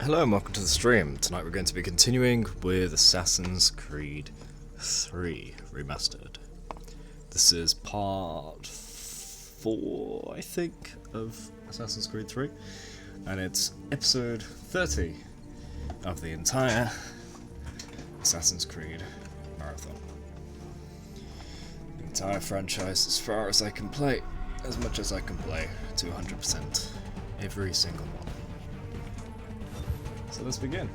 Hello and welcome to the stream. Tonight we're going to be continuing with Assassin's Creed 3 Remastered. This is part 4, I think, of Assassin's Creed 3, and it's episode 30 of the entire Assassin's Creed marathon. The entire franchise as far as I can play, as much as I can play, to 100%, every single one. So let's begin.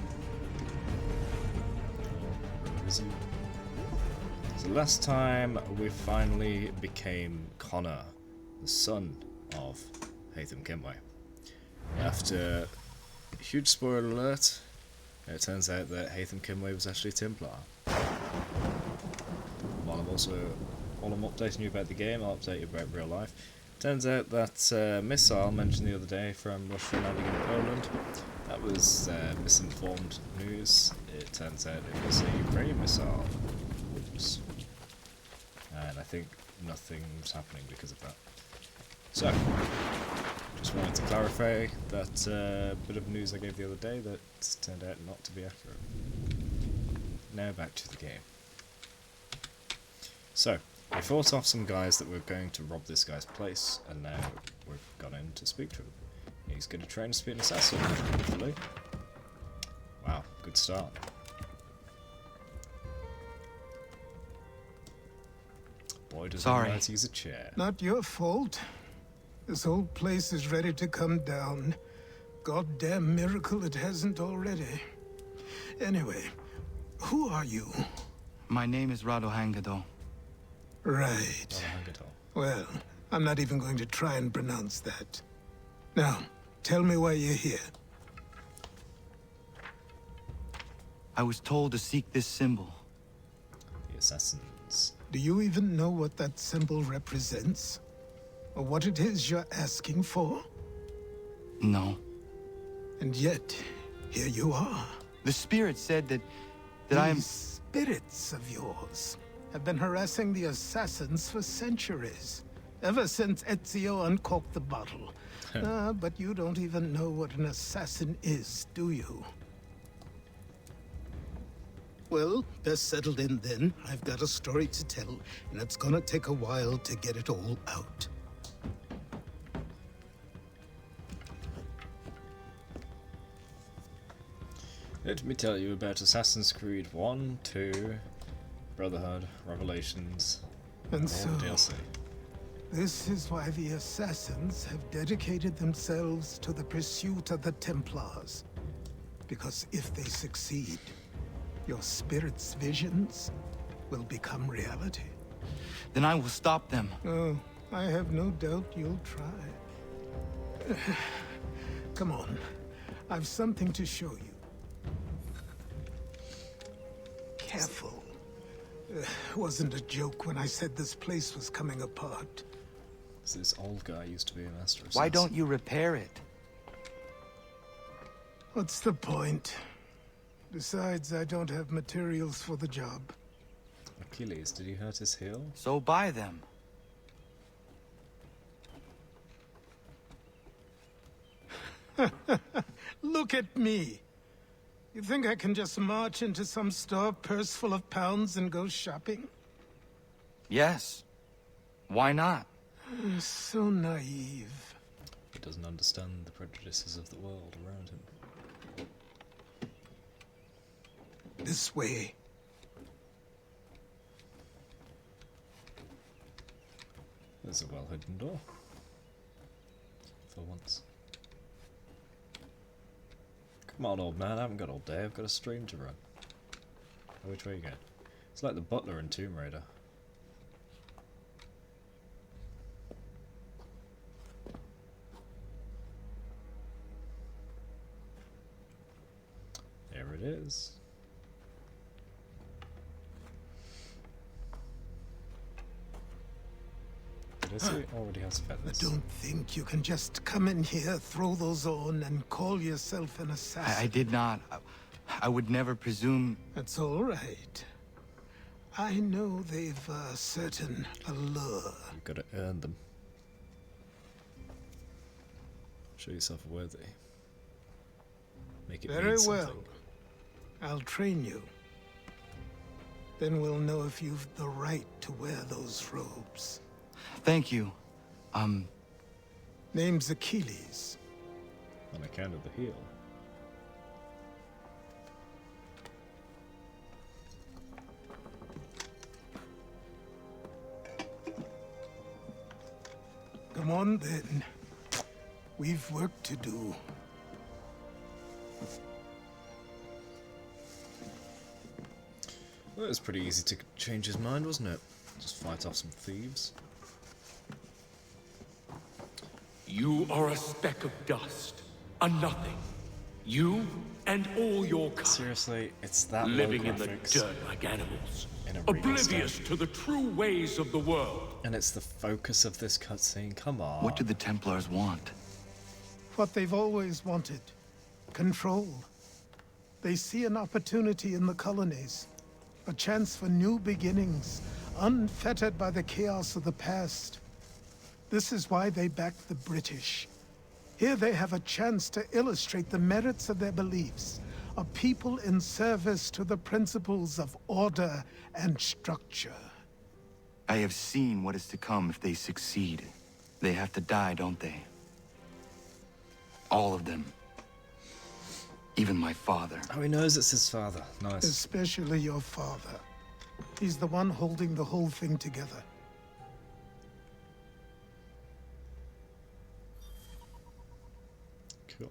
Resume. So last time we finally became Connor, the son of Haytham Kenway. After huge spoiler alert, it turns out that Haytham Kenway was actually a Templar. While I'm updating you about the game, I'll update you about real life. Turns out that missile mentioned the other day from Russia landing in Poland, that was misinformed news. It turns out it was a Ukrainian missile. Oops. And I think nothing's happening because of that. So, just wanted to clarify that bit of news I gave the other day that turned out not to be accurate. Now back to the game. So, we fought off some guys that were going to rob this guy's place, and now we've gone in to speak to him. He's going to train us to be an assassin, hopefully. Wow, good start. Boy, does he know how to use a chair. Not your fault. This whole place is ready to come down. Goddamn miracle it hasn't already. Anyway, who are you? My name is Radohangado. Right. Well, I'm not even going to try and pronounce that. Now, tell me why you're here. I was told to seek this symbol. The assassins. Do you even know what that symbol represents? Or what it is you're asking for? No. And yet, here you are. The spirit said that I am... These spirits of yours have been harassing the assassins for centuries. Ever since Ezio uncorked the bottle. But you don't even know what an assassin is, do you? Well, best settled in then. I've got a story to tell, and it's gonna take a while to get it all out. Let me tell you about Assassin's Creed 1, 2, Brotherhood, Revelations, And all so, the DLC. this is why the Assassins have dedicated themselves to the pursuit of the Templars. Because if they succeed, your spirit's visions will become reality. Then I will stop them. Oh, I have no doubt you'll try. Come on, I've something to show you. Careful. Wasn't a joke when I said this place was coming apart. This old guy used to be a master assassin. Why don't you repair it? What's the point? Besides, I don't have materials for the job. Achilles, did he hurt his heel? So buy them. Look at me! You think I can just march into some store, purse full of pounds, and go shopping? Yes. Why not? So naive. He doesn't understand the prejudices of the world around him. This way. There's a well-hidden door. For once. Come on, old man, I haven't got all day, I've got a stream to run. Oh, which way are you going? It's like the butler in Tomb Raider. There it is. Did I see it already has feathers? Don't think you can just come in here, throw those on, and call yourself an assassin. I did not. I would never presume... That's all right. I know they've a certain allure. You've got to earn them. Show yourself worthy. Make it Very mean well. something. I'll train you. Then we'll know if you've the right to wear those robes. Thank you. Name's Achilles. On account of the heel. Come on, then. We've work to do. Well, it was pretty easy to change his mind, wasn't it? Just fight off some thieves. You are a speck of dust, a nothing. You and all your kind, Seriously, it's that living low in the graphics. dirt like animals, In a real oblivious state. to the true ways of the world. And it's the focus of this cutscene. Come on. What do the Templars want? What they've always wanted. Control. They see an opportunity in the colonies. A chance for new beginnings, unfettered by the chaos of the past. This is why they backed the British. Here they have a chance to illustrate the merits of their beliefs. A people in service to the principles of order and structure. I have seen what is to come if they succeed. They have to die, don't they? All of them. Even my father. Oh, he knows it's his father. Nice. Especially your father. He's the one holding the whole thing together. Cool.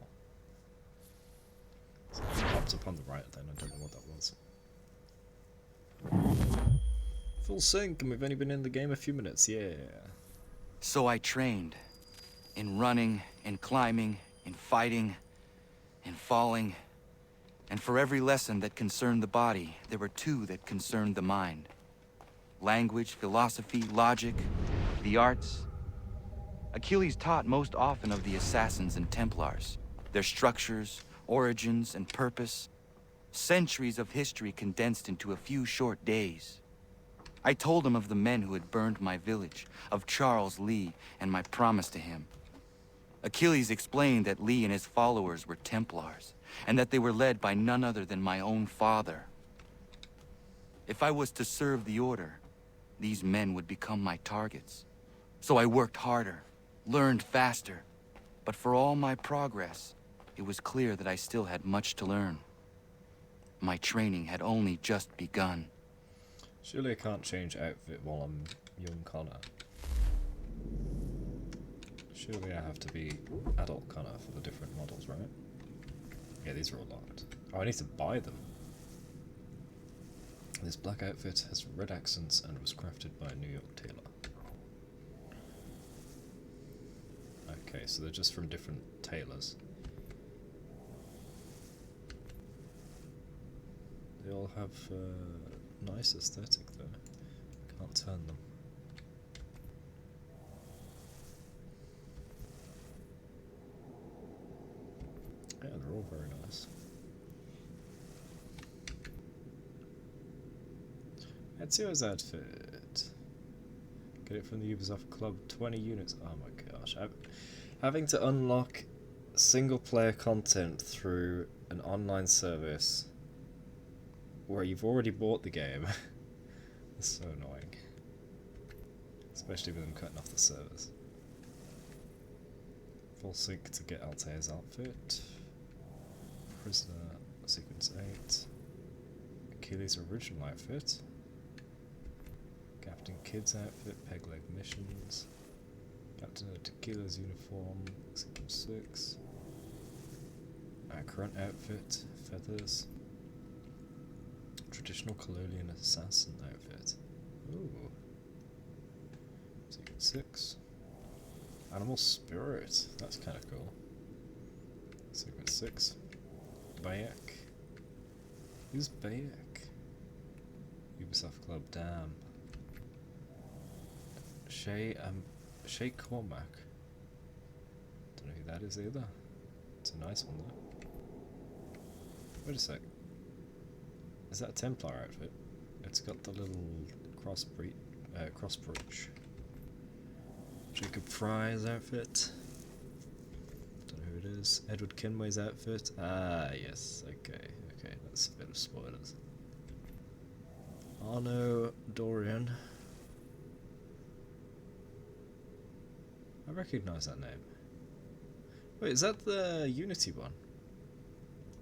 So it popped up on the right then. I don't know what that was. Full sync, and we've only been in the game a few minutes. Yeah. So I trained. In running, in climbing, in fighting, in falling. And for every lesson that concerned the body, there were two that concerned the mind. Language, philosophy, logic, the arts. Achilles taught most often of the assassins and Templars, their structures, origins, and purpose. Centuries of history condensed into a few short days. I told him of the men who had burned my village, of Charles Lee, and my promise to him. Achilles explained that Lee and his followers were Templars, and that they were led by none other than my own father. If I was to serve the Order, these men would become my targets. So I worked harder, learned faster, but for all my progress, it was clear that I still had much to learn. My training had only just begun. Surely I can't change outfit while I'm young Connor. Surely I have to be adult Connor for the different models, right? Yeah, these are all locked. Oh, I need to buy them. This black outfit has red accents and was crafted by a New York tailor. Okay, so they're just from different tailors. They all have nice aesthetic though. Can't turn them. Yeah, they're all very nice. Ezio's outfit. Get it from the Ubisoft Club, 20 units. Oh my gosh. Having to unlock single player content through an online service where you've already bought the game. It's so annoying. Especially with them cutting off the servers. Full sync to get Altair's outfit. Prisoner Sequence 8. Achilles' original outfit. Captain Kidd's outfit, peg leg missions. Captain Tequila's uniform, Sequence 6. Our current outfit, feathers. Traditional Colonial assassin outfit. Ooh. Sequence 6. Animal spirit, that's kind of cool. Sequence 6. Bayek. Who's Bayek? Ubisoft Club, damn. Shay Cormac. Don't know who that is either. It's a nice one though. Wait a sec. Is that a Templar outfit? It's got the little cross bridge. Jacob Fry's outfit. Don't know who is. Edward Kenway's outfit. Ah, yes. Okay, that's a bit of spoilers. Arno Dorian. I recognise that name. Wait, is that the Unity one?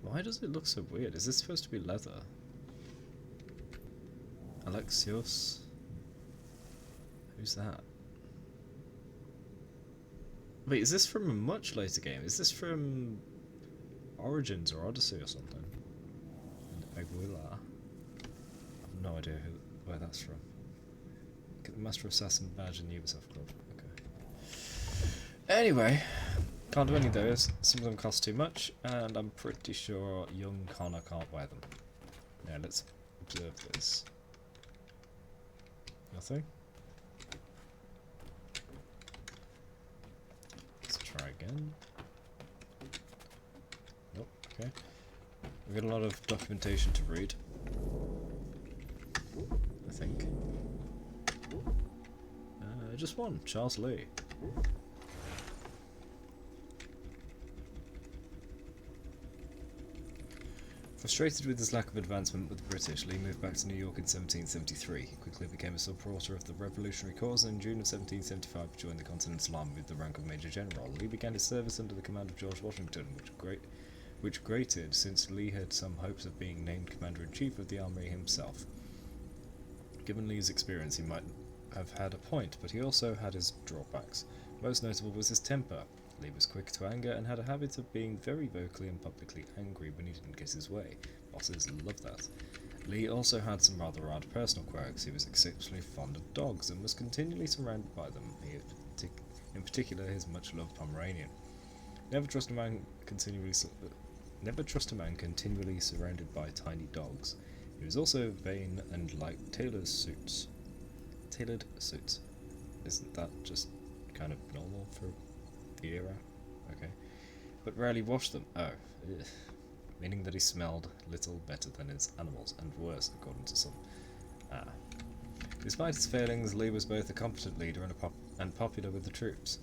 Why does it look so weird? Is this supposed to be leather? Alexios? Who's that? Wait, is this from a much later game? Is this from Origins or Odyssey or something? And Aguilar? I've no idea where that's from. Get the Master Assassin badge in the Ubisoft Club. Okay. Anyway, can't do any of those. Some of them cost too much, and I'm pretty sure young Connor can't wear them. Now let's observe this. Nothing? Let's try again. Nope, okay. We've got a lot of documentation to read. I think. Just one, Charles Lee. Frustrated with his lack of advancement with the British, Lee moved back to New York in 1773. He quickly became a supporter of the revolutionary cause and in June of 1775 joined the Continental Army with the rank of Major General. Lee began his service under the command of George Washington, which grated since Lee had some hopes of being named Commander-in-Chief of the Army himself. Given Lee's experience, he might have had a point, but he also had his drawbacks. Most notable was his temper. Lee was quick to anger and had a habit of being very vocally and publicly angry when he didn't get his way. Bosses loved that. Lee also had some rather odd personal quirks. He was exceptionally fond of dogs and was continually surrounded by them, in particular his much-loved Pomeranian. Never trust a man continually surrounded by tiny dogs. He was also vain and liked tailored suits. Tailored suits. Isn't that just kind of normal for the era? Okay. But rarely washed them. Oh. Ugh. Meaning that he smelled little better than his animals, and worse, according to some. Despite his failings, Lee was both a competent leader and popular with the troops.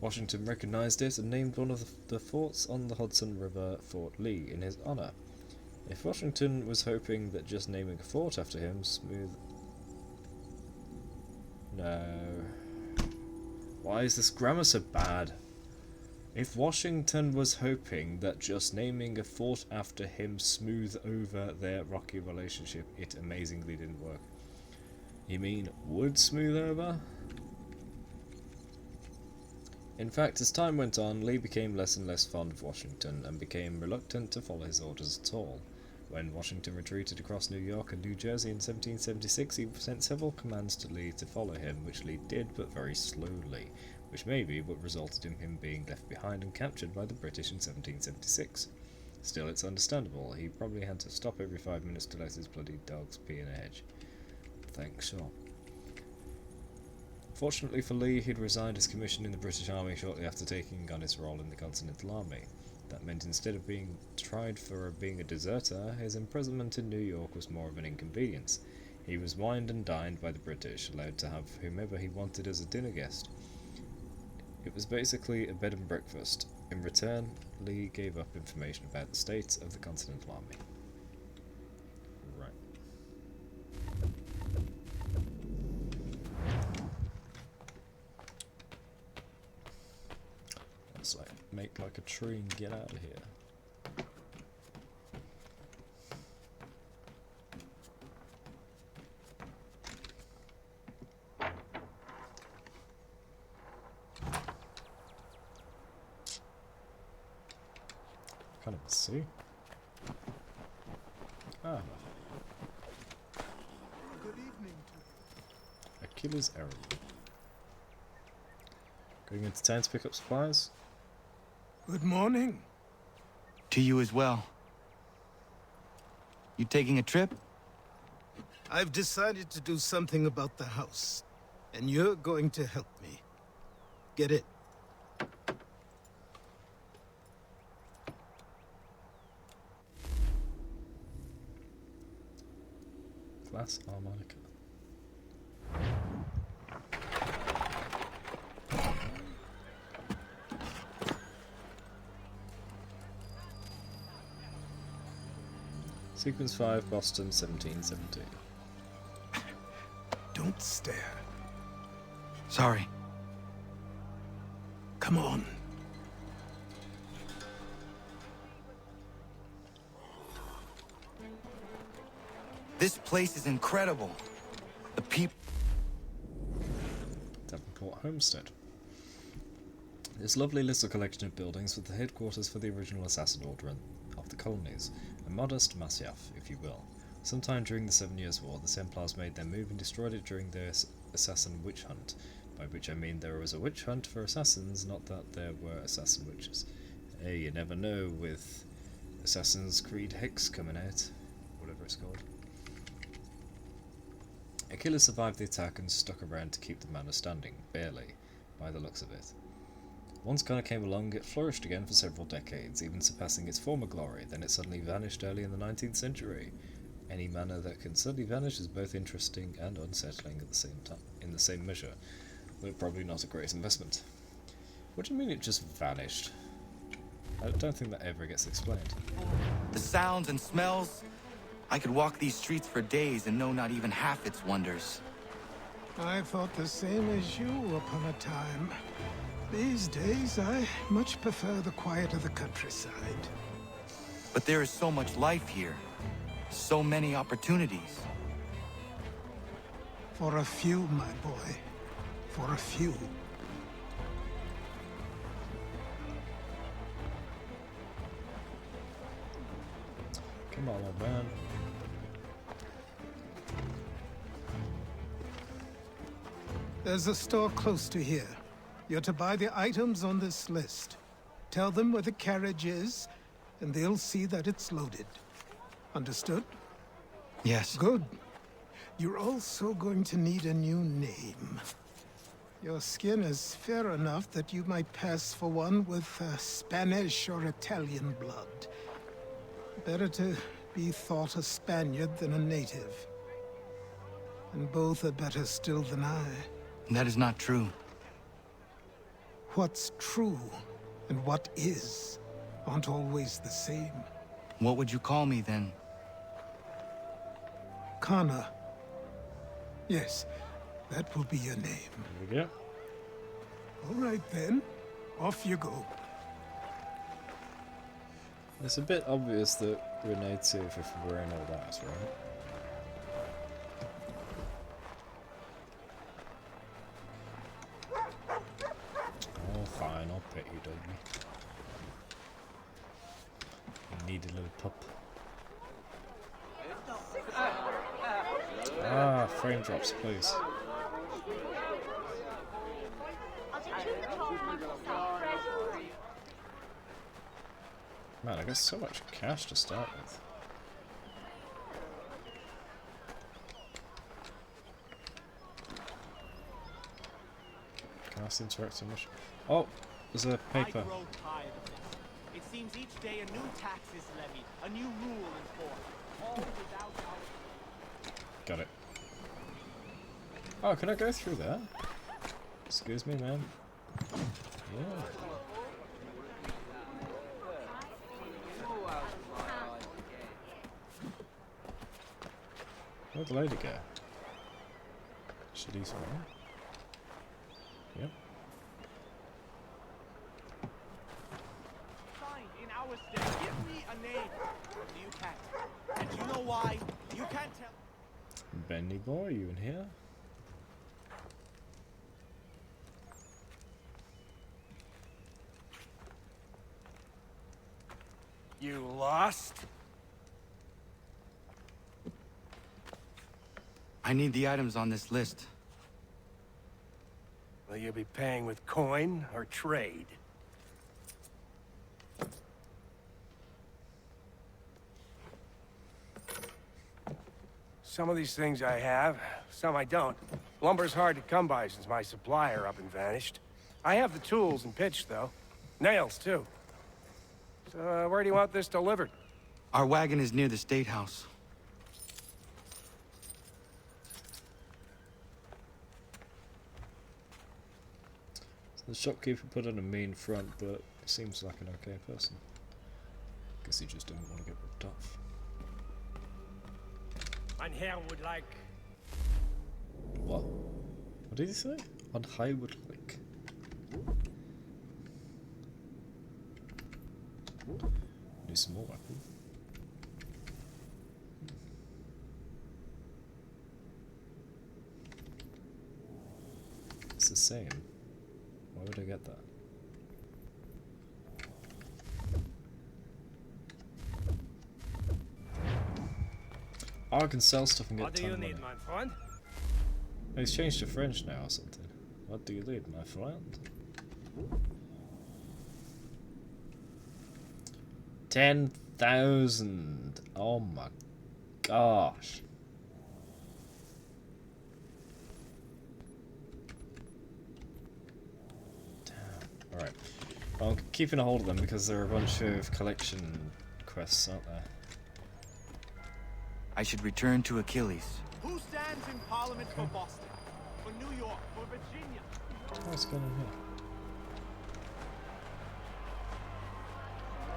Washington recognized it and named one of the forts on the Hudson River Fort Lee in his honor. If Washington was hoping that just naming a fort after him No. Why is this grammar so bad? If Washington was hoping that just naming a fort after him smoothed over their rocky relationship, it amazingly didn't work. You mean would smooth over? In fact, as time went on, Lee became less and less fond of Washington and became reluctant to follow his orders at all. When Washington retreated across New York and New Jersey in 1776, he sent several commands to Lee to follow him, which Lee did, but very slowly, which may be what resulted in him being left behind and captured by the British in 1776. Still, it's understandable. He probably had to stop every 5 minutes to let his bloody dogs pee in a hedge. Thanks, Shaw. Fortunately for Lee, he'd resigned his commission in the British Army shortly after taking on his role in the Continental Army. That meant instead of being tried for being a deserter, his imprisonment in New York was more of an inconvenience. He was wined and dined by the British, allowed to have whomever he wanted as a dinner guest. It was basically a bed and breakfast. In return, Lee gave up information about the state of the Continental Army. Right. Let's make like a tree and get out of here. Can't even see. Ah. Good evening to Achilles' errand. Going into town to pick up supplies? Good morning. To you as well. You taking a trip? I've decided to do something about the house, and you're going to help me. Get it? Glass harmonica. Sequence 5, Boston, 1770. Don't stare. Sorry. Come on. This place is incredible. The people... Davenport Homestead. This lovely little collection of buildings was the headquarters for the original Assassin Order of the colonies, a modest masyaf, if you will. Sometime during the 7 Years' War, the Templars made their move and destroyed it during their assassin witch hunt, by which I mean there was a witch hunt for assassins, not that there were assassin witches. Hey, you never know with Assassin's Creed Hex coming out, whatever it's called. Achilles survived the attack and stuck around to keep the manor standing, barely, by the looks of it. Once Connor came along, it flourished again for several decades, even surpassing its former glory, then it suddenly vanished early in the 19th century. Any manor that can suddenly vanish is both interesting and unsettling at the same time, in the same measure, though probably not a great investment. What do you mean it just vanished? I don't think that ever gets explained. The sounds and smells. I could walk these streets for days and know not even half its wonders. I thought the same as you upon a time. These days, I much prefer the quiet of the countryside. But there is so much life here. So many opportunities. For a few, my boy. For a few. Come on, old man. There's a store close to here. You're to buy the items on this list. Tell them where the carriage is, and they'll see that it's loaded. Understood? Yes. Good. You're also going to need a new name. Your skin is fair enough that you might pass for one with Spanish or Italian blood. Better to be thought a Spaniard than a native. And both are better still than I. That is not true. What's true and what is aren't always the same. What would you call me then? Kana. Yes, that will be your name. There we go. All right then, off you go. It's a bit obvious that we're native if we're wearing all that, right? Oh, fine, I'll pet you, doggy. You need a little pup. Ah, frame drops, please. Man, I got so much cash to start with. Cast interactive mission. Oh, there's a paper. I grow tired of this. It seems each day a new tax is levied, a new rule enforced, all without our... Got it. Oh, can I go through there? Excuse me, man. Yeah. Where'd the lady go? Should he somewhere? Yep. Fine, in our state, give me a name. You can't. And you know why? You can't tell... Benny boy, you in here? You lost? I need the items on this list. Will you be paying with coin or trade? Some of these things I have, some I don't. Lumber's hard to come by since my supplier up and vanished. I have the tools and pitch, though. Nails, too. So, where do you want this delivered? Our wagon is near the State House. So the shopkeeper put on a mean front, but he seems like an okay person. Guess he just didn't want to get ripped off. Ein Herr would like. What? What did he say? On high would like. Do some more weapon. It's the same. Why would I get that? Oh, I can sell stuff and get What a do ton you of money. need, my friend? Oh, he's changed to French now or something. What do you need, my friend? 10,000. Oh my gosh. Damn. Alright. Well, I'm keeping a hold of them because there are a bunch of collection quests, aren't there? I should return to Achilles. Who stands in Parliament for Boston? For New York? For Virginia? What's going on here?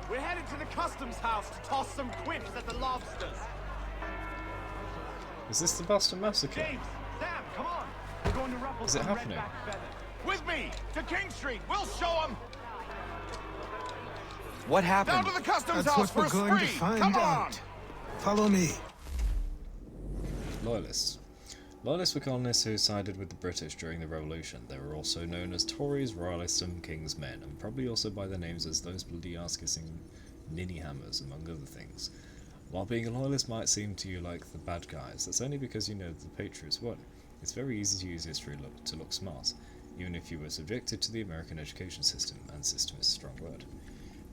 We're headed to the customs house to toss some quips at the lobsters. Is this the Boston Massacre? James, Sam, come on. We're going to ruffle Is it some happening? redback feathers. With me to King Street. We'll show them. What happened? Down to the customs That's house what for we're a going to spree. find Come on. out. Follow me. Loyalists. Loyalists were colonists who sided with the British during the Revolution. They were also known as Tories, Royalists, and King's Men, and probably also by their names as those bloody ass-kissing ninny hammers, among other things. While being a loyalist might seem to you like the bad guys, that's only because you know that the Patriots won. It's very easy to use history to look smart, even if you were subjected to the American education system, and system is a strong word.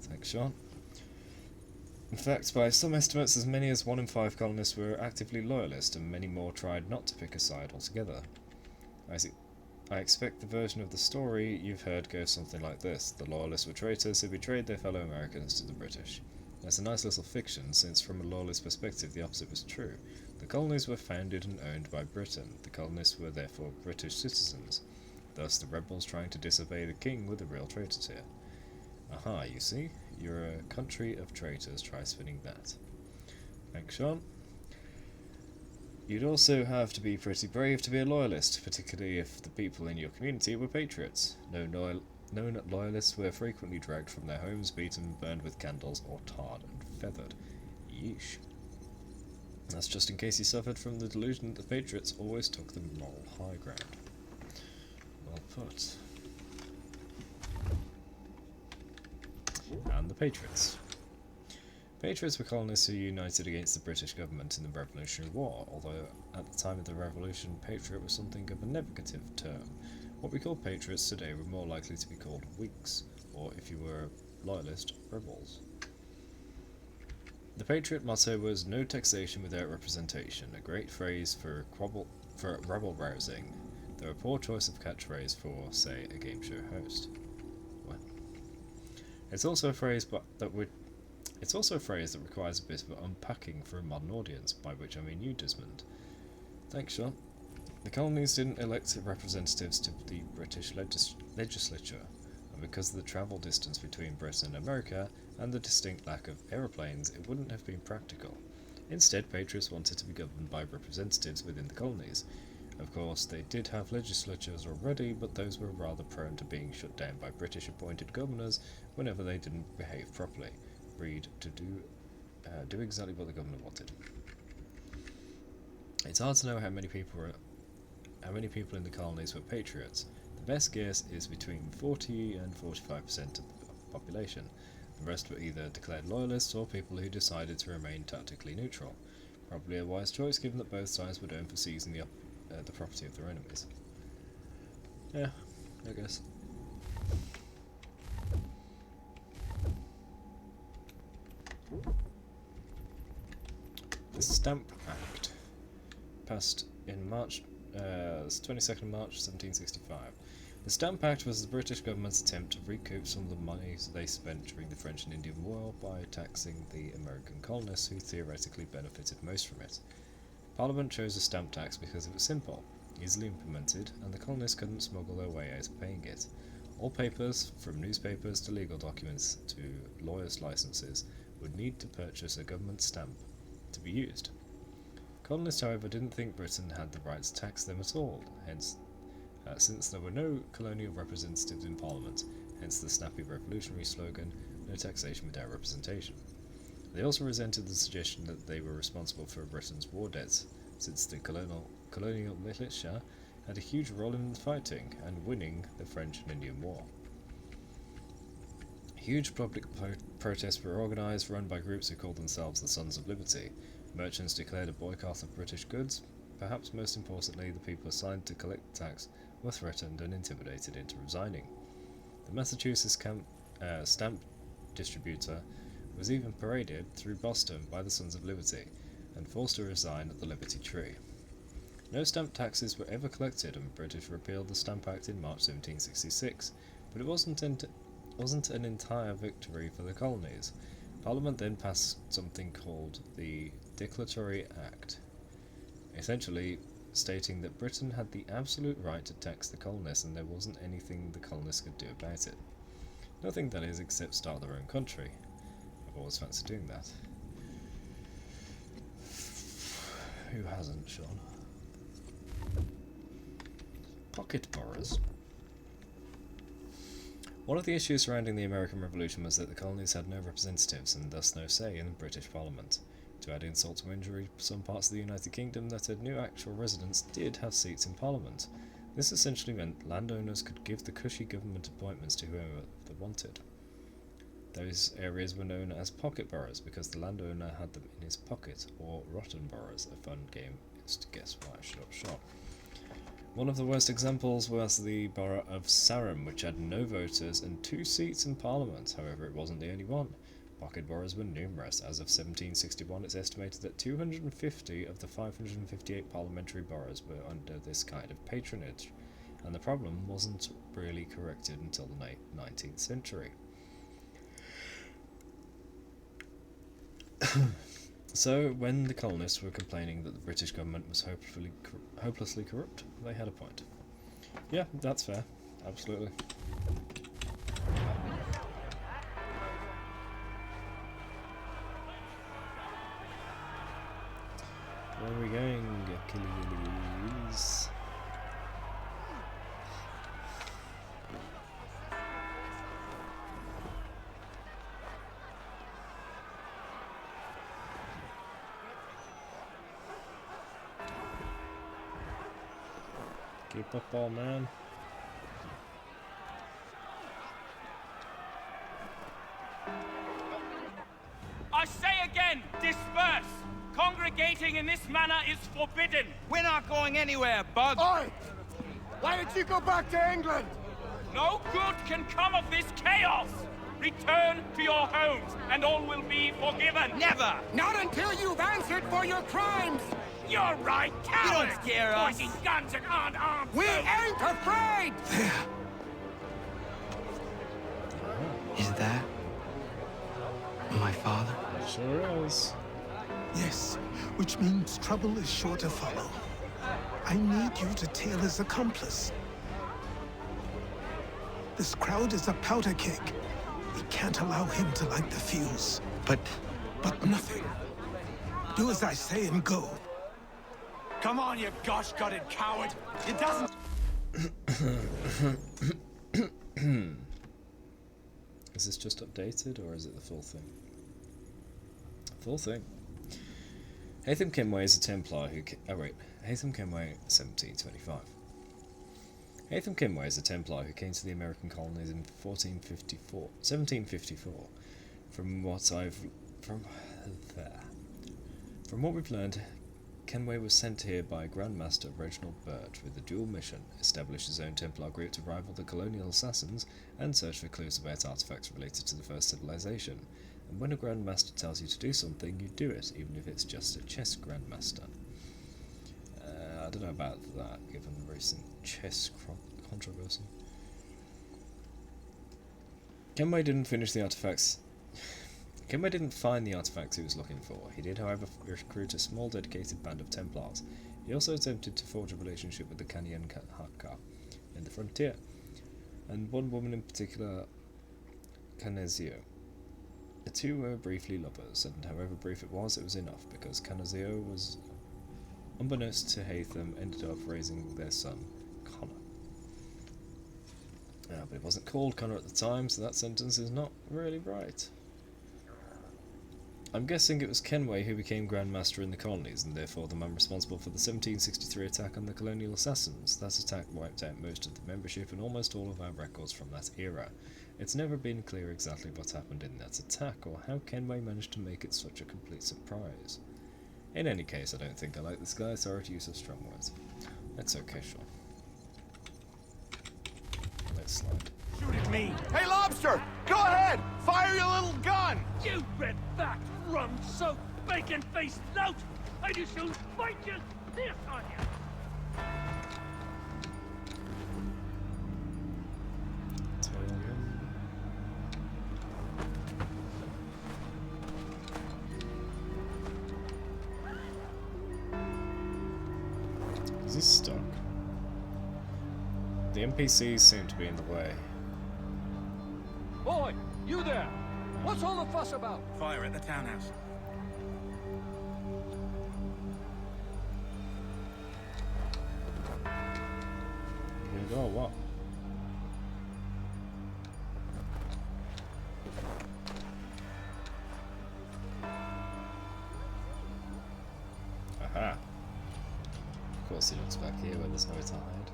Thanks, Sean. In fact, by some estimates, as many as 1 in 5 colonists were actively loyalist, and many more tried not to pick a side altogether. I expect the version of the story you've heard goes something like this. The loyalists were traitors who betrayed their fellow Americans to the British. That's a nice little fiction, since from a loyalist perspective the opposite was true. The colonies were founded and owned by Britain. The colonists were therefore British citizens. Thus the rebels trying to disobey the king were the real traitors here. Aha, you see? You're a country of traitors, try spinning that. Thanks, Sean. You'd also have to be pretty brave to be a loyalist, particularly if the people in your community were patriots. Known loyalists were frequently dragged from their homes, beaten, burned with candles, or tarred and feathered. Yeesh. That's just in case you suffered from the delusion that the patriots always took the moral high ground. Well put. And the Patriots. Patriots were colonists who united against the British government in the Revolutionary War, although at the time of the Revolution, patriot was something of a negative term. What we call patriots today were more likely to be called Whigs, or if you were a loyalist, rebels. The patriot motto was "No taxation without representation," a great phrase for rebel rousing, though a poor choice of catchphrase for, say, a game show host. What? It's also a phrase that requires a bit of unpacking for a modern audience, by which I mean you, Desmond. Thanks, Sean. The colonies didn't elect representatives to the British legislature, and because of the travel distance between Britain and America, and the distinct lack of aeroplanes, it wouldn't have been practical. Instead, patriots wanted to be governed by representatives within the colonies. Of course, they did have legislatures already, but those were rather prone to being shut down by British-appointed governors whenever they didn't behave properly. Read to do exactly what the governor wanted. It's hard to know how many people in the colonies were patriots. The best guess is between 40 and 45% of the population. The rest were either declared loyalists or people who decided to remain tactically neutral. Probably a wise choice, given that both sides were known for seizing the property of their enemies. Yeah, I guess. The Stamp Act, passed in March, 22nd of March 1765. The Stamp Act was the British government's attempt to recoup some of the money they spent during the French and Indian War by taxing the American colonists who theoretically benefited most from it. Parliament chose a stamp tax because it was simple, easily implemented, and the colonists couldn't smuggle their way out of paying it. All papers, from newspapers to legal documents to lawyers' licenses, would need to purchase a government stamp to be used. Colonists, however, didn't think Britain had the right to tax them at all, hence, since there were no colonial representatives in Parliament, hence the snappy revolutionary slogan, "No taxation without representation." They also resented the suggestion that they were responsible for Britain's war debts, since the colonial militia had a huge role in fighting and winning the French and Indian War. Huge public protests were organised, run by groups who called themselves the Sons of Liberty. Merchants declared a boycott of British goods. Perhaps most importantly, the people assigned to collect the tax were threatened and intimidated into resigning. The Massachusetts stamp distributor was even paraded through Boston by the Sons of Liberty and forced to resign at the Liberty Tree. No stamp taxes were ever collected, and the British repealed the Stamp Act in March 1766, but it wasn't an entire victory for the colonies. Parliament then passed something called the Declaratory Act, essentially stating that Britain had the absolute right to tax the colonists and there wasn't anything the colonists could do about it. Nothing, that is, except start their own country. I've always fancied doing that. Who hasn't, Sean? Pocket boroughs. One of the issues surrounding the American Revolution was that the colonies had no representatives and thus no say in the British Parliament. To add insult to injury, some parts of the United Kingdom that had no actual residents did have seats in Parliament. This essentially meant landowners could give the cushy government appointments to whoever they wanted. Those areas were known as pocket boroughs because the landowner had them in his pocket, or rotten boroughs. A fun game is to guess why I should have shot. One of the worst examples was the borough of Sarum, which had no voters and 2 seats in Parliament. However, it wasn't the only one. Pocket boroughs were numerous. As of 1761, it's estimated that 250 of the 558 parliamentary boroughs were under this kind of patronage, and the problem wasn't really corrected until the 19th century. So, when the colonists were complaining that the British government was hopelessly corrupt, they had a point. Yeah, that's fair. Absolutely. Where are we going, Achilles? Keep up, ball man. I say again, disperse! Congregating in this manner is forbidden! We're not going anywhere, Bug. Oi! Why did you go back to England? No good can come of this chaos! Return to your homes, and all will be forgiven! Never! Not until you've answered for your crimes! You're right, coward! don't scare us. Pointing guns at aren't armed! We ain't afraid! There. Is that my father? Sure is. Yes, which means trouble is sure to follow. I need you to tail his accomplice. This crowd is a powder keg. We can't allow him to light the fuse. But But nothing. Do as I say and go. Come on, you gosh-gutted coward! It doesn't... Is this just updated, or is it the full thing? Full thing. Haytham Kenway is a Templar who... Haytham Kenway, 1725. Haytham Kenway is a Templar who came to the American colonies in 1754. From what we've learned, Kenway was sent here by Grandmaster Reginald Birch with a dual mission: establish his own Templar group to rival the colonial assassins, and search for clues about artifacts related to the first civilization. And when a Grandmaster tells you to do something, you do it, even if it's just a chess Grandmaster. I don't know about that, given the recent chess controversy. Kenway didn't finish the artifacts. Kenway didn't find the artifacts he was looking for. He did, however, recruit a small dedicated band of Templars. He also attempted to forge a relationship with the Kanyan Haka in the frontier, and one woman in particular, Canezio. The two were briefly lovers, and however brief it was enough, because Canezio was unbeknownst to Hatham, ended up raising their son, Connor. But it wasn't called Connor at the time, so that sentence is not really right. I'm guessing it was Kenway who became Grand Master in the colonies, and therefore the man responsible for the 1763 attack on the colonial assassins. That attack wiped out most of the membership and almost all of our records from that era. It's never been clear exactly what happened in that attack, or how Kenway managed to make it such a complete surprise. In any case, I don't think I like this guy, sorry to use of strong words. That's okay, sure. Let's slide. Shoot at me! Hey, Lobster! Go ahead! Fire your little gun! You red-backed, rum-soaked, bacon-faced lout! I just shall fight you this on you! Is he stuck? The NPCs seem to be in the way. Boy, you there! What's all the fuss about? Fire at the townhouse. Here we go, or what? Aha! Of course he looks back here where there's nowhere to hide.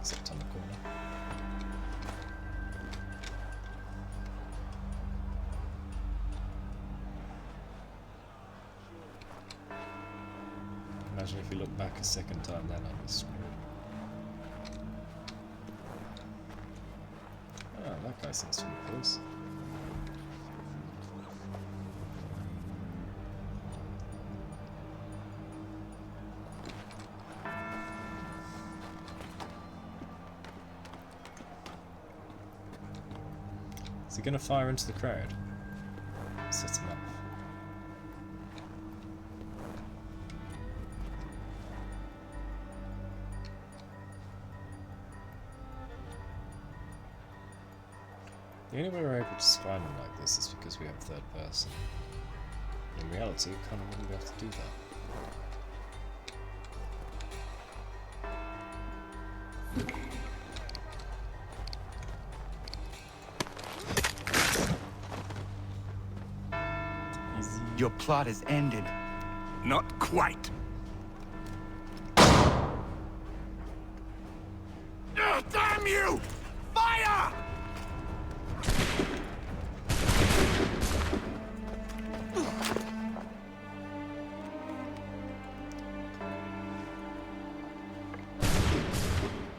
Except on the corner. Imagine if you look back a second time, then I'd be screwed. Oh, that guy seems to be close. Is he going to fire into the crowd? Set him off. The only way we're able to spy him like this is because we have third person. In reality, we kind of wouldn't be able to do that. Your plot has ended. Not quite. Damn you! Fire!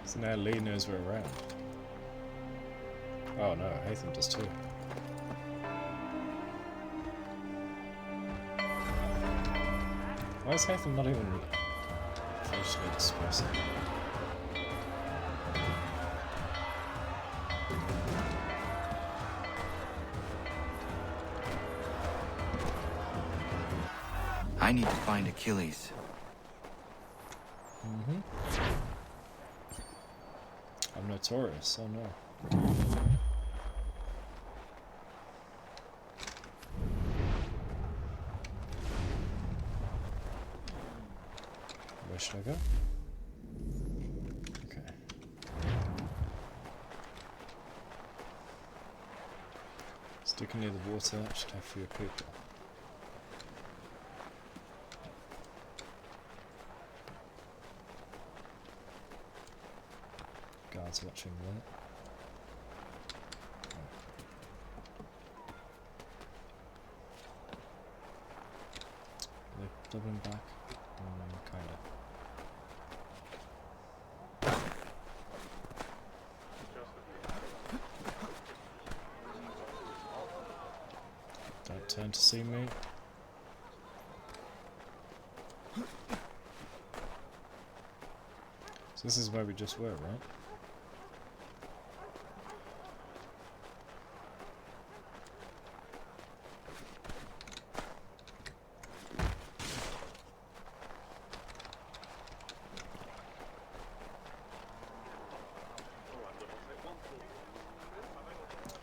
So now Lee knows we're around. Oh no, Hatham does too. Why is Hatham not even facially expressive? I need to find Achilles. I'm notorious, oh no. Where should I go? Okay. Sticking near the water, should have fewer people. Guards watching there. Are they doubling back? Kinda. Don't turn to see me. So this is where we just were, right?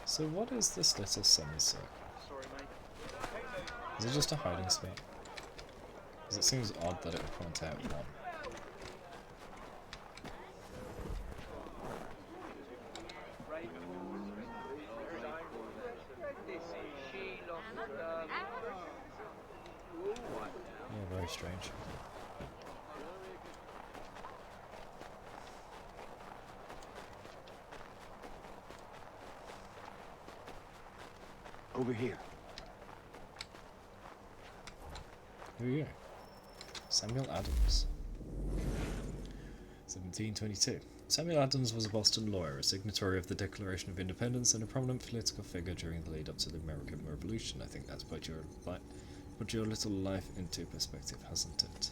So what is this little semicircle? Is it just a hiding spot? Because it seems odd that it would point out one. Yeah, very strange. Over here. Who are you? Samuel Adams. 1722. Samuel Adams was a Boston lawyer, a signatory of the Declaration of Independence, and a prominent political figure during the lead-up to the American Revolution. I think that's put your little life into perspective, hasn't it?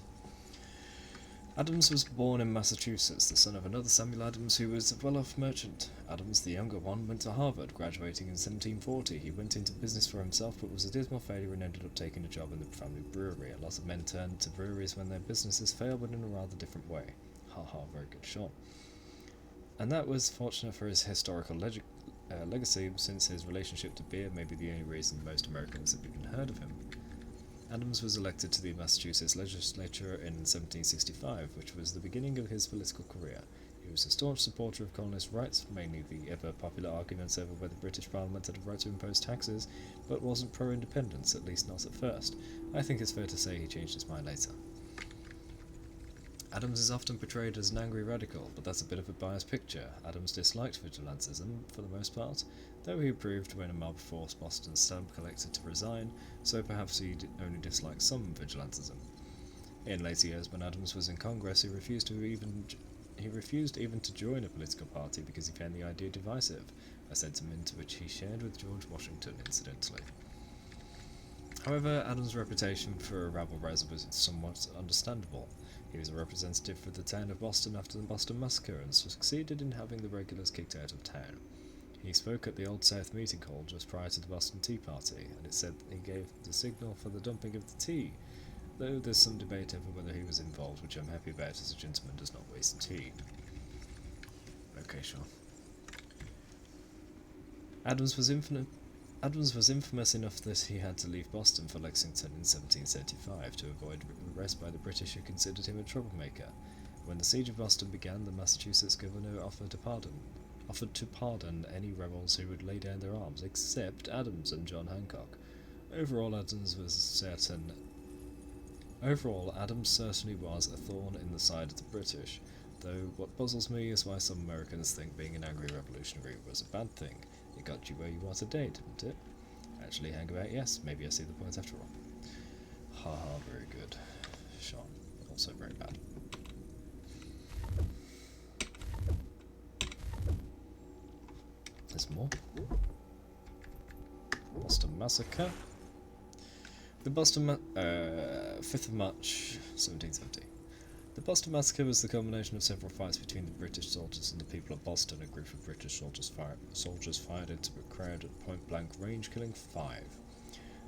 Adams was born in Massachusetts, the son of another Samuel Adams who was a well-off merchant. Adams, the younger one, went to Harvard, graduating in 1740. He went into business for himself but was a dismal failure and ended up taking a job in the family brewery. A lot of men turn to breweries when their businesses fail, but in a rather different way. Haha, very good shot. And that was fortunate for his historical legacy, since his relationship to beer may be the only reason most Americans have even heard of him. Adams was elected to the Massachusetts legislature in 1765, which was the beginning of his political career. He was a staunch supporter of colonist rights, mainly the ever-popular arguments over whether British Parliament had a right to impose taxes, but wasn't pro-independence, at least not at first. I think it's fair to say he changed his mind later. Adams is often portrayed as an angry radical, but that's a bit of a biased picture. Adams disliked vigilantism, for the most part, though he approved when a mob forced Boston's stamp collector to resign, so perhaps he only disliked some vigilantism. In later years, when Adams was in Congress, he refused even to join a political party because he found the idea divisive, a sentiment which he shared with George Washington, incidentally. However, Adams' reputation for a rabble-rouser was somewhat understandable. He was a representative for the town of Boston after the Boston Massacre and succeeded in having the regulars kicked out of town. He spoke at the Old South Meeting Hall just prior to the Boston Tea Party, and it said that he gave the signal for the dumping of the tea, though there's some debate over whether he was involved, which I'm happy about as a gentleman does not waste tea. Okay, sure. Adams was infamous enough that he had to leave Boston for Lexington in 1775 to avoid arrest by the British, who considered him a troublemaker. When the siege of Boston began, the Massachusetts governor offered to pardon any rebels who would lay down their arms, except Adams and John Hancock. Overall, Adams certainly was a thorn in the side of the British, though what puzzles me is why some Americans think being an angry revolutionary was a bad thing. It got you where you are today, didn't it? Actually, hang about, yes, maybe I see the point after all. Haha, very good. Sean, also very bad. There's more. Boston Massacre. The 5th of March, 1770. The Boston Massacre was the culmination of several fights between the British soldiers and the people of Boston. A group of British soldiers fired into a crowd at point-blank range, killing 5.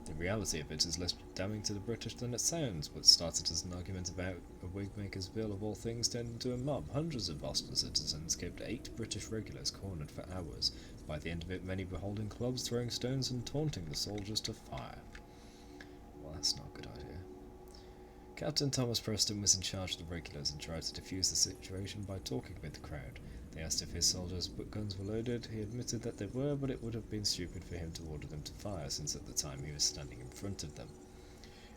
The reality of it is less damning to the British than it sounds. What started as an argument about a wig-maker's bill of all things turned into a mob. Hundreds of Boston citizens kept 8 British regulars cornered for hours. By the end of it, many were holding clubs, throwing stones and taunting the soldiers to fire. Well, that's not a good idea. Captain Thomas Preston was in charge of the regulars and tried to defuse the situation by talking with the crowd. They asked if his soldiers' guns were loaded. He admitted that they were, but it would have been stupid for him to order them to fire, since at the time he was standing in front of them.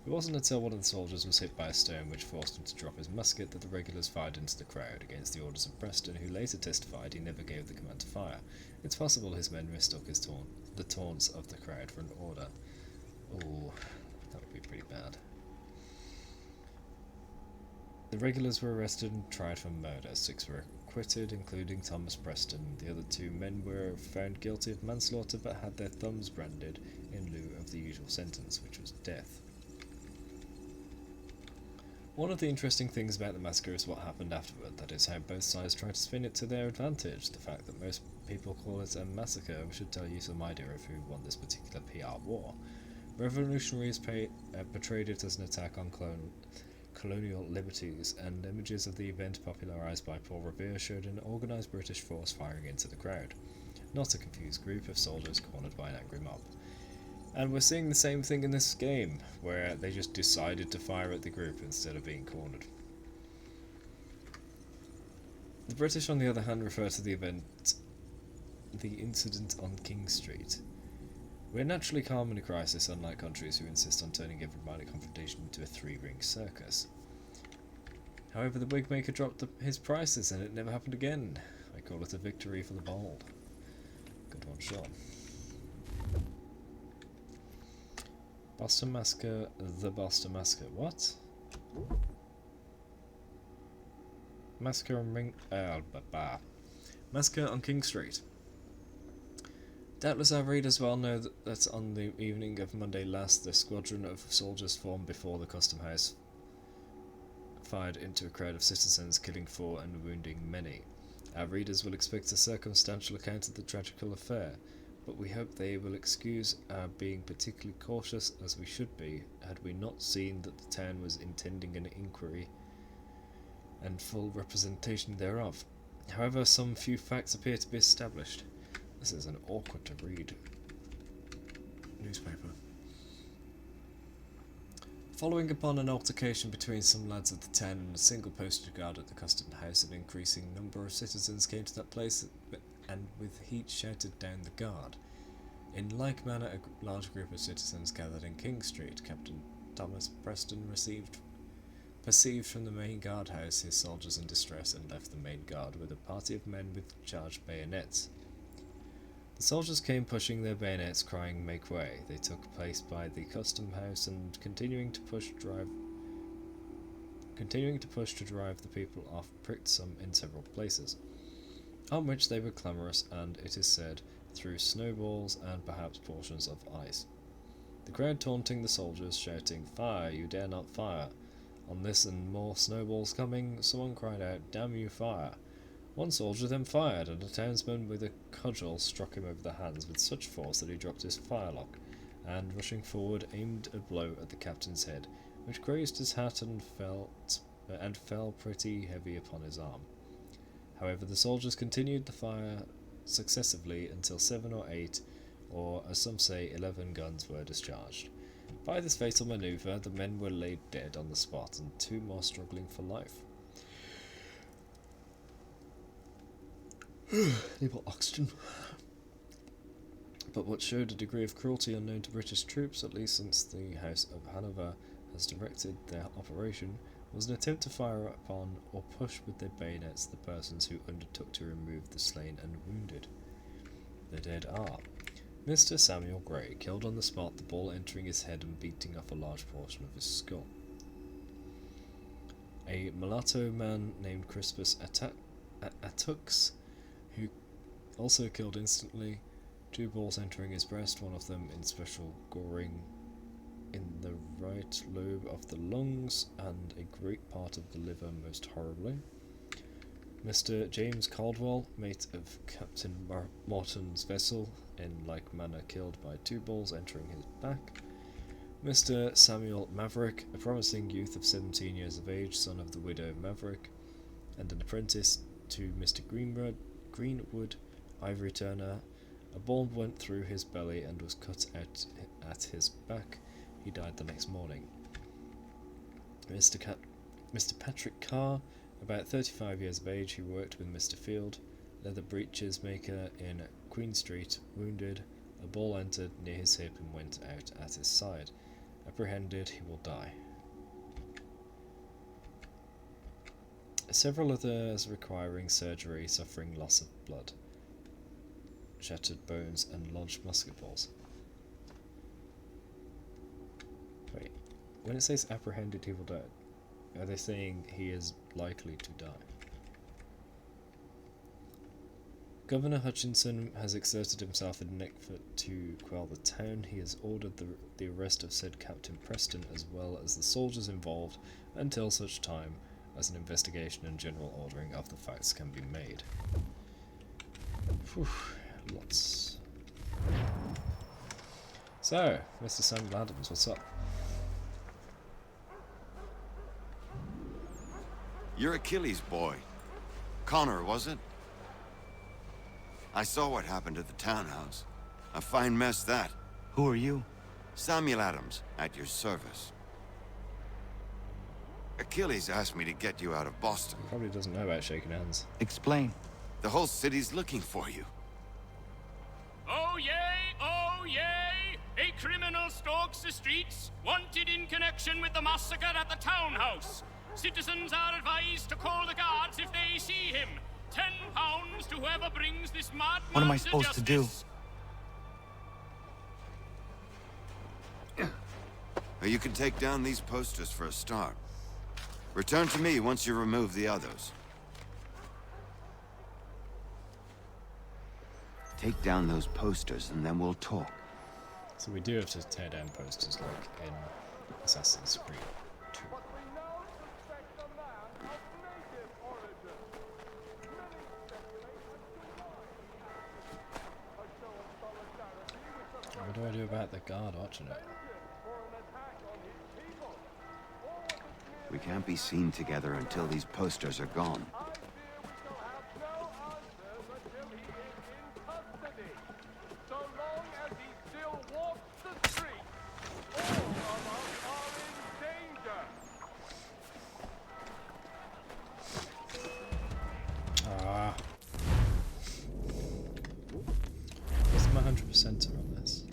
It wasn't until one of the soldiers was hit by a stone which forced him to drop his musket that the regulars fired into the crowd, against the orders of Preston, who later testified he never gave the command to fire. It's possible his men mistook the taunts of the crowd for an order. Oh, that would be pretty bad. The regulars were arrested and tried for murder. 6 were acquitted, including Thomas Preston. The other 2 men were found guilty of manslaughter but had their thumbs branded in lieu of the usual sentence, which was death. One of the interesting things about the massacre is what happened afterward, that is how both sides tried to spin it to their advantage. The fact that most people call it a massacre should tell you some idea of who won this particular PR war. Revolutionaries portrayed it as an attack on colonial liberties, and images of the event popularised by Paul Revere showed an organised British force firing into the crowd, not a confused group of soldiers cornered by an angry mob. And we're seeing the same thing in this game, where they just decided to fire at the group instead of being cornered. The British, on the other hand, refer to the incident on King Street. We're naturally calm in a crisis, unlike countries who insist on turning every minor confrontation into a three-ring circus. However, the wigmaker dropped his prices and it never happened again. I call it a victory for the bold. Good one, Sean. Boston Massacre, the Boston Massacre. What? Massacre on King Street. Doubtless our readers well know that on the evening of Monday last, the squadron of soldiers formed before the custom house fired into a crowd of citizens, killing 4 and wounding many. Our readers will expect a circumstantial account of the tragical affair, but we hope they will excuse our being particularly cautious, as we should be, had we not seen that the town was intending an inquiry and full representation thereof. However, some few facts appear to be established. This is an awkward to read newspaper. Following upon an altercation between some lads of the town and a single posted guard at the custom house, an increasing number of citizens came to that place and with heat shouted down the guard. In like manner, a large group of citizens gathered in King Street. Captain Thomas Preston perceived from the main guardhouse his soldiers in distress and left the main guard with a party of men with charged bayonets. The soldiers came pushing their bayonets, crying, "Make way." They took place by the custom house and continuing to push to drive the people off, pricked some in several places, on which they were clamorous and, it is said, threw snowballs and perhaps portions of ice. The crowd taunting the soldiers, shouting, "Fire, you dare not fire." On this and more snowballs coming, someone cried out, "Damn you, fire." One soldier then fired, and a townsman with a cudgel struck him over the hands with such force that he dropped his firelock, and, rushing forward, aimed a blow at the captain's head, which grazed his hat and fell pretty heavy upon his arm. However, the soldiers continued the fire successively until 7 or 8, or, as some say, 11 guns were discharged. By this fatal manoeuvre, the men were laid dead on the spot, and 2 more struggling for life. Little oxygen. But what showed a degree of cruelty unknown to British troops, at least since the House of Hanover has directed their operation, was an attempt to fire upon or push with their bayonets the persons who undertook to remove the slain and wounded. The dead are Mr. Samuel Gray, killed on the spot, the ball entering his head and beating off a large portion of his skull. A mulatto man named Crispus Attucks, who also killed instantly, 2 balls entering his breast, one of them in special goring in the right lobe of the lungs, and a great part of the liver most horribly. Mr. James Caldwell, mate of Captain Morton's vessel, in like manner killed by 2 balls entering his back. Mr. Samuel Maverick, a promising youth of 17 years of age, son of the widow Maverick, and an apprentice to Mr. Greenwood, ivory turner. A ball went through his belly and was cut out at his back. He died the next morning. Mr. Patrick Carr, about 35 years of age, who worked with Mr. Field, leather breeches maker in Queen Street, wounded. A ball entered near his hip and went out at his side. Apprehended, he will die. Several others requiring surgery, suffering loss of blood, shattered bones and lodged musket balls. Wait, when it says apprehended, he will die, are they saying he is likely to die? Governor Hutchinson has exerted himself in an effort to quell the town. He has ordered the arrest of said Captain Preston as well as the soldiers involved until such time as an investigation and general ordering of the facts can be made. Whew, lots. So, Mr. Samuel Adams, what's up? You're Achilles' boy. Connor, was it? I saw what happened at the townhouse. A fine mess, that. Who are you? Samuel Adams, at your service. Achilles asked me to get you out of Boston. Probably doesn't know about shaking hands. Explain. The whole city's looking for you. Oh yay! Oh yay! A criminal stalks the streets, wanted in connection with the massacre at the townhouse. Citizens are advised to call the guards if they see him. £10 to whoever brings this madman. What am I supposed to do? You can take down these posters for a start. Return to me once you remove the others. Take down those posters and then we'll talk. So we do have to tear down posters like in Assassin's Creed 2. What do I do about the guard watching it? We can't be seen together until these posters are gone. Ah. What's my 100%er on this?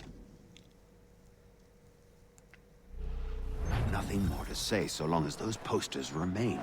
Nothing more to say so long as those posters remain.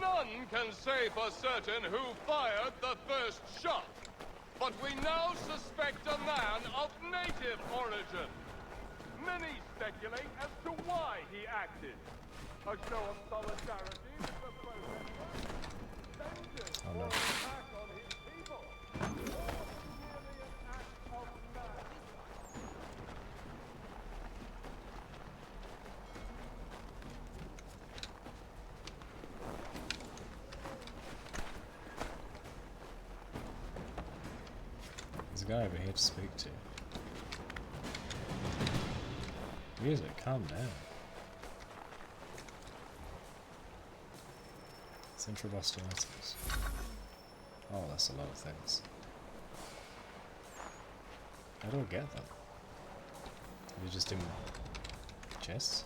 None can say for certain who fired the first shot, but we now suspect a man of native origin. Many speculate as to why he acted. A show of solidarity with the protesters, vengeance Oh, no. or attack on his people, or merely an act of madness. There's a guy over here to speak to. Music, calm down. Central Boston items. Oh, that's a lot of things. How do I get them? You just in chests?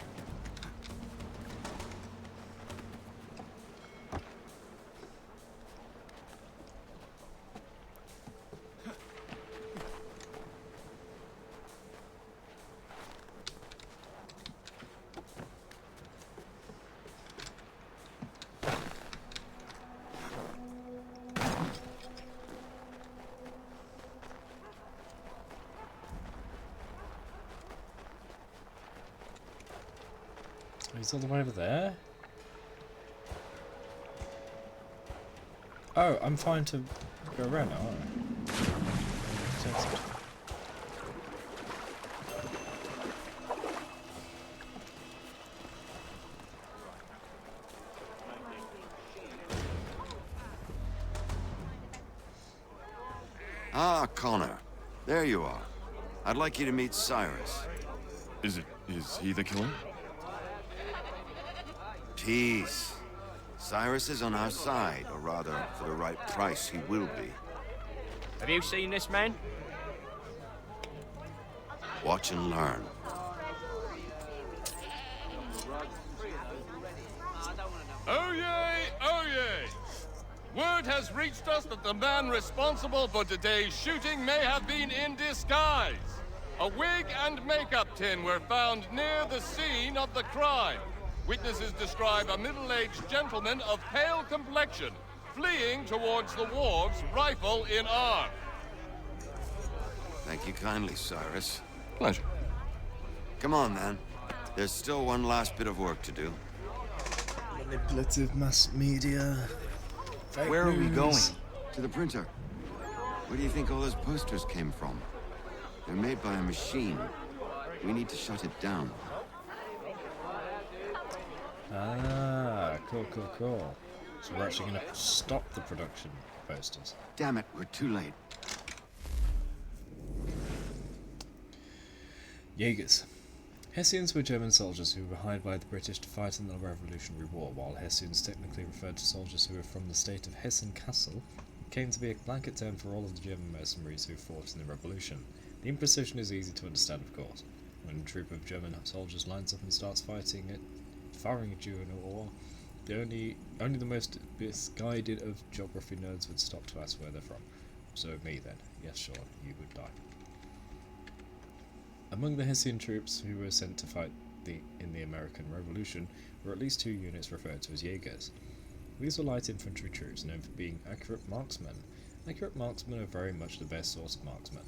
He's all the way over there? Oh, I'm fine to go around now, aren't I? Ah, Connor. There you are. I'd like you to meet Cyrus. Is he the killer? Peace. Cyrus is on our side, or rather, for the right price, he will be. Have you seen this man? Watch and learn. Oh yay! Oh yay! Word has reached us that the man responsible for today's shooting may have been in disguise. A wig and makeup tin were found near the scene of the crime. Witnesses describe a middle-aged gentleman of pale complexion, fleeing towards the wharves, rifle in arm. Thank you kindly, Cyrus. Pleasure. Come on, then. There's still one last bit of work to do. Manipulative mass media. Fake Where are we news. going? To the printer. Where do you think all those posters came from? They're made by a machine. We need to shut it down. Ah, cool. So we're actually going to stop the production of posters. Damn it, we're too late. Jaegers. Hessians were German soldiers who were hired by the British to fight in the Revolutionary War, while Hessians technically referred to soldiers who were from the state of Hessen-Kassel. It came to be a blanket term for all of the German mercenaries who fought in the Revolution. The imprecision is easy to understand, of course. When a troop of German soldiers lines up and starts firing at you in a war, only the most misguided of geography nerds would stop to ask where they're from. So me then. Yes, sure, you would die. Among the Hessian troops who were sent to fight in the American Revolution were at least 2 units referred to as Jaegers. These were light infantry troops known for being accurate marksmen. Accurate marksmen are very much the best sort of marksmen.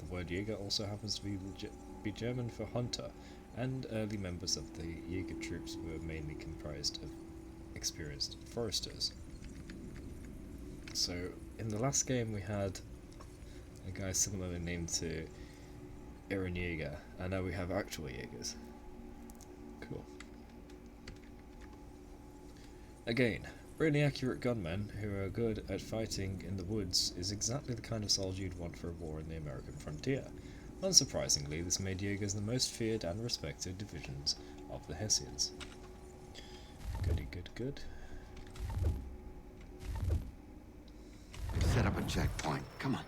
The word Jaeger also happens to be German for hunter, and early members of the Jaeger troops were mainly comprised of experienced foresters. So, in the last game we had a guy similarly named to Eren Jaeger, and now we have actual Jaegers. Cool. Again, really accurate gunmen who are good at fighting in the woods is exactly the kind of soldier you'd want for a war in the American frontier. Unsurprisingly, this made Jaegers the most feared and respected divisions of the Hessians. Goody good. Set up a checkpoint. Come on.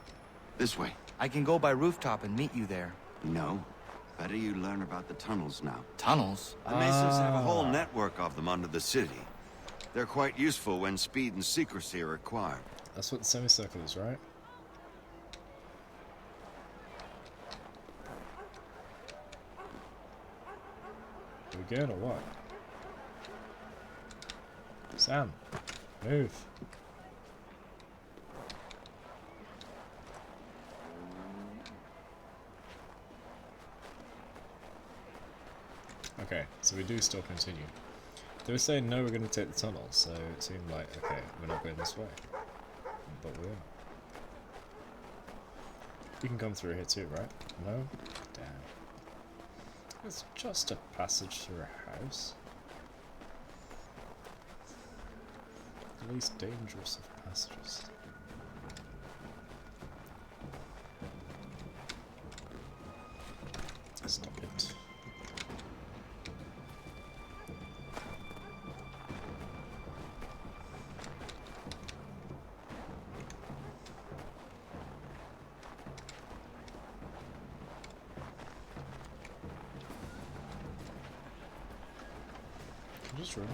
This way. I can go by rooftop and meet you there. No. Better you learn about the tunnels now. Tunnels? The Masons have a whole network of them under the city. They're quite useful when speed and secrecy are required. That's what the semicircle is, right? Are we going or what? Sam, move. Okay, so we do still continue. They were saying no, we're going to take the tunnel, so it seemed like, okay, we're not going this way. But we are. You can come through here too, right? No? Damn. It's just a passage through a house. The least dangerous of passages. Stop it. Just run.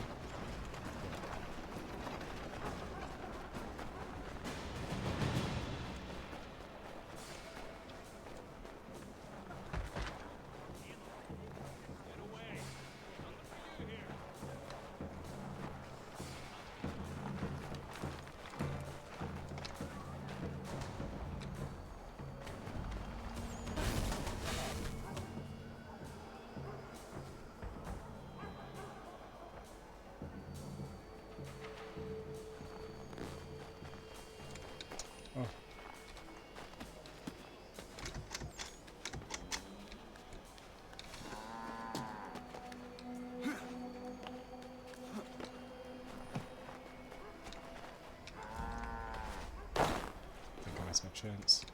Oh. I think I missed my chance.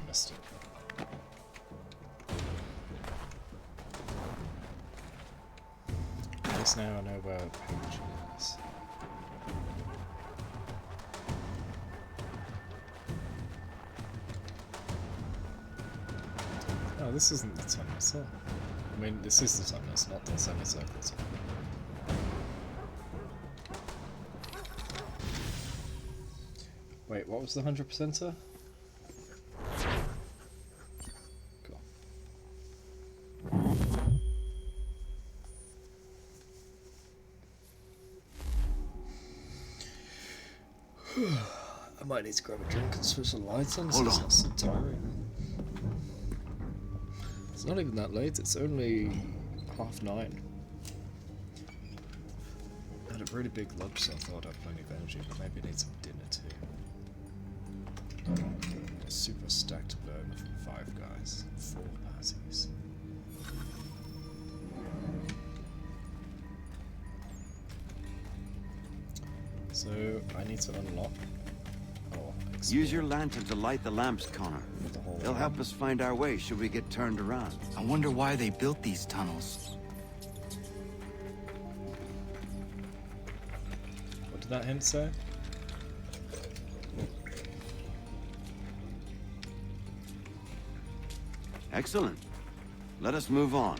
Missed it. At least now I know where Page is. Oh, this isn't the tunnel, is it? I mean, this is the tunnel, it's not the semicircle tunnel. Wait, what was the 100%er? Cool. I might need to grab a drink and switch the lights on so it's not so tiring. It's not even that late, it's only 9:30. I had a really big lunch, so I thought I'd have plenty of energy, but maybe I need some dinner too. A super stacked burger from Five Guys, 4 patties. So I need to unlock. Use your lantern to light the lamps, Connor. They'll help us find our way should we get turned around. I wonder why they built these tunnels. What did that hint say? Excellent. Let us move on.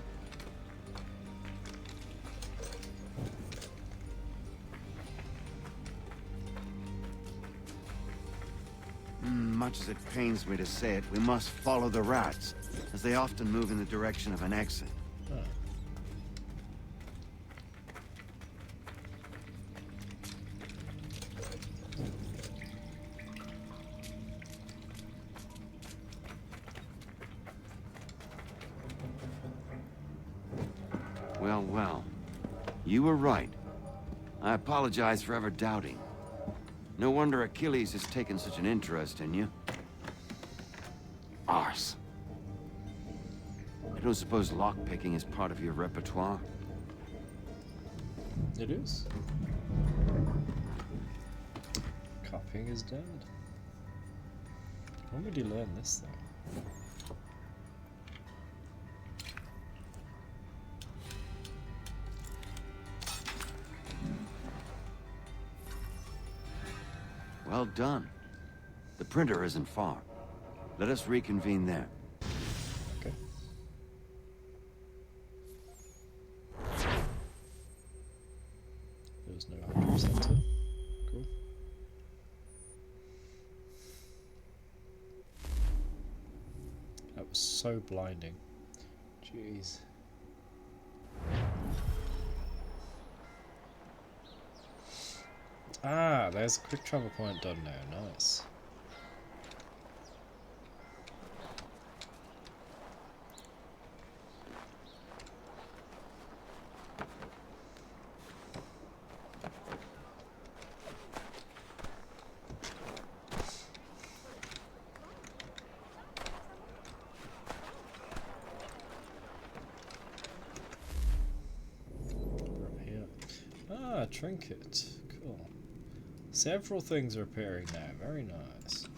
Much as it pains me to say it, we must follow the rats, as they often move in the direction of an exit. Oh. Well, well. You were right. I apologize for ever doubting. No wonder Achilles has taken such an interest in you. Arse. I don't suppose lockpicking is part of your repertoire? It is. Copying is dead. When would you learn this thing? Well done. The printer isn't far. Let us reconvene there. Okay. There's no 100%er. Cool. That was so blinding. Jeez. Ah, there's a quick travel point done now. Nice. We're up here. Ah, trinket. Cool. Several things are appearing now. Very nice.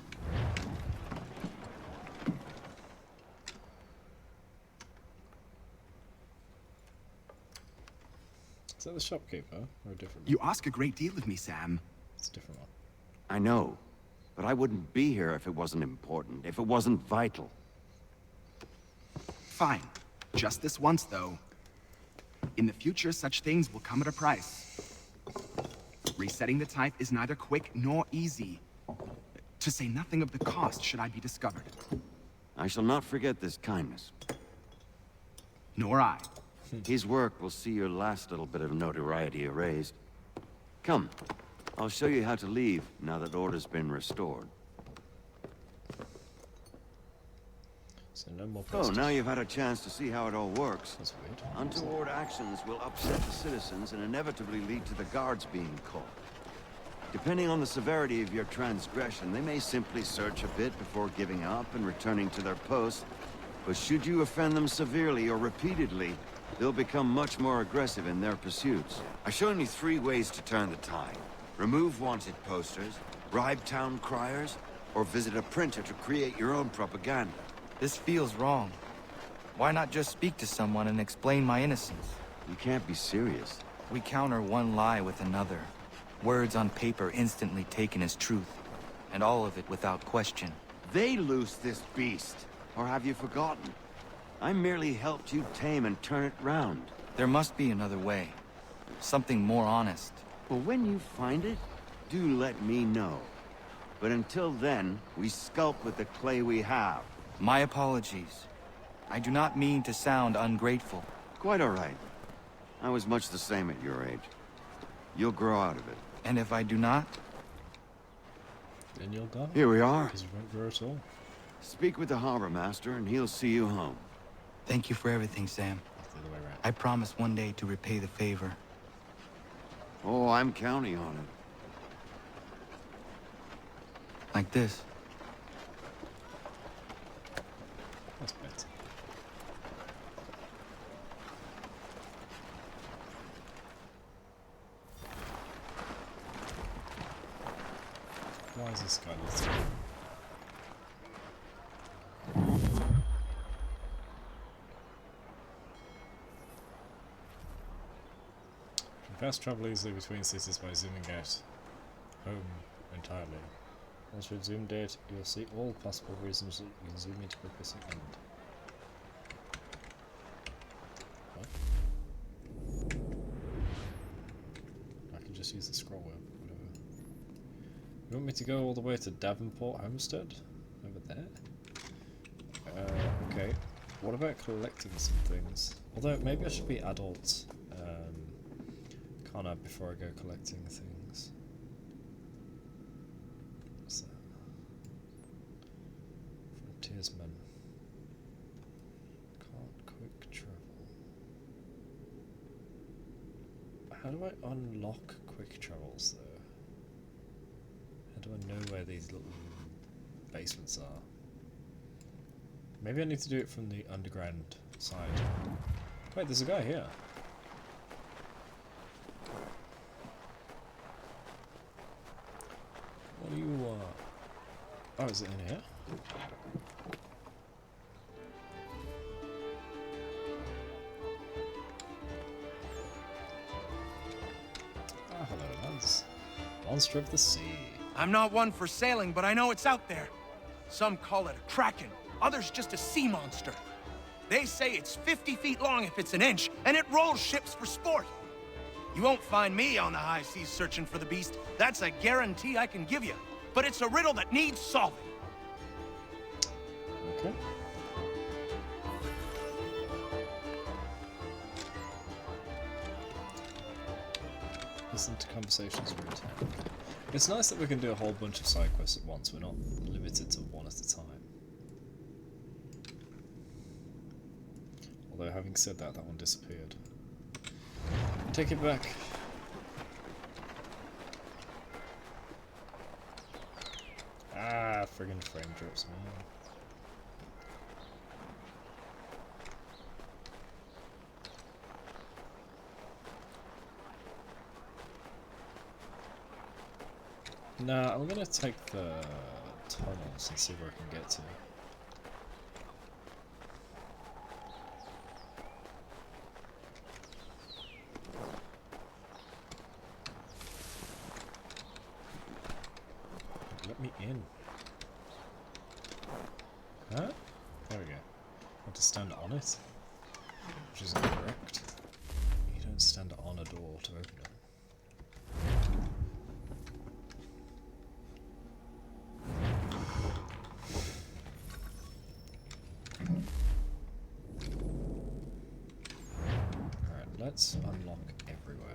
Is that the shopkeeper or a different one? You ask a great deal of me, Sam. It's a different one. I know, but I wouldn't be here if it wasn't important, if it wasn't vital. Fine. Just this once, though. In the future, such things will come at a price. Resetting the type is neither quick nor easy. To say nothing of the cost should I be discovered. I shall not forget this kindness. Nor I. His work will see your last little bit of notoriety erased. Come, I'll show you how to leave now that order's been restored. So no more Oh, now you've had a chance to see how it all works. That's weird. Untoward actions will upset the citizens and inevitably lead to the guards being caught. Depending on the severity of your transgression, they may simply search a bit before giving up and returning to their posts. But should you offend them severely or repeatedly, they'll become much more aggressive in their pursuits. I've shown you 3 ways to turn the tide. Remove wanted posters, bribe town criers, or visit a printer to create your own propaganda. This feels wrong. Why not just speak to someone and explain my innocence? You can't be serious. We counter one lie with another. Words on paper instantly taken as truth. And all of it without question. They loose this beast. Or have you forgotten? I merely helped you tame and turn it round. There must be another way. Something more honest. Well, when you find it, do let me know. But until then, we sculpt with the clay we have. My apologies. I do not mean to sound ungrateful. Quite all right. I was much the same at your age. You'll grow out of it. And if I do not? Then you'll go. Here we are. Because you won't grow at all. Speak with the harbor master, and he'll see you home. Thank you for everything, Sam. The other way around. I promise one day to repay the favor. Oh, I'm counting on it. Like this. That's better. Why is this guy little? Fast travel easily between cities by zooming out home entirely. Once you've zoomed out, you'll see all possible reasons that you can zoom into quicker second. What? I can just use the scroll wheel, whatever. You want me to go all the way to Davenport Homestead? Over there? Okay. What about collecting some things? Although, maybe I should be adult. Can't I, before I go collecting things? What's that? Frontiersman. Can't quick travel. How do I unlock quick travels though? How do I know where these little basements are? Maybe I need to do it from the underground side. Wait, there's a guy here. What do you want? Oh, is it in here? Ah, hello, lads. Monster of the sea. I'm not one for sailing, but I know it's out there. Some call it a kraken, others just a sea monster. They say it's 50 feet long if it's an inch, and it rolls ships for sport. You won't find me on the high seas searching for the beast. That's a guarantee I can give you. But it's a riddle that needs solving. Okay. Listen to conversations in town. Okay. It's nice that we can do a whole bunch of side quests at once. We're not limited to one at a time. Although, having said that, that one disappeared. Take it back. Ah, friggin' frame drops, man. Nah, I'm gonna take the tunnels and see where I can get to. Let me in. Huh? There we go. I have to stand on it, which is incorrect. You don't stand on a door to open it. Alright, let's unlock everywhere.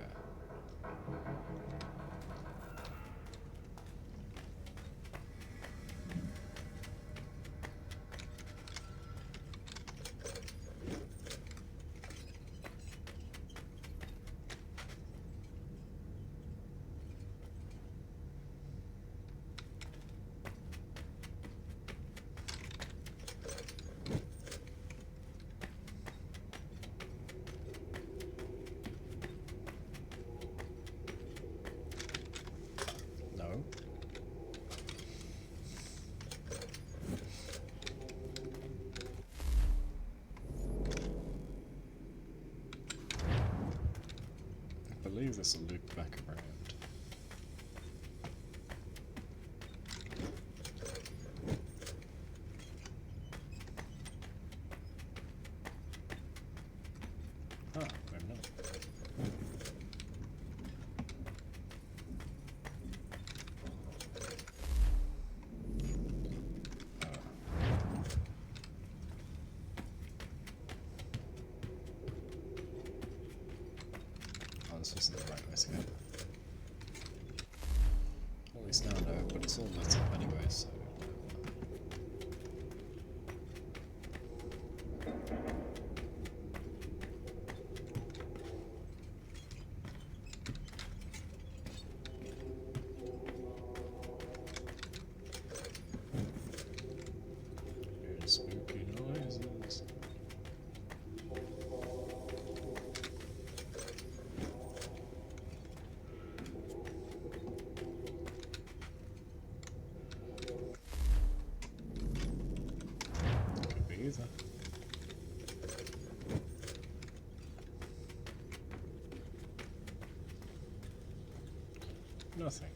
No. I believe this will loop back around. Ah, maybe not. place again. At least now I know, but it's all lit up anyway, so... Here's spooky noises. Could be either. Nothing.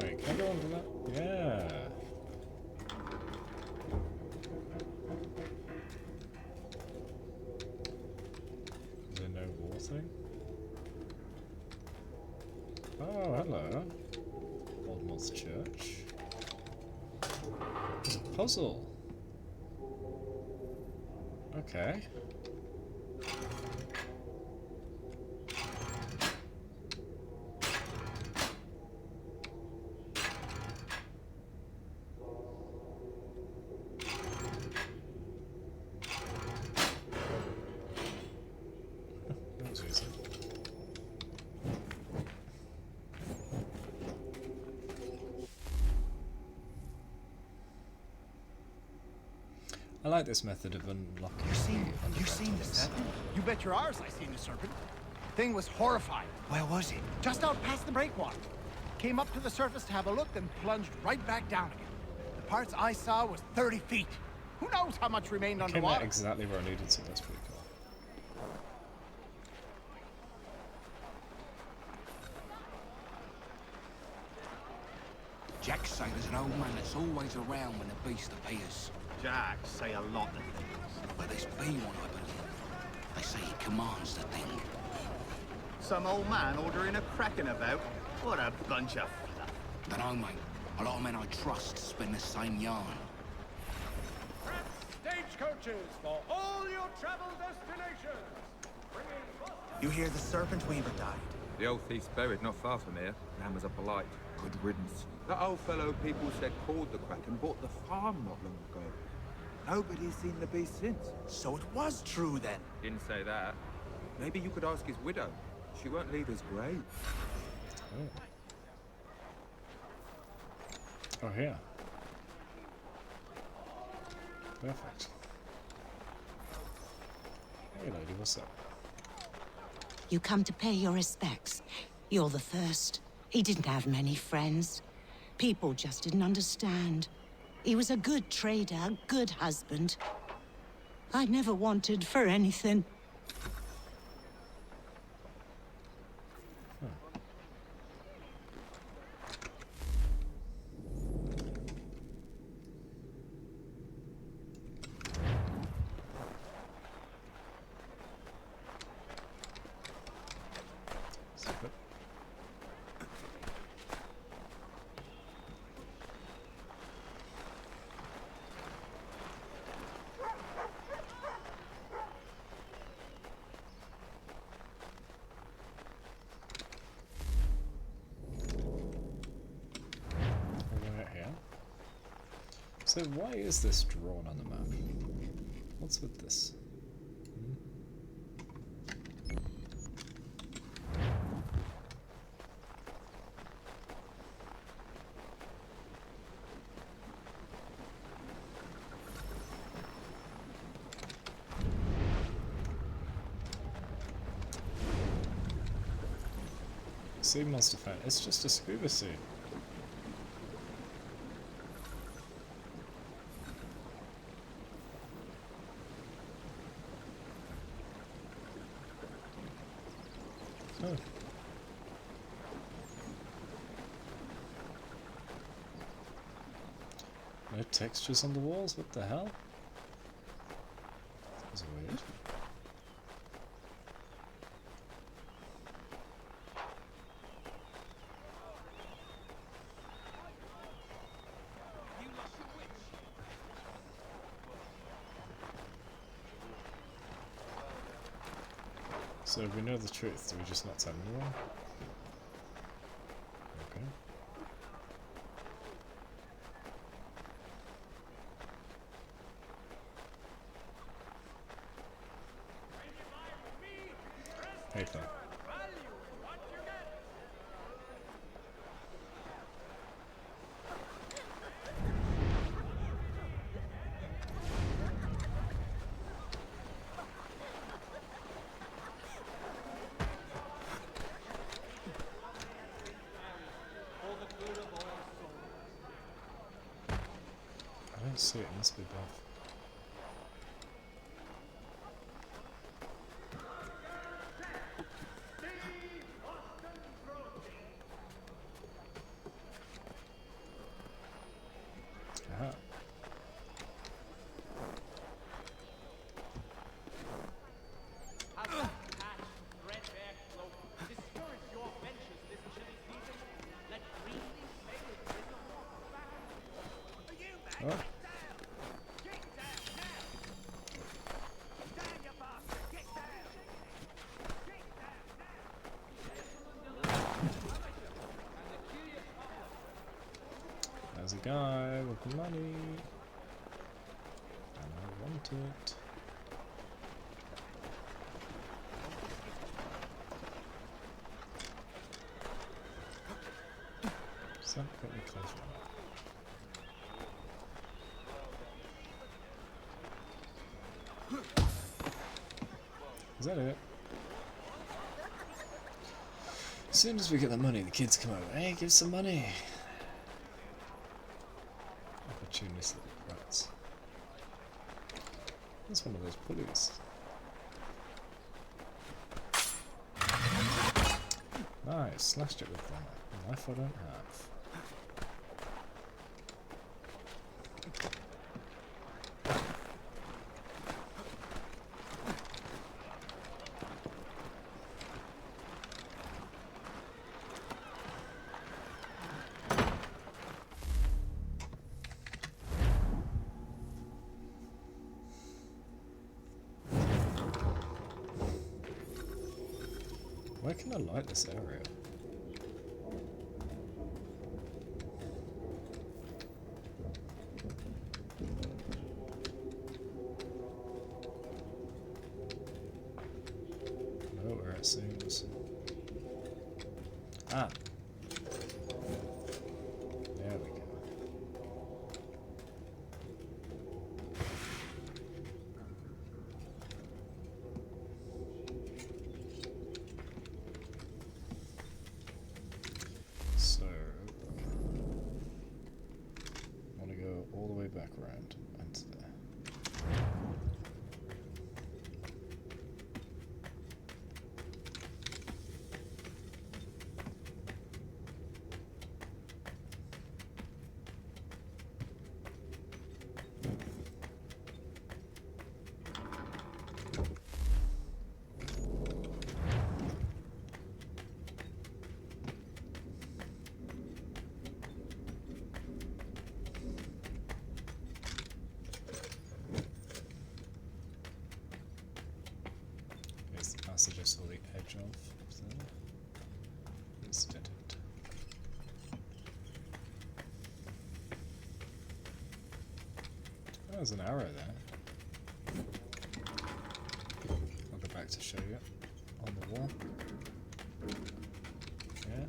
Right, can I go under that? Yeah. Is there no wall thing? Oh, hello. Old Moth's Church. There's a puzzle. Okay. That was easy. I like this method of unlocking. You seen the serpent? You bet your ours I seen the serpent. Thing was horrifying. Where was it? Just out past the breakwater. Came up to the surface to have a look, then plunged right back down again. The parts I saw was 30 feet. Who knows how much remained Came out underwater? exactly where I needed to. That's pretty cool. Jack say there's an old man that's always around when the beast appears. Jack say a lot of things. But there's B one, I believe. They say he commands the thing. Some old man ordering a cracking about? What a bunch of fluff. Dunno, mate. A lot of men I trust spin the same yarn. Stagecoaches for all your travel destinations. You hear the serpent weaver died? The old thief's buried not far from here. Man was a polite. Good riddance. That old fellow people said called the Kraken bought the farm not long ago. Nobody's seen the beast since. So it was true then. Didn't say that. Maybe you could ask his widow. She won't leave his grave. Oh, here. Perfect. Hey, lady, what's up? You come to pay your respects. You're the first. He didn't have many friends. People just didn't understand. He was a good trader, a good husband. I never wanted for anything. Super. Right here. So why is this drawn on the map? What's with this? Sea monster fan. It's just a scuba suit. Oh. No textures on the walls? What the hell? That was weird. So if we know the truth, do we just not tell anyone? Okay. Paper. I don't see it, it must be above. Aha. Oh. There's a guy with money, and I want it. Does that get me closer? Is that it? As soon as we get the money, the kids come over. Hey, give some money! Opportunistic rats. That's one of those pulleys. Nice, slashed it with that. A knife I don't have. Where can I light this area? Nowhere it seems. Ah! There we go. So, I want to go all the way back around and to there. Here's the passage I saw the edge of there. It's dead end. Oh, there's an arrow there. I'll go back to show you. On the wall. Yeah.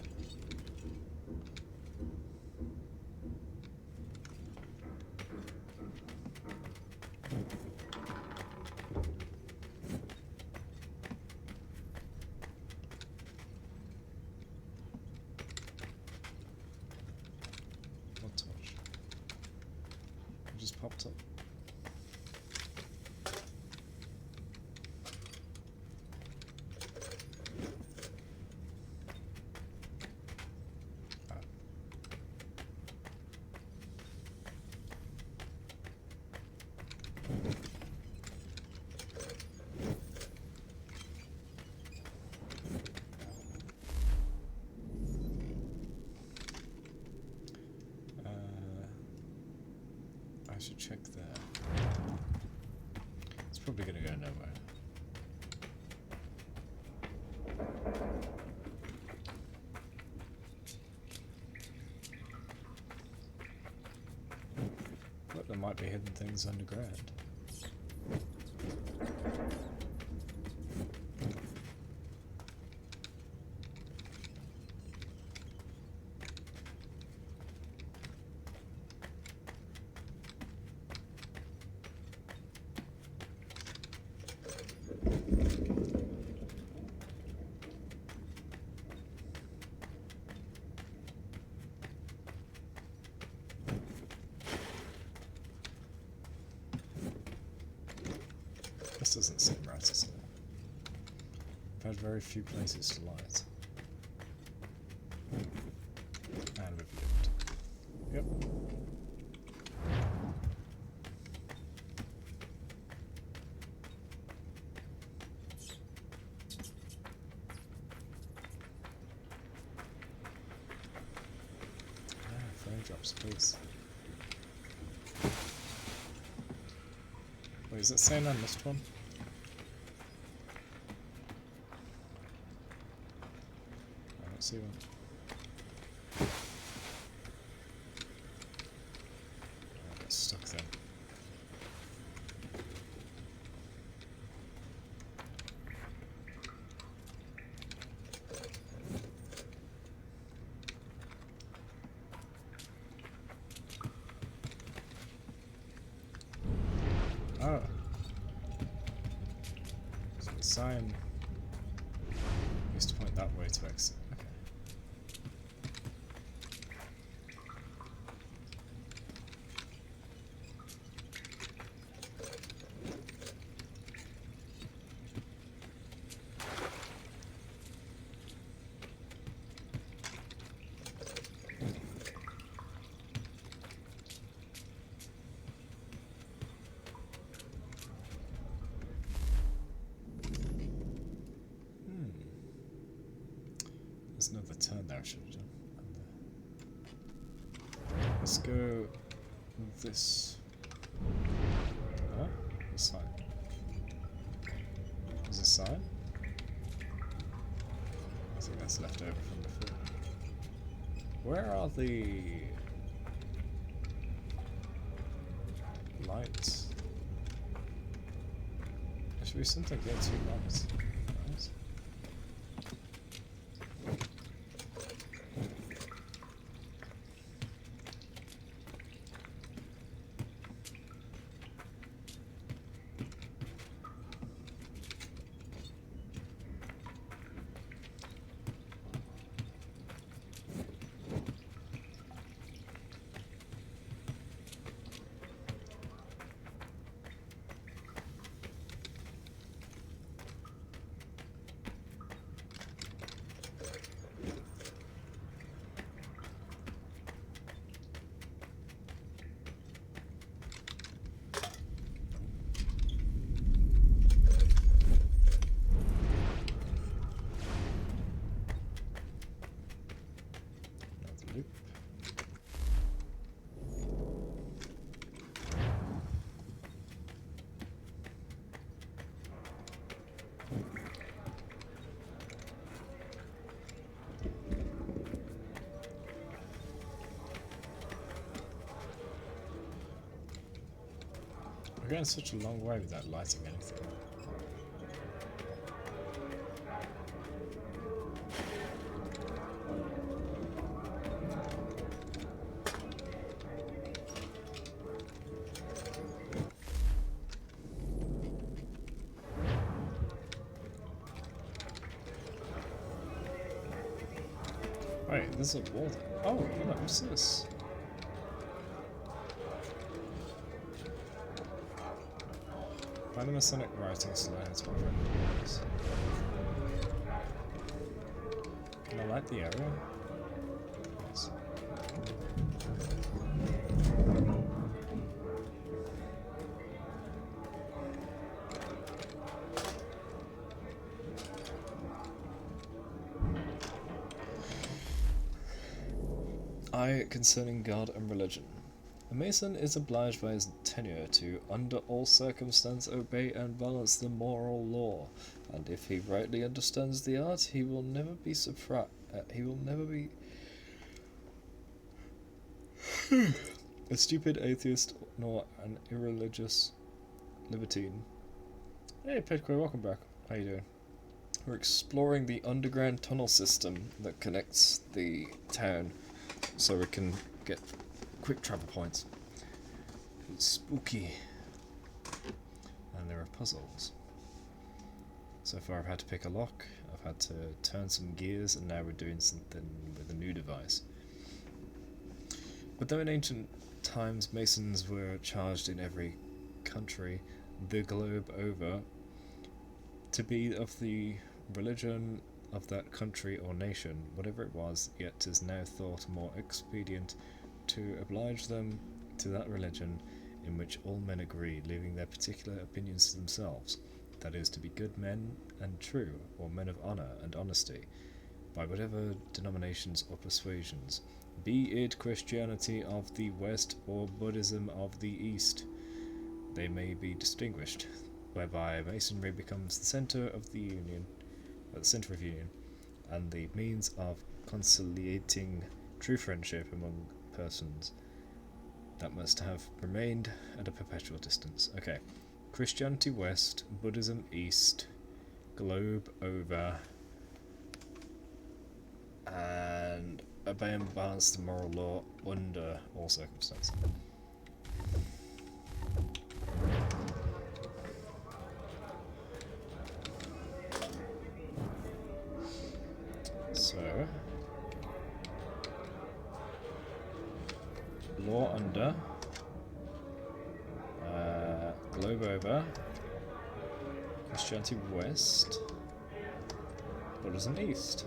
What torch? It just popped up. I should check there. It's probably going to go nowhere. might be hidden things underground. This doesn't seem right at all. I've had very few places to light. And we've lived. Yep. Frame drops, please. Wait, is it saying I missed one? I don't see one. I got stuck then. Oh. So the sign used to point that way to exit. Okay. There's another turn there I should have done. Let's go with this. Huh? The sign. Is a sign? I think that's left over from before. Where are the lights? There should be something here, 2 lights. Right. Loop. We're going such a long way without lighting anything. Wait, there's a wall there. Oh, look, what's this? Find the Masonic writing slides for friends. Can I light the area? Yes. I concerning God and religion. A Mason is obliged by his tenure to, under all circumstances, obey and balance the moral law, and if he rightly understands the art, he will never be a stupid atheist nor an irreligious libertine. Hey, Petquay, welcome back. How you doing? We're exploring the underground tunnel system that connects the town so we can get quick travel points. It's spooky. And there are puzzles. So far I've had to pick a lock, I've had to turn some gears, and now we're doing something with a new device. But though in ancient times masons were charged in every country the globe over to be of the religion of that country or nation, whatever it was, yet 'tis now thought more expedient to oblige them to that religion in which all men agree, leaving their particular opinions to themselves, that is, to be good men and true, or men of honour and honesty, by whatever denominations or persuasions, be it Christianity of the West or Buddhism of the East, they may be distinguished, whereby Masonry becomes the centre of the union, and the means of conciliating true friendship among persons that must have remained at a perpetual distance. Okay, Christianity West, Buddhism East, globe over, and obey and balance the moral law under all circumstances. So, law under, globe over, Christianity West, Buddhism East.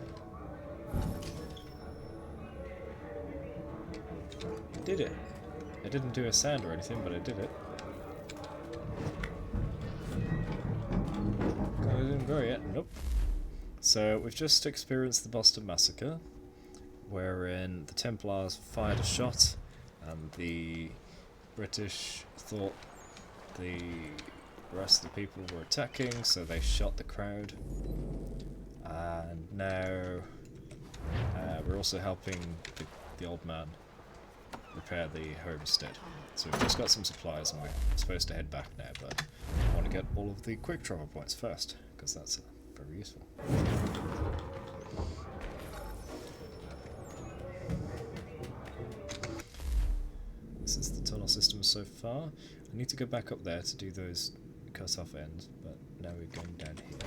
Did it. I didn't do a sound or anything, but I did it. I didn't go yet. Nope. So we've just experienced the Boston Massacre, wherein the Templars fired a shot and the British thought the rest of the people were attacking, so they shot the crowd. And now we're also helping the old man repair the homestead. So we've just got some supplies and we're supposed to head back now, but I want to get all of the quick travel points first, because that's very useful. This is the tunnel system so far. I need to go back up there to do those cut-off ends, but now we're going down here.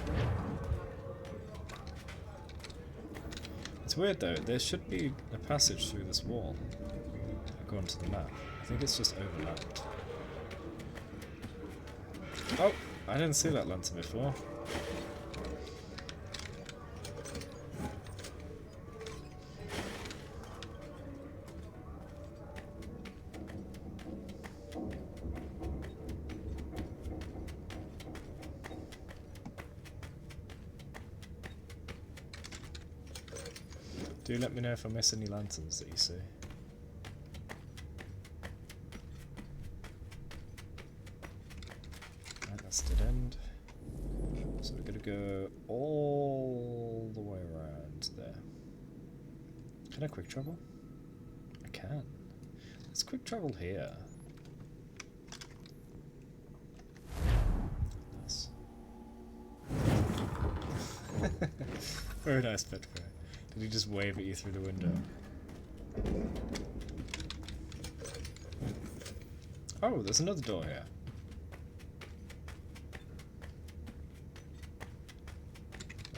It's weird though, there should be a passage through this wall, according to the map. I think it's just overlapped. Oh! I didn't see that lantern before. Do let me know if I miss any lanterns that you see. Right, that's dead end. So we're gonna go all the way around there. Can I quick travel? I can. Let's quick travel here. Nice. Very nice, Petco. Did he just wave at you through the window? Oh, there's another door here.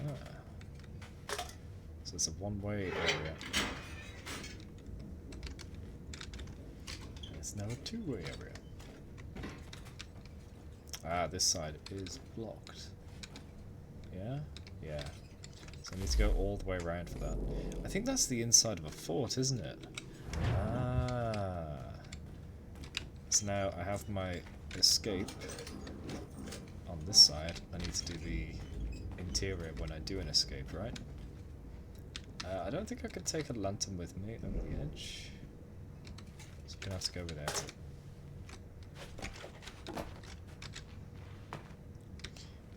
Ah. So it's a one-way area. And it's now a two-way area. Ah, this side is blocked. Yeah? Yeah. So I need to go all the way around for that. I think that's the inside of a fort, isn't it? Ah. So now I have my escape on this side. I need to do the interior when I do an escape, right? I don't think I could take a lantern with me on the edge. So I'm gonna have to go without it.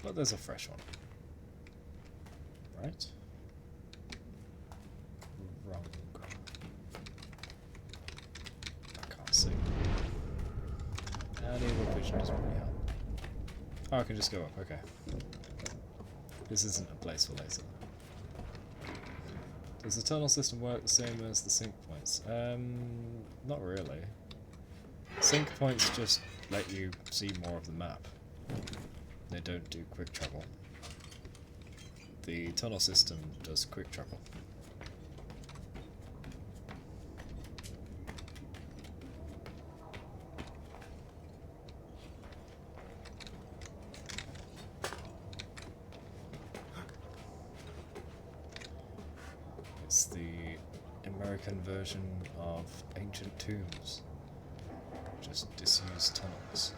But there's a fresh one. Right? Wrong. I can't see. direction doesn't really help. Oh, I can just go up, okay. This isn't a place for later. Does the tunnel system work the same as the sync points? Not really. Sync points just let you see more of the map. They don't do quick travel. The tunnel system does quick travel. It's the American version of ancient tombs. Just disused tunnels.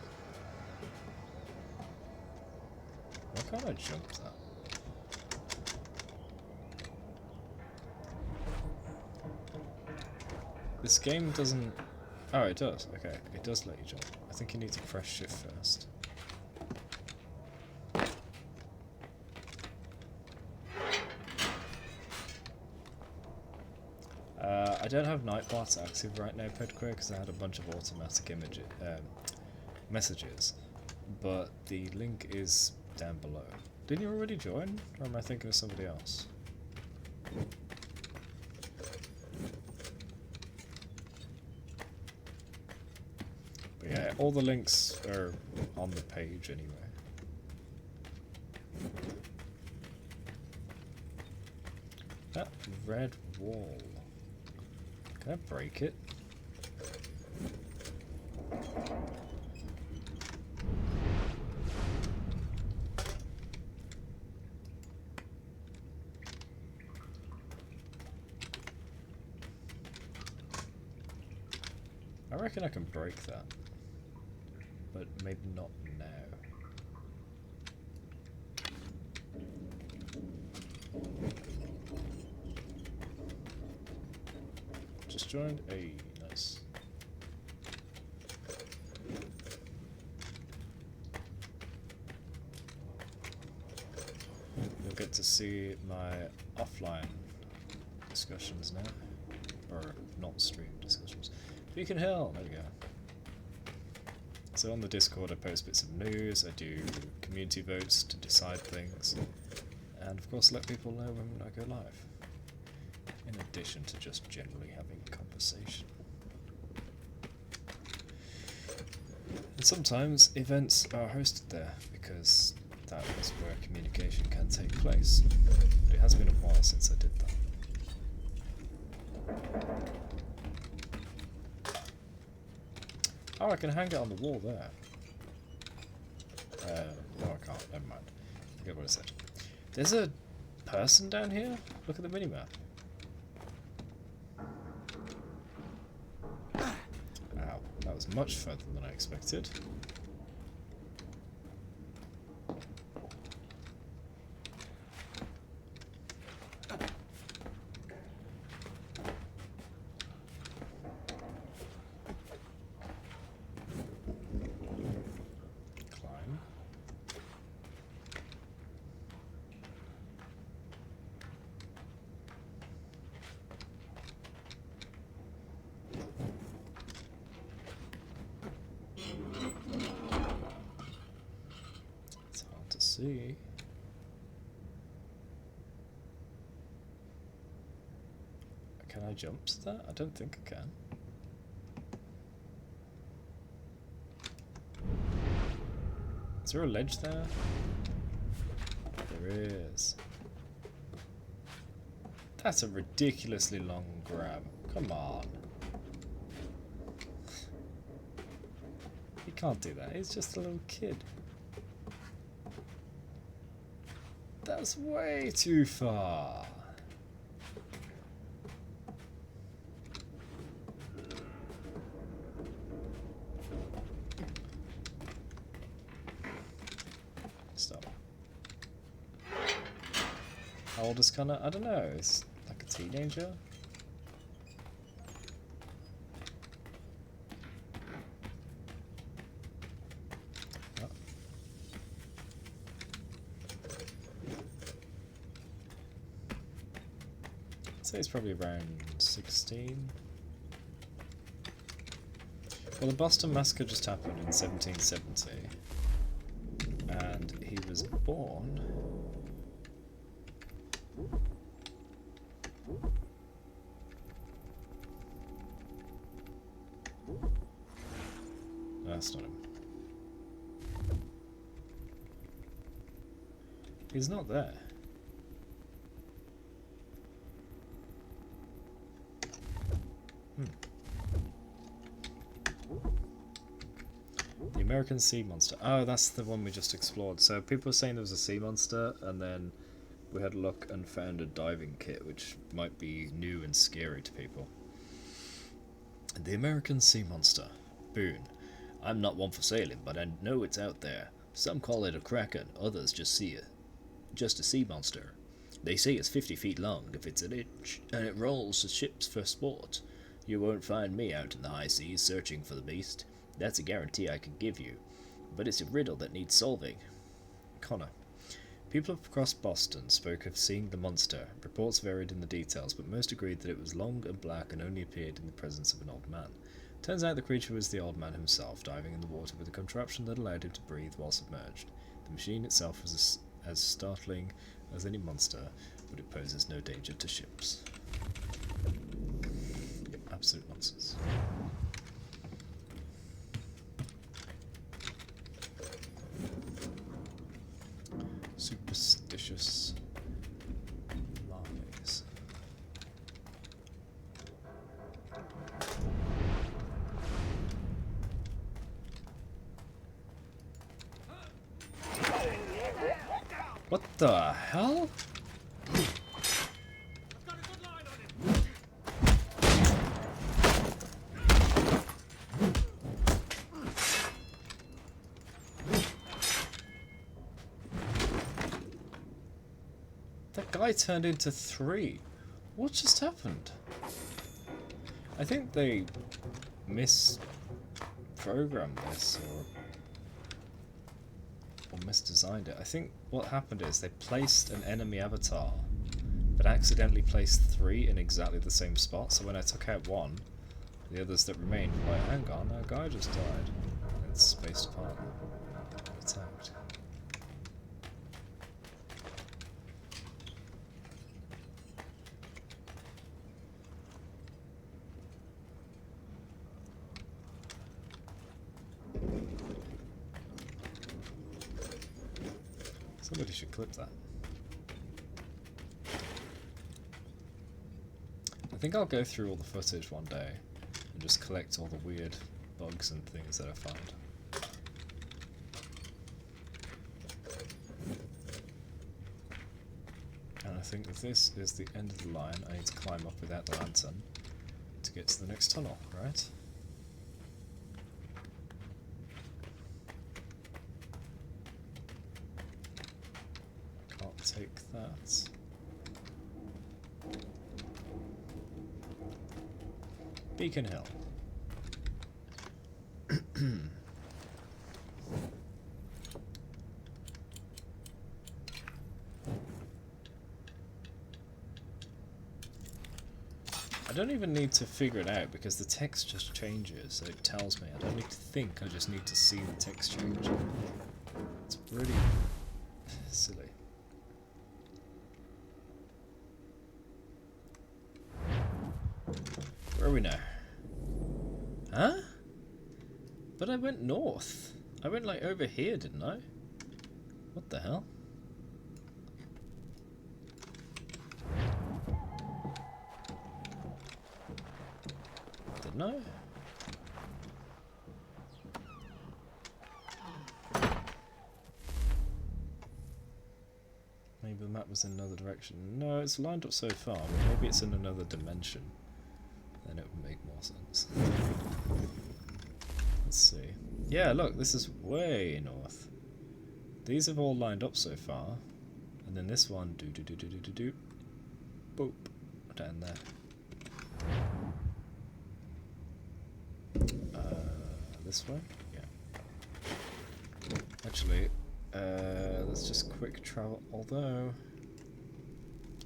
Why can't I jump that? This game doesn't... Oh, it does. Okay, it does let you jump. I think you need to press shift first. I don't have Nightbot active right now, Pedquare, because I had a bunch of automatic messages, but the link is down below. Didn't you already join, or am I thinking of somebody else? But yeah, all the links are on the page anyway. That red wall. Can I break it? I reckon I can break that, but maybe not now. Just joined. Hey, nice. You'll get to see my offline discussions now, or not stream discussions. Beacon Hill, there we go. So on the Discord I post bits of news, I do community votes to decide things, and of course let people know when I go live. In addition to just generally having conversation. And sometimes events are hosted there, because that is where communication can take place. But it has been a while since I did that. Oh, I can hang it on the wall there. No, I can't. Never mind. Forget what I said. There's a person down here? Look at the minimap. Ow, that was much further than I expected. See. Can I jump to that? I don't think I can. Is there a ledge there? There is. That's a ridiculously long grab. Come on. He can't do that. He's just a little kid. That's way too far. Stop. How old is Connor? I don't know. It's like a teenager. I'd say it's probably around 16. Well, the Boston Massacre just happened in 1770, and he was born... No, that's not him. He's not there. The American Sea Monster. Oh, that's the one we just explored. So people were saying there was a sea monster, and then we had a look and found a diving kit, which might be new and scary to people. The American Sea Monster. Boone. I'm not one for sailing, but I know it's out there. Some call it a kraken, others just see it. Just a sea monster. They say it's 50 feet long if it's an inch, and it rolls the ships for sport. You won't find me out in the high seas searching for the beast. That's a guarantee I can give you. But it's a riddle that needs solving. Connor. People across Boston spoke of seeing the monster. Reports varied in the details, but most agreed that it was long and black and only appeared in the presence of an old man. Turns out the creature was the old man himself, diving in the water with a contraption that allowed him to breathe while submerged. The machine itself was as startling as any monster, but it poses no danger to ships. Yep, absolute nonsense. Superstitious lies. What the hell? That guy turned into 3. What just happened? I think they misprogrammed this or misdesigned it. I think what happened is they placed an enemy avatar but accidentally placed 3 in exactly the same spot, so when I took out 1, the others that remained were like, hang on, that guy just died. It's spaced apart. Attacked. Somebody should clip that. I think I'll go through all the footage one day and just collect all the weird bugs and things that I find. And I think that this is the end of the line. I need to climb up without the lantern to get to the next tunnel, right? Can't take that. Beacon Hill. I don't even need to figure it out because the text just changes, so it tells me. I don't need to think, I just need to see the text change. It's pretty silly. Where are we now? Huh? But I went north. I went like over here, didn't I? What the hell? Didn't I? Maybe the map was in another direction. No, it's lined up so far, but maybe it's in another dimension. Then it would make more sense. Let's see. Yeah, look, this is way north. These have all lined up so far. And then this one, boop, down there. This way? Yeah. Actually, let's just quick travel, although...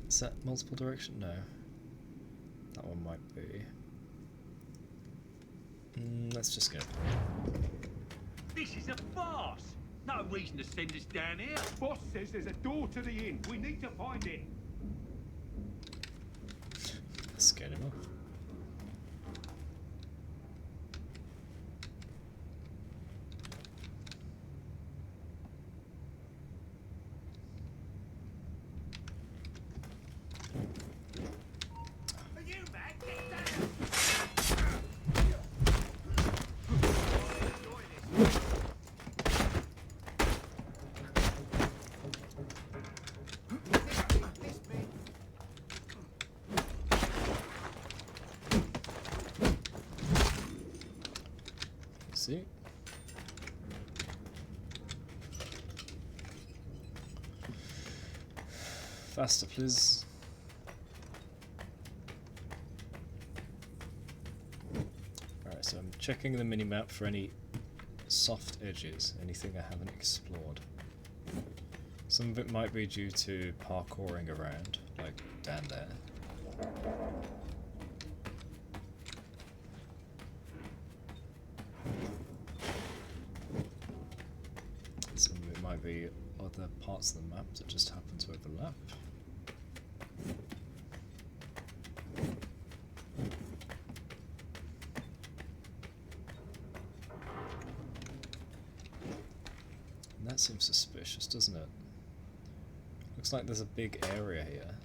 Is that multiple direction? No. That one might be. Let's just go. This is a farce. No reason to send us down here. Boss says there's a door to the inn. We need to find it. Let's get him off. See? Faster, please. Alright, so I'm checking the minimap for any soft edges, anything I haven't explored. Some of it might be due to parkouring around, like down there. Some of it might be other parts of the map that just happen to overlap. And that seems suspicious, doesn't it? Looks like there's a big area here.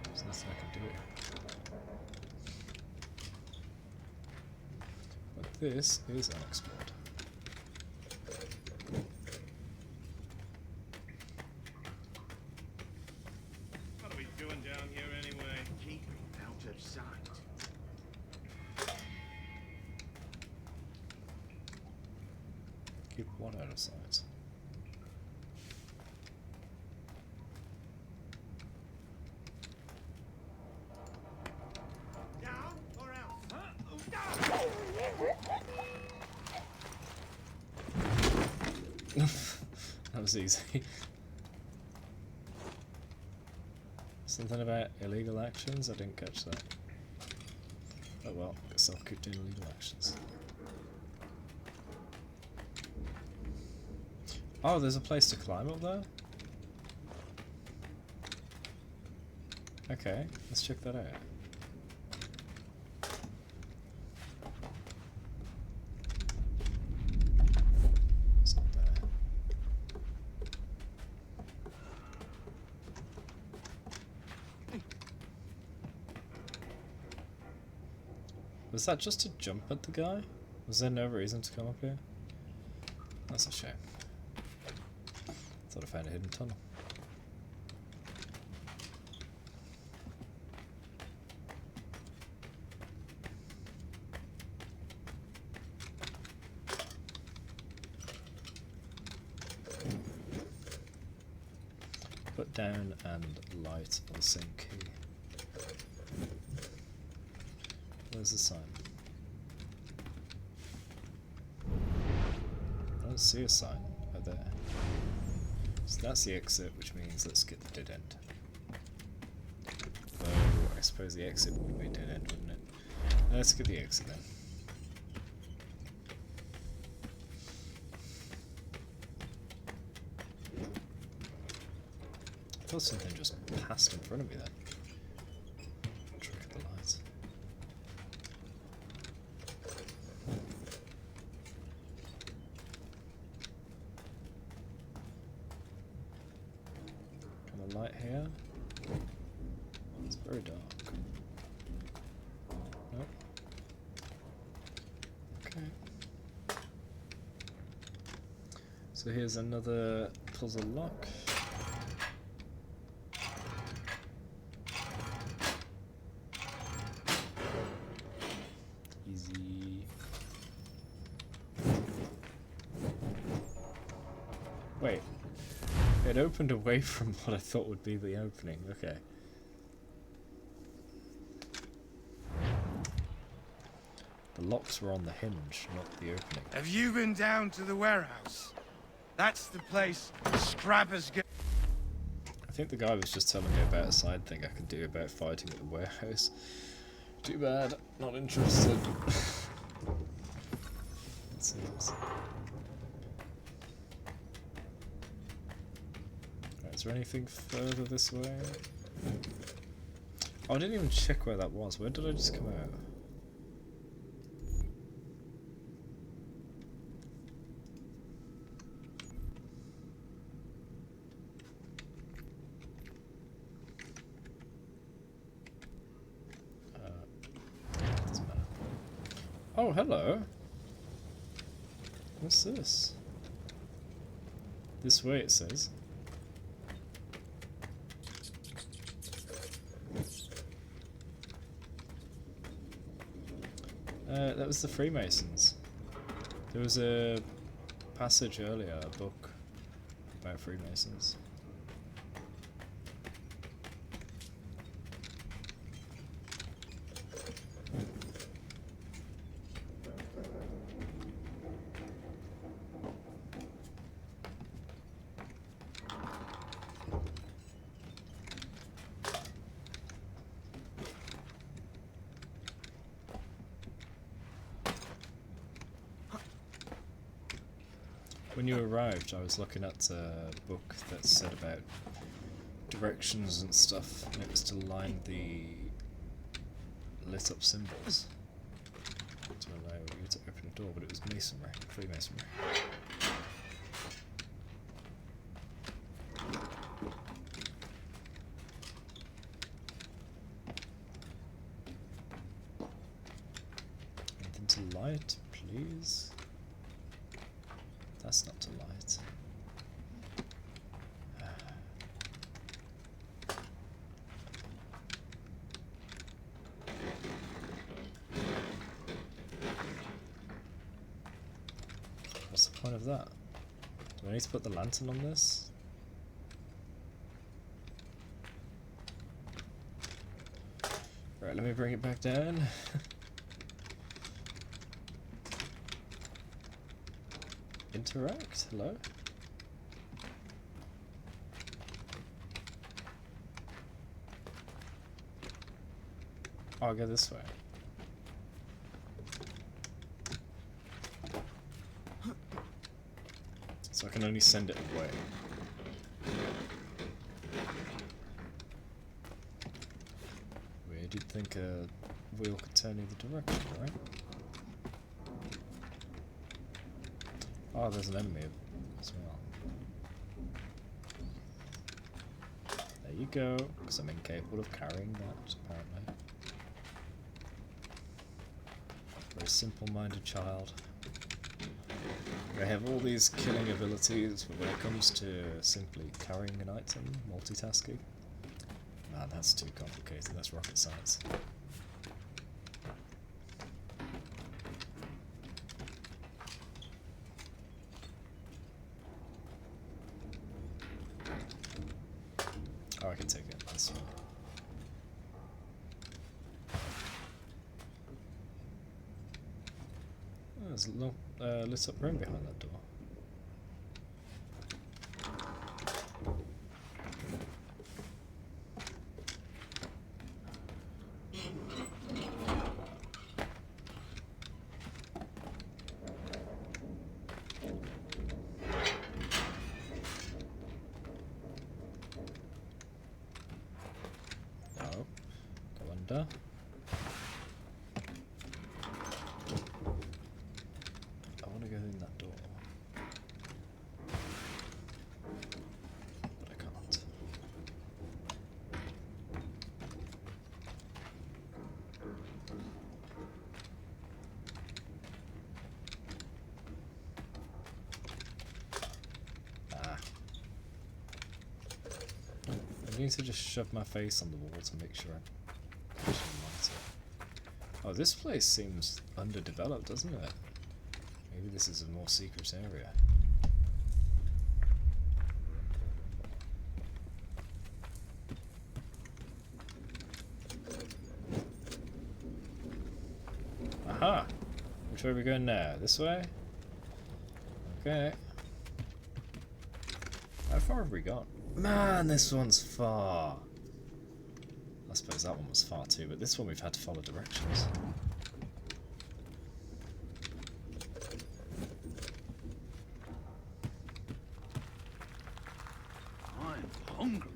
There's nothing I can do. But this is unexplored. What are we doing down here anyway? Keep it out of sight. Keep one out of sight. Down or else? That was easy. Something about illegal actions? I didn't catch that. Oh well, I guess I'll keep doing illegal actions. Oh, there's a place to climb up there? Okay, let's check that out. It's not there. Was that just to jump at the guy? Was there no reason to come up here? That's a shame. Thought I found a hidden tunnel. Put down and light on the same key. Where's the sign? I don't see a sign. Oh, there. So that's the exit, which means let's get the dead end. Though, I suppose the exit would be a dead end, wouldn't it? Let's get the exit then. I thought something just passed in front of me then. Trick of the lights. Kind of light here. It's very dark. Nope. Okay. So here's another puzzle lock. Easy. Wait. It opened away from what I thought would be the opening. Okay. The locks were on the hinge, not the opening. Have you been down to the warehouse? That's the place scrappers go. I think the guy was just telling me about a side thing I could do about fighting at the warehouse. Too bad. Not interested. Let's see this. Right, is there anything further this way? Oh, I didn't even check where that was. Where did I just come out? Doesn't matter. Oh, hello. What's this? This way, it says. That was the Freemasons. There was a passage earlier, a book about Freemasons. When you arrived, I was looking at a book that said about directions and stuff, and it was to line the lit up symbols to allow you to open a door, but it was masonry, Freemasonry. Anything to light, please? That's not to light. What's the point of that? Do I need to put the lantern on this? Right, let me bring it back down. Interact? Hello? Oh, I'll go this way. So I can only send it away. Weird, you'd think a wheel could turn either direction, right? Oh, there's an enemy as well. There you go, because I'm incapable of carrying that, apparently. Very simple-minded child. I have all these killing abilities, but when it comes to simply carrying an item, multitasking, man, that's too complicated, that's rocket science. Oh, I can take it. That's fine. Oh, there's a little lit up room behind that door. No. Go under. I want to go in that door. But I can't. Ah. I need to just shove my face on the wall to make sure I actually light it. Oh, this place seems underdeveloped, doesn't it? Maybe this is a more secret area. Aha! Which way are we going now? This way? Okay. How far have we got? Man, this one's far. I suppose that one was far too, but this one we've had to follow directions. I'm hungry.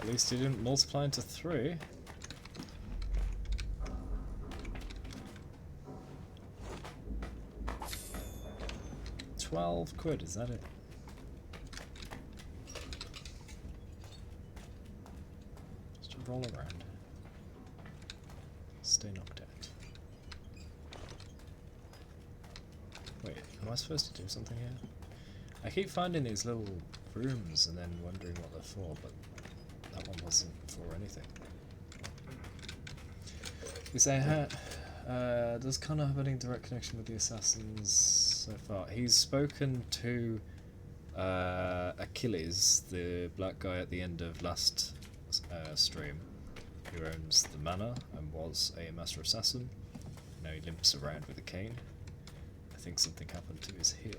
At least he didn't multiply into 3. £12, is that it? Just roll around. Stay knocked out. Wait, am I supposed to do something here? I keep finding these little rooms and then wondering what they're for, but that one wasn't for anything. You say, does Connor have any direct connection with the assassins so far? He's spoken to Achilles, the black guy at the end of last stream, who owns the manor and was a master assassin. Now he limps around with a cane. I think something happened to his heel.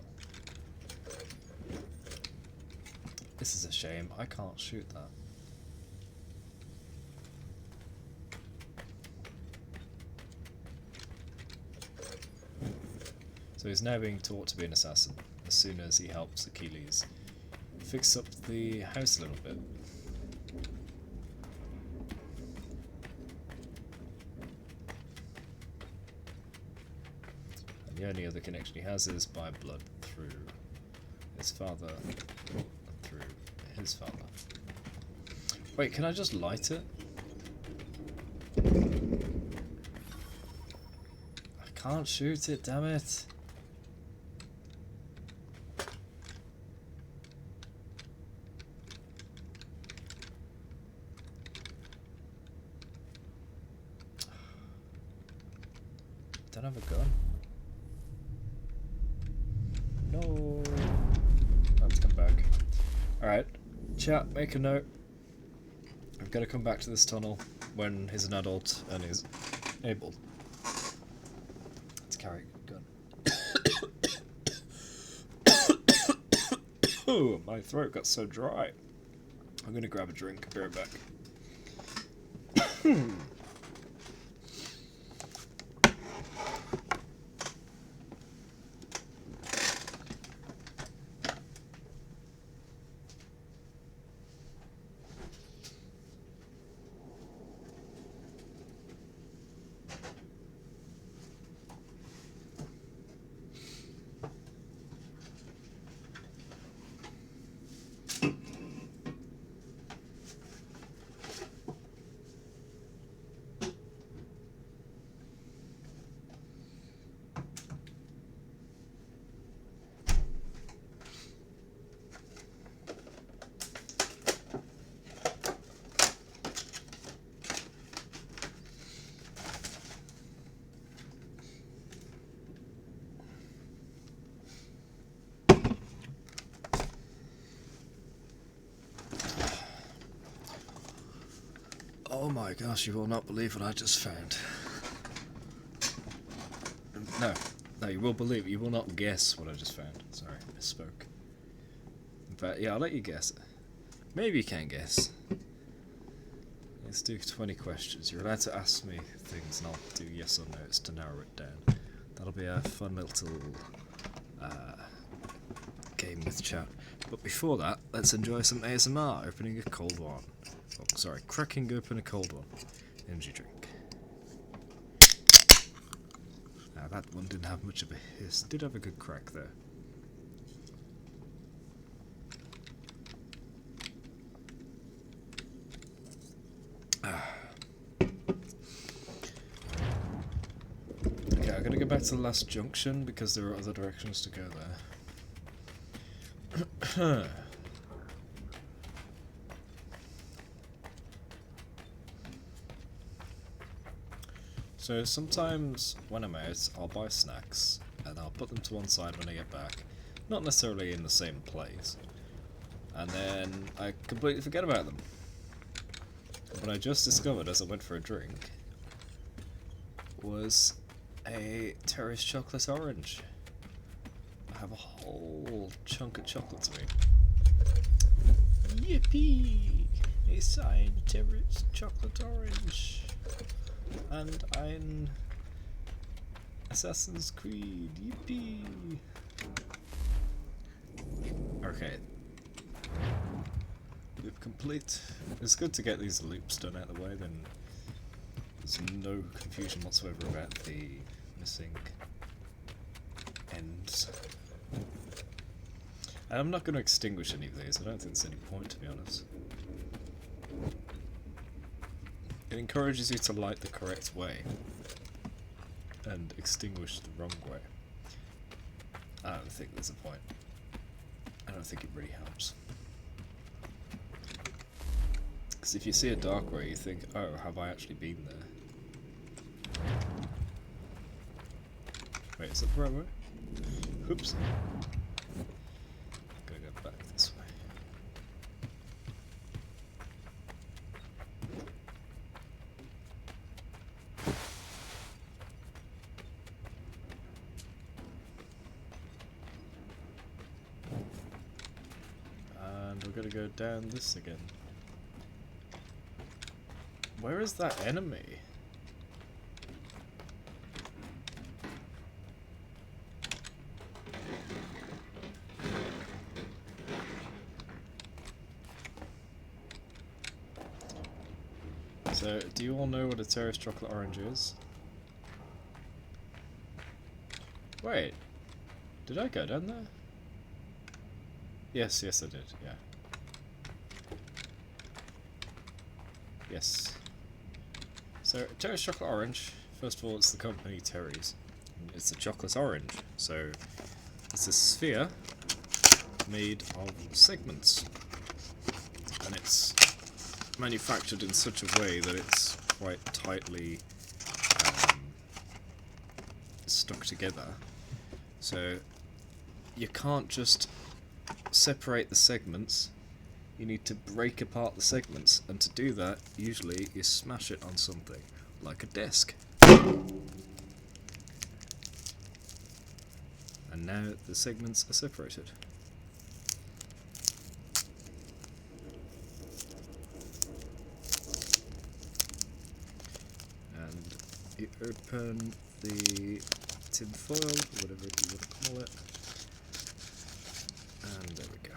This is a shame, I can't shoot that. So he's now being taught to be an assassin, as soon as he helps Achilles fix up the house a little bit. And the only other connection he has is by blood through his father and through his father. Wait, can I just light it? I can't shoot it, damn it. Don't have a gun. No. Let's come back. Alright, chat, make a note. I've got to come back to this tunnel when he's an adult and is able to carry a gun. Oh, my throat got so dry. I'm gonna grab a drink, I'll be right back. Oh my gosh, you will not believe what I just found. No, you will believe it. You will not guess what I just found. Sorry, misspoke. In fact, yeah, I'll let you guess. Maybe you can guess. Let's do 20 questions. You're allowed to ask me things and I'll do yes or no's to narrow it down. That'll be a fun little game with chat. But before that, let's enjoy some ASMR, opening a cold one. Oh, sorry, cracking open a cold one. Energy drink. Now that one didn't have much of a hiss. It did have a good crack there. Okay, I'm gonna go back to the last junction because there are other directions to go there. So sometimes when I'm out, I'll buy snacks and I'll put them to one side when I get back. Not necessarily in the same place. And then I completely forget about them. What I just discovered as I went for a drink was a terrace chocolate orange. have a whole chunk of chocolate to eat. Yippee! A signed terrorist chocolate orange. And ein Assassin's Creed. Yippee! Okay. Loop complete. It's good to get these loops done out of the way, then there's no confusion whatsoever about the missing ends. And I'm not going to extinguish any of these, I don't think there's any point, to be honest. It encourages you to light the correct way and extinguish the wrong way. I don't think there's a point. I don't think it really helps. Because if you see a dark way, you think, oh, have I actually been there? Wait, is that the right way? Oops. Gotta go back this way. And we're gonna go down this again. Where is that enemy? So, do you all know what a terrorist chocolate orange is? Wait, did I go down there? Yes, yes I did, yeah. Yes. So, terrorist chocolate orange, first of all it's the company Terry's. It's a chocolate orange, so it's a sphere made of segments. And it's manufactured in such a way that it's quite tightly stuck together. So you can't just separate the segments, you need to break apart the segments, and to do that, usually you smash it on something, like a desk. And now the segments are separated. And you open the tin foil, or whatever you want to call it, and there we go.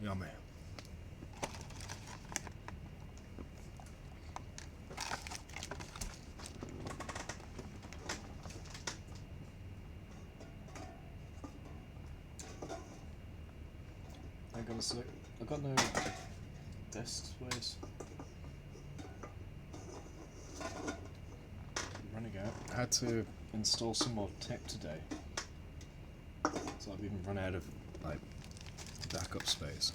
Yummy. Hang on a sec. I've got no desk space. Running out. I had to install some more tech today, so I've even run out of like backup space.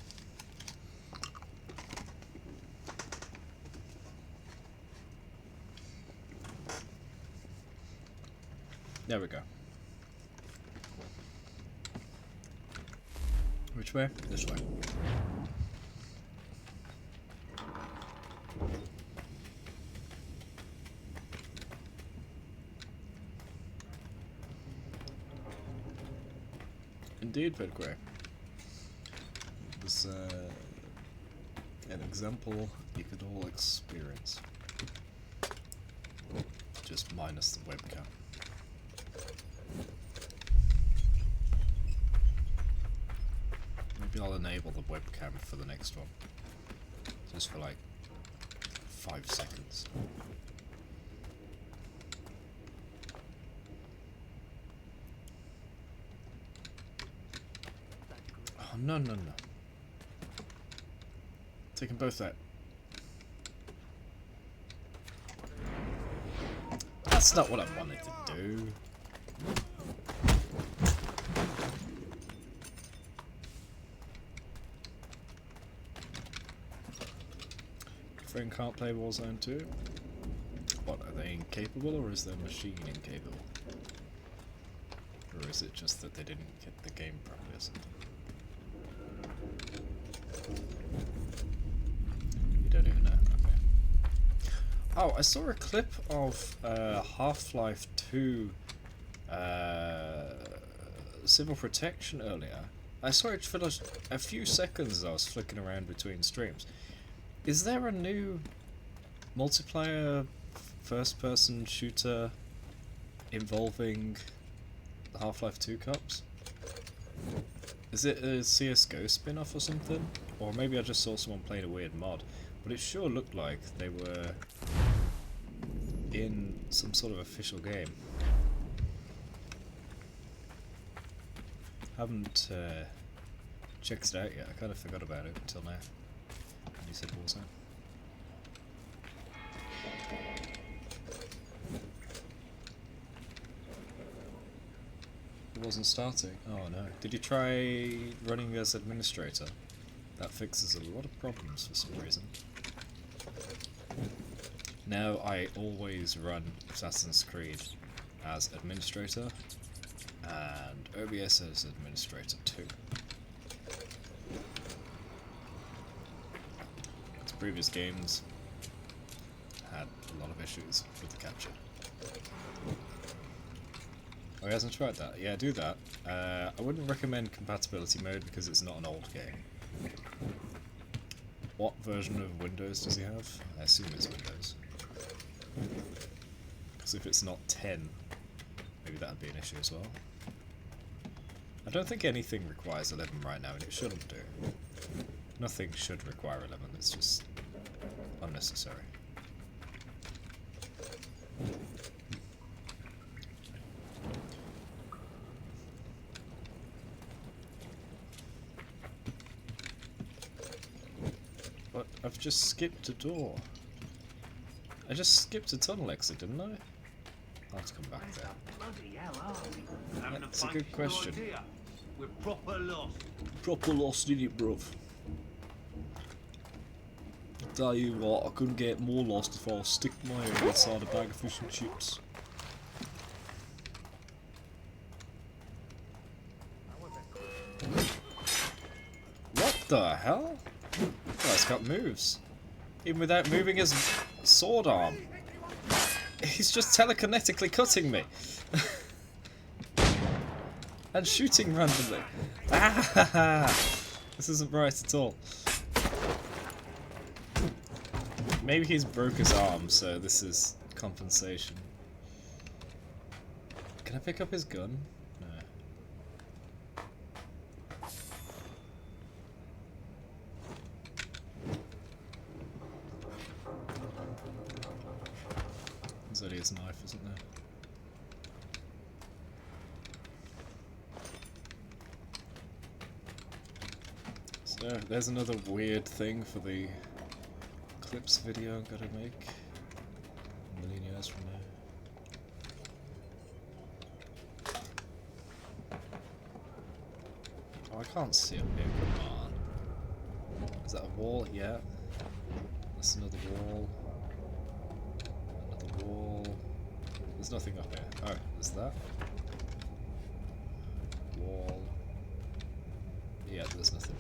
There we go. Which way? This way. Indeed, Pedquay. It was an example you could all experience. Just minus the webcam. Maybe I'll enable the webcam for the next one. Just for like 5 seconds. Oh, no, no, no. Take them both out. That's not what I wanted to do. Friend can't play Warzone 2? What, are they incapable, or is their machine incapable? Or is it just that they didn't get the game properly or something? You don't even know, okay. Oh, I saw a clip of Half-Life 2 Civil Protection earlier. I saw it for a few seconds as I was flicking around between streams. Is there a new multiplayer first-person shooter involving the Half-Life 2 cops? Is it a CSGO spin-off or something? Or maybe I just saw someone playing a weird mod. But it sure looked like they were in some sort of official game. Haven't checked it out yet. I kind of forgot about it until now. And you said Warzone. It wasn't starting. Oh no. Did you try running as administrator? That fixes a lot of problems for some reason. Now I always run Assassin's Creed as administrator and OBS as administrator too. Its previous games had a lot of issues with the capture. Oh, he hasn't tried that? Yeah, do that. I wouldn't recommend compatibility mode because it's not an old game. What version of Windows does he have? I assume it's Windows. Because if it's not 10, maybe that'd be an issue as well. I don't think anything requires 11 right now, and it shouldn't do. Nothing should require 11, it's just unnecessary. But I've just skipped a door. I just skipped a tunnel exit, didn't I? I'll have to come back there. Bloody hell are we? That's a good question. We're proper lost. Proper lost, idiot, bruv. Tell you what, I couldn't get more lost if I stick my head inside a bag of fish and chips. What the hell? That guy's got moves. Even without moving his sword arm. He's just telekinetically cutting me. And shooting randomly. Ah! This isn't right at all. Maybe he's broke his arm, so this is compensation. Can I pick up his gun? No. There's only his knife, isn't there? So, there's another weird thing for the clips video I'm gonna make a million years from now. Oh, I can't see up here, come on. Is that a wall? Yeah. That's another wall. Another wall. There's nothing up here. Oh, there's that. Wall. Yeah, there's nothing.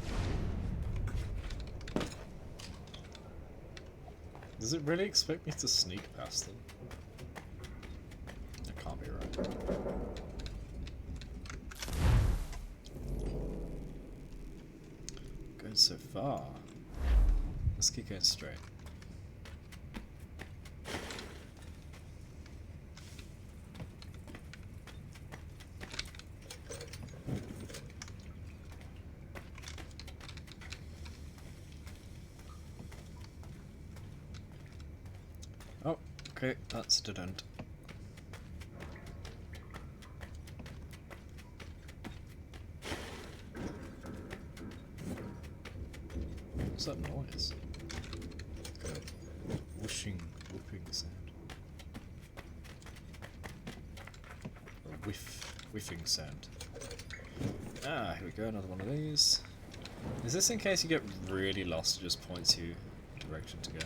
Does it really expect me to sneak past them? That can't be right. Going so far. Let's keep going straight. Oh, okay, that's a dead end. What's that noise? Like a whooshing, whooping sound. Or a whiffing sound. Ah, here we go, another one of these. Is this in case you get really lost, it just points you direction to go?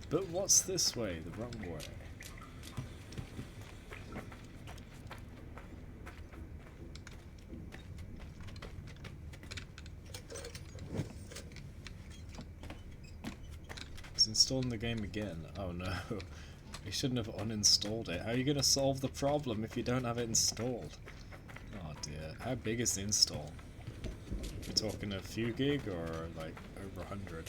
But what's this way? The wrong way. installing the game again. Oh no. You shouldn't have uninstalled it. How are you going to solve the problem if you don't have it installed? Oh dear. How big is the install? We're talking a few gig or like over 100?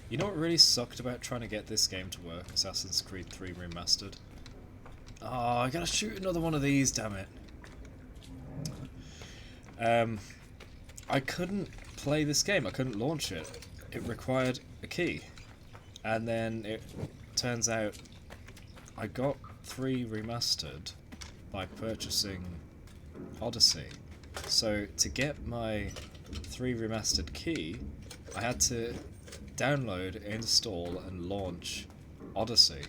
You know what really sucked about trying to get this game to work? Assassin's Creed 3 Remastered. Oh, I gotta shoot another one of these, damn it. I couldn't play this game. I couldn't launch it. It required a key. And then it turns out I got 3 Remastered by purchasing Odyssey. So to get my 3 Remastered key, I had to download, install and launch Odyssey.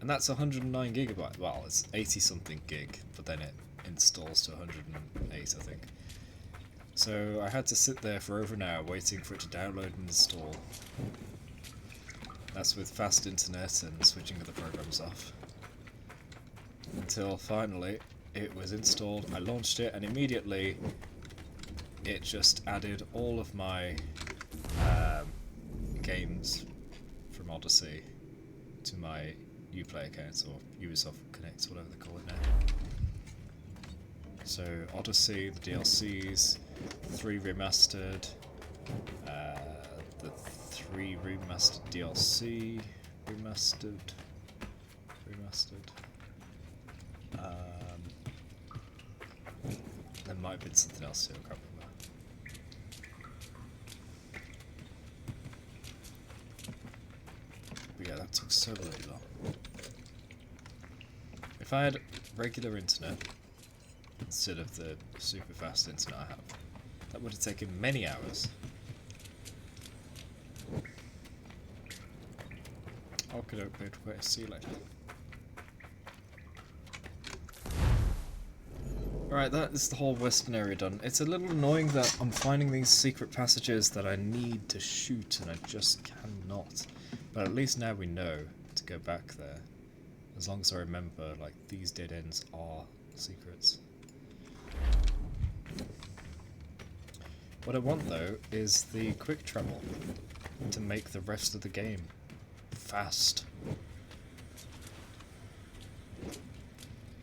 And that's 109 gigabyte. Well, it's 80 something gig, but then it installs to 108, I think. So I had to sit there for over an hour waiting for it to download and install. That's with fast internet and switching other programs off. Until finally it was installed, I launched it, and immediately it just added all of my games from Odyssey to my Uplay account, or Ubisoft Connect, whatever they call it now. So Odyssey, the DLCs, 3 Remastered, the 3 Remastered DLC, Remastered. There might have been something else too, I can't remember. But yeah, that took so bloody long. If I had regular internet instead of the super fast internet I have, that would have taken many hours. Okay, wait, see you later. Alright, that is the whole western area done. It's a little annoying that I'm finding these secret passages that I need to shoot and I just cannot. But at least now we know to go back there. As long as I remember, like, these dead ends are secrets. What I want, though, is the quick travel to make the rest of the game fast.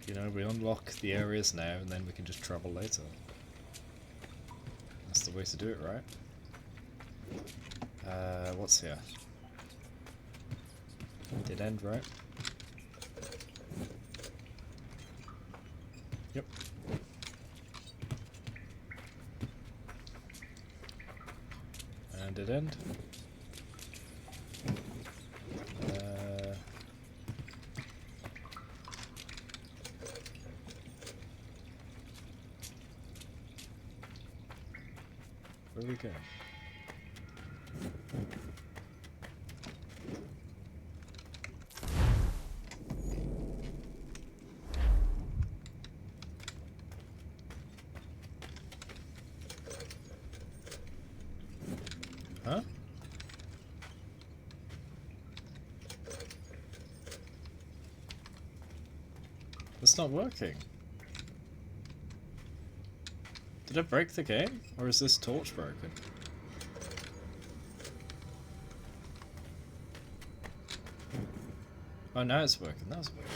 You know, we unlock the areas now and then we can just travel later. That's the way to do it, right? What's here? Dead end, right? Yep. And dead end. Where are we going? Huh? It's not working. Did I break the game? Or is this torch broken? Oh, now it's working. That's weird.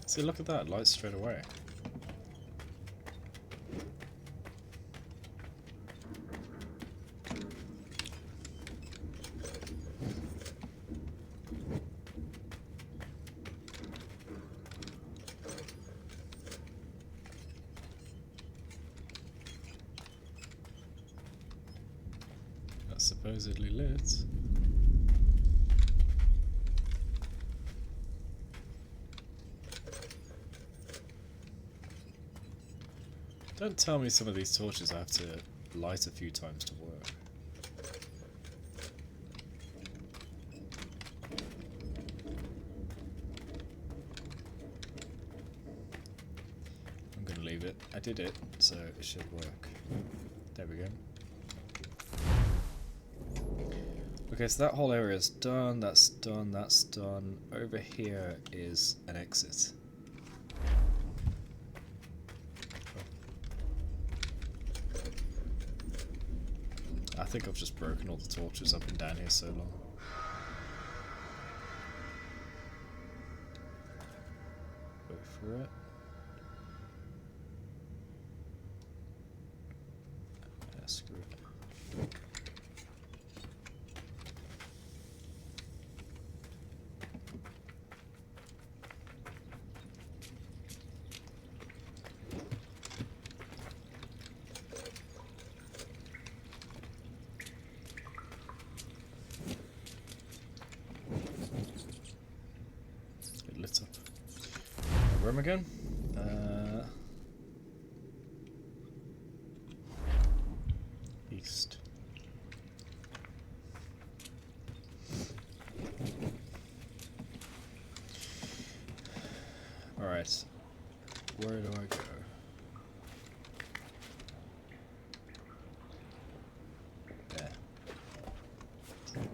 See, look at that. Lights straight away. Supposedly lit. Don't tell me some of these torches I have to light a few times to work. I'm gonna leave it. I did it, so it should work. There we go. Okay, so that whole area is done, that's done, that's done. Over here is an exit. think I've just broken all the torches up and down here so long. Go for it. Yeah, screw it. It lit up. Room again? East. Alright. Where do I go? There. And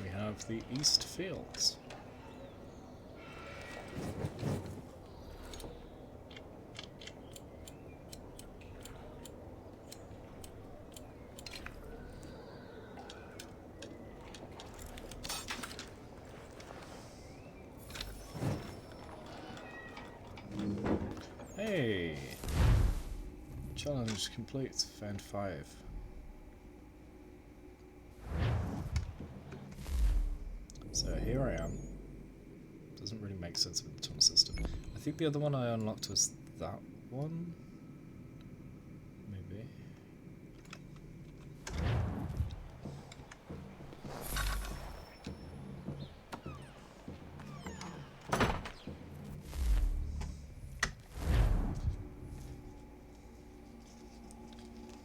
we have the East Fields. Hey! Challenge complete. Found 5. So here I am. Doesn't really make sense with the tunnel system. I think the other one I unlocked was that one? Maybe.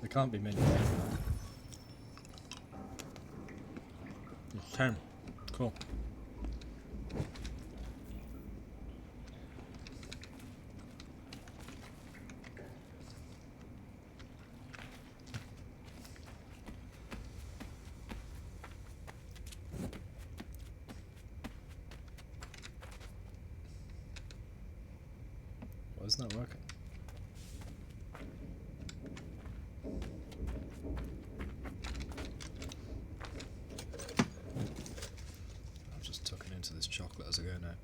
There can't be many ways now. It's 10. Cool. Why isn't that working? I've just tucking into this chocolate as I go now.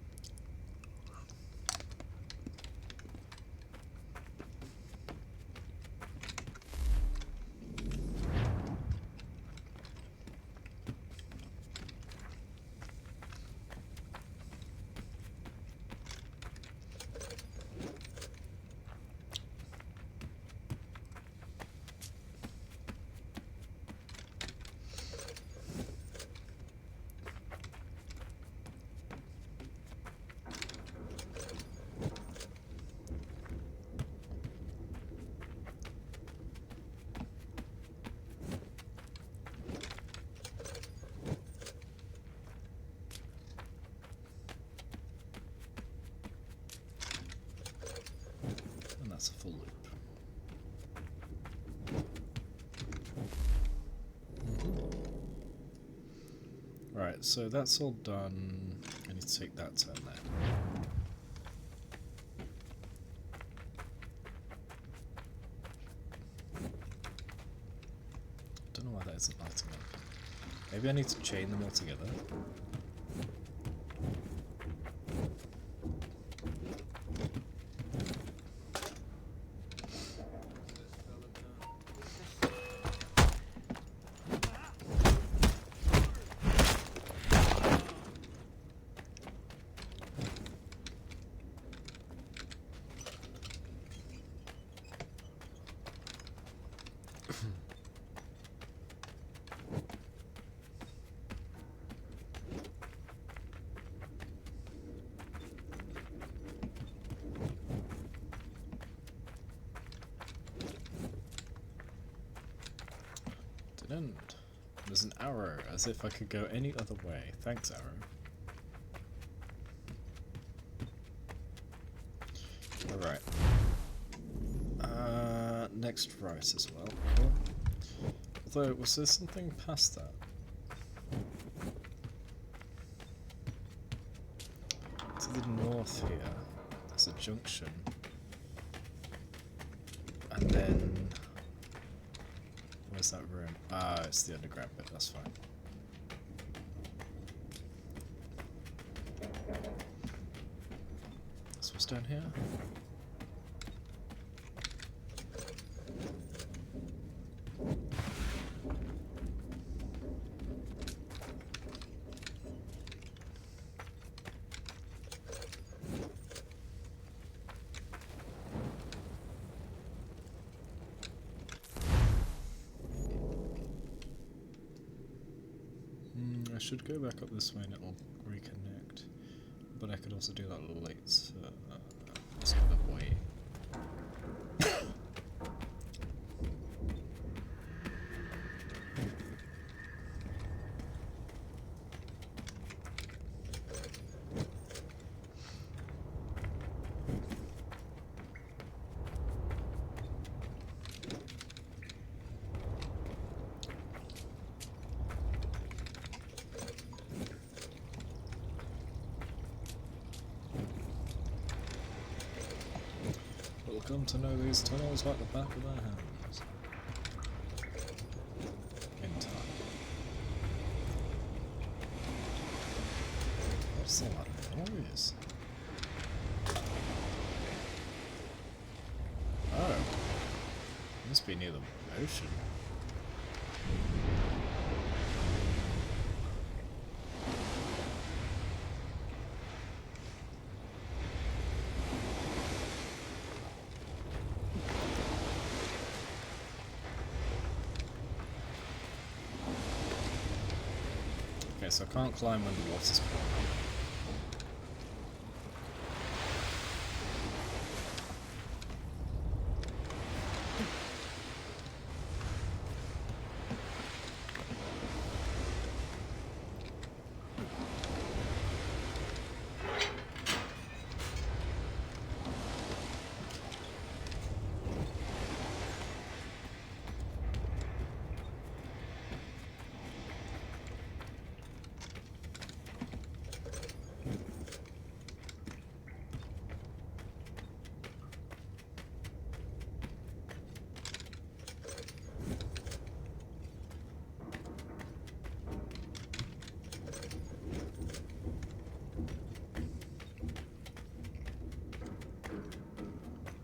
That's a full loop. Right, so that's all done. I need to take that turn there. Don't know why that isn't lighting up. Maybe I need to chain them all together. Didn't. There's an arrow, as if I could go any other way. Thanks, arrow. Alright. Next right as well. Cool. Although, was there something past that? To the north here, there's a junction. And then Where's that room? Ah, it's the underground bit, that's fine. So what's down here? I should go back up this way and it'll reconnect. But I could also do that late. Let's go that way. We'll come to know these tunnels like the back of our hands. In time. What's all that noise? Oh. Must be near the ocean. Okay, so I can't climb under water's corner.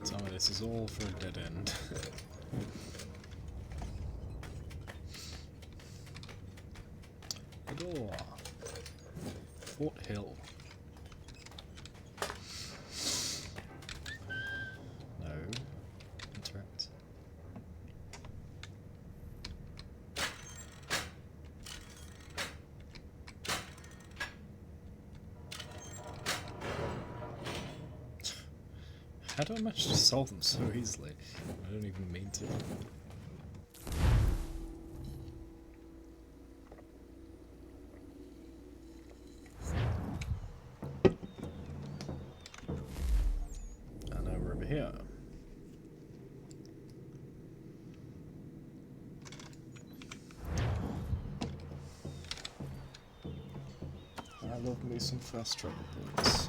Tell me this is all for a dead end. The door. Fort Hill. No. Interact. How do I manage to solve them so easily? I don't even mean to. And now we're over here. I love me some fast travel points.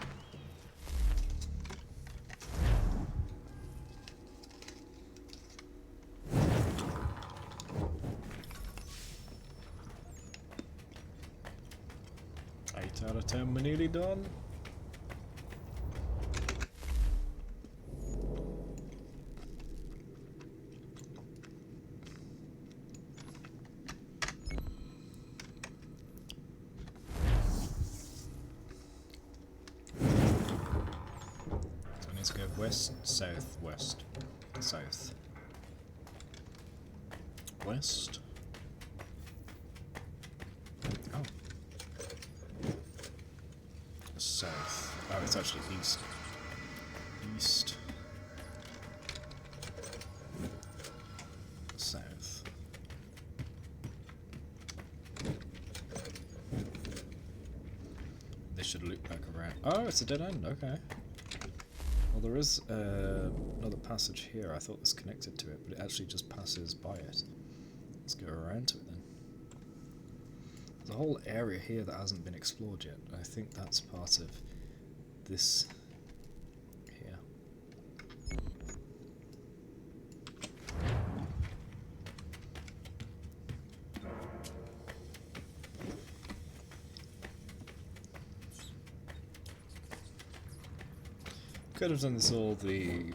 Out of 10, we're nearly done. So I need to go west, south, west, south, west. Oh. South. Oh, it's actually east. East. South. They should loop back around. Oh, it's a dead end, okay. Well, there is another passage here. I thought this connected to it, but it actually just passes by it. Let's go around to it then. There's a whole area here that hasn't been explored yet. I think that's part of this here. Could have done this all the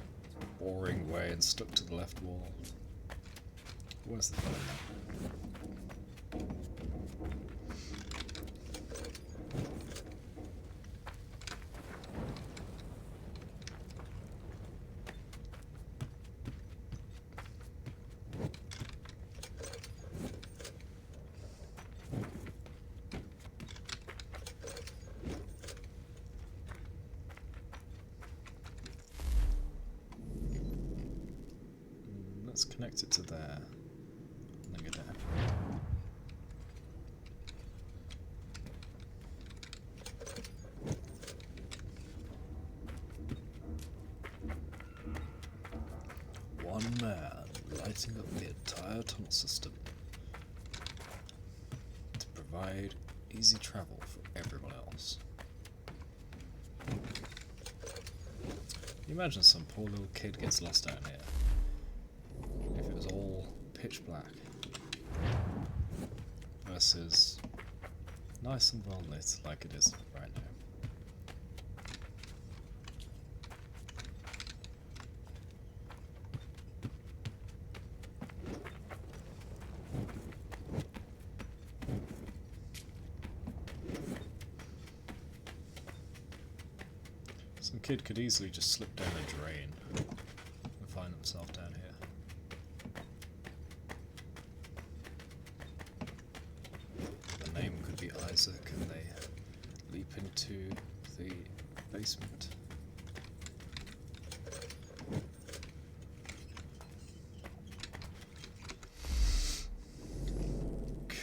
boring way and stuck to the left wall. Where's the fun in that? Let's connect it to there. And then go down. One man lighting up the entire tunnel system to provide easy travel for everyone else. Can you imagine some poor little kid gets lost down here? If it was all pitch black versus nice and well lit like it is right now. Some kid could easily just slip down a drain and find himself down here. The name could be Isaac and they leap into the basement.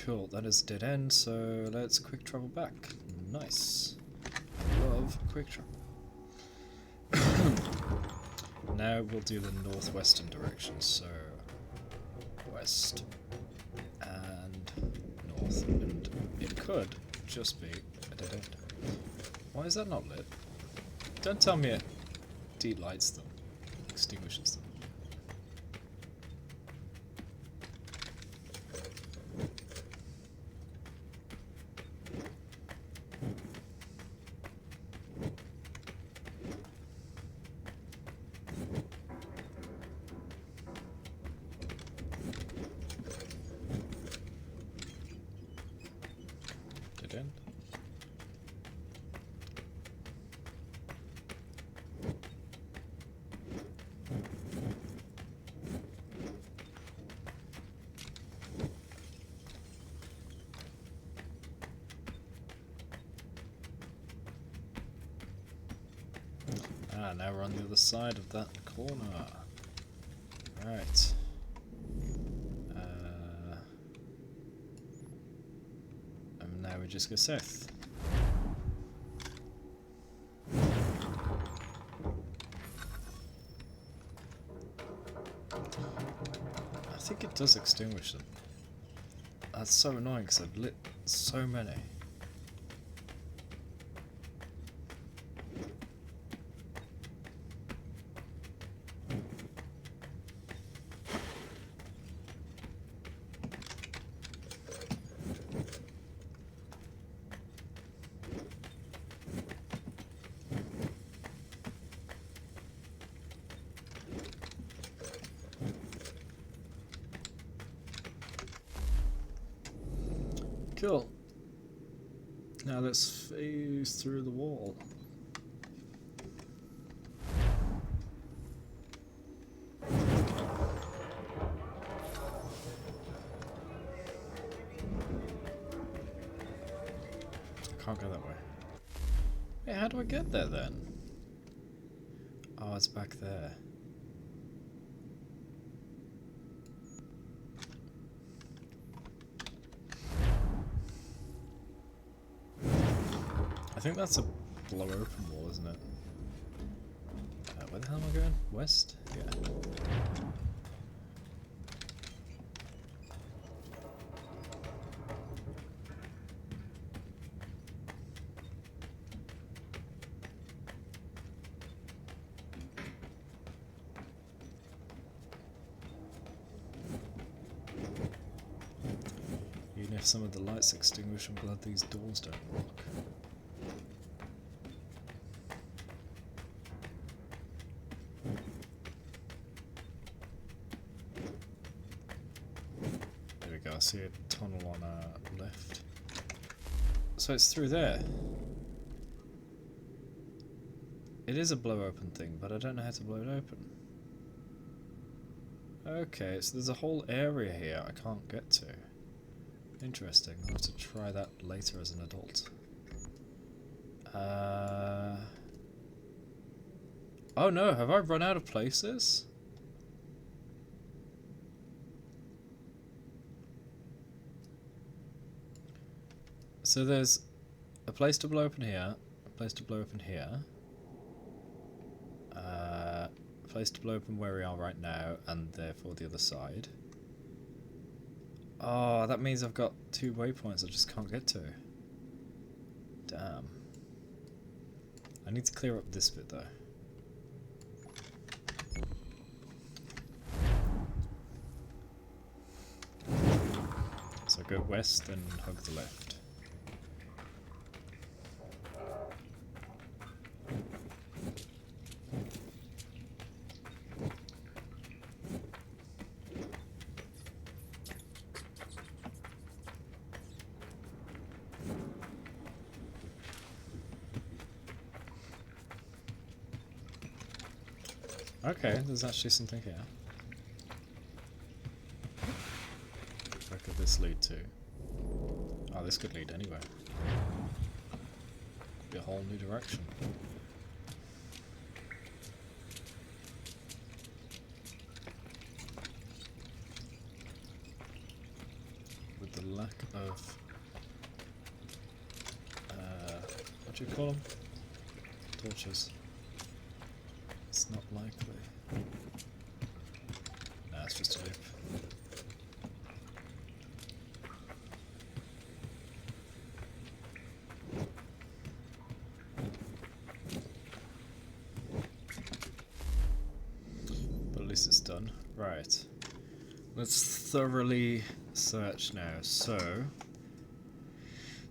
Cool, that is dead end, so let's quick travel back. Nice. Love quick travel. Now we'll do the northwestern direction, so west and north, and it could just be a dead end. Why is that not lit? Don't tell me it delights them, extinguishes them. Dead end. Ah, now we're on the other side of that corner. Right. And now we just go south. I think it does extinguish them. That's so annoying because I've lit so many. Cool. Now let's phase through the wall. I can't go that way. Wait, how do I get there then? Oh, it's back there. I think that's a blow open wall, isn't it? Where the hell am I going? West? Yeah. Even if some of the lights extinguish, I'm glad these doors don't lock. So it's through there. It is a blow open thing, but I don't know how to blow it open. Okay, so there's a whole area here I can't get to. Interesting, I'll have to try that later as an adult. Oh no, have I run out of places? So there's a place to blow open here, a place to blow open here, a place to blow open where we are right now, and therefore the other side. Oh, that means I've got 2 waypoints I just can't get to. Damn. I need to clear up this bit though. So go west and hug the left. Okay, there's actually something here. Where could this lead to? Oh, this could lead anywhere. Could be a whole new direction. With the lack of... what do you call them? Torches. It's not likely. Nah, it's just a loop. But at least it's done. Right. Let's thoroughly search now. So,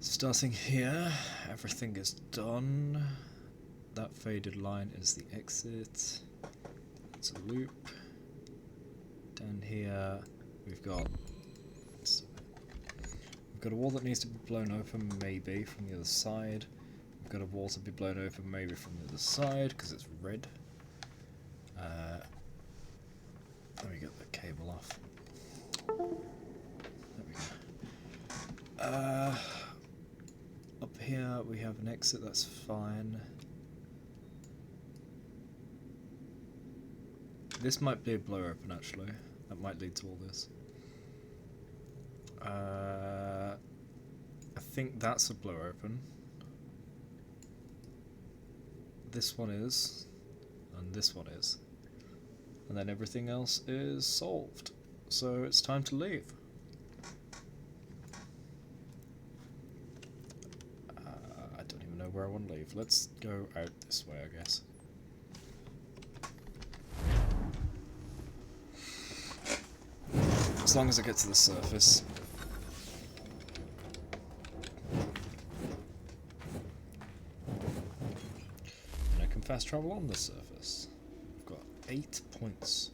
starting here, everything is done. That faded line is the exit. It's a loop. Down here we've got a wall that needs to be blown open, maybe from the other side. We've got a wall to be blown open, maybe from the other side because it's red. Let me get the cable off. There we go. Up here we have an exit. That's fine. This might be a blow open actually. That might lead to all this. I think that's a blow open. This one is, and this one is. And then everything else is solved. So it's time to leave. I don't even know where I want to leave. Let's go out this way, I guess. As long as I get to the surface. And I can fast travel on the surface. I've got 8 points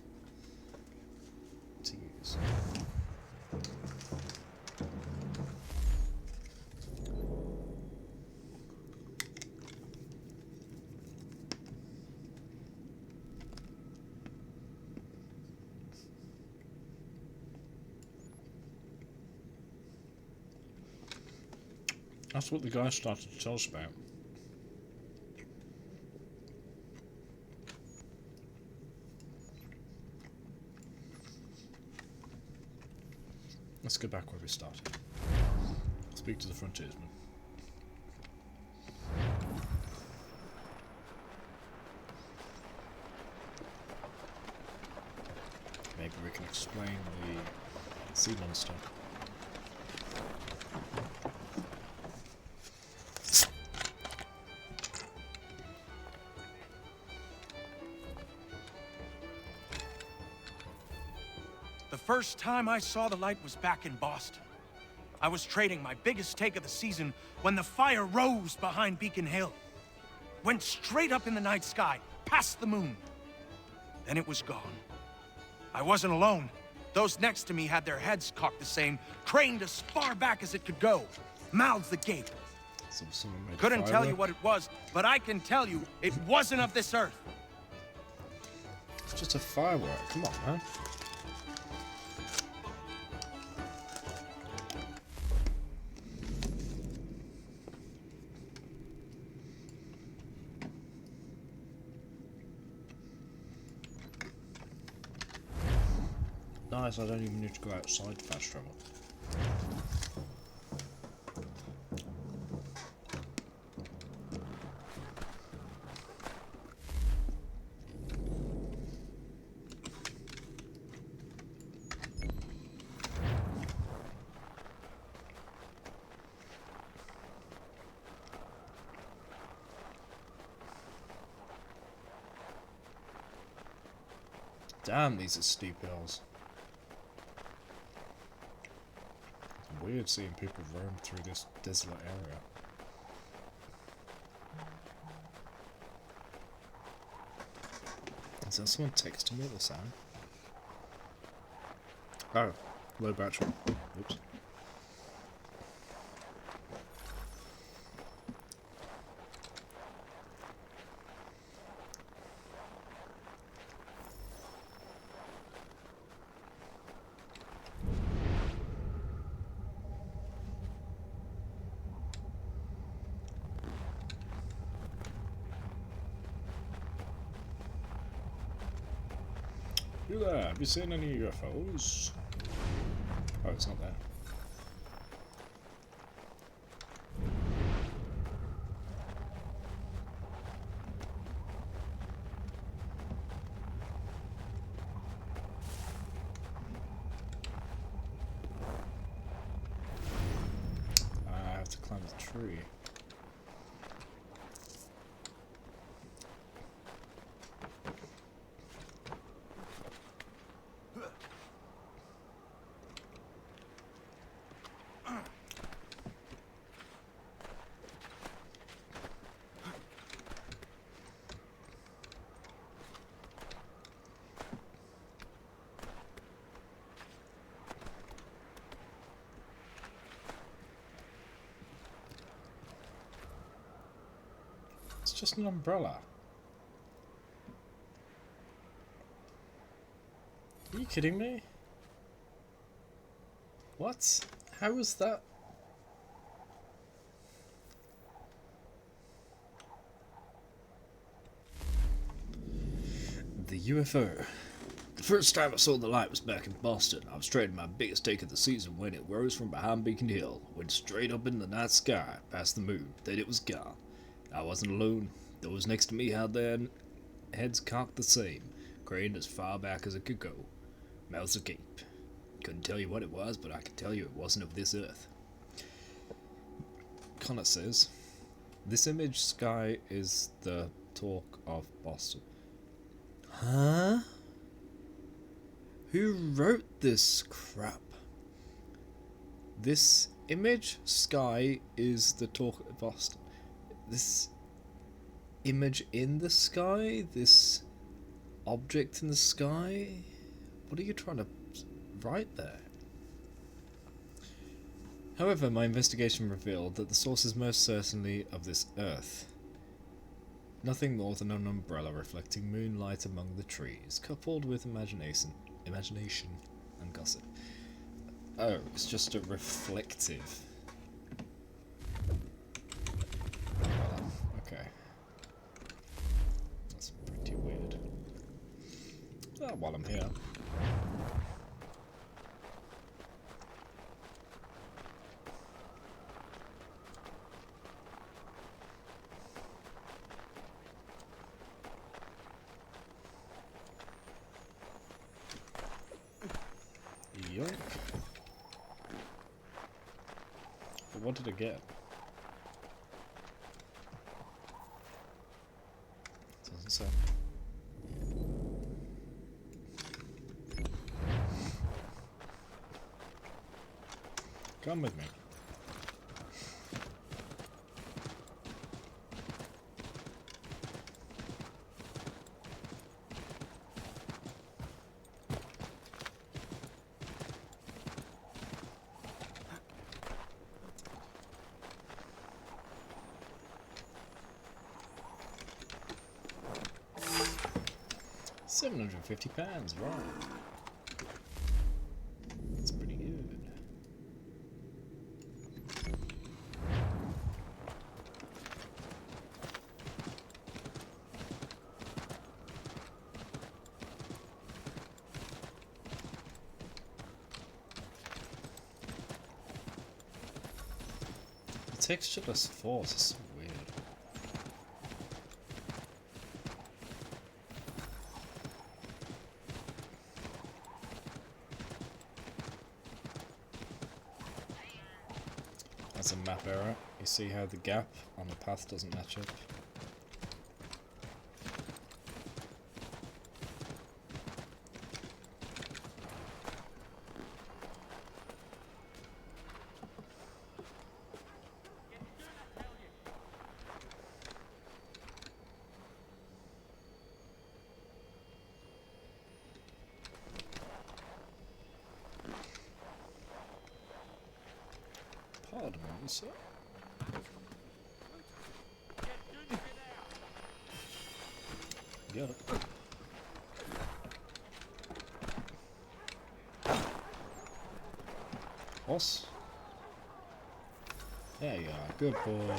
to use. That's what the guy started to tell us about. Let's go back where we started. Speak to the frontiersman. Maybe we can explain the sea monster. The first time I saw the light was back in Boston. I was trading my biggest take of the season when the fire rose behind Beacon Hill. Went straight up in the night sky, past the moon. Then it was gone. I wasn't alone. Those next to me had their heads cocked the same, craned as far back as it could go, mouths agape, So someone made a Couldn't tell you firework. what it was, but I can tell you it wasn't of this earth. It's just a firework. Come on, man. Nice, I don't even need to go outside to fast travel. Damn, these are steep hills. It's weird seeing people roam through this desolate area. Is that someone texting me at the sound? Oh, low battery. Oops. You there? Have you seen any UFOs? Oh, it's not there. I have to climb the tree. It's just an umbrella. Are you kidding me? What? How was that? The UFO. The first time I saw the light was back in Boston. I was trading my biggest take of the season when it rose from behind Beacon Hill, went straight up in the night sky, past the moon, then it was gone. I wasn't alone. Those next to me had their heads cocked the same, craned as far back as it could go. Mouths agape. Couldn't tell you what it was, but I can tell you it wasn't of this earth. Connor says, this image sky is the talk of Boston. Huh? Who wrote this crap? This image sky is the talk of Boston. This image in the sky? This object in the sky? What are you trying to write there? However, my investigation revealed that the source is most certainly of this earth. Nothing more than an umbrella reflecting moonlight among the trees, coupled with imagination and gossip. Oh, it's just a reflective. Okay. That's pretty weird. Oh, while I'm here. Yoink. But what did I get? Doesn't say. Come with me. £750, right. That's pretty good. The textureless force is so weird. That's a map error. You see how the gap on the path doesn't match up? Pardon me, sir. Got it. Horse. There you are. Good boy.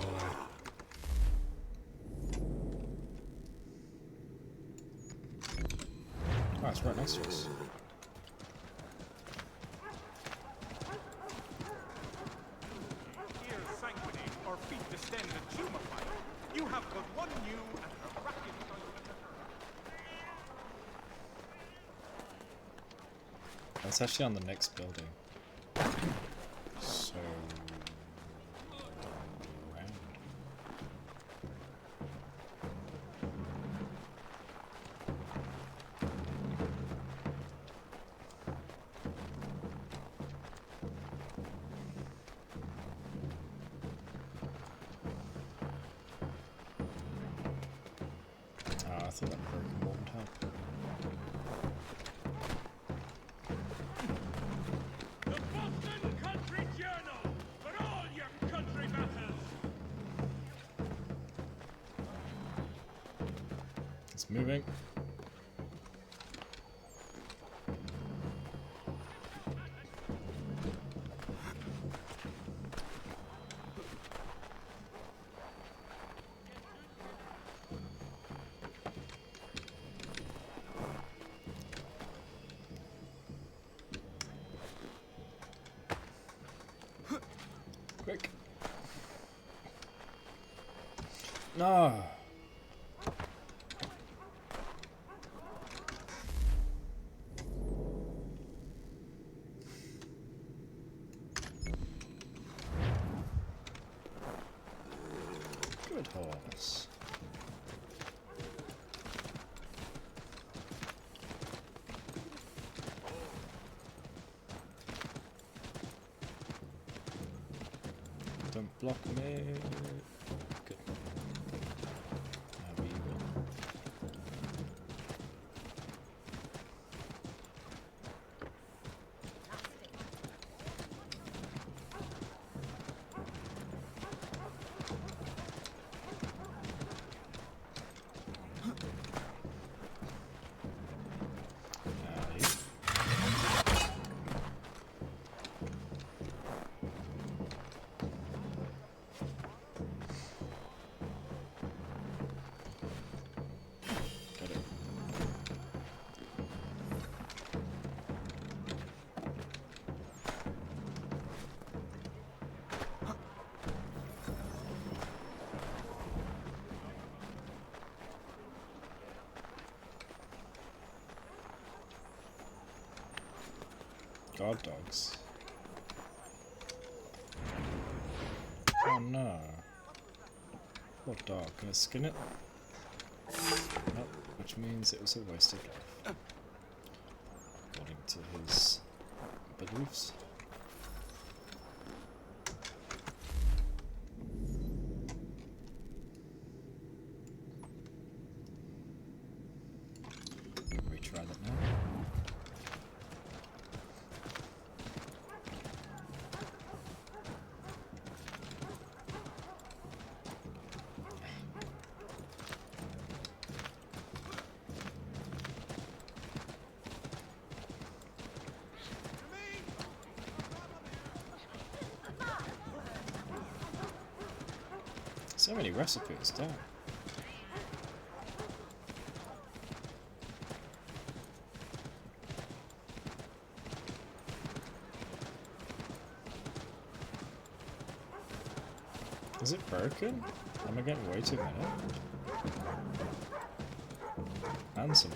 Oh, it's right next to us. You have got one new and a racket. It's actually on the next building. So round. I thought that broken wall would help. The Boston Country Journal for all your country matters. It's moving. Quick. No. Good horse. Don't block me. Good. Now we will. Got it. Guard dogs. Oh no. Poor dog. Can I skin it? Nope, which means it was a wasted life. According to his beliefs. Retry that now. So many recipes, damn. Is it broken? Am I getting way too many? And some.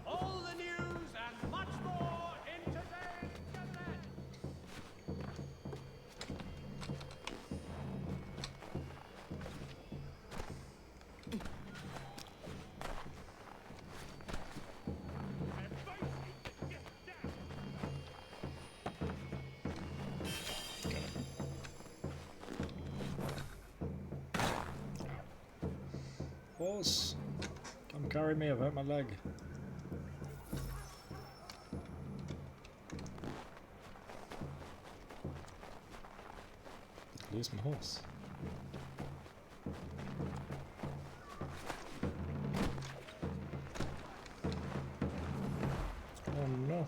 All the news and much more in today's Gazette. Horse! Come carry me, I've hurt my leg. Lose my horse. Oh no.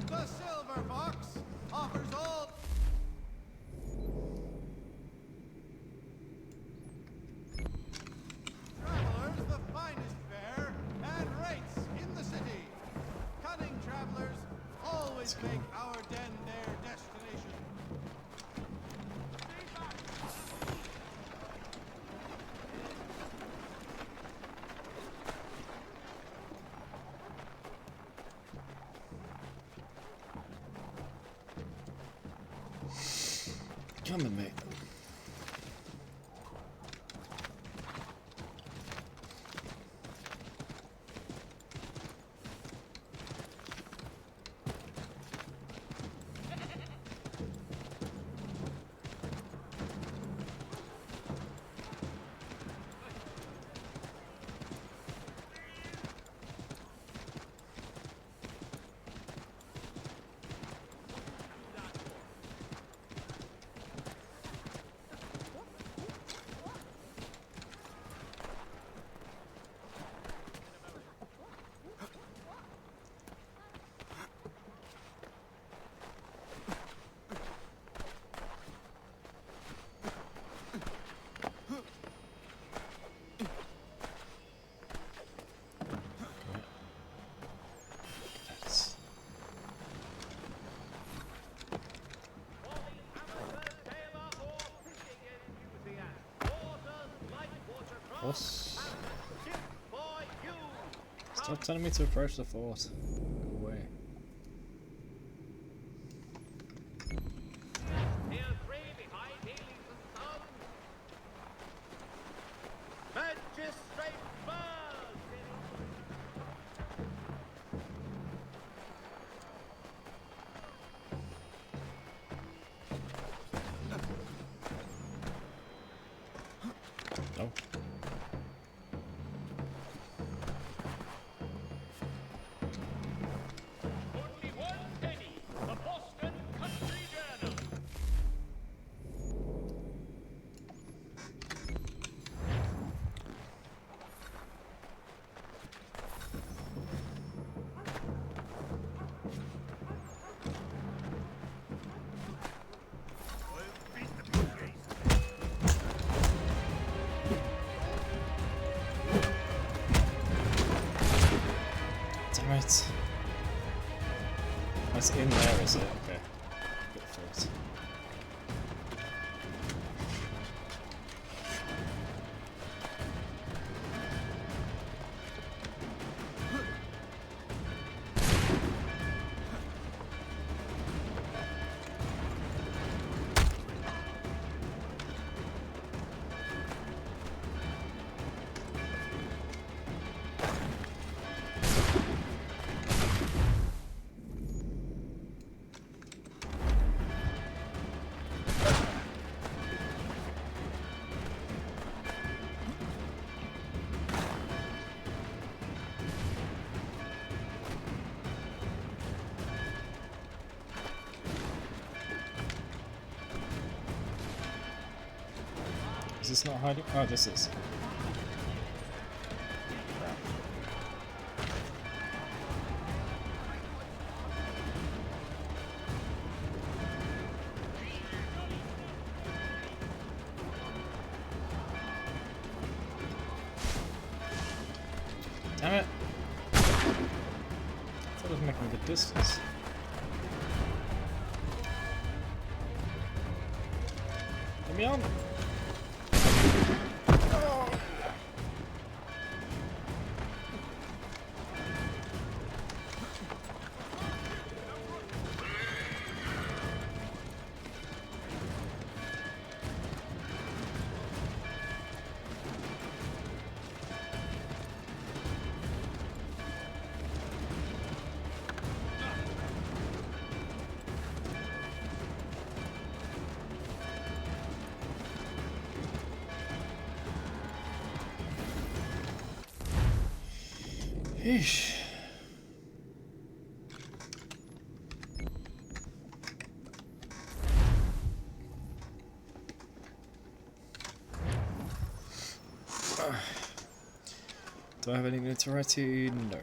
The Silver Fox offers all... travelers the finest fare and rates in the city. Cunning travelers always make our den their destination. Come and make them. Horse. Stop telling me to approach the fort. Go away. No. Damn it. It's in there, is it? Okay. Good thought. this not hiding? Oh, this is. Damn it! I thought I was making good distance. Let me on! Eesh. Do I have any notoriety? No.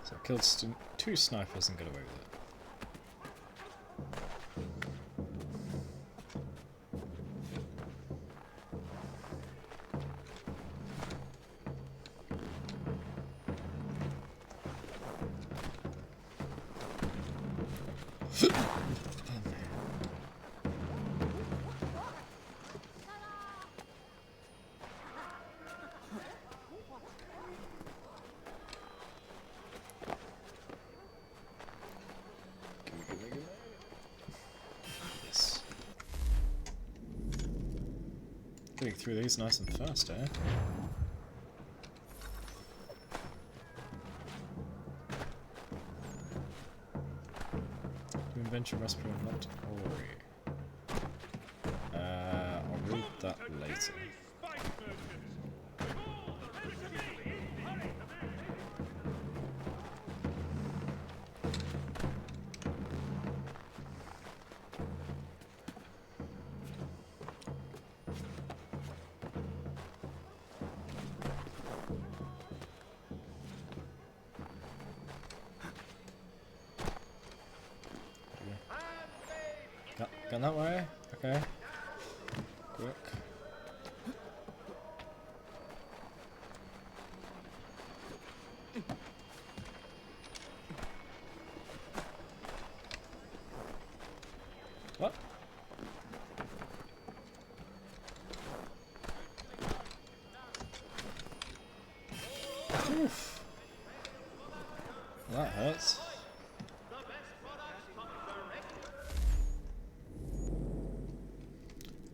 So I killed 2 snipers and got away with it. Yes. Getting through these nice and fast, eh? Invention recipe unlocked. I'll read that later. Going that way? Okay. Quick. What? Oof. That hurts.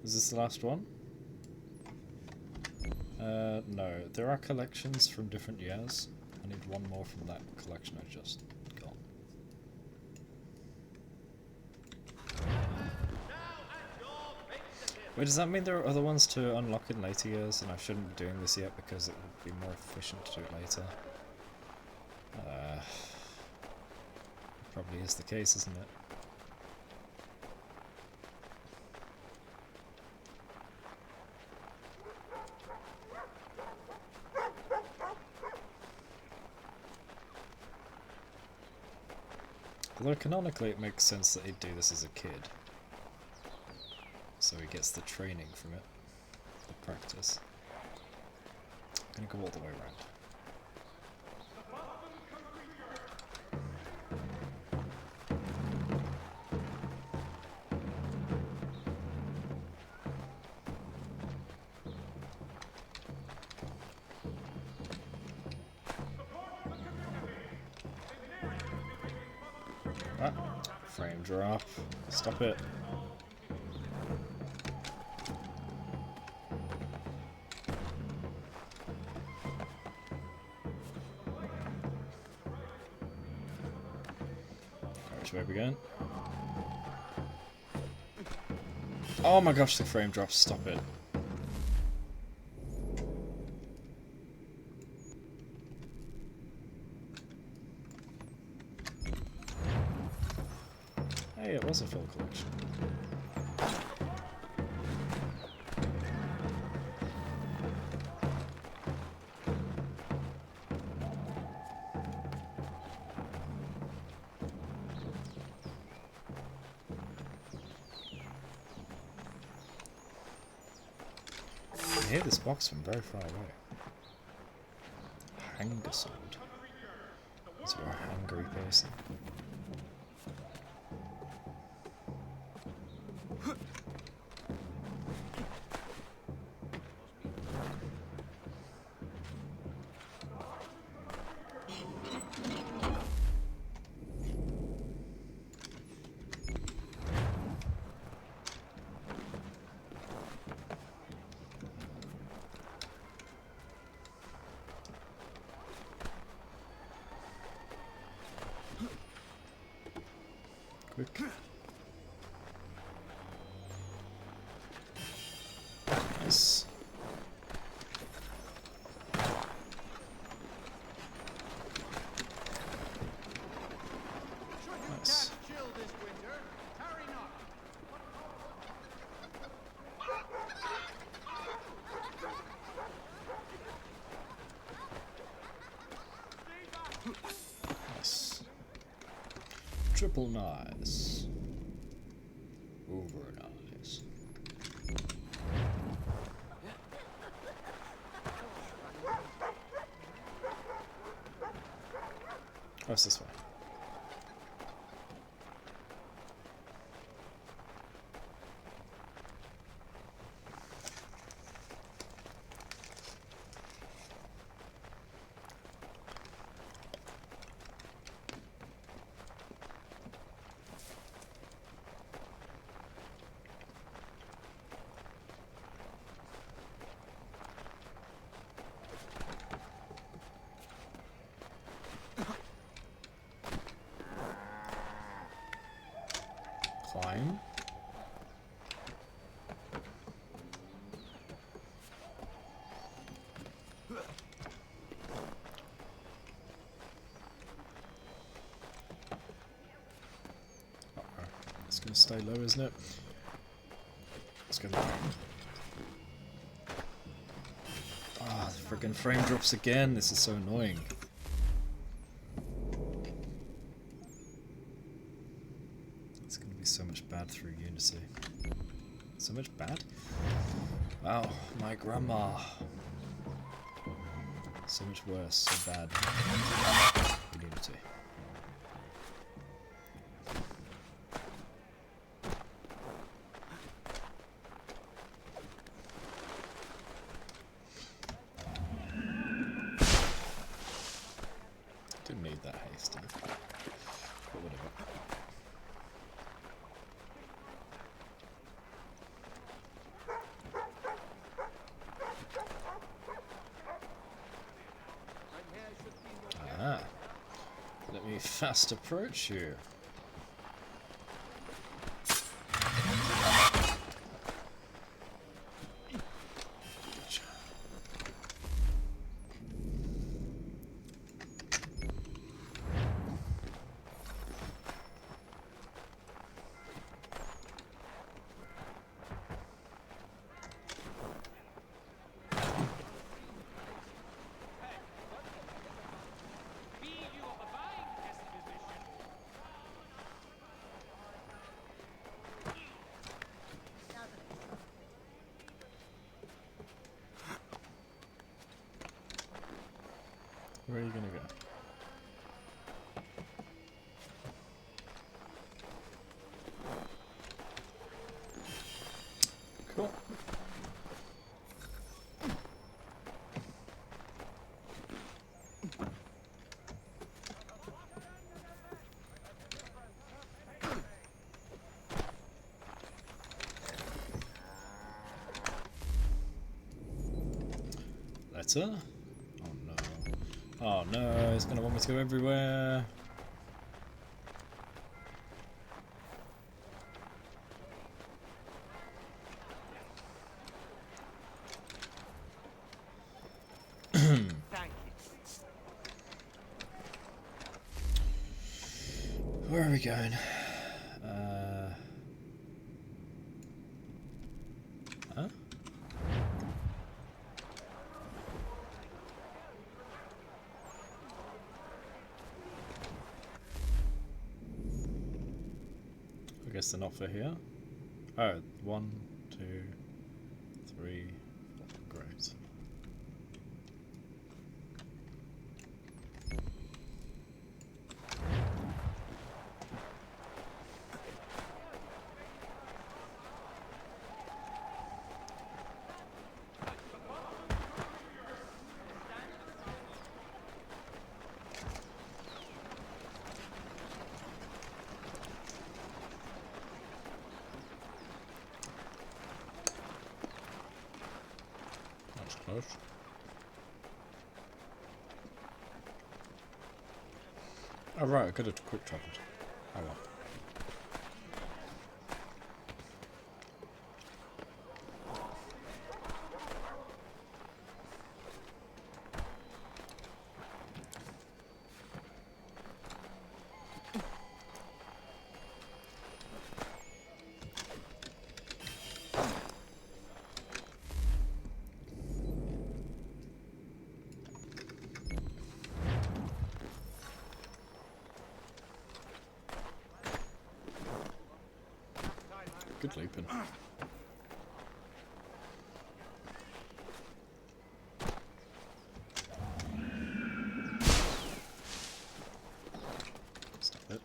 Is this the last one? No. There are collections from different years. I need one more from that collection I just got. Wait, does that mean there are other ones to unlock in later years and I shouldn't be doing this yet because it would be more efficient to do it later? Probably is the case, isn't it? Although canonically it makes sense that he'd do this as a kid. So he gets the training from it, the practice. I'm gonna go all the way around. Ah, frame drop. Stop it. Which way are we going? Oh my gosh, the frame drops. Stop it. Hey, it was a full collection. I hear this box from very far away. Hanger sword. Is it a hungry person? Quick. Nice. Nice. Nice. Triple nice. Over nice. Oh, it's this way. Climb. It's gonna stay low, isn't it? It's gonna. Ah, the friggin' frame drops again. This is so annoying. It's gonna be so much bad through Unity. So much bad? Wow, my grandma. So much worse, so bad. In Unity. Didn't need that hasty. But whatever. Ah. Let me fast approach you. Where are you gonna go? Cool. Letter? Oh no. Oh no, it's gonna want me to go everywhere. Where are we going? guess they're not for here. Oh, 1, 2, 3, 4. Great. That's close. Oh right, I could have quick travelled. Oh well. Good leaping. Stop it.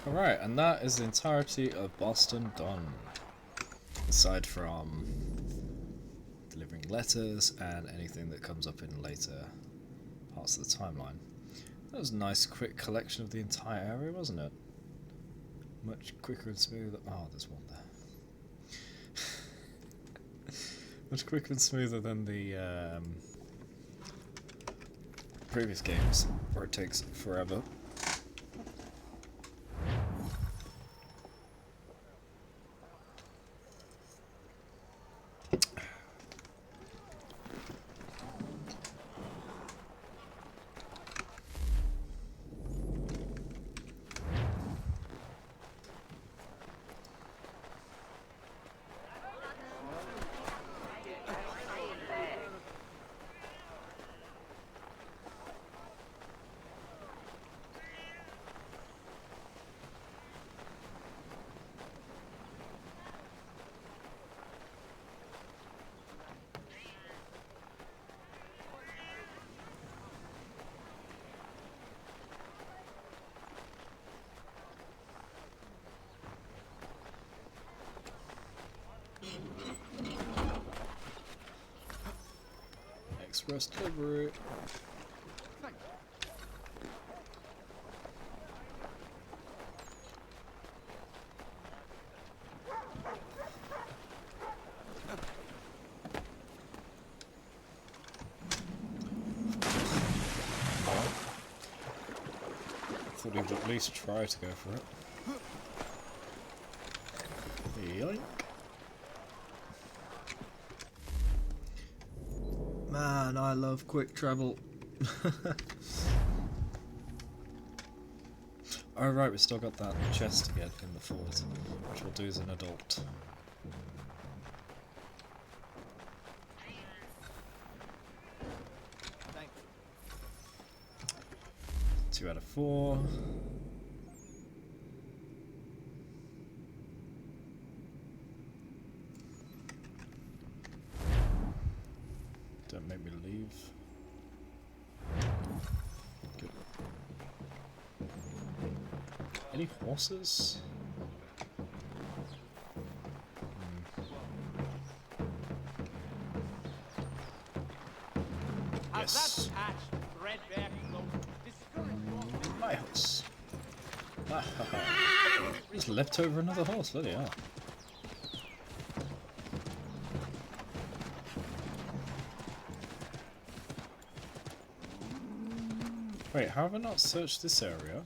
Alright, and that is the entirety of Boston done. Aside from delivering letters and anything that comes up in later parts of the timeline. That was a nice quick collection of the entire area, wasn't it? Much quicker and smoother. Oh, there's one there. Much quicker and smoother than the previous games, where it takes forever. Express delivery. Thought he would at least try to go for it. Yoink. Man, I love quick travel. Oh right, we still got that chest to get in the fort, which we'll do as an adult. 2 out of 4. Don't make me leave. Good. Any horses? Yes. My horse. We just leapt over another horse, bloody hell. Wait, how have I not searched this area?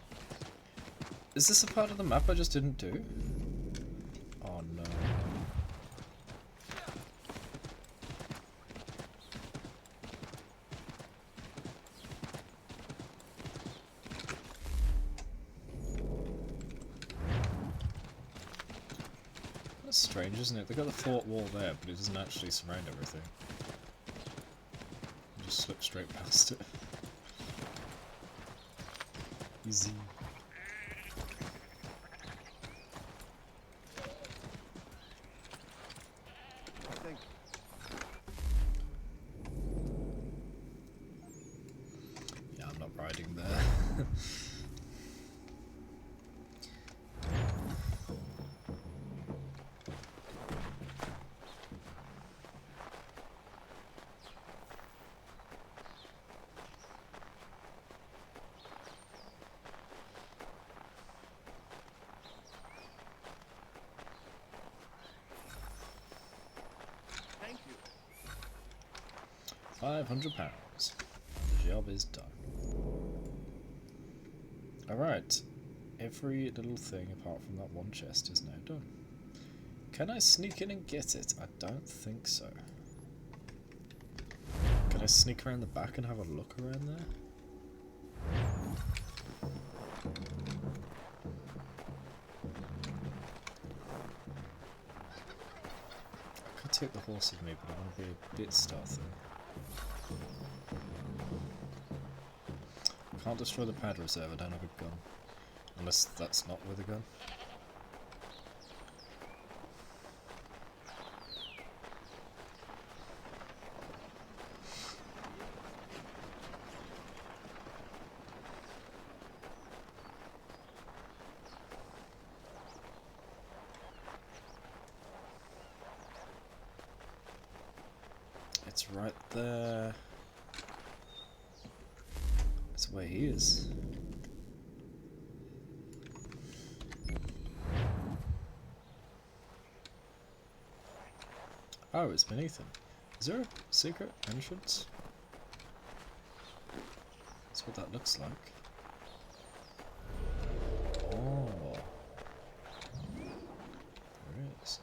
Is this a part of the map I just didn't do? Oh no. That's strange, isn't it? They got the fort wall there, but it doesn't actually surround everything. You just slip straight past it. Easy. Yeah, I'm not riding there. Thank you. £500. The job is done. Alright. Every little thing apart from that one chest is now done. Can I sneak in and get it? I don't think so. Can I sneak around the back and have a look around there? I could take the horse with me, but I want to be a bit stealthy. Can't destroy the pad reserve, I don't have a gun. Unless that's not with a gun. It's right there. That's where he is. Oh, it's beneath him. Is there a secret entrance? That's what that looks like. Oh. There is.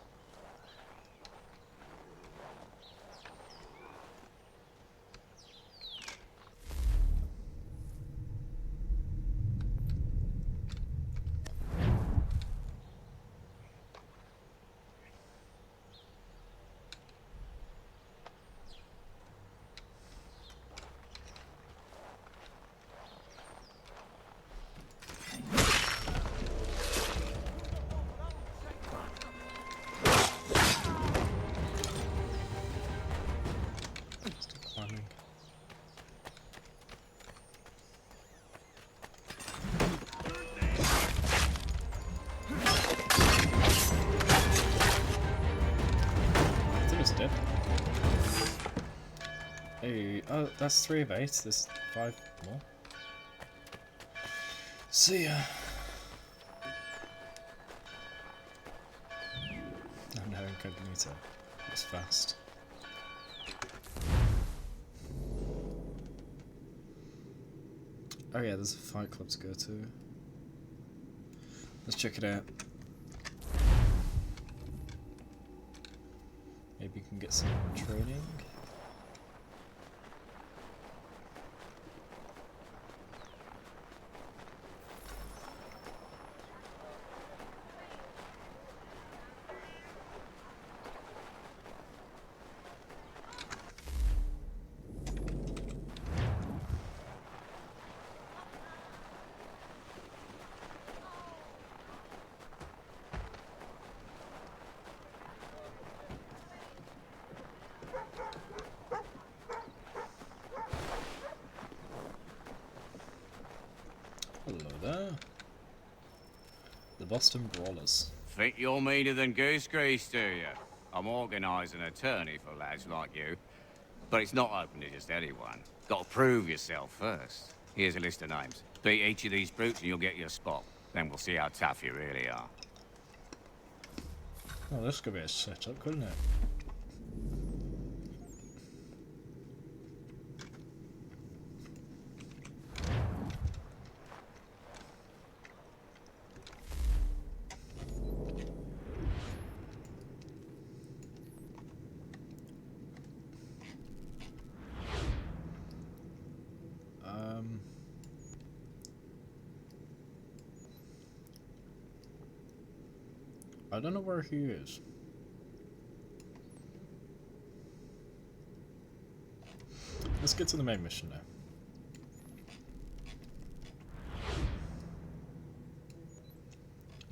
Dead. Hey, oh, that's 3 of 8. There's 5 more. See ya. Oh no, incognito. That's fast. Oh yeah, there's a fight club to go to. Let's check it out. Maybe you can get some training. Hello there. The Boston Brawlers. Think you're meaner than goose grease, do you? I'm organising an attorney for lads like you. But it's not open to just anyone. Got to prove yourself first. Here's a list of names. Beat each of these brutes and you'll get your spot. Then we'll see how tough you really are. Oh, this could be a setup, couldn't it? I don't know where he is. Let's get to the main mission now.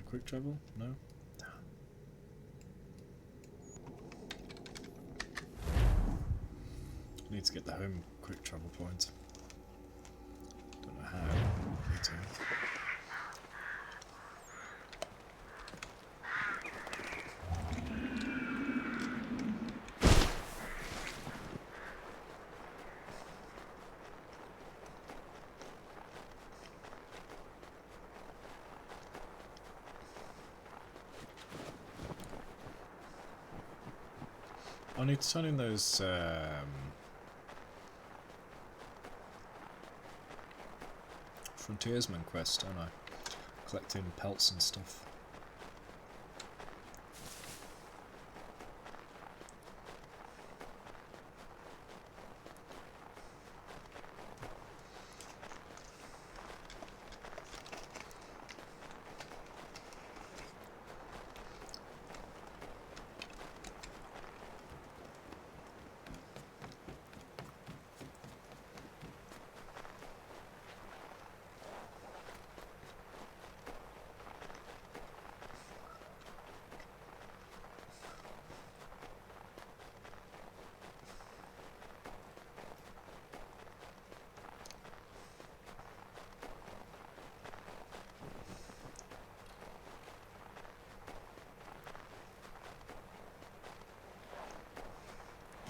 Quick travel? No? Need to get the home quick travel point. Don't know how. Need to. I need to turn in those frontiersman quests, don't I? Collecting pelts and stuff.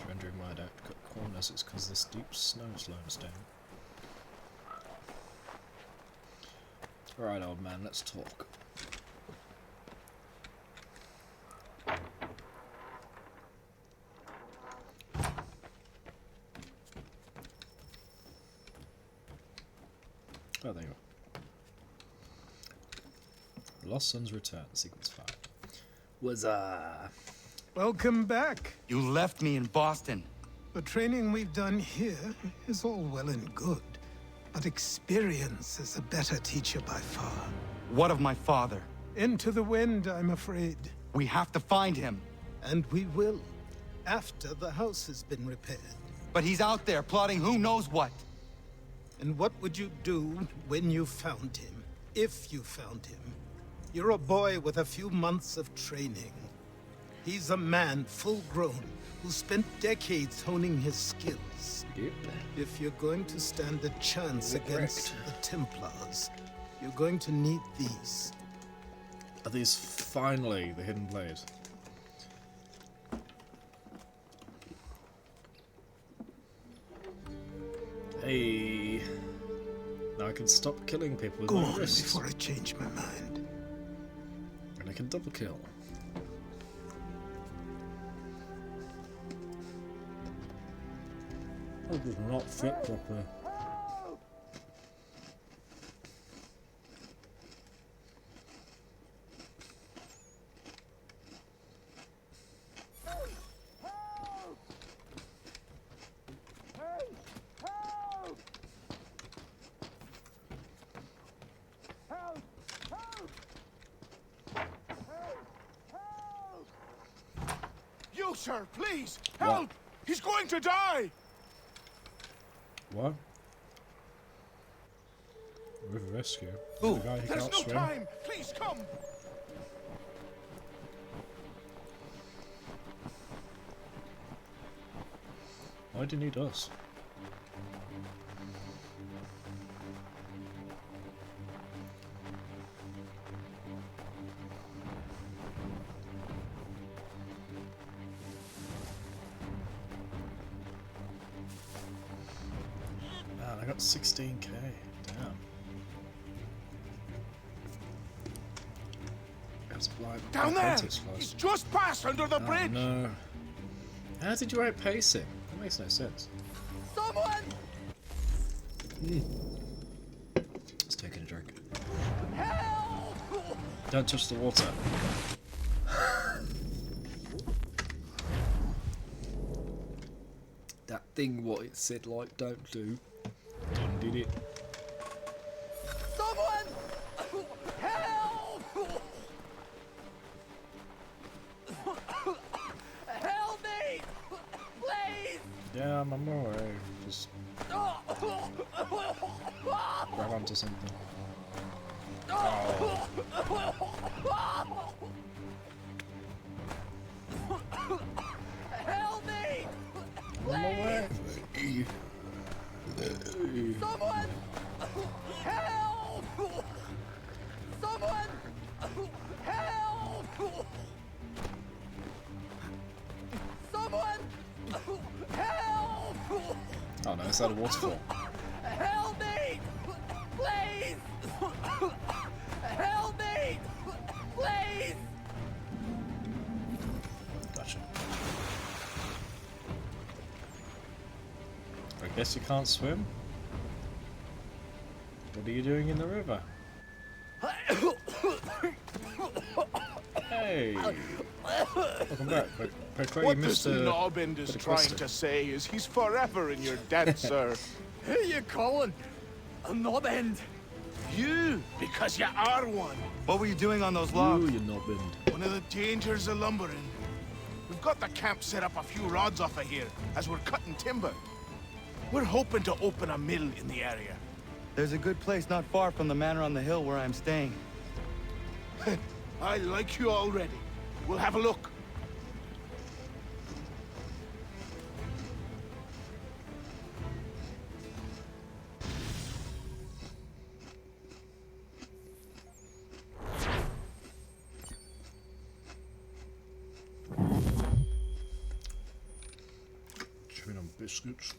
Rendering wide out to cut corners, it's because this deep snow slows us down. Alright, old man, let's talk. Oh, there you are. Lost Sons Return, Sequence 5. What's Welcome back. You left me in Boston. The training we've done here is all well and good, but experience is a better teacher by far. What of my father? Into the wind, I'm afraid. We have to find him. And we will, after the house has been repaired. But he's out there plotting who knows what. And what would you do when you found him? If you found him? You're a boy with a few months of training. He's a man, full grown, who spent decades honing his skills. Yep. If you're going to stand a chance against the Templars, you're going to need these. Are these finally the hidden blade? Hey. Now I can stop killing people with Go my on wrists. before I change my mind. And I can double kill. That does not fit properly. You, sir, please, help! He's going to die! What? River rescue. Ooh, The guy who there's can't no swim. time! Please come! Why do you need us? Man, I got 16k. Damn. That's blind. Down there! He's He's just passed under the bridge! No. How did you outpace him? That makes no sense. Someone! Let's take a drink. Help! Don't touch the water. That thing what it said like don't do. Done did it. Someone! Help! Yeah, I'm on my way. Just grab onto something. Oh. Help me! I'm on my way. Someone! Help! Someone! Help! Someone! Help! Oh no, it's at a waterfall. Help me! Please! Help me! Please! Gotcha. I guess you can't swim? What are you doing in the river? Hey! Welcome back. What this knobbend is trying to say is he's forever in your debt, sir. Who you calling? A knob-end? You, because you are one. What were you doing on those logs? Ooh, you knobbend. One of the dangers of lumbering. We've got the camp set up a few rods off of here, as we're cutting timber. We're hoping to open a mill in the area. There's a good place not far from the manor on the hill where I'm staying. I like you already. We'll have a look. Chewing on biscuits.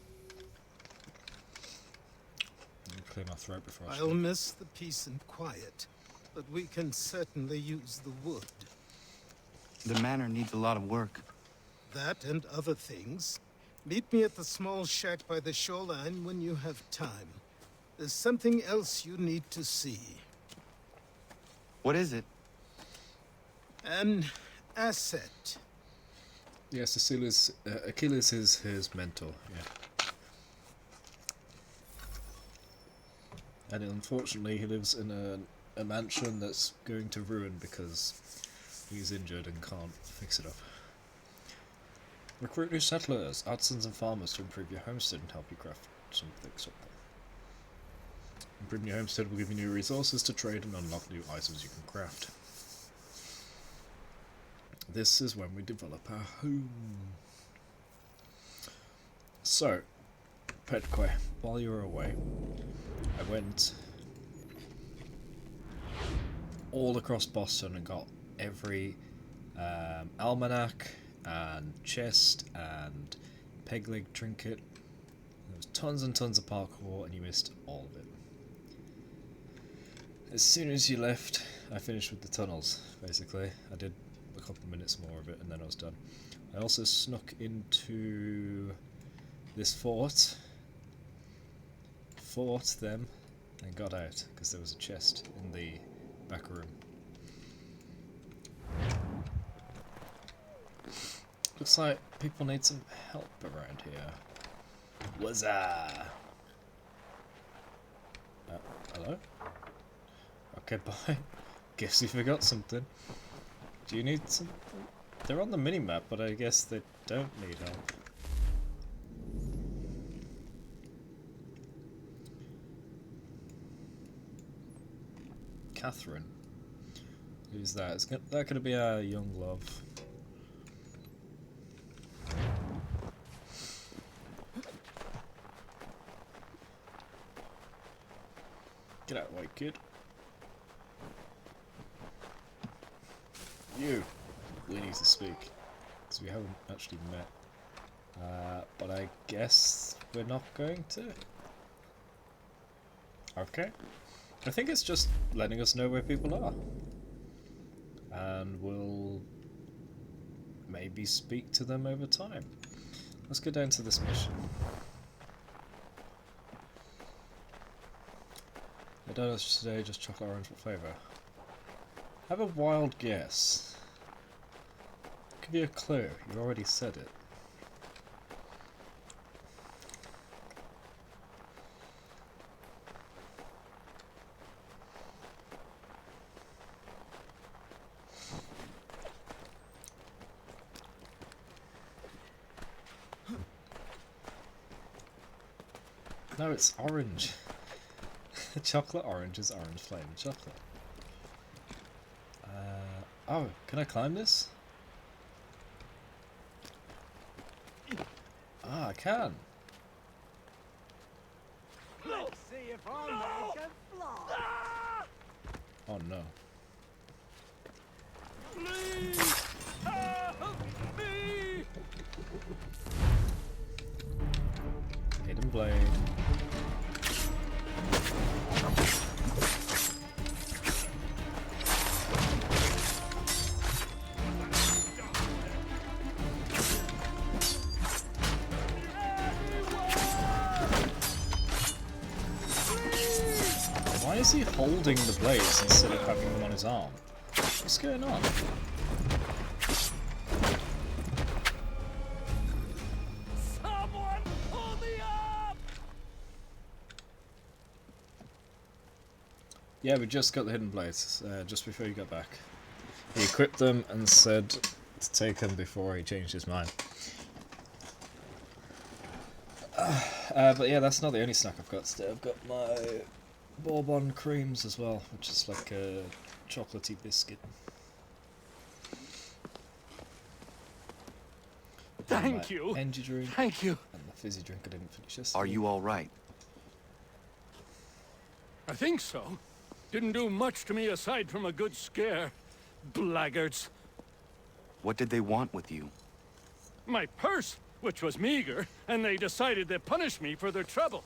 Let me clear my throat before I I'll speak. miss the peace and quiet, but we can certainly use the wood. The manor needs a lot of work. That and other things. Meet me at the small shack by the shoreline when you have time. There's something else you need to see. What is it? An asset. Yes, Achilles is his mentor, yeah. And unfortunately he lives in a mansion that's going to ruin because he's injured and can't fix it up. Recruit new settlers, artisans and farmers to improve your homestead and help you craft something. Improving your homestead will give you new resources to trade and unlock new items you can craft. This is when we develop our home. So, Petque, while you were away, I went all across Boston and got every almanac and chest and peg leg trinket. There was tons and tons of parkour and you missed all of it. As soon as you left, I finished with the tunnels, basically. I did a couple of minutes more of it and then I was done. I also snuck into this fort, fought them, and got out because there was a chest in the back room. Looks like people need some help around here. Wazza! Hello? Okay, bye. Guess you forgot something. Do you need some? They're on the minimap, but I guess they don't need help. Catherine. Who's that? That could be our young love. Get out of the way, kid. You. We need to speak. Because we haven't actually met. But I guess we're not going to. Okay. I think it's just letting us know where people are. And we'll maybe speak to them over time. Let's go down to this mission. I don't know today, just chocolate orange flavour. Have a wild guess. Give you a clue, you already said it. No, it's orange. Chocolate orange is orange flavoured chocolate. Oh, can I climb this? Ah, I can. Let's see if our man can fly. Oh no. Please help me! Hidden blade. Why is he holding the blades instead of having them on his arm? What's going on? Someone pull me up! Yeah, we just got the hidden blades just before you got back. He equipped them and said to take them before he changed his mind. But yeah, that's not the only snack I've got today. I've got my Bourbon creams as well, which is like a chocolatey biscuit. Thank you. Energy drink. Thank you. And the fizzy drink I didn't finish yesterday. Are you all right? I think so. Didn't do much to me aside from a good scare. Blackguards. What did they want with you? My purse, which was meager, and they decided to punish me for their trouble.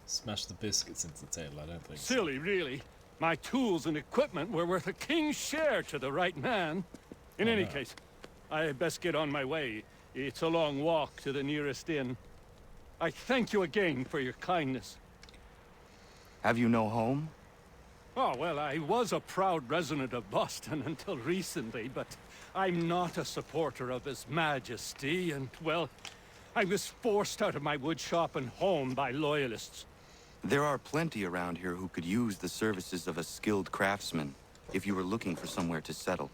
Smash the biscuits into the table, I don't think so. Silly, really. My tools and equipment were worth a king's share to the right man. In any case, I had best get on my way. It's a long walk to the nearest inn. I thank you again for your kindness. Have you no home? Oh, well, I was a proud resident of Boston until recently, but I'm not a supporter of His Majesty, and, well, I was forced out of my woodshop and home by loyalists. There are plenty around here who could use the services of a skilled craftsman, if you were looking for somewhere to settle.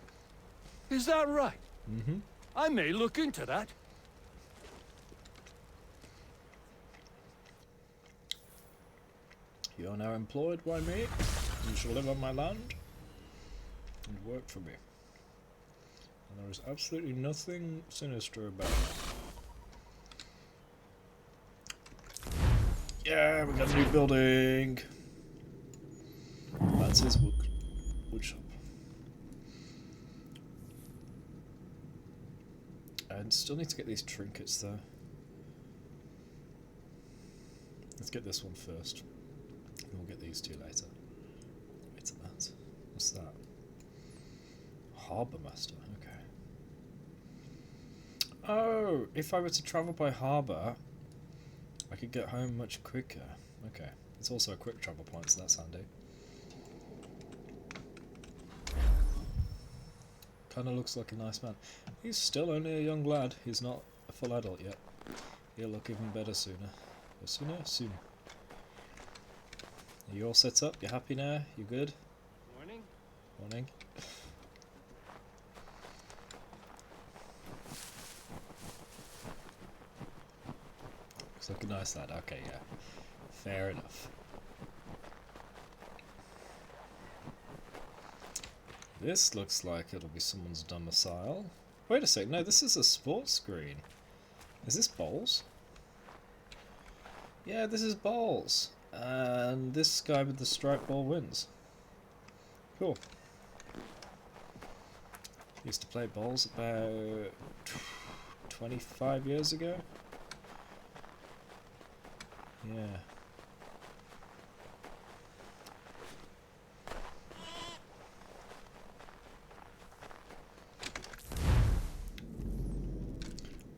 Is that right? Mm-hmm. I may look into that. You are now employed by me. You shall live on my land and work for me. And there is absolutely nothing sinister about it. Yeah, we got a new building. That's his wood shop. And still need to get these trinkets though. Let's get this one first. And we'll get these two later. Wait a that. What's that? Harbour Master, okay. Oh, if I were to travel by harbour, I could get home much quicker. Okay. It's also a quick travel point, so that's handy. Kinda looks like a nice man. He's still only a young lad. He's not a full adult yet. He'll look even better sooner. Or sooner? Soon. Are you all set up? You happy now? You good? Morning. Morning. Looks like a nice lad. Okay, yeah. Fair enough. This looks like it'll be someone's domicile. Wait a sec, no, this is a sports screen. Is this Bowls? Yeah, this is Bowls. And this guy with the striped ball wins. Cool. Used to play bowls about 25 years ago. Yeah.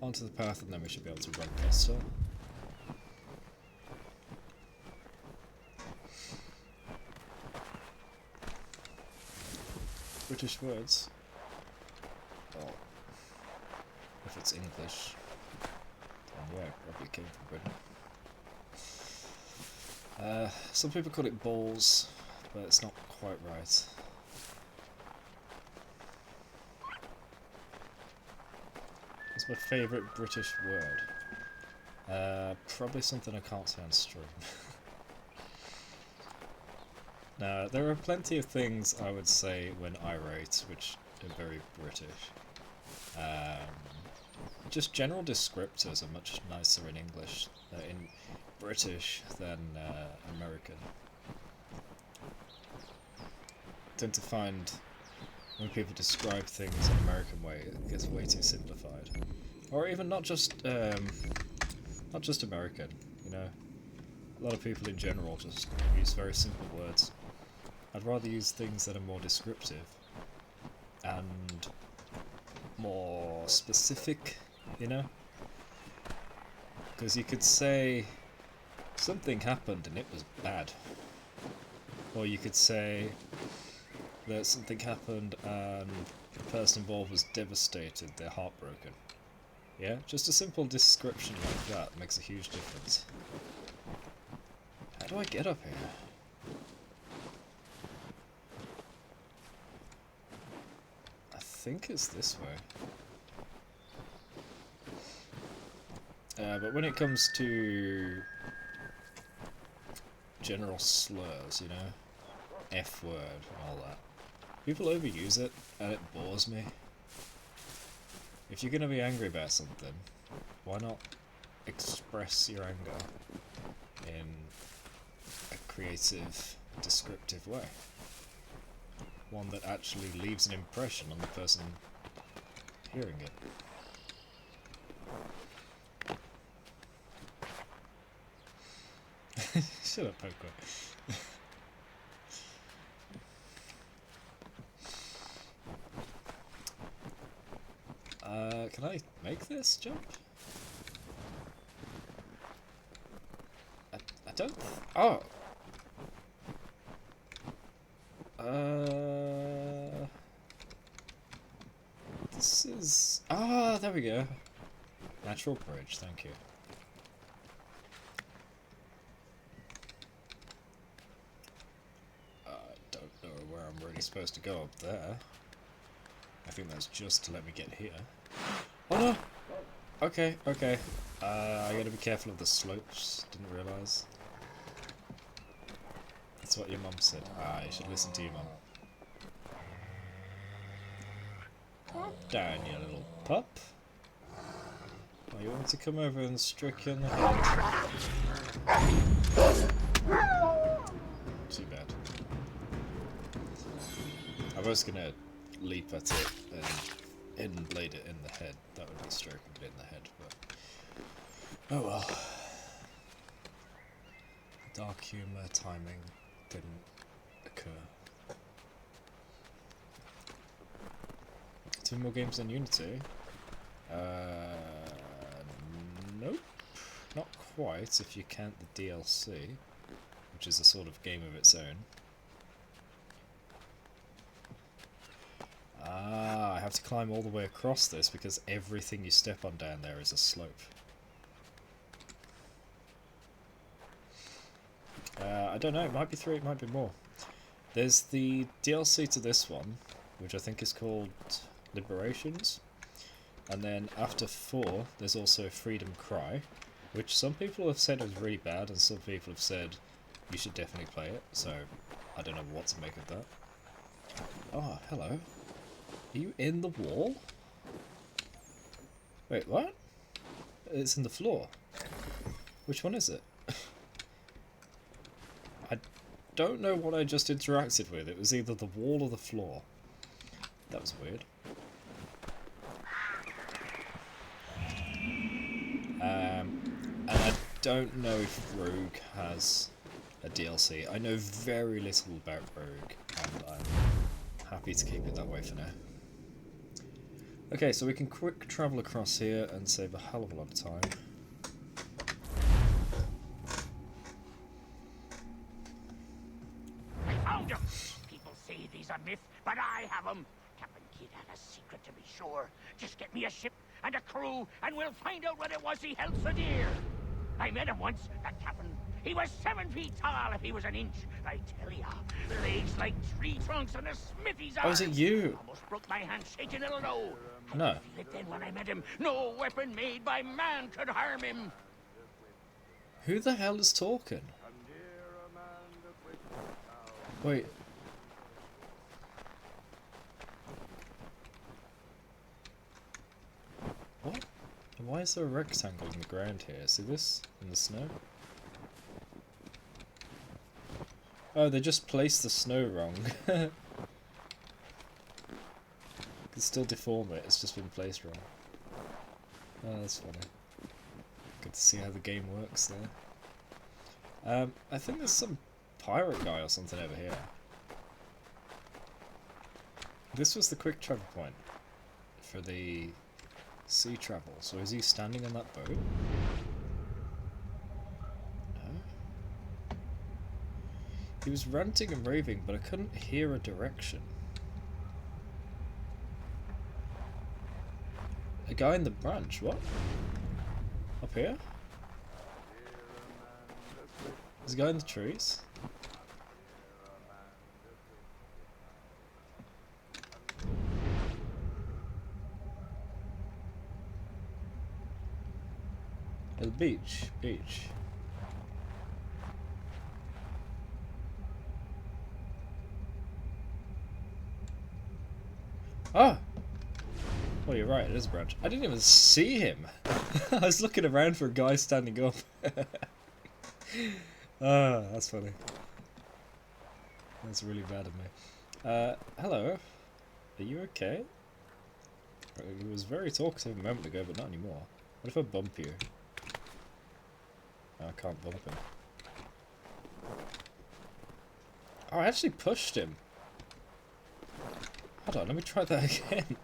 Onto the path, and then we should be able to run faster. British words. Well, if it's English, then yeah, probably came from Britain. Some people call it balls, but it's not quite right. It's my favourite British word. Probably something I can't say on stream. Now, there are plenty of things I would say when irate, which are very British. Just general descriptors are much nicer in English, in British than American. I tend to find when people describe things in an American way, it gets way too simplified. Or even not just American, you know. A lot of people in general just use very simple words. I'd rather use things that are more descriptive and more specific, you know? Because you could say something happened and it was bad. Or you could say that something happened and the person involved was devastated, they're heartbroken. Yeah? Just a simple description like that makes a huge difference. How do I get up here? I think it's this way. But when it comes to general slurs, you know, F word and all that, people overuse it and it bores me. If you're going to be angry about something, why not express your anger in a creative, descriptive way? One that actually leaves an impression on the person hearing it. Shut up, Poker. Can I make this jump? I don't... Oh! This is... Ah, there we go. Natural bridge, thank you. I don't know where I'm really supposed to go up there. I think that's just to let me get here. Oh no! Okay, okay. I gotta be careful of the slopes, didn't realise. That's what your mum said. Ah, you should listen to your mum. Down, you little pup. Oh, you want to come over and strike you on the head? Too bad. I was gonna leap at it and blade it in the head. That would be striking it in the head, but oh well. Dark humour timing didn't occur. 2 more games than Unity? Nope. Not quite, if you count the DLC, which is a sort of game of its own. Ah, I have to climb all the way across this because everything you step on down there is a slope. I don't know, it might be 3, it might be more. There's the DLC to this one, which I think is called Liberations. And then after 4, there's also Freedom Cry, which some people have said is really bad, and some people have said you should definitely play it, so I don't know what to make of that. Oh, hello. Are you in the wall? Wait, what? It's in the floor. Which one is it? I don't know what I just interacted with. It was either the wall or the floor. That was weird. And I don't know if Rogue has a DLC. I know very little about Rogue, and I'm happy to keep it that way for now. Okay, so we can quick travel across here and save a hell of a lot of time. I found him! People say he's a myth, but I have him. Captain Kidd had a secret, to be sure. Just get me a ship and a crew, and we'll find out what it was he held so dear. I met him once, that captain. He was 7 feet tall if he was an inch. I tell ya, legs like tree trunks and a smithy's arm. Oh, is it you? Almost broke my hand shaking, it'll know. No. I feel it then when I met him. No weapon made by man could harm him. Who the hell is talking? Wait. What? Why is there a rectangle in the ground here? See this? In the snow? Oh, they just placed the snow wrong. You can still deform it, it's just been placed wrong. Oh, that's funny. Good to see how the game works there. I think there's some pirate guy or something over here. This was the quick travel point for the sea travel. So is he standing on that boat? No. He was ranting and raving, but I couldn't hear a direction. A guy in the branch, what? Up here? There's a guy in the trees? The beach. Ah! Oh, you're right, it is a branch. I didn't even see him! I was looking around for a guy standing up. Ah, that's funny. That's really bad of me. Hello? Are you okay? He was very talkative a moment ago, but not anymore. What if I bump you? I can't bump him. Oh, I actually pushed him. Hold on, let me try that again.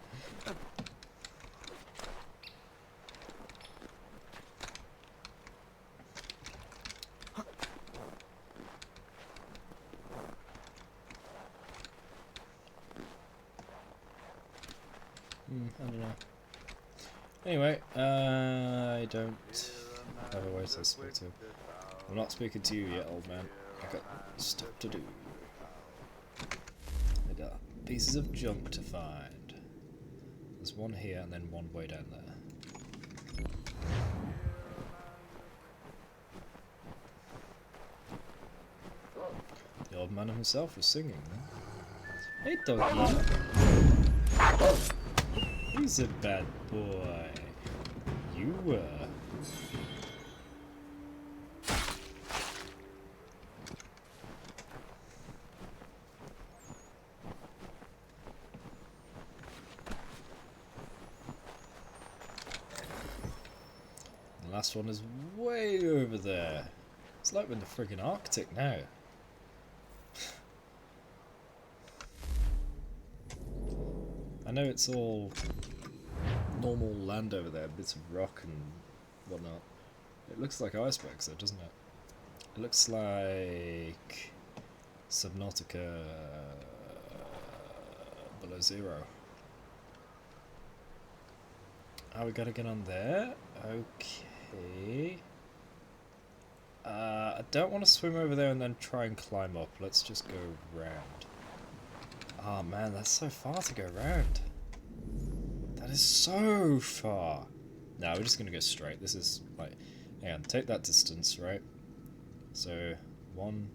I don't know. Anyway, I don't have a way to speak to him. I'm not speaking to you yet, old man. I got stuff to do. I got pieces of junk to find. There's one here and then one way down there. The old man himself was singing then. Hey, doggy. He's a bad boy. You were. The last one is way over there. It's like we're in the friggin' Arctic now. I know it's all normal land over there, bits of rock and whatnot. It looks like icebergs though, doesn't it? It looks like Subnautica below zero. Oh, we gotta get on there? Okay. I don't want to swim over there and then try and climb up. Let's just go round. Oh man, that's so far to go round. That is so far. No, we're just gonna go straight. This is like, hang on, take that distance, right? So 1,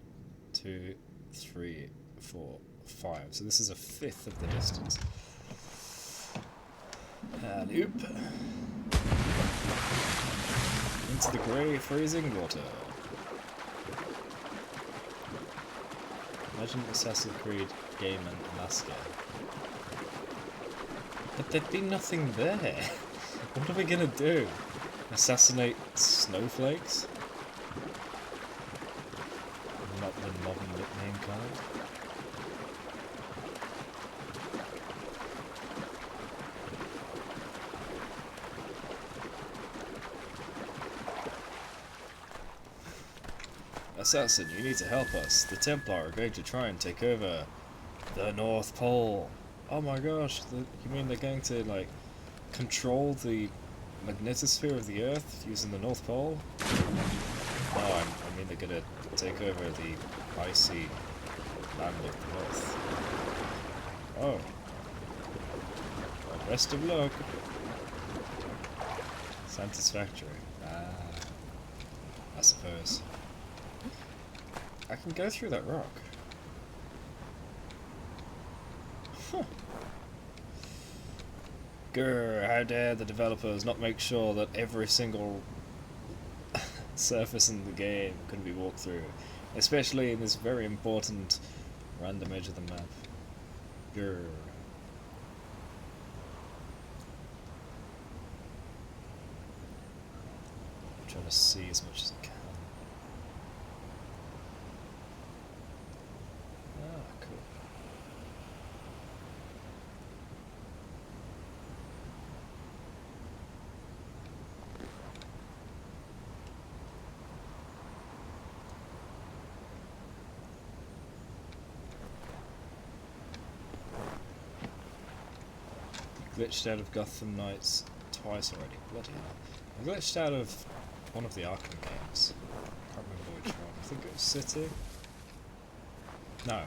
2, 3, 4, 5. So this is a fifth of the distance. Loop into the grey freezing water. Imagine Assassin's Creed game in Alaska. But there'd be nothing there. What are we gonna do? Assassinate snowflakes? Not the modern nickname kind. Assassin, you need to help us. The Templar are going to try and take over the North Pole. Oh my gosh, you mean they're going to, like, control the magnetosphere of the Earth using the North Pole? No, I mean they're going to take over the icy land of the North. Oh. Well, best of luck. Santa's factory. Ah. I suppose. I can go through that rock. Huh. Grr, how dare the developers not make sure that every single surface in the game can be walked through, especially in this very important random edge of the map. Grr. I'm trying to see as much as I can. Ah, cool. Glitched out of Gotham Knights twice already. Bloody hell. I glitched out of one of the Arkham games. Can't remember which one. I think it was City? No.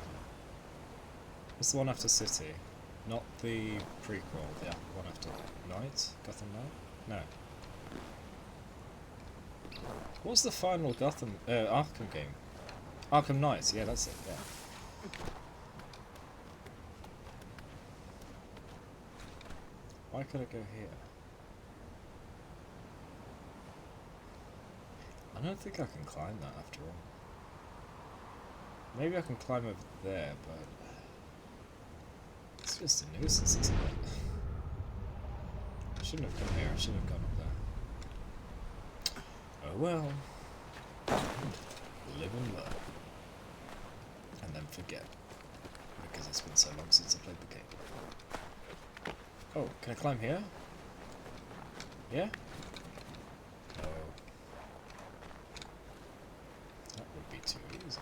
It's the one after City. Not the prequel. Yeah, one after Knight? Gotham Knight? No. What was the final Arkham game? Arkham Knight, yeah, that's it, yeah. Why could I go here? I don't think I can climb that after all. Maybe I can climb over there, but it's just a nuisance, isn't it? I shouldn't have come here, I should have gone up there. Oh well. Live and learn. And then forget. Because it's been so long since I played the game. Oh, can I climb here? Yeah? Oh. That would be too easy.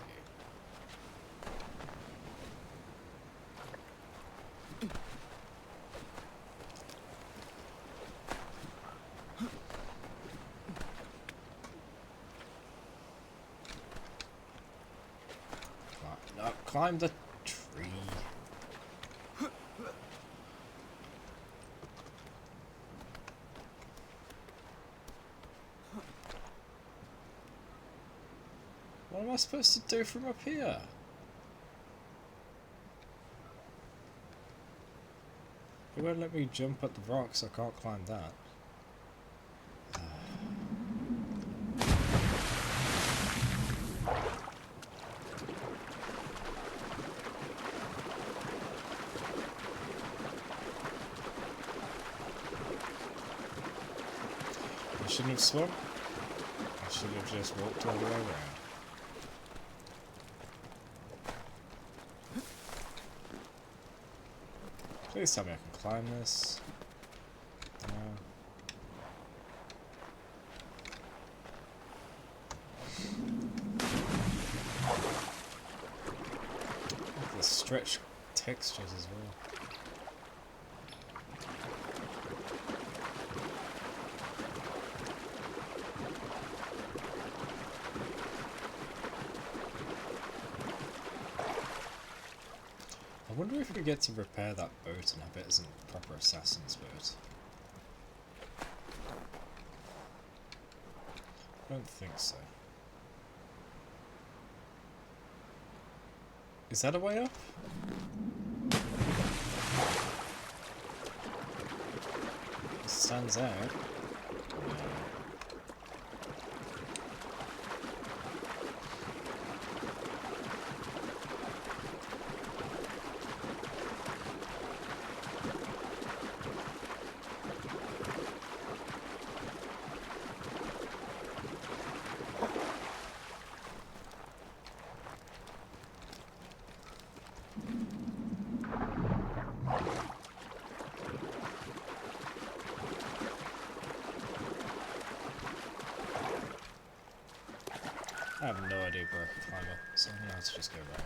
No, climb the tree. What am I supposed to do from up here? It won't let me jump at the rocks, I can't climb that. I shouldn't have swum. I should have just walked all the way around. Please tell me I can climb this. No. The stretch textures as well. I wonder if we get to repair that boat and have it as a proper assassin's boat. I don't think so. Is that a way up? It stands out. I have no idea where I can climb up, so I'm gonna have to just go right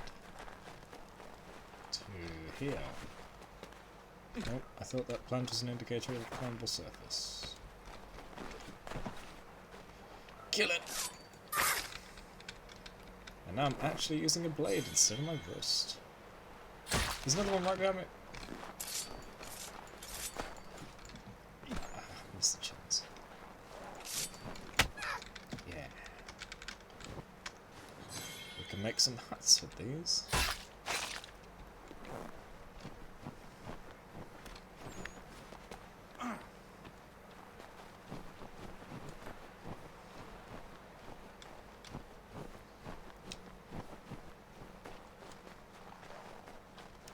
to here. Nope, I thought that plant was an indicator of a climbable surface. Kill it! And now I'm actually using a blade instead of my wrist. There's another one right behind me. Ah, missed the chance. Yeah. make some hats with these.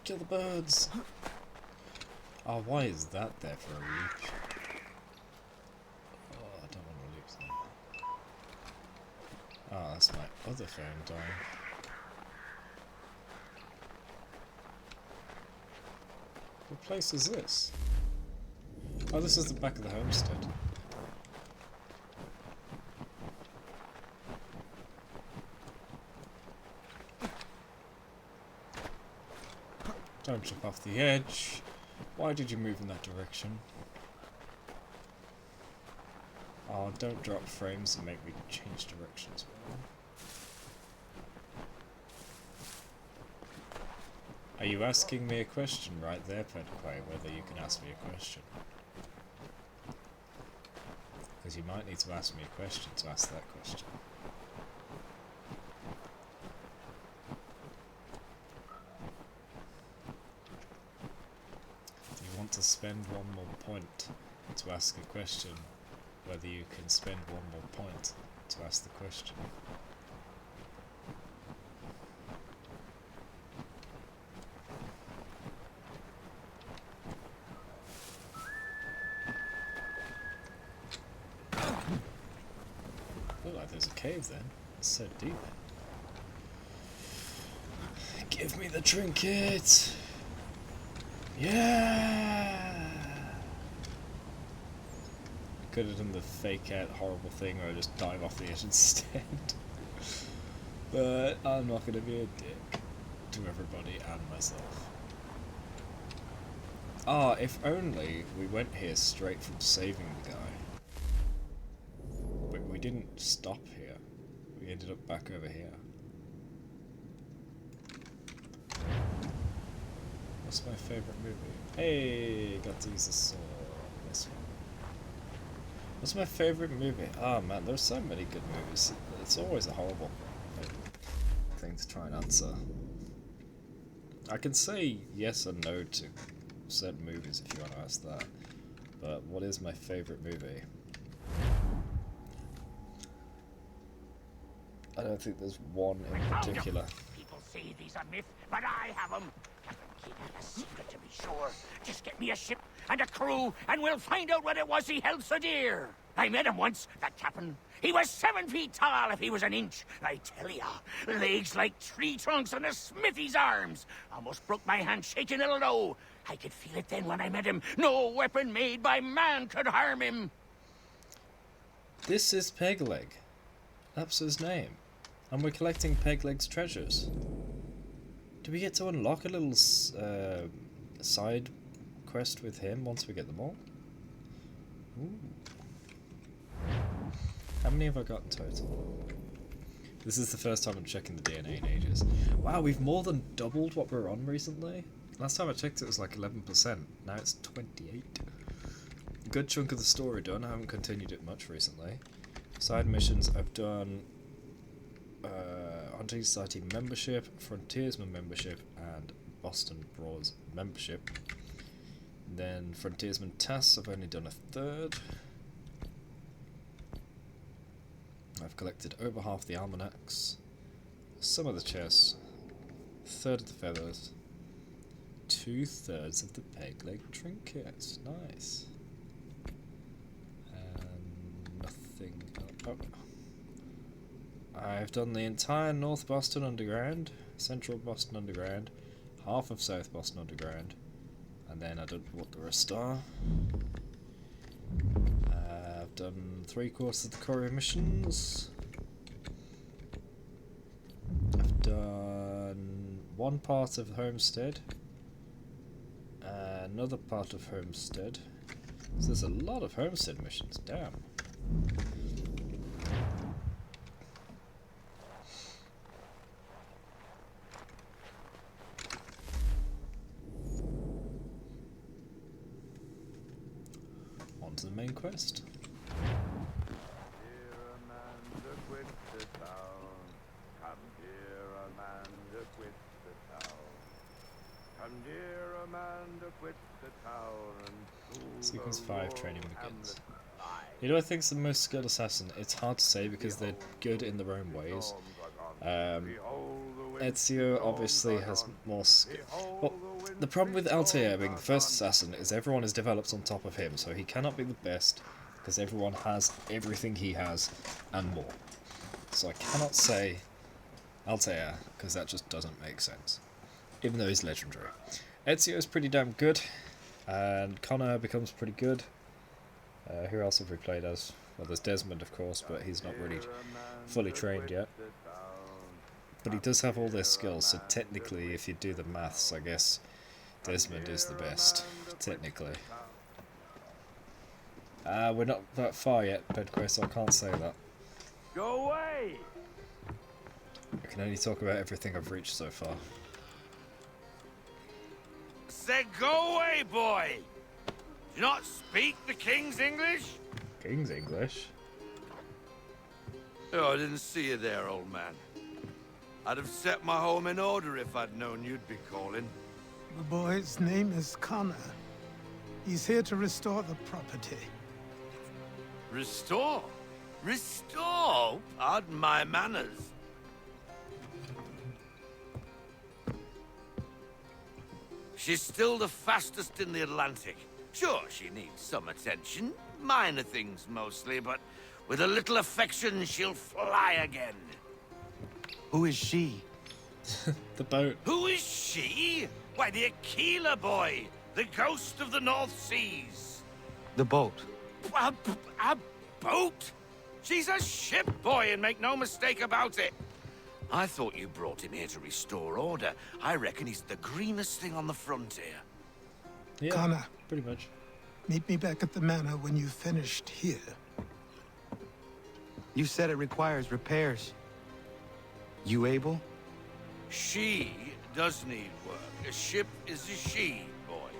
Kill the birds! Oh, why is that there for a loop? Oh, I don't want to loop that. Oh, that's my other phone dying. What place is this? Oh, this is the back of the homestead. Don't jump off the edge. Why did you move in that direction? Oh, don't drop frames and make me change directions. Are you asking me a question right there, Pedquay, whether you can ask me a question? Because you might need to ask me a question to ask that question. Do you want to spend one more point to ask a question, whether you can spend one more point to ask the question? Look like there's a cave then. It's so deep. Give me the trinket! Yeah! Could have done the fake out horrible thing where I just dive off the edge instead. But I'm not going to be a dick to everybody and myself. Ah, if only we went here straight from saving the guy. But we didn't stop here. We ended up back over here. What's my favourite movie? Hey, got to use the sword on this one. What's my favourite movie? Oh man, there's so many good movies. It's always a horrible thing to try and answer. I can say yes or no to certain movies if you want to ask that. But what is my favourite movie? I don't think there's one in particular. People say these are myth, but I have them. Captain Kidd had a secret to be sure. Just get me a ship and a crew, and we'll find out what it was he held so dear. I met him once, that captain. He was 7 feet tall if he was an inch. I tell ya, legs like tree trunks and a smithy's arms. Almost broke my hand shaking it'll know. I could feel it then when I met him. No weapon made by man could harm him. This is Pegleg. That's his name. And we're collecting Pegleg's treasures. Do we get to unlock a little side quest with him once we get them all? Ooh. How many have I got in total? This is the first time I'm checking the DNA in ages. Wow, we've more than doubled what we're on recently. Last time I checked it was like 11%. Now it's 28. A good chunk of the story done. I haven't continued it much recently. Side missions I've done Hunting Society membership, Frontiersman membership, and Boston Brawls membership. Then Frontiersman tasks I've only done a third. I've collected over half the almanacs, some of the chests, a third of the feathers, 2/3 of the Pegleg trinkets. Nice. And nothing. Oh. I've done the entire North Boston Underground, Central Boston Underground, half of South Boston Underground, and then I don't know what the rest are. I've done 3/4 of the Courier missions. I've done one part of Homestead, another part of Homestead. So there's a lot of Homestead missions, damn. On to the main quest. Sequence 5 training begins. You know, I think it's the most skilled assassin. It's hard to say because they're good in their own ways. Ezio obviously has more skill. Well, the problem with Altair being the first assassin is everyone is developed on top of him, so he cannot be the best because everyone has everything he has and more. So I cannot say Altair because that just doesn't make sense, even though he's legendary. Ezio is pretty damn good, and Connor becomes pretty good. Who else have we played as? Well, there's Desmond, of course, but he's not really fully trained yet. But he does have all their skills, so technically, if you do the maths, I guess Desmond is the best, technically. We're not that far yet, Pedro, so I can't say that. Go away! I can only talk about everything I've reached so far. Say go away, boy! Do you not speak the King's English? King's English? Oh, I didn't see you there, old man. I'd have set my home in order if I'd known you'd be calling. The boy's name is Connor. He's here to restore the property. Restore? Restore? Pardon my manners. She's still the fastest in the Atlantic. Sure, she needs some attention. Minor things mostly, but with a little affection, she'll fly again. Who is she? The boat. Who is she? Why, the Aquila boy, the ghost of the North Seas. The boat. A boat? She's a ship, boy, and make no mistake about it. I thought you brought him here to restore order. I reckon he's the greenest thing on the frontier. Yeah, Connor, pretty much. Meet me back at the manor when you've finished here. You said it requires repairs. You able? She does need work. A ship is a she, boy.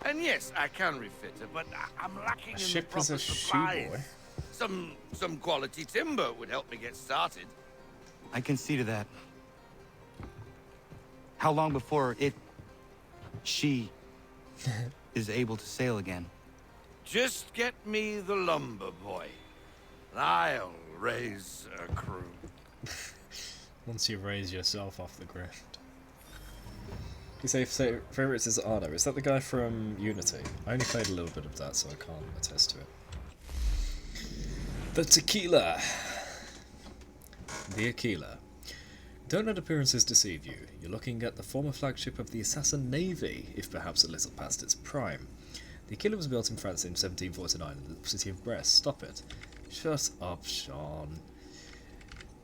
And yes, I can refit her, but I'm lacking in the proper supplies. Some quality timber would help me get started. I can see to that. How long before she is able to sail again? Just get me the lumber, boy. And I'll raise a crew. Once you raise yourself off the ground. You say favourites is Arno. Is that the guy from Unity? I only played a little bit of that, so I can't attest to it. The Tequila. The Aquila. Don't let appearances deceive you. You're looking at the former flagship of the Assassin Navy, if perhaps a little past its prime. The Aquila was built in France in 1749 in the city of Brest. Stop it. Shut up, Sean.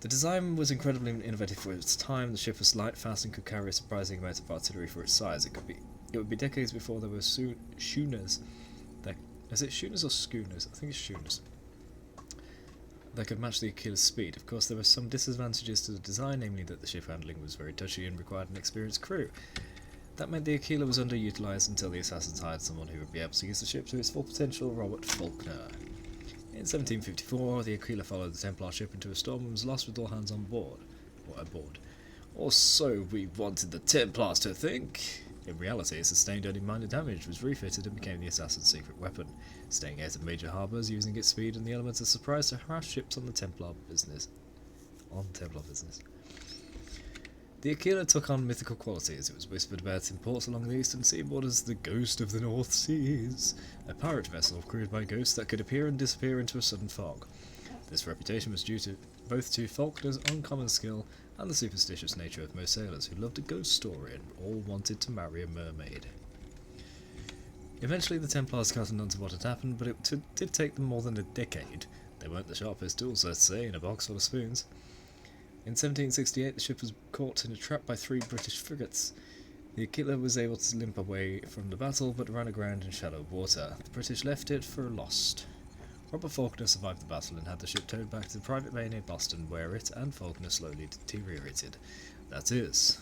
The design was incredibly innovative for its time. The ship was light, fast, and could carry a surprising amount of artillery for its size. It would be decades before there were schooners. Is it schooners or schooners? I think it's schooners. That could match the Aquila's speed. Of course, there were some disadvantages to the design, namely that the ship handling was very touchy and required an experienced crew. That meant the Aquila was underutilized until the assassins hired someone who would be able to use the ship to its full potential, Robert Faulkner. In 1754, the Aquila followed the Templar ship into a storm and was lost with all hands on board. Or aboard. Or so we wanted the Templars to think. In reality, it sustained only minor damage, was refitted and became the assassin's secret weapon, staying out of major harbours, using its speed and the elements of surprise to harass ships on Templar business. The Aquila took on mythical qualities. It was whispered about in ports along the eastern seaboard as the Ghost of the North Seas, a pirate vessel crewed by ghosts that could appear and disappear into a sudden fog. This reputation was due to both to Faulkner's uncommon skill and the superstitious nature of most sailors who loved a ghost story and all wanted to marry a mermaid. Eventually the Templars caught on to what had happened, but it did take them more than a decade. They weren't the sharpest tools, let's say, in a box full of spoons. In 1768 the ship was caught in a trap by 3 British frigates. The Aquila was able to limp away from the battle, but ran aground in shallow water. The British left it for lost. Robert Faulkner survived the battle and had the ship towed back to the private bay near Boston, where it and Faulkner slowly deteriorated. That is,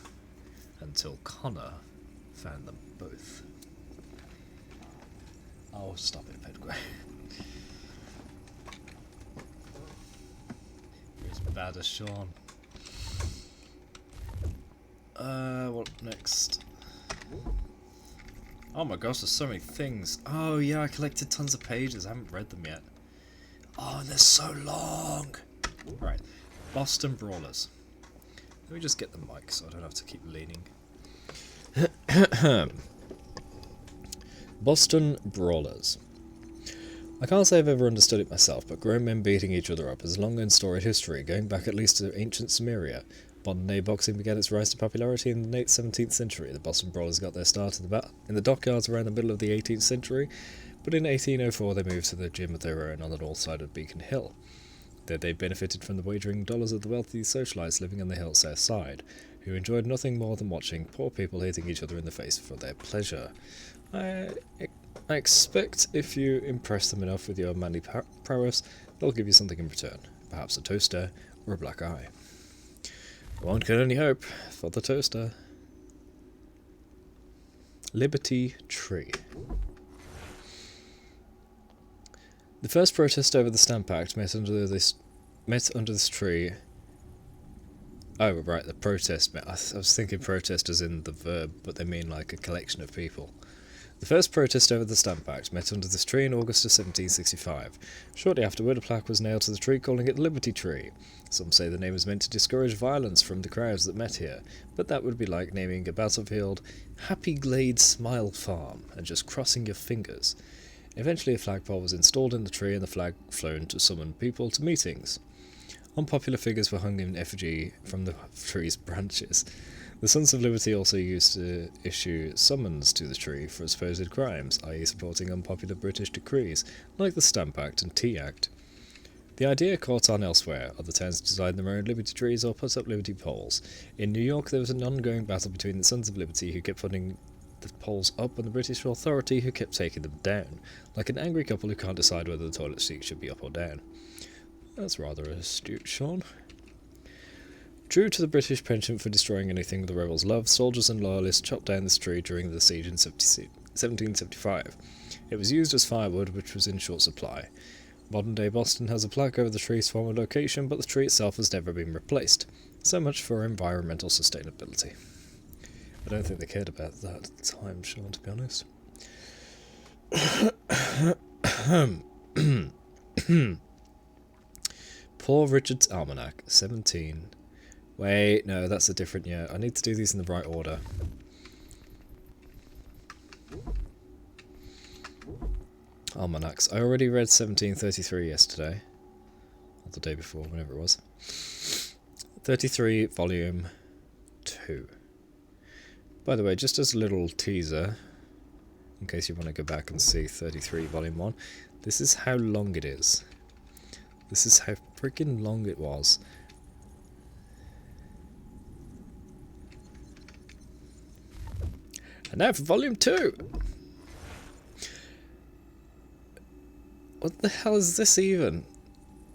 until Connor found them both. Oh, stop it, Pedro. You're as bad as Sean. What next? Oh my gosh, there's so many things. Oh yeah, I collected tons of pages. I haven't read them yet. Oh, they're so long. Right, Boston Brawlers. Let me just get the mic so I don't have to keep leaning. Boston Brawlers. I can't say I've ever understood it myself, but grown men beating each other up is a long and storied history, going back at least to ancient Sumeria. Modern-day boxing began its rise to popularity in the late 17th century. The Boston Brawlers got their start in the dockyards around the middle of the 18th century, but in 1804 they moved to the gym of their own on the north side of Beacon Hill. There they benefited from the wagering dollars of the wealthy socialites living on the hill's south side, who enjoyed nothing more than watching poor people hitting each other in the face for their pleasure. I expect if you impress them enough with your manly prowess, they'll give you something in return, perhaps a toaster or a black eye. One can only hope for the toaster. Liberty Tree. The first protest over the Stamp Act met under this tree. Oh, right, the protest. I was thinking protest as in the verb, but they mean like a collection of people. The first protest over the Stamp Act met under this tree in August of 1765. Shortly afterward, a plaque was nailed to the tree calling it Liberty Tree. Some say the name was meant to discourage violence from the crowds that met here, but that would be like naming a battlefield Happy Glade Smile Farm and just crossing your fingers. Eventually a flagpole was installed in the tree and the flag flown to summon people to meetings. Unpopular figures were hung in effigy from the tree's branches. The Sons of Liberty also used to issue summons to the tree for supposed crimes, i.e. supporting unpopular British decrees, like the Stamp Act and Tea Act. The idea caught on elsewhere. Other towns designed their own Liberty trees or put up Liberty poles. In New York there was an ongoing battle between the Sons of Liberty, who kept putting the poles up, and the British Authority, who kept taking them down, like an angry couple who can't decide whether the toilet seat should be up or down. That's rather astute, Sean. True to the British penchant for destroying anything the rebels loved, soldiers and loyalists chopped down this tree during the siege in 1775. It was used as firewood, which was in short supply. Modern-day Boston has a plaque over the tree's former location, but the tree itself has never been replaced. So much for environmental sustainability. I don't think they cared about that at the time, Sean, to be honest. Poor Richard's Almanac, 17... Wait, no, that's a different year. I need to do these in the right order. Almanacs. I already read 1733 yesterday. Or the day before, whenever it was. 33, volume 2. By the way, just as a little teaser, in case you want to go back and see 33, volume 1, this is how long it is. This is how freaking long it was. And now for volume 2! What the hell is this even?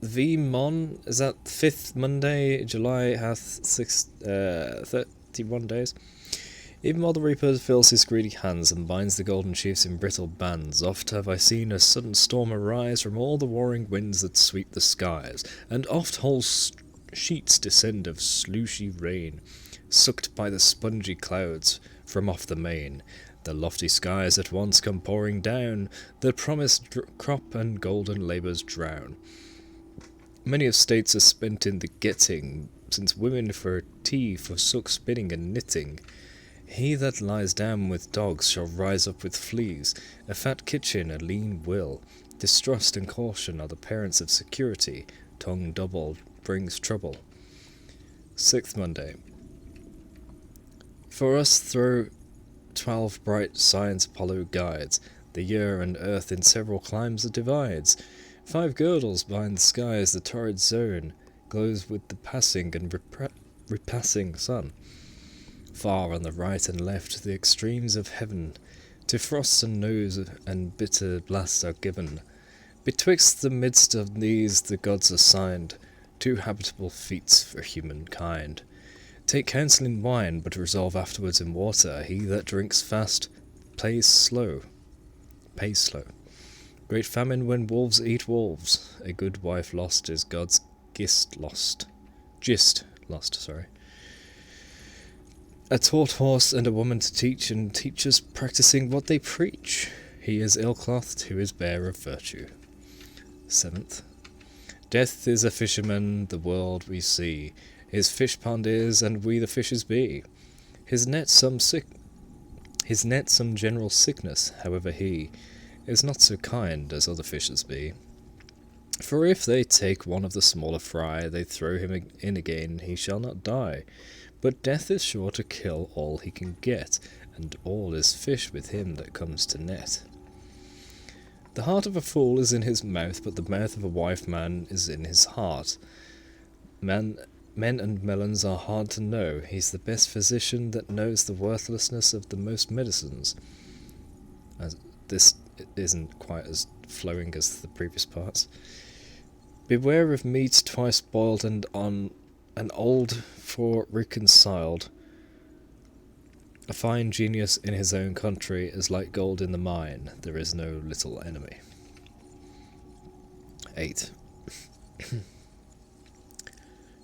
V-Mon? Is that 5th Monday? July hath 31 days? Even while the Reaper fills his greedy hands and binds the golden chiefs in brittle bands, oft have I seen a sudden storm arise from all the warring winds that sweep the skies, and oft whole sheets descend of slushy rain, sucked by the spongy clouds from off the main. The lofty skies at once come pouring down, the promised crop and golden labours drown. Many of states are spent in the getting, since women for tea forsook spinning and knitting. He that lies down with dogs shall rise up with fleas, a fat kitchen, a lean will. Distrust and caution are the parents of security, tongue double brings trouble. 6th Monday. For us through 12 bright science Apollo guides, the year and earth in several climes it divides. 5 girdles bind the skies, the torrid zone glows with the passing and repassing sun. Far on the right and left the extremes of heaven, to frost and nose and bitter blasts are given. Betwixt the midst of these the gods assigned 2 habitable feats for humankind. Take counsel in wine, but resolve afterwards in water. He that drinks fast pays slow. Great famine when wolves eat wolves. A good wife lost is God's gist lost. a taught horse and a woman to teach, and teachers practicing what they preach. He is ill-clothed who is bare of virtue. 7th. Death is a fisherman, the world we see. His fish pond is, and we the fishes be. His net some general sickness, however he is not so kind as other fishes be. For if they take one of the smaller fry, they throw him in again, he shall not die. But death is sure to kill all he can get, and all is fish with him that comes to net. The heart of a fool is in his mouth, but the mouth of a wise man is in his heart. Men and melons are hard to know. He's the best physician that knows the worthlessness of the most medicines. This isn't quite as flowing as the previous parts. Beware of meat twice boiled and old for reconciled. A fine genius in his own country is like gold in the mine. There is no little enemy. 8.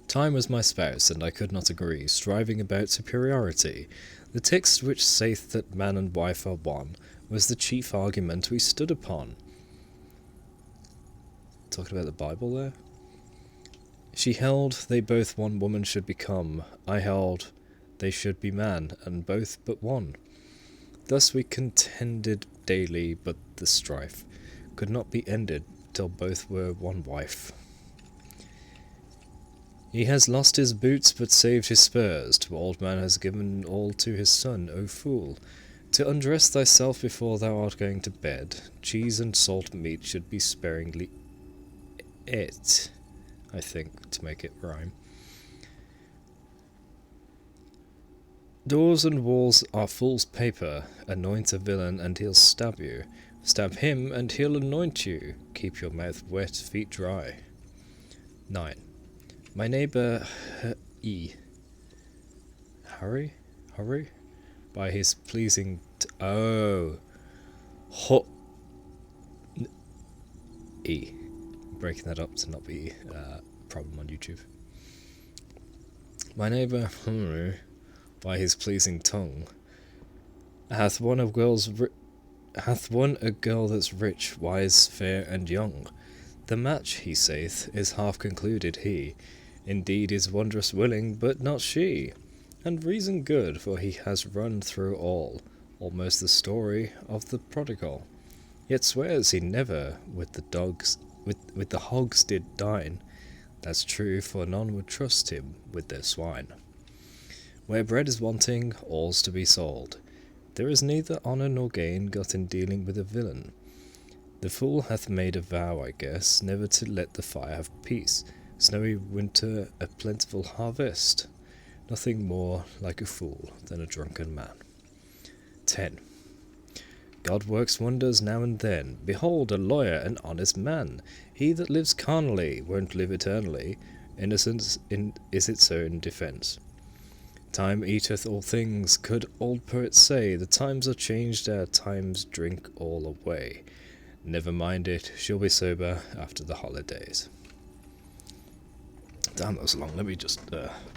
Time was my spouse, and I could not agree, striving about superiority. The text which saith that man and wife are one was the chief argument we stood upon. Talking about the Bible there? She held they both one woman should become. I held they should be man, and both but one. Thus we contended daily, but the strife could not be ended till both were one wife. He has lost his boots, but saved his spurs. To old man has given all to his son, O fool. To undress thyself before thou art going to bed. Cheese and salt meat should be sparingly ate, I think, to make it rhyme. Doors and walls are fool's paper. Anoint a villain, and he'll stab you. Stab him, and he'll anoint you. Keep your mouth wet, feet dry. 9. My neighbour Harry, by his pleasing breaking that up to not be a problem on YouTube. My neighbour by his pleasing tongue hath won a girl that's rich, wise, fair, and young. The match, he saith, is half concluded. He indeed is wondrous willing, but not she. And reason good, for he has run through all, almost the story of the prodigal. Yet swears he never with the hogs did dine. That's true, for none would trust him with their swine. Where bread is wanting, all's to be sold. There is neither honour nor gain got in dealing with a villain. The fool hath made a vow, I guess, never to let the fire have peace. Snowy winter, a plentiful harvest. Nothing more like a fool than a drunken man. 10. God works wonders now and then. Behold, a lawyer, an honest man. He that lives carnally won't live eternally. Innocence is its own defence. Time eateth all things, could old poets say. The times are changed, our times drink all away. Never mind it, she'll be sober after the holidays. Damn, that was long. Let me just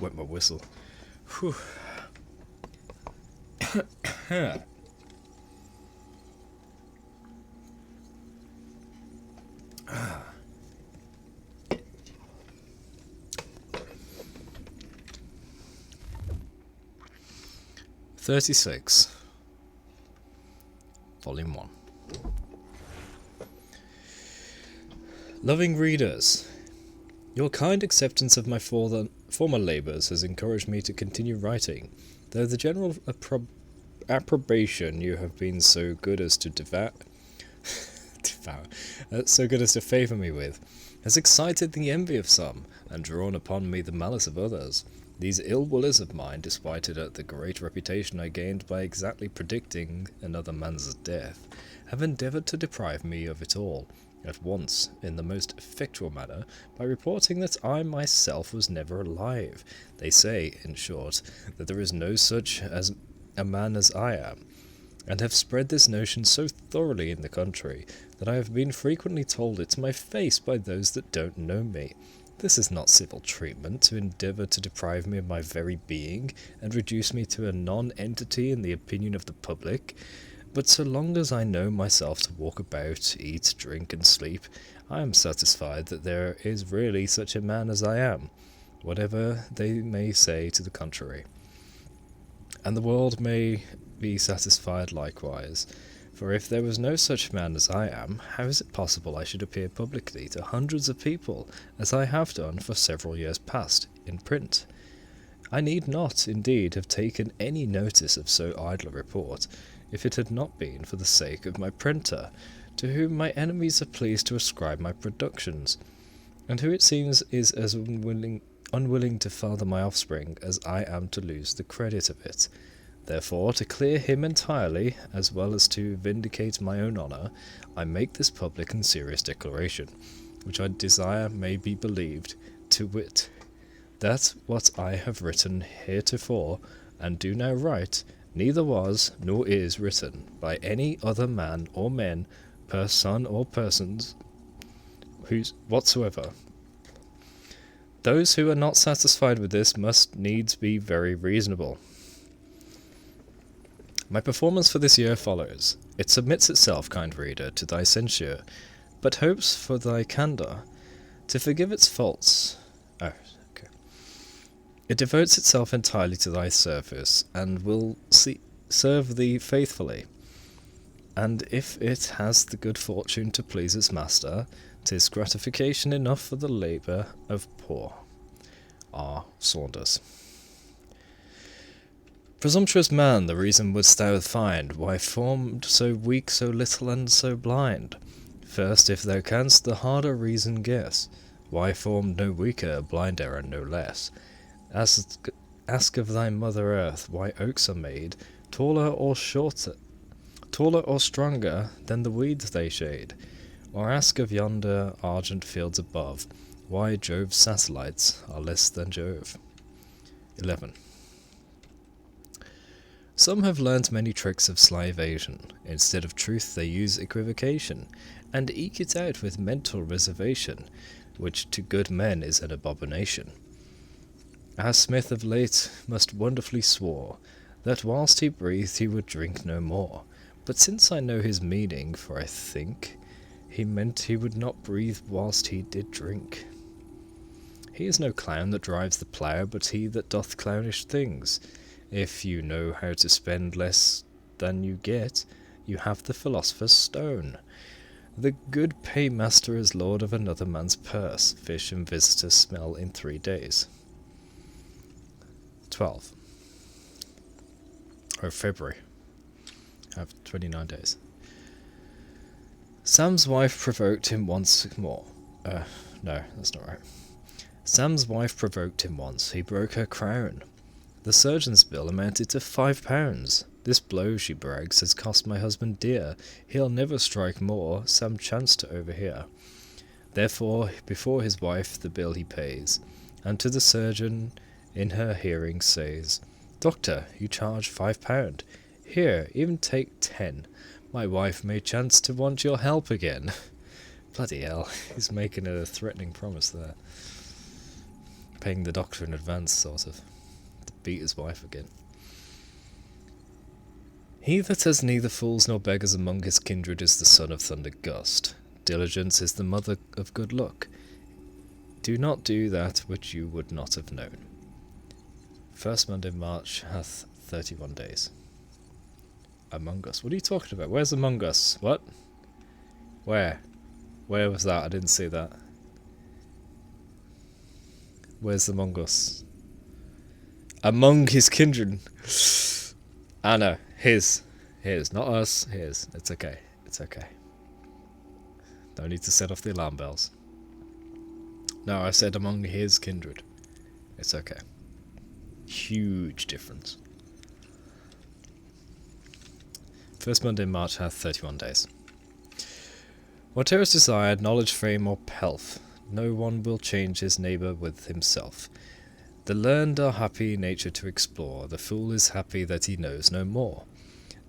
wet my whistle. Whew. 36. Volume 1. Loving readers, your kind acceptance of my former labours has encouraged me to continue writing, though the general approbation you have been so good as to so good as to favour me with, has excited the envy of some, and drawn upon me the malice of others. These ill-willers of mine, disquieted at the great reputation I gained by exactly predicting another man's death, have endeavoured to deprive me of it all, at once, in the most effectual manner, by reporting that I myself was never alive. They say, in short, that there is no such as a man as I am, and have spread this notion so thoroughly in the country, that I have been frequently told it to my face by those that don't know me. This is not civil treatment to endeavour to deprive me of my very being and reduce me to a non-entity in the opinion of the public. But so long as I know myself to walk about, eat, drink, and sleep, I am satisfied that there is really such a man as I am, whatever they may say to the contrary. And the world may be satisfied likewise, for if there was no such man as I am, how is it possible I should appear publicly to hundreds of people, as I have done for several years past, in print? I need not, indeed, have taken any notice of so idle a report, if it had not been for the sake of my printer, to whom my enemies are pleased to ascribe my productions, and who it seems is as unwilling to father my offspring as I am to lose the credit of it. Therefore, to clear him entirely, as well as to vindicate my own honour, I make this public and serious declaration, which I desire may be believed, to wit, that what I have written heretofore, and do now write, neither was, nor is written, by any other man or men, person or persons, whatsoever. Those who are not satisfied with this must needs be very reasonable. My performance for this year follows. It submits itself, kind reader, to thy censure, but hopes for thy candour to forgive its faults. It devotes itself entirely to thy service, and will serve thee faithfully. And if it has the good fortune to please its master, 'tis gratification enough for the labour of poor. R. Saunders. Presumptuous man, the reason wouldst thou find, why formed so weak, so little, and so blind? First, if thou canst the harder reason guess, why formed no weaker, blinder, and no less? Ask of thy mother earth, why oaks are made, taller or stronger than the weeds they shade? Or ask of yonder argent fields above, why Jove's satellites are less than Jove? 11. Some have learnt many tricks of sly evasion. Instead of truth they use equivocation, and eke it out with mental reservation, which to good men is an abomination. Our Smith of late most wonderfully swore, that whilst he breathed he would drink no more. But since I know his meaning, for I think he meant he would not breathe whilst he did drink. He is no clown that drives the plough, but he that doth clownish things. If you know how to spend less than you get, you have the philosopher's stone. The good paymaster is lord of another man's purse. Fish and visitor smell in 3 days. 12. February. I have 29 days. Sam's wife provoked him once more. No, that's not right. Sam's wife provoked him once. He broke her crown. The surgeon's bill amounted to £5. This blow, she brags, has cost my husband dear. He'll never strike more. Sam chanced to overhear. Therefore, before his wife the bill he pays, and to the surgeon in her hearing says, Doctor, you charge £5. Here, even take 10. My wife may chance to want your help again. Bloody hell, he's making a threatening promise there. Paying the doctor in advance, sort of. To beat his wife again. He that has neither fools nor beggars among his kindred is the son of Thunder Gust. Diligence is the mother of good luck. Do not do that which you would not have known. First Monday March hath 31 days. Among Us. What are you talking about? Where's Among Us? What? Where? Where was that? I didn't see that. Where's Among Us? Among his kindred. I know. His. Not us. His. It's okay. It's okay. Don't need to set off the alarm bells. No, I said among his kindred. It's okay. Huge difference. First Monday in March hath 31 days. Whatever is desired, knowledge, fame, or pelf, no one will change his neighbour with himself. The learned are happy nature to explore, the fool is happy that he knows no more.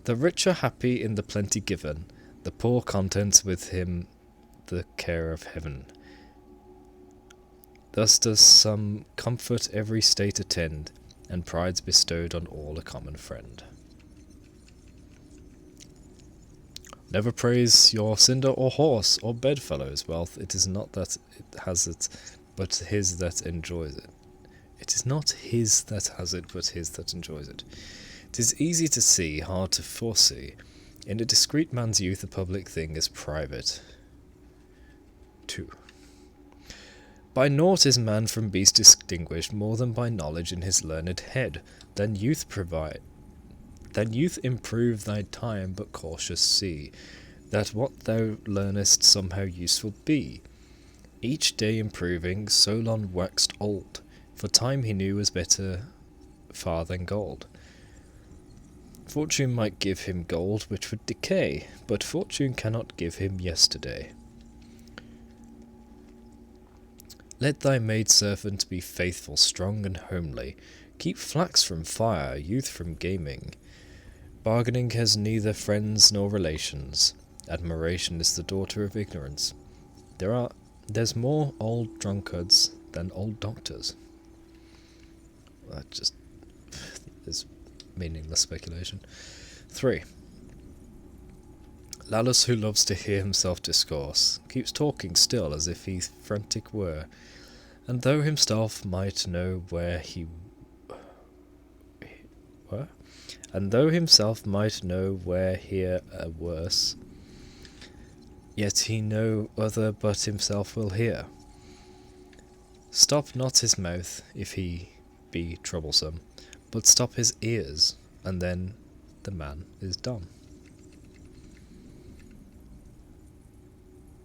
The rich are happy in the plenty given, the poor content with him the care of heaven. Thus does some comfort every state attend, and pride's bestowed on all a common friend. Never praise your cinder or horse or bedfellow's wealth. It is not that it has it, but his that enjoys it. It is not his that has it, but his that enjoys it. 'Tis easy to see, hard to foresee. In a discreet man's youth, a public thing is private. 2. By naught is man from beast distinguished, more than by knowledge in his learned head. Then youth improve thy time, but cautious see, that what thou learnest somehow useful be. Each day improving, Solon waxed old, for time he knew was better far than gold. Fortune might give him gold which would decay, but fortune cannot give him yesterday. Let thy maidservant be faithful, strong and homely. Keep flax from fire, youth from gaming. Bargaining has neither friends nor relations. Admiration is the daughter of ignorance. There's more old drunkards than old doctors. That just is meaningless speculation. 3. Lalus, who loves to hear himself discourse, keeps talking still as if he frantic were, and though himself might know where he were, and though himself might know where here a worse, yet he no other but himself will hear. Stop not his mouth, if he be troublesome, but stop his ears, and then the man is dumb.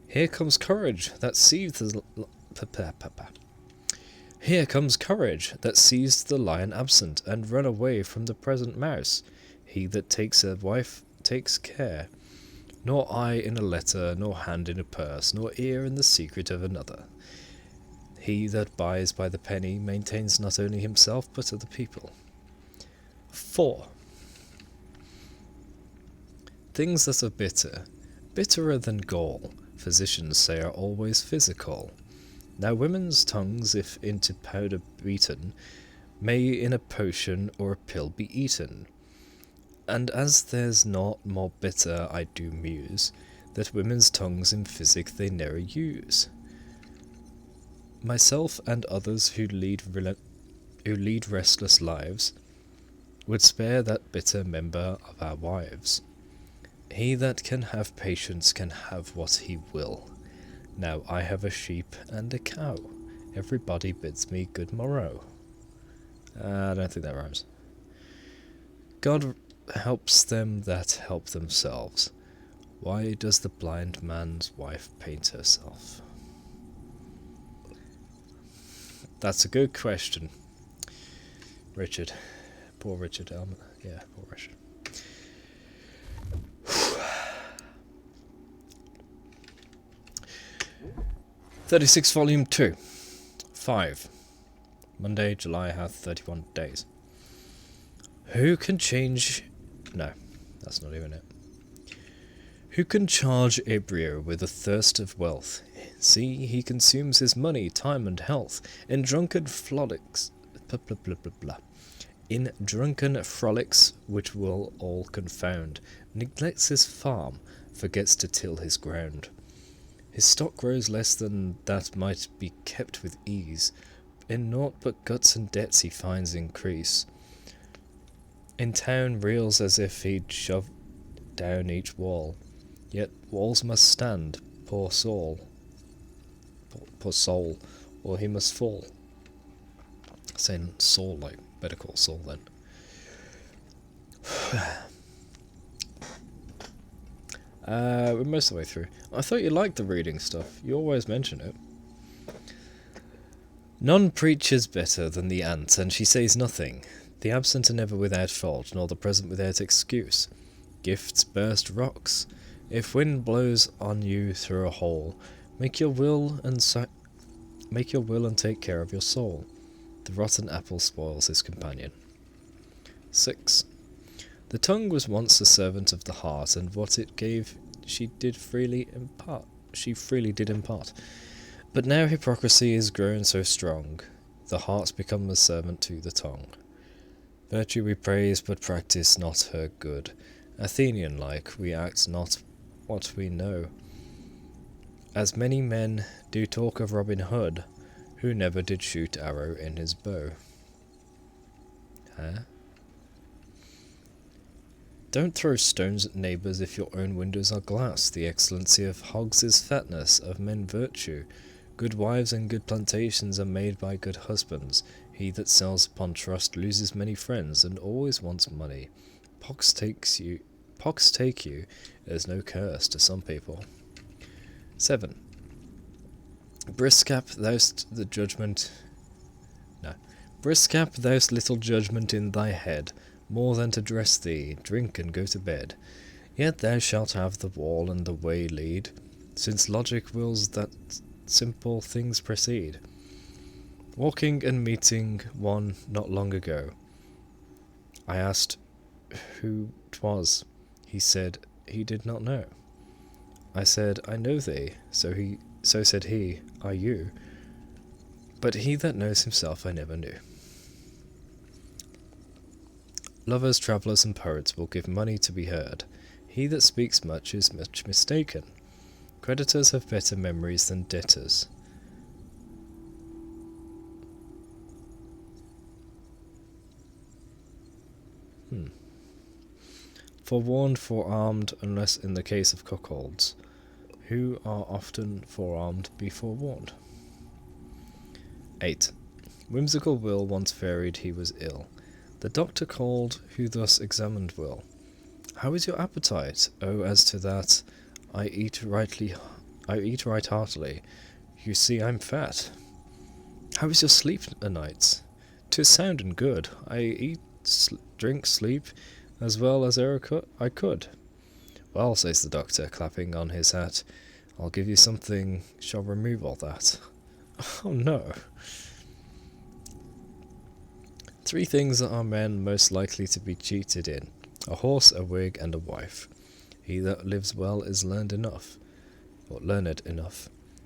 Here comes courage that seized the Here comes courage that seized the lion absent, and run away from the present mouse. He that takes a wife takes care, nor eye in a letter, nor hand in a purse, nor ear in the secret of another. He that buys by the penny maintains not only himself but other people. 4. Things that are bitter, bitterer than gall, physicians say are always physical. Now women's tongues, if into powder beaten, may in a potion or a pill be eaten. And as there's naught more bitter, I do muse, that women's tongues in physic they ne'er use. Myself and others who lead restless lives would spare that bitter member of our wives. He that can have patience can have what he will. Now I have a sheep and a cow. Everybody bids me good morrow. I don't think that rhymes. God helps them that help themselves. Why does the blind man's wife paint herself? That's a good question. Richard. Poor Richard Elman. Yeah, poor Richard. 36 Volume 2. 5. Monday, July hath 31 days. Who can change... No, that's not even it. Who can charge Ebrio with a thirst of wealth? See, he consumes his money, time, and health in drunken frolics... In drunken frolics which will all confound, neglects his farm, forgets to till his ground. His stock grows less than that might be kept with ease. In naught but guts and debts he finds increase. In town reels as if he'd shove down each wall. Yet walls must stand, poor soul, or he must fall. Saying Saul, like Better Call Saul then. We're most of the way through. I thought you liked the reading stuff. You always mention it. None preaches better than the ant, and she says nothing. The absent are never without fault, nor the present without excuse. Gifts burst rocks. If wind blows on you through a hole, make your will and take care of your soul. The rotten apple spoils his companion. 6. The tongue was once a servant of the heart, and what it gave she freely did impart. But now hypocrisy is grown so strong, the heart's become a servant to the tongue. Virtue we praise, but practice not her good. Athenian-like, we act not what we know. As many men do talk of Robin Hood, who never did shoot arrow in his bow. Huh? Don't throw stones at neighbours if your own windows are glass. The excellency of hogs is fatness, of men virtue. Good wives and good plantations are made by good husbands. He that sells upon trust loses many friends, and always wants money. Pox take you, is no curse to some people. 7. Briscap, thou'st the judgment... No. Briscap, thou'st little judgment in thy head, more than to dress thee, drink and go to bed. Yet thou shalt have the wall and the way lead, since logic wills that simple things proceed. Walking and meeting one not long ago, I asked who 'twas. He said he did not know. I said, I know thee. So said he, are you? But he that knows himself I never knew. Lovers, travellers, and poets will give money to be heard. He that speaks much is much mistaken. Creditors have better memories than debtors. Forewarned, forearmed, unless in the case of cuckolds, who are often forearmed be forewarned. 8. Whimsical Will once varied he was ill. The doctor called, who thus examined Will. How is your appetite? Oh, as to that, I eat right heartily. You see I'm fat. How is your sleep a nights? 'Tis sound and good. I eat, drink, sleep, as well as e'er I could. Well, says the doctor, clapping on his hat, I'll give you something shall remove all that. Oh no. 3 things are men most likely to be cheated in: a horse, a wig, and a wife. He that lives well is learned enough.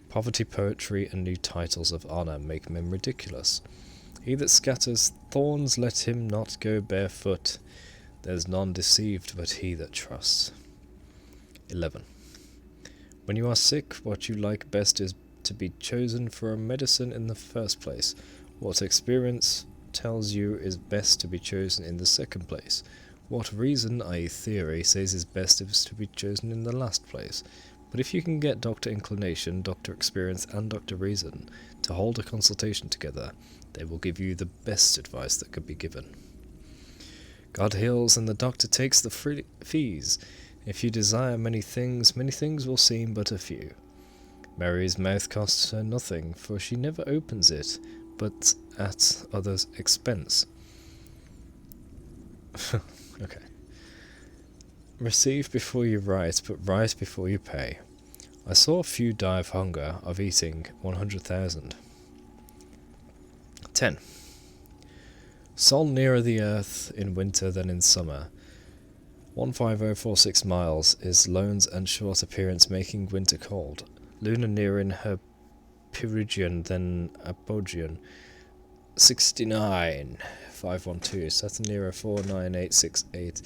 Poverty, poetry, and new titles of honour make men ridiculous. He that scatters thorns, let him not go barefoot. There's none deceived but he that trusts. 11. When you are sick, what you like best is to be chosen for a medicine in the first place. What experience tells you is best to be chosen in the second place. What reason, i.e. theory, says is best is to be chosen in the last place. But if you can get Dr. Inclination, Dr. Experience, and Dr. Reason to hold a consultation together, they will give you the best advice that could be given. God heals, and the doctor takes the fees. If you desire many things will seem but a few. Mary's mouth costs her nothing, for she never opens it, but at others' expense. Okay. Receive before you write, but write before you pay. I saw few die of hunger, of eating 100,000. 10. Sol nearer the earth in winter than in summer. 15046 miles is Lone's and short appearance making winter cold. Luna nearer in her perigyon than apogyon. 69,512. Saturn nearer 49868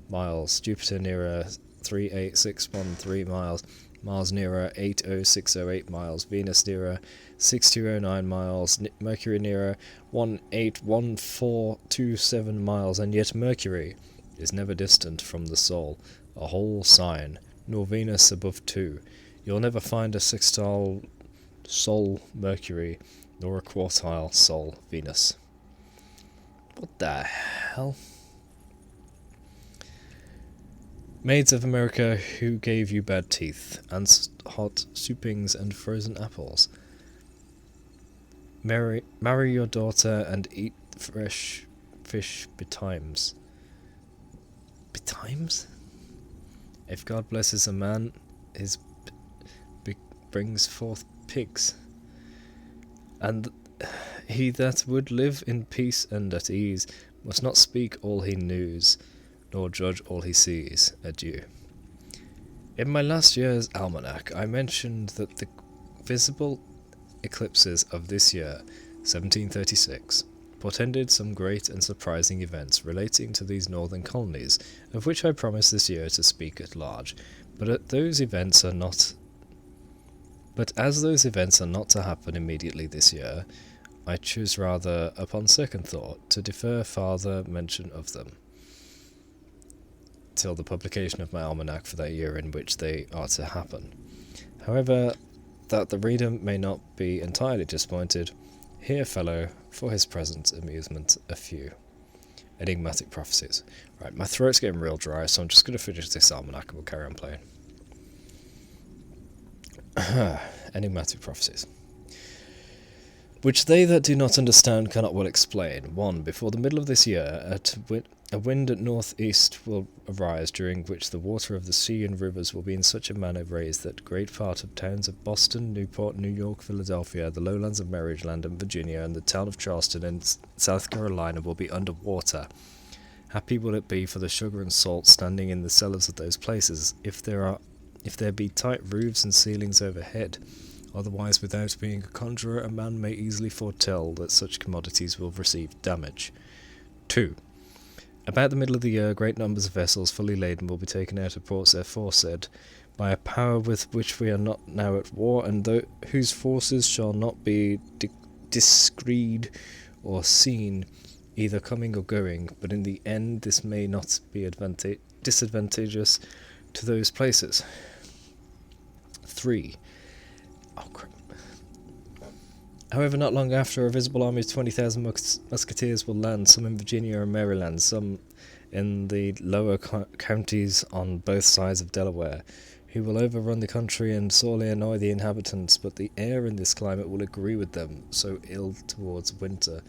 miles. Jupiter nearer 38613 miles. Mars nearer 80608 miles. Venus nearer 6209 miles. Mercury nearer 181427 miles. And yet Mercury is never distant from the Sol, a whole sign, nor Venus above 2. You'll never find a sextile Sol Mercury, nor a quartile Sol Venus. What the hell? Maids of America, who gave you bad teeth, and hot soupings and frozen apples. Marry your daughter and eat fresh fish betimes. Betimes? If God blesses a man, his brings forth pigs. And he that would live in peace and at ease must not speak all he knows, nor judge all he sees. Adieu. In my last year's almanac, I mentioned that the visible eclipses of this year, 1736, portended some great and surprising events relating to these northern colonies, of which I promise this year to speak at large, but as those events are not to happen immediately this year, I choose rather, upon second thought, to defer farther mention of them till the publication of my almanac for that year in which they are to happen. However, that the reader may not be entirely disappointed, here follow, for his present amusement, a few enigmatic prophecies. Right, my throat's getting real dry, so I'm just going to finish this almanac and we'll carry on playing. Enigmatic prophecies. Which they that do not understand cannot well explain. 1. Before the middle of this year, a wind at northeast will arise, during which the water of the sea and rivers will be in such a manner raised that great part of towns of Boston, Newport, New York, Philadelphia, the lowlands of Maryland and Virginia, and the town of Charleston in South Carolina will be under water. Happy will it be for the sugar and salt standing in the cellars of those places, if there be tight roofs and ceilings overhead. Otherwise, without being a conjurer, a man may easily foretell that such commodities will receive damage. 2. About the middle of the year, great numbers of vessels fully laden will be taken out of ports aforesaid by a power with which we are not now at war, and whose forces shall not be descried or seen, either coming or going, but in the end this may not be disadvantageous to those places. 3. Oh, crap. However, not long after, a visible army of 20,000 musketeers will land, some in Virginia and Maryland, some in the lower counties on both sides of Delaware, who will overrun the country and sorely annoy the inhabitants, but the air in this climate will agree with them so ill towards winter,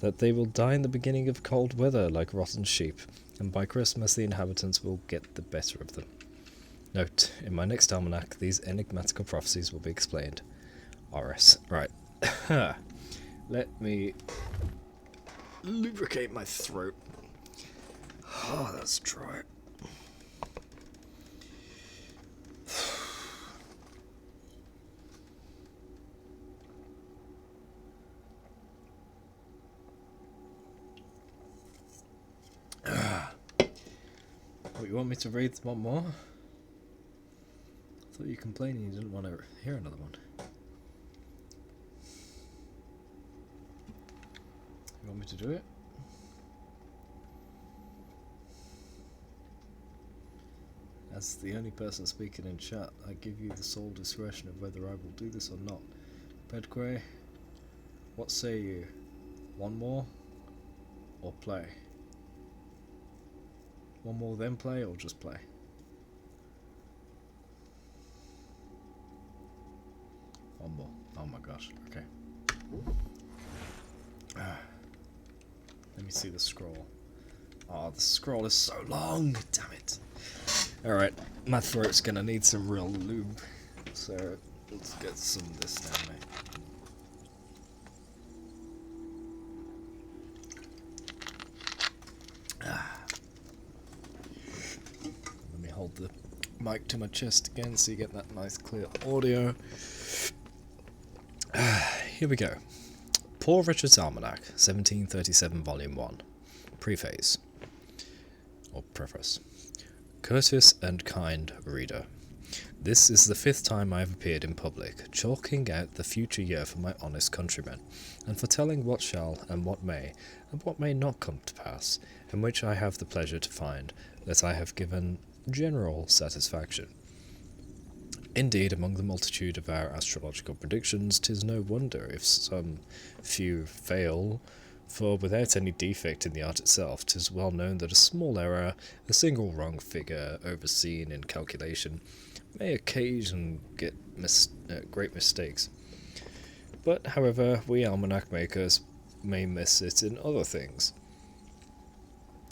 that they will die in the beginning of cold weather like rotten sheep, and by Christmas the inhabitants will get the better of them. Note, in my next almanac, these enigmatical prophecies will be explained. RS. Right. Let me lubricate my throat. Oh, that's dry. What, you want me to read one more? I thought you were complaining you didn't want to hear another one. You want me to do it? As the only person speaking in chat, I give you the sole discretion of whether I will do this or not. Pedque, what say you? One more? Or play? One more then play, or just play? One more. Oh my gosh, okay. Let me see the scroll. Oh, the scroll is so long! Damn it! Alright, my throat's gonna need some real lube. So, let's get some of this down, mate. Let me hold the mic to my chest again so you get that nice clear audio. Here we go. Poor Richard's Almanac, 1737, Volume 1. Preface. Or preface. Courteous and kind reader, this is the 5th time I have appeared in public, chalking out the future year for my honest countrymen, and foretelling what shall, and what may not come to pass, in which I have the pleasure to find that I have given general satisfaction. Indeed, among the multitude of our astrological predictions, 'tis no wonder if some few fail, for without any defect in the art itself, 'tis well known that a small error, a single wrong figure overseen in calculation, may occasion great mistakes. But, however, we almanac makers may miss it in other things.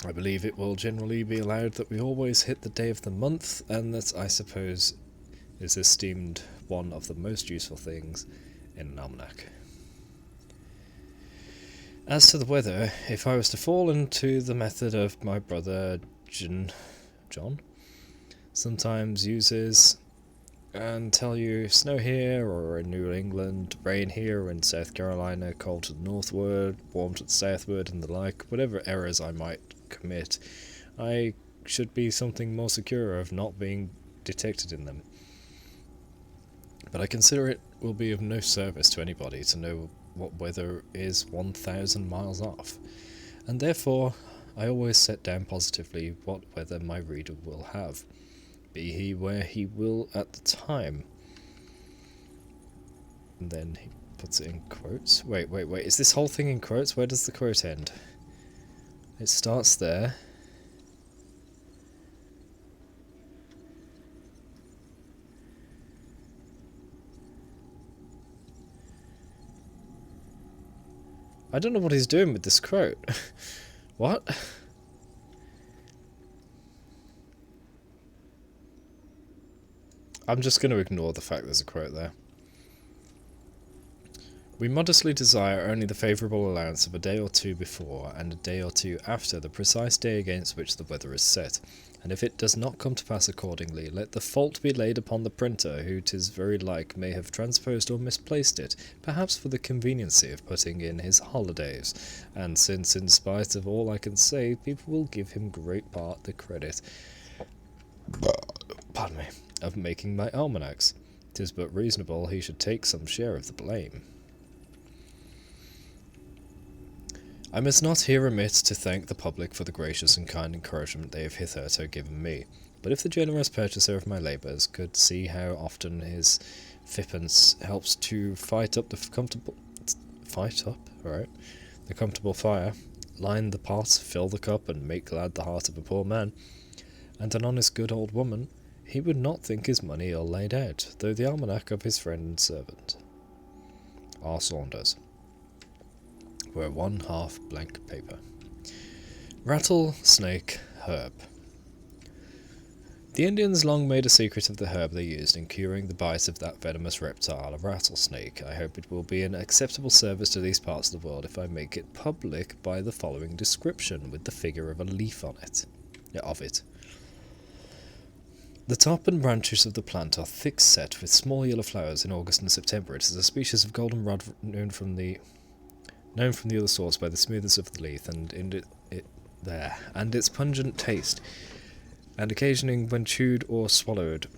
I believe it will generally be allowed that we always hit the day of the month, and that, I suppose, is esteemed one of the most useful things in an almanac. As to the weather, if I was to fall into the method of my brother John, sometimes uses, and tell you snow here or in New England, rain here or in South Carolina, cold to the northward, warm to the southward, and the like. Whatever errors I might commit, I should be something more secure of not being detected in them. But I consider it will be of no service to anybody to know what weather is 1,000 miles off, and therefore I always set down positively what weather my reader will have, be he where he will at the time. And then he puts it in quotes. Wait, is this whole thing in quotes? Where does the quote end? It starts there. I don't know what he's doing with this quote. What? I'm just going to ignore the fact there's a quote there. We modestly desire only the favourable allowance of a day or two before and a day or two after the precise day against which the weather is set, and if it does not come to pass accordingly, let the fault be laid upon the printer, who 'tis very like may have transposed or misplaced it, perhaps for the conveniency of putting in his holidays, and since, in spite of all I can say, people will give him great part the credit, pardon me, of making my almanacs, 'tis but reasonable he should take some share of the blame. I must not here omit to thank the public for the gracious and kind encouragement they have hitherto given me, but if the generous purchaser of my labours could see how often his fippence helps to fight up the comfortable fire, line the pot, fill the cup, and make glad the heart of a poor man, and an honest good old woman, he would not think his money ill laid out, though the almanac of his friend and servant, R. Saunders, were 1/2 blank paper. Rattlesnake herb. The Indians long made a secret of the herb they used in curing the bite of that venomous reptile, a rattlesnake. I hope it will be an acceptable service to these parts of the world if I make it public by the following description, with the figure of a leaf on it. The top and branches of the plant are thick set with small yellow flowers in August and September. It is a species of goldenrod known from the other sorts by the smoothness of the leaf and its pungent taste, and occasioning, when chewed or swallowed,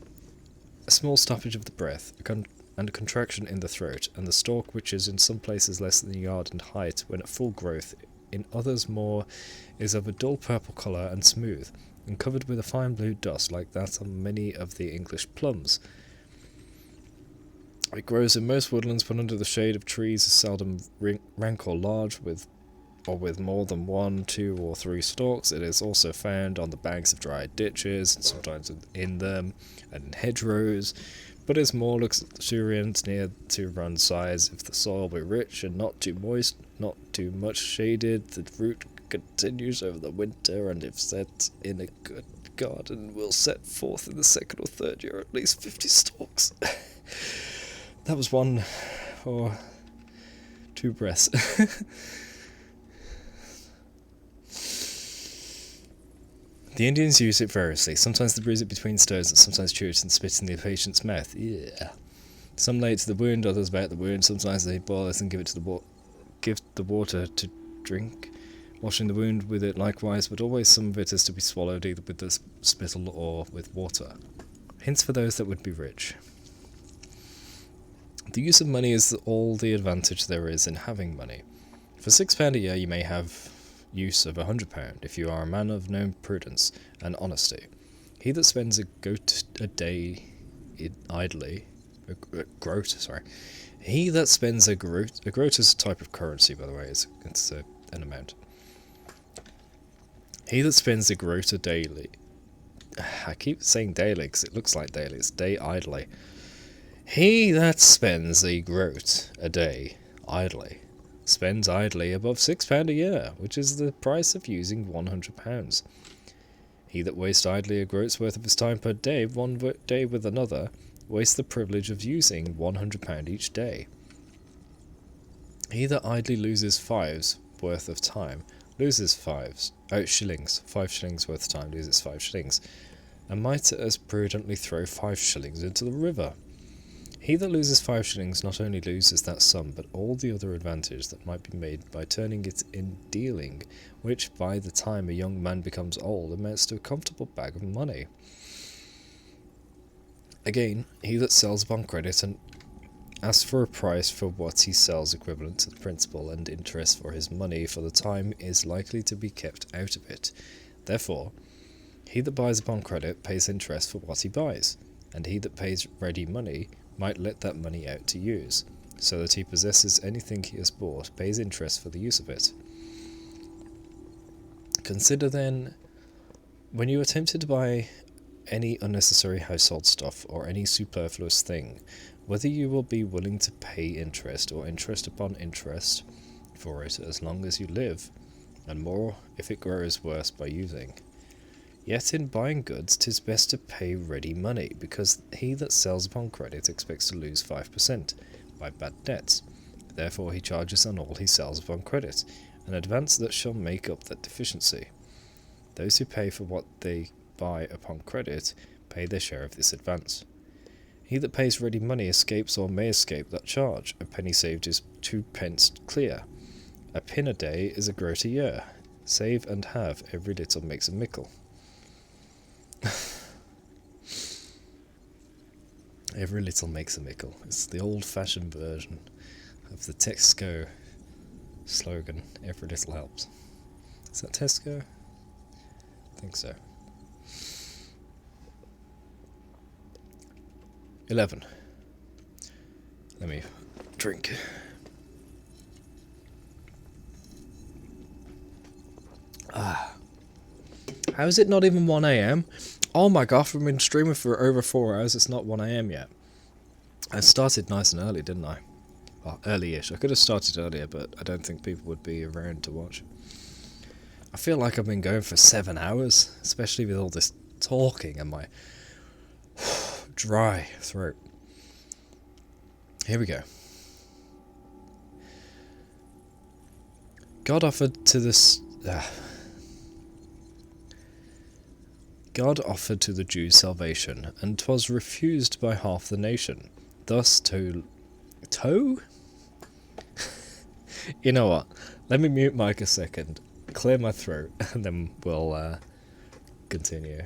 a small stoppage of the breath, and a contraction in the throat, and the stalk, which is in some places less than a yard in height when at full growth, in others more, is of a dull purple colour and smooth, and covered with a fine blue dust like that on many of the English plums. It grows in most woodlands, but under the shade of trees is seldom rank or large, with more than 1, 2, or 3 stalks. It is also found on the banks of dry ditches, and sometimes in them, and in hedgerows, but is more luxuriant near to run size. If the soil be rich and not too moist, not too much shaded, the root continues over the winter, and if set in a good garden, will set forth in the 2nd or 3rd year at least 50 stalks. That was 1 or 2 breaths. The Indians use it variously. Sometimes they bruise it between stones, and sometimes chew it and spit in the patient's mouth. Yeah. Some lay it to the wound, others about the wound. Sometimes they boil it and give the water to drink, washing the wound with it likewise, but always some of it is to be swallowed either with the spittle or with water. Hints for those that would be rich. The use of money is all the advantage there is in having money. For £6 a year you may have use of £100 if you are a man of known prudence and honesty. He that spends a groat a day idly, he that spends a groat is a type of currency, by the way, it's an amount. He that spends a groat a daily, I keep saying daily because it looks like daily, it's day idly. He that spends a groat a day idly spends idly above £6 a year, which is the price of using £100. He that wastes idly a groat's worth of his time per day, one day with another, wastes the privilege of using £100 each day. He that idly loses 5's worth of time, loses 5 shillings, 5 shillings worth of time, loses 5 shillings. and might as prudently throw 5 shillings into the river. He that loses 5 shillings not only loses that sum, but all the other advantage that might be made by turning it in dealing, which by the time a young man becomes old amounts to a comfortable bag of money. Again, he that sells upon credit and asks for a price for what he sells equivalent to the principal and interest for his money for the time is likely to be kept out of it. Therefore, he that buys upon credit pays interest for what he buys, and he that pays ready money might let that money out to use, so that he possesses anything he has bought, pays interest for the use of it. Consider then, when you are tempted to buy any unnecessary household stuff or any superfluous thing, whether you will be willing to pay interest or interest upon interest for it as long as you live, and more if it grows worse by using. Yet in buying goods 'tis best to pay ready money, because he that sells upon credit expects to lose 5% by bad debts. Therefore he charges on all he sells upon credit, an advance that shall make up that deficiency. Those who pay for what they buy upon credit pay their share of this advance. He that pays ready money escapes or may escape that charge. A penny saved is 2 pence clear. A pin a day is a groat a year. Save and have, every little makes a mickle. Every little makes a mickle. It's the old-fashioned version of the Tesco slogan, every little helps. Is that Tesco? I think so. 11. Let me drink. How is it not even 1 AM? Oh my gosh, we've been streaming for over 4 hours, it's not 1 AM yet. I started nice and early, didn't I? Well, early-ish. I could have started earlier, but I don't think people would be around to watch. I feel like I've been going for 7 hours, especially with all this talking and my dry throat. Here we go. God offered to the Jews salvation, and 'twas refused by half the nation. Thus toe? You know what? Let me mute Mike a second, clear my throat, and then we'll continue.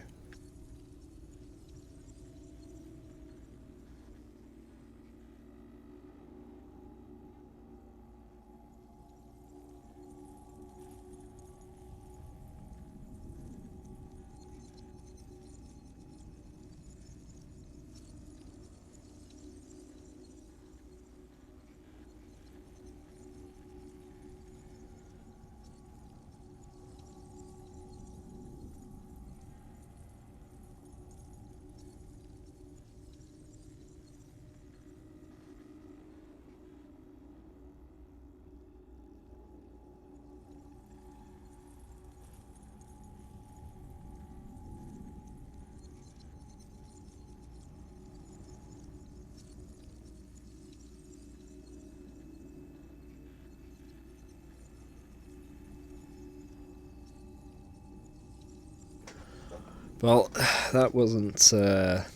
Well, that wasn't, that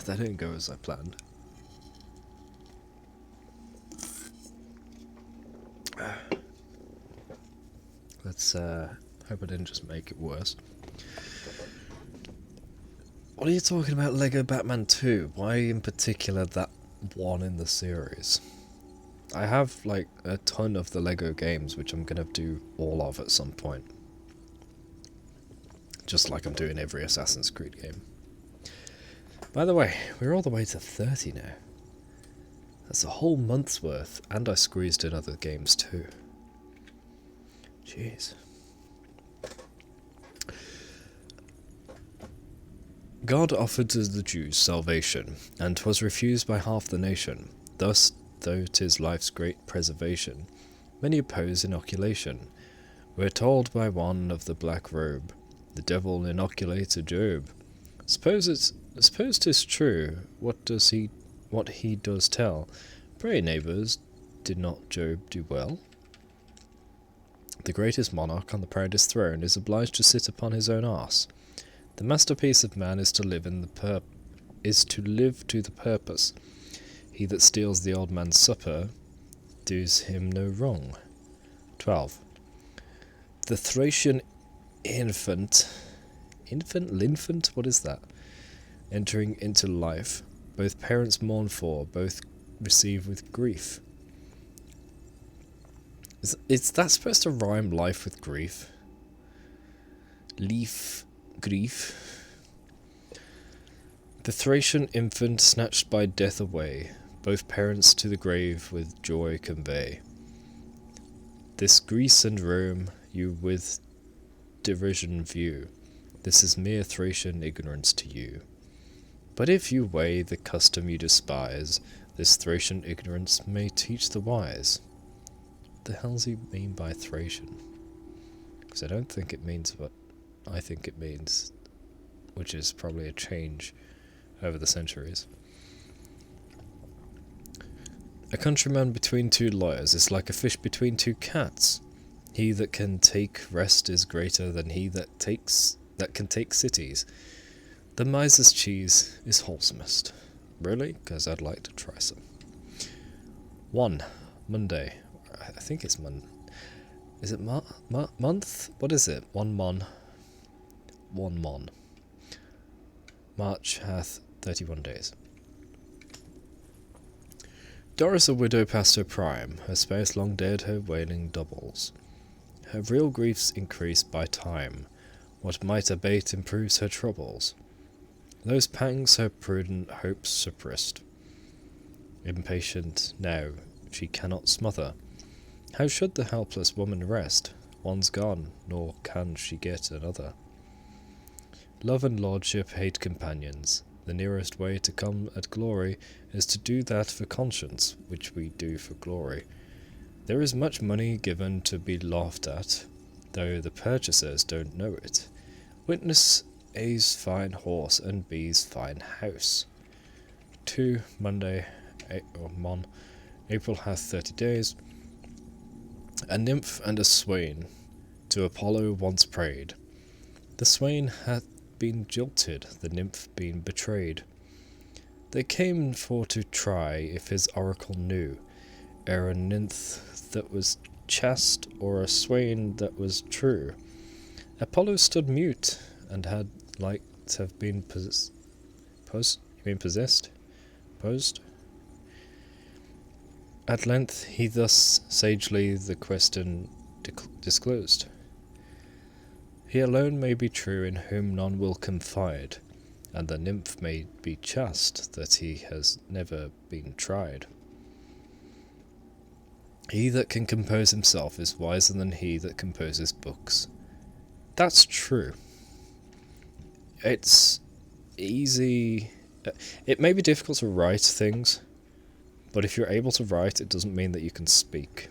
didn't go as I planned. Let's, hope I didn't just make it worse. What are you talking about, Lego Batman 2? Why in particular that one in the series? I have, like, a ton of the Lego games, which I'm gonna do all of at some point. Just like I'm doing every Assassin's Creed game. By the way, we're all the way to 30 now. That's a whole month's worth, and I squeezed in other games too. Jeez. God offered to the Jews salvation, and 'twas refused by half the nation. Thus, though 'tis life's great preservation, many oppose inoculation. We're told by one of the black robe, the devil inoculated Job. Suppose 'tis true, what he does tell. Pray, neighbours, did not Job do well? The greatest monarch on the proudest throne is obliged to sit upon his own arse. The masterpiece of man is to live to the purpose. He that steals the old man's supper does him no wrong. 12. The Thracian infant, what is that? Entering into life, both parents mourn for, both receive with grief. Is that supposed to rhyme life with grief? Grief. The Thracian infant snatched by death away, both parents to the grave with joy convey. This Greece and Rome you with derision view, this is mere Thracian ignorance to you. But if you weigh the custom you despise, this Thracian ignorance may teach the wise. What the hell does he mean by Thracian? Because I don't think it means what I think it means, which is probably a change over the centuries. A countryman between two lawyers is like a fish between two cats. He that can take rest is greater than he that can take cities. The miser's cheese is wholesomest. Really? Because I'd like to try some. 1. Monday. I think it's Is it month? What is it? 1 mon. 1 mon. March hath 31 days. Doris a widow past her prime, her spouse long dead, her wailing doubles. Her real griefs increase by time, what might abate improves her troubles. Those pangs her prudent hopes suppressed. Impatient now, she cannot smother. How should the helpless woman rest? One's gone, nor can she get another. Love and lordship hate companions. The nearest way to come at glory is to do that for conscience, which we do for glory. There is much money given to be laughed at, though the purchasers don't know it. Witness A's fine horse and B's fine house. 2. Monday, April hath 30 days. A nymph and a swain to Apollo once prayed. The swain hath been jilted, the nymph been betrayed. They came for to try if his oracle knew, ere a nymph that was chaste or a swain that was true. Apollo stood mute, and had like to have been possessed. At length he thus sagely the question disclosed. He alone may be true in whom none will confide, and the nymph may be chaste that he has never been tried. He that can compose himself is wiser than he that composes books. That's true. It's easy. It may be difficult to write things, but if you're able to write, it doesn't mean that you can speak.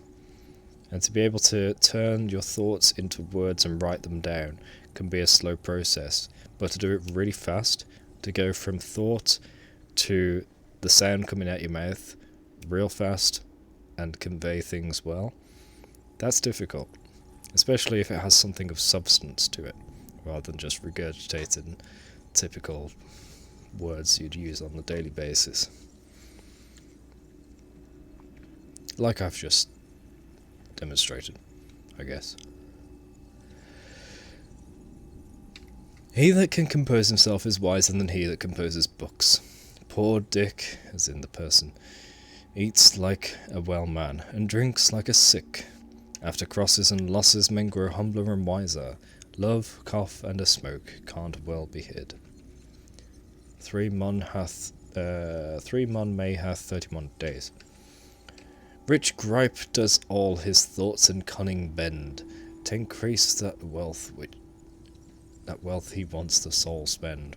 And to be able to turn your thoughts into words and write them down can be a slow process. But to do it really fast, to go from thought to the sound coming out your mouth real fast and convey things well, that's difficult. Especially if it has something of substance to it, rather than just regurgitating typical words you'd use on a daily basis. Like I've just demonstrated, I guess. He that can compose himself is wiser than he that composes books. Poor Dick, as in the person, eats like a well man, and drinks like a sick. After crosses and losses men grow humbler and wiser. Love, cough, and a smoke can't well be hid. 3 Mon May hath 31 days. Rich gripe does all his thoughts and cunning bend, to increase that wealth he wants the soul spend.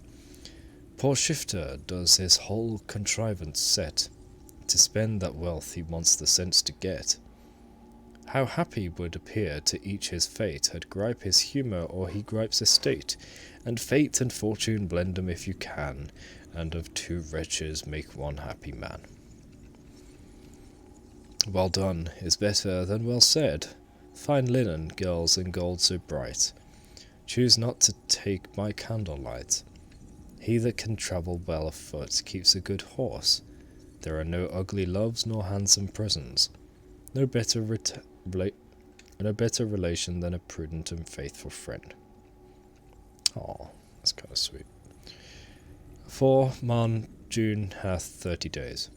Poor shifter does his whole contrivance set, to spend that wealth he wants the sense to get. How happy would appear to each his fate, had gripe his humour or he gripes estate, and fate and fortune blend 'em if you can, and of 2 wretches make 1 happy man. Well done is better than well said. Fine linen, girls, and gold so bright. Choose not to take my candlelight. He that can travel well afoot keeps a good horse. There are no ugly loves nor handsome prisons. No better relation than a prudent and faithful friend. Oh, that's kind of sweet. 4 Mon, June hath 30 days.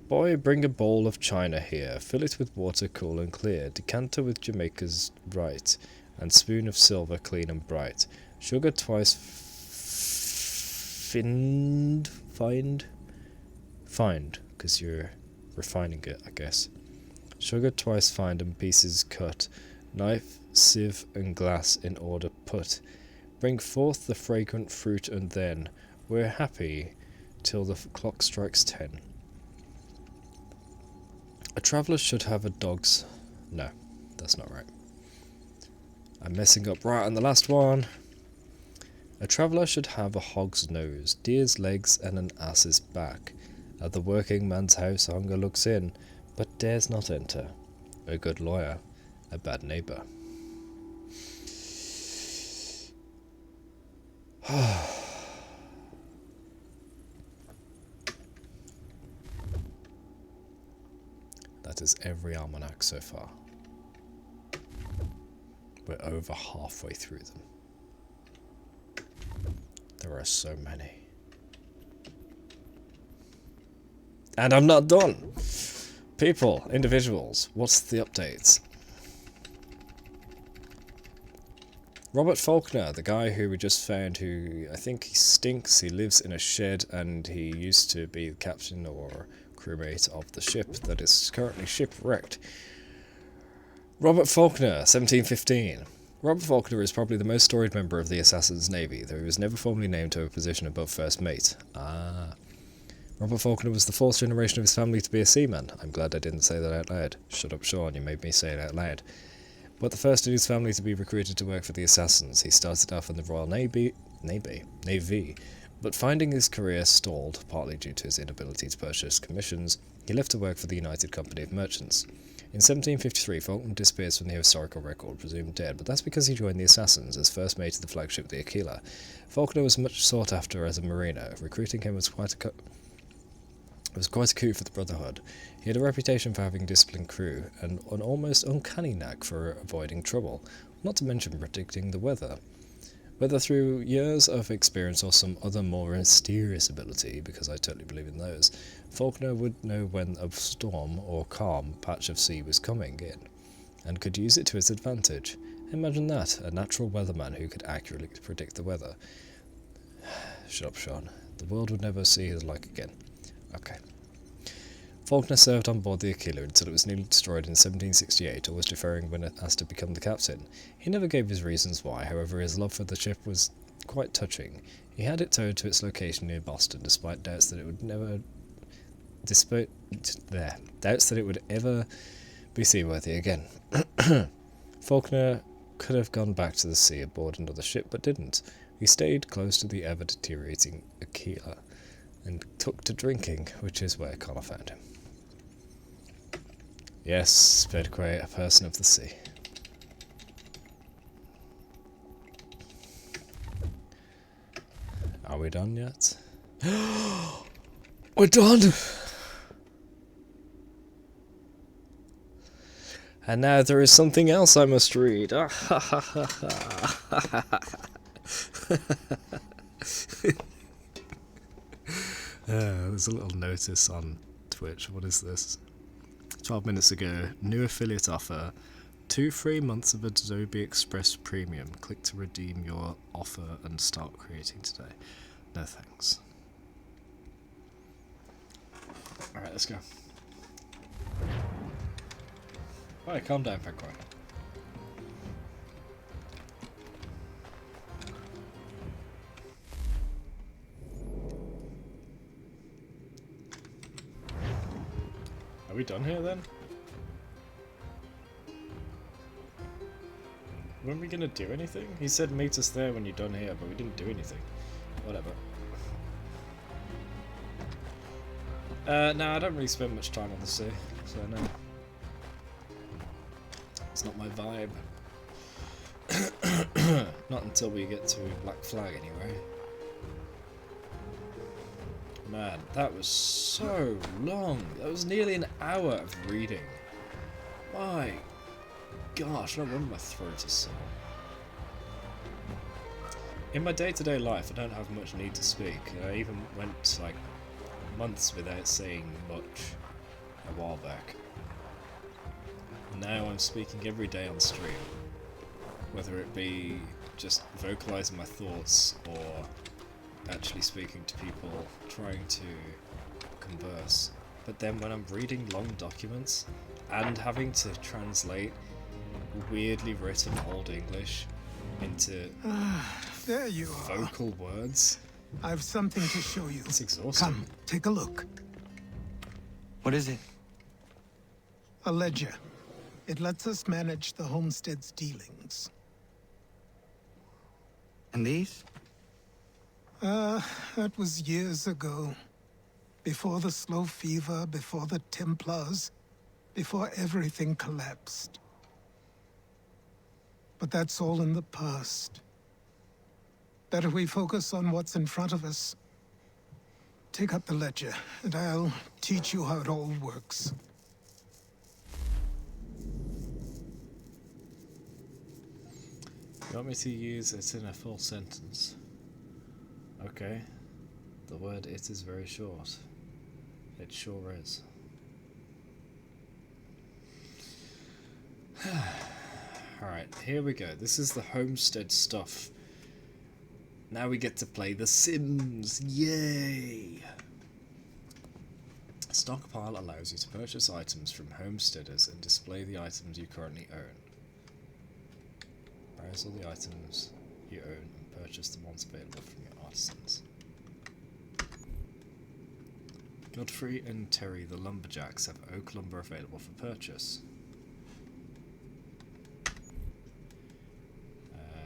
Boy, bring a bowl of china here, fill it with water cool and clear, decanter with Jamaica's right, and spoon of silver clean and bright. Sugar twice find, because you're refining it, I guess. Sugar twice fined and pieces cut, knife, sieve, and glass in order put. Bring forth the fragrant fruit, and then we're happy till the clock strikes 10. A traveller should have a dog's... No, that's not right. I'm messing up right on the last one. A traveller should have a hog's nose, deer's legs, and an ass's back. At the working man's house hunger looks in, but dares not enter. A good lawyer, a bad neighbour. That is every almanac so far. We're over halfway through them. There are so many. And I'm not done! People, individuals, what's the updates? Robert Faulkner, the guy who we just found, who I think he stinks, he lives in a shed, and he used to be the captain or crewmate of the ship that is currently shipwrecked. Robert Faulkner, 1715. Robert Faulkner is probably the most storied member of the Assassin's Navy, though he was never formally named to a position above first mate. Robert Faulkner was the 4th generation of his family to be a seaman. I'm glad I didn't say that out loud. Shut up, Sean, you made me say it out loud. But the first in his family to be recruited to work for the Assassins. He started off in the Royal Navy, but finding his career stalled, partly due to his inability to purchase commissions, he left to work for the United Company of Merchants. In 1753, Faulkner disappears from the historical record, presumed dead, but that's because he joined the Assassins as first mate of the flagship the Aquila. Faulkner was much sought after as a mariner. Recruiting him was quite a coup for the Brotherhood. He had a reputation for having a disciplined crew, and an almost uncanny knack for avoiding trouble, not to mention predicting the weather. Whether through years of experience or some other more mysterious ability, because I totally believe in those, Faulkner would know when a storm or calm patch of sea was coming in, and could use it to his advantage. Imagine that, a natural weatherman who could accurately predict the weather. Shut up, Sean. The world would never see his like again. Okay. Faulkner served on board the Aquila until it was nearly destroyed in 1768, always deferring when asked to become the captain. He never gave his reasons why, however his love for the ship was quite touching. He had it towed to its location near Boston, despite doubts that it would ever be seaworthy again. Faulkner could have gone back to the sea aboard another ship, but didn't. He stayed close to the ever-deteriorating Aquila, and took to drinking, which is where Connor found him. Yes, Bedquay, a person of the sea. Are we done yet? We're done! And now there is something else I must read. There's a little notice on Twitch. What is this? 12 minutes ago, new affiliate offer. 2 free months of Adobe Express Premium. Click to redeem your offer and start creating today. No thanks. Alright, let's go. Alright, calm down, Penguin. Are we done here then? Weren't we gonna do anything? He said meet us there when you're done here, but we didn't do anything. Whatever. No, I don't really spend much time on the sea, so no. It's not my vibe. Not until we get to Black Flag, anyway. Man, that was so long. That was nearly an hour of reading. My gosh, no wonder my throat is sore. In my day-to-day life, I don't have much need to speak. I even went like months without saying much a while back. Now I'm speaking every day on stream, whether it be just vocalizing my thoughts or actually speaking to people, trying to converse. But then when I'm reading long documents and having to translate weirdly written Old English into there you are. Vocal words, I've something to show you. It's exhausting. Come, take a look. What is it? A ledger. It lets us manage the homestead's dealings. And these? That was years ago. Before the slow fever, before the Templars, before everything collapsed. But that's all in the past. Better we focus on what's in front of us. Take up the ledger, and I'll teach you how it all works. You want me to use it in a full sentence? Okay. The word "it" is very short. It sure is. Alright, here we go. This is the homestead stuff. Now we get to play The Sims. Yay! Stockpile allows you to purchase items from homesteaders and display the items you currently own. Browse all the items you own and purchase the ones available from your artisans. Godfrey and Terry the Lumberjacks have oak lumber available for purchase.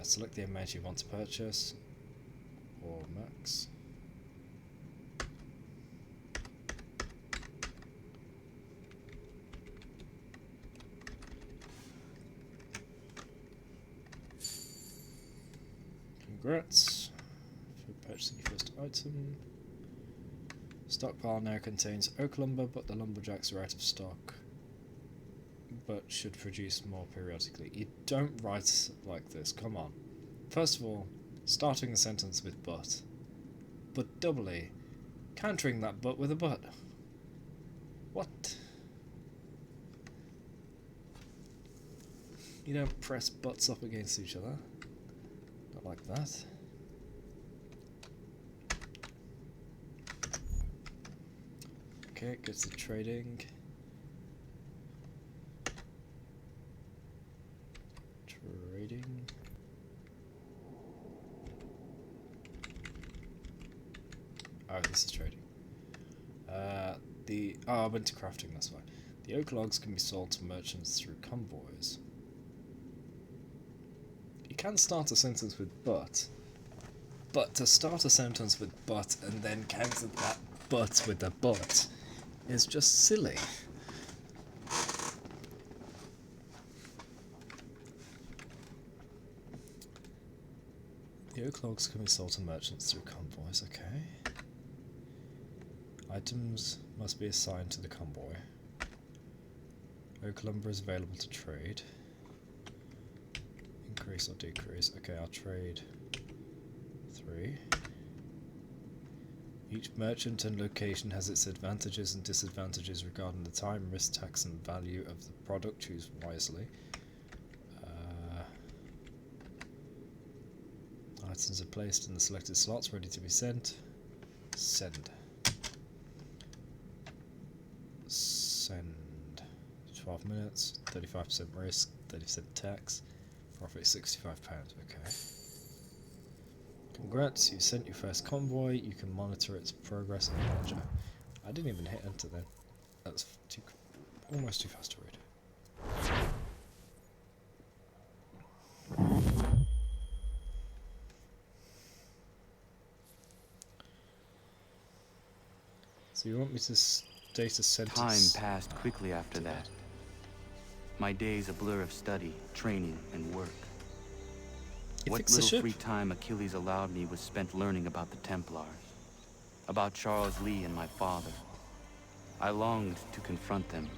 Select the amount you want to purchase, or max. Congrats for purchasing your first item. Stockpile now contains oak lumber, but the lumberjacks are out of stock. But should produce more periodically. You don't write like this, come on. First of all, starting a sentence with but. But doubly, countering that but with a but. What? You don't press butts up against each other. Not like that. Okay, gets to trading. Trading. Oh, this is trading. I went to crafting, that's why. The oak logs can be sold to merchants through convoys. You can start a sentence with but to start a sentence with but and then counter that but with a but is just silly. The oak logs can be sold to merchants through convoys, okay. Items must be assigned to the convoy. Oak lumber is available to trade. Increase or decrease. Okay, I'll trade 3. Each merchant and location has its advantages and disadvantages regarding the time, risk, tax, and value of the product. Choose wisely. Items are placed in the selected slots, ready to be sent. Send. Send. 12 minutes, 35% risk, 30% tax, profit £65. Okay. Congrats, you sent your first convoy. You can monitor its progress in the ledger. I didn't even hit enter then. That's almost too fast to read. So you want me to state a sentence? Time passed quickly after that. My days a blur of study, training, and work. What little free time Achilles allowed me was spent learning about the Templars, about Charles Lee and my father. I longed to confront them,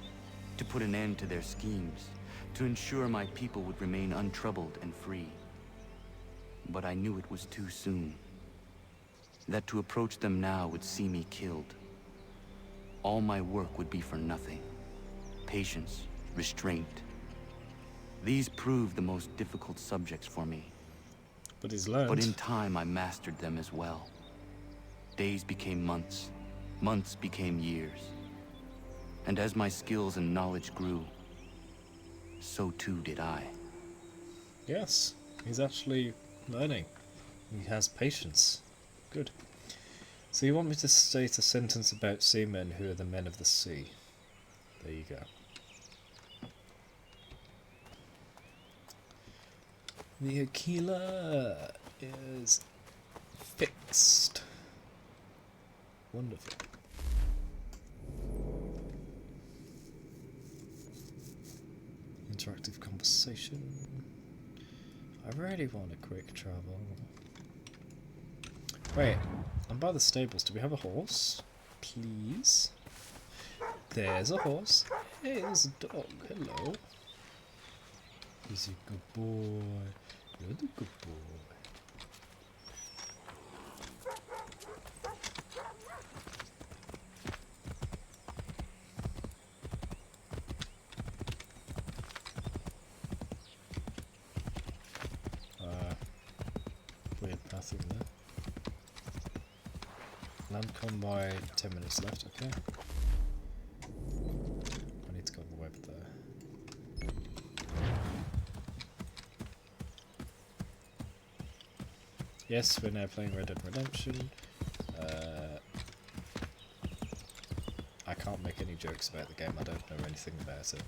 to put an end to their schemes, to ensure my people would remain untroubled and free. But I knew it was too soon. That to approach them now would see me killed. All my work would be for nothing. Patience, restraint. These proved the most difficult subjects for me. But he's learned. But in time, I mastered them as well. Days became months. Months became years. And as my skills and knowledge grew, so too did I. Yes, he's actually learning. He has patience. Good. So you want me to state a sentence about seamen who are the men of the sea? There you go. The Aquila is fixed. Wonderful. Interactive conversation. I really want a quick travel. Wait, I'm by the stables. Do we have a horse? Please. There's a horse. Hey, there's a dog. Hello. He's a good boy. You're the good boy. Weird pathing there. Land convoy, 10 minutes left, okay. I need to go the web there. Yes, we're now playing Red Dead Redemption. I can't make any jokes about the game, I don't know anything about it.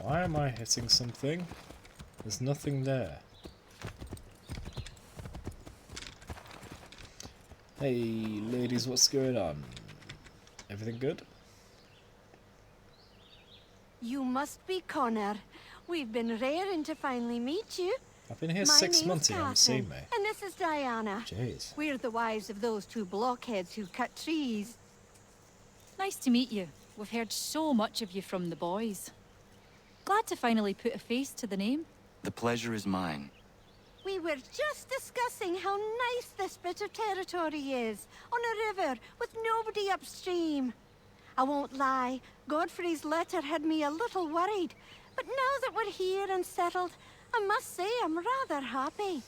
Why am I hitting something? There's nothing there. Hey ladies, what's going on? Everything good? You must be Connor. We've been raring to finally meet you. I've been here My 6 name's months, you haven't Catherine, seen me. And this is Diana. Jeez. We're the wives of those two blockheads who cut trees. Nice to meet you. We've heard so much of you from the boys. Glad to finally put a face to the name. The pleasure is mine. We were just discussing how nice this bit of territory is, on a river with nobody upstream. I won't lie, Godfrey's letter had me a little worried, but now that we're here and settled, I must say I'm rather happy.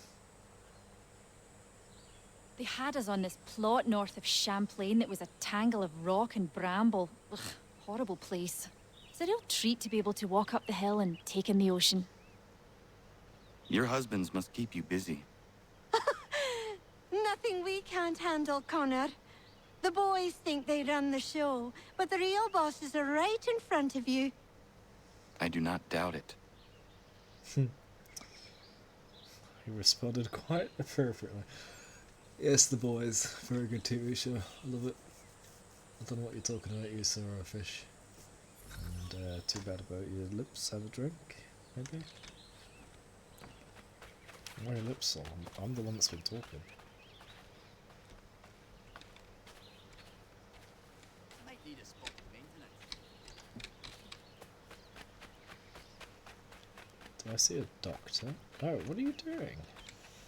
They had us on this plot north of Champlain that was a tangle of rock and bramble. Ugh, horrible place. It's a real treat to be able to walk up the hill and take in the ocean. Your husbands must keep you busy. Nothing we can't handle, Connor. The boys think they run the show, but the real bosses are right in front of you. I do not doubt it. He responded quite appropriately. Yes, The Boys. Very good TV show. I love it. I don't know what you're talking about, you saw a fish. And too bad about your lips. Have a drink, maybe? Why are your lips on? I'm the one that's been talking. Do I see a doctor? Oh, what are you doing?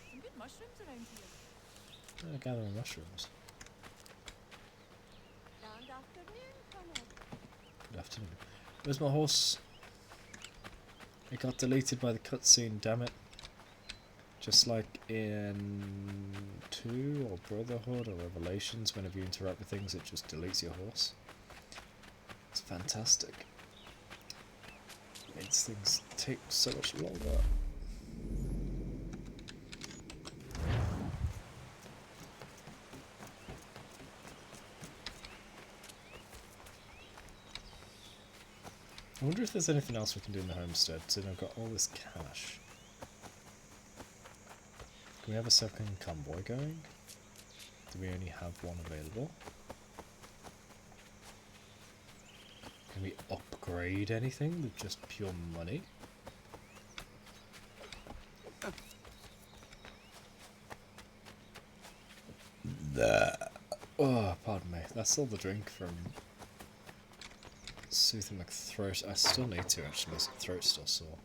Some good mushrooms around here. I'm gathering mushrooms. Good afternoon, Connor. Good afternoon. Where's my horse? It got deleted by the cutscene, damn it. Just like in 2 or Brotherhood or Revelations, whenever you interact with things, it just deletes your horse. It's fantastic. It makes things take so much longer. I wonder if there's anything else we can do in the homestead, since I've got all this cash. Can we have a second convoy going? Do we only have one available? Can we upgrade anything with just pure money? Oh, pardon me. That's all the drink from soothing my throat. I still need to actually, my throat's still sore.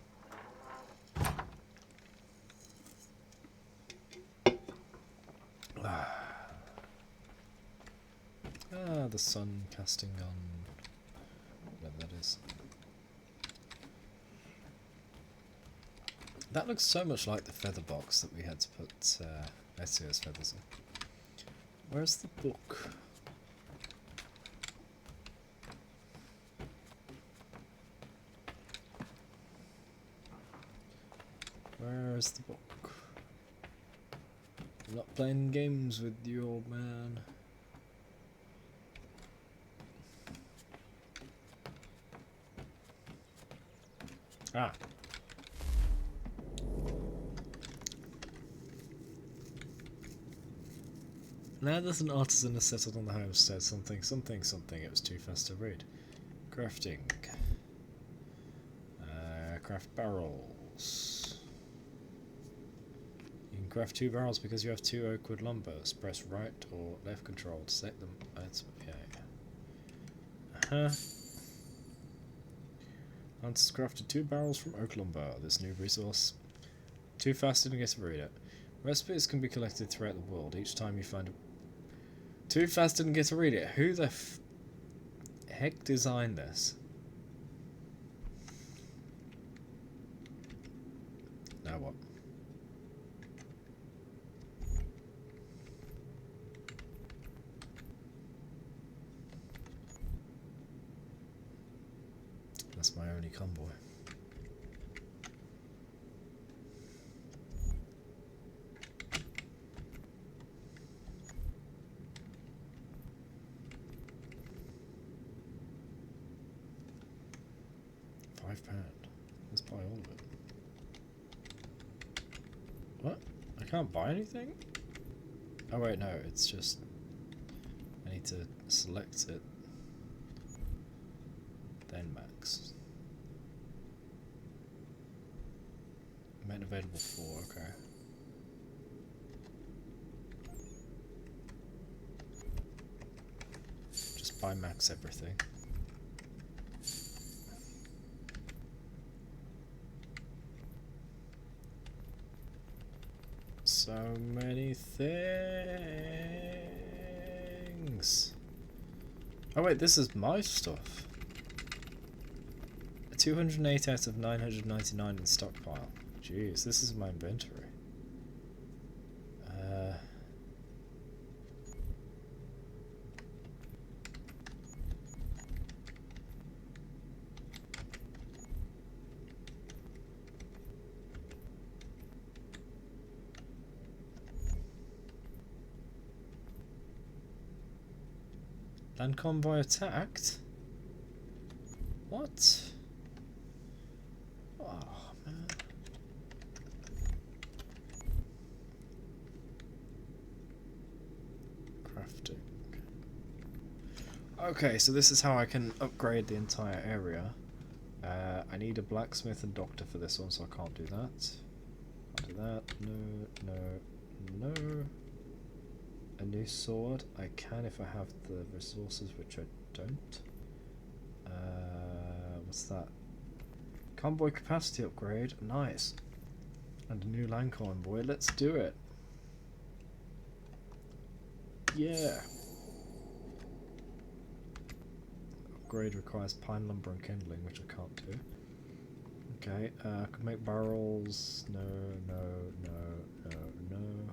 The sun casting on whatever that is. That looks so much like the feather box that we had to put Ezio's feathers in. Where's the book? Where's the book? I'm not playing games with you, old man. Ah. Now there's an artisan has settled on the homestead. Something. It was too fast to read. Crafting. Craft barrels. You can craft 2 barrels because you have 2 oak wood lumbers. Press right or left control to select them. That's okay. Hunters crafted 2 barrels from oak lumber. This new resource. Too fast to get to read it. Recipes can be collected throughout the world. Each time you find a... Too fast didn't get to read it. Who the heck designed this? Now what? That's my only convoy. £5. Let's buy all of it. What? I can't buy anything? Oh wait, no, it's just... I need to select it. Then max. Made available for, okay. Just buy max everything. So many things. Oh wait, this is my stuff. 208 out of 999 in stockpile. Jeez, this is my inventory. Land convoy attacked? What? Oh, man. Crafting. Okay, so this is how I can upgrade the entire area. I need a blacksmith and doctor for this one, so I can't do that. Can't do that. No, no, no. A new sword. I can if I have the resources, which I don't. What's that? Convoy capacity upgrade. Nice. And a new land convoy. Let's do it. Yeah. Upgrade requires pine lumber and kindling, which I can't do. Okay. I can make barrels. No, no, no, no, no.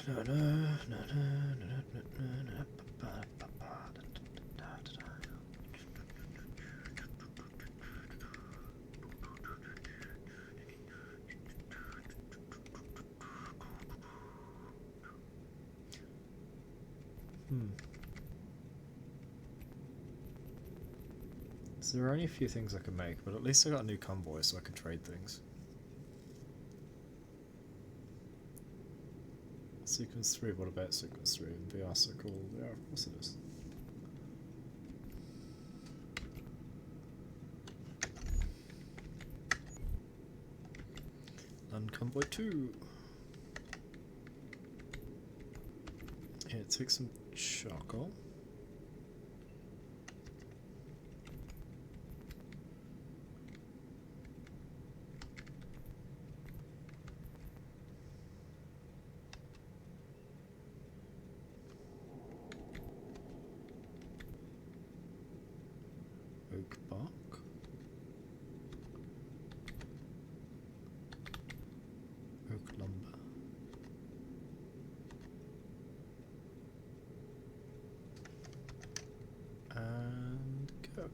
No, no, no, no, no, no, no, no. So there are only a few things I can make, but at least I got a new convoy so I can trade things. Sequence 3, what about Sequence 3? VR circle, yeah, of course it is. And Convoy 2. Yeah, take some charcoal. Oak bark. Oak lumber. And go.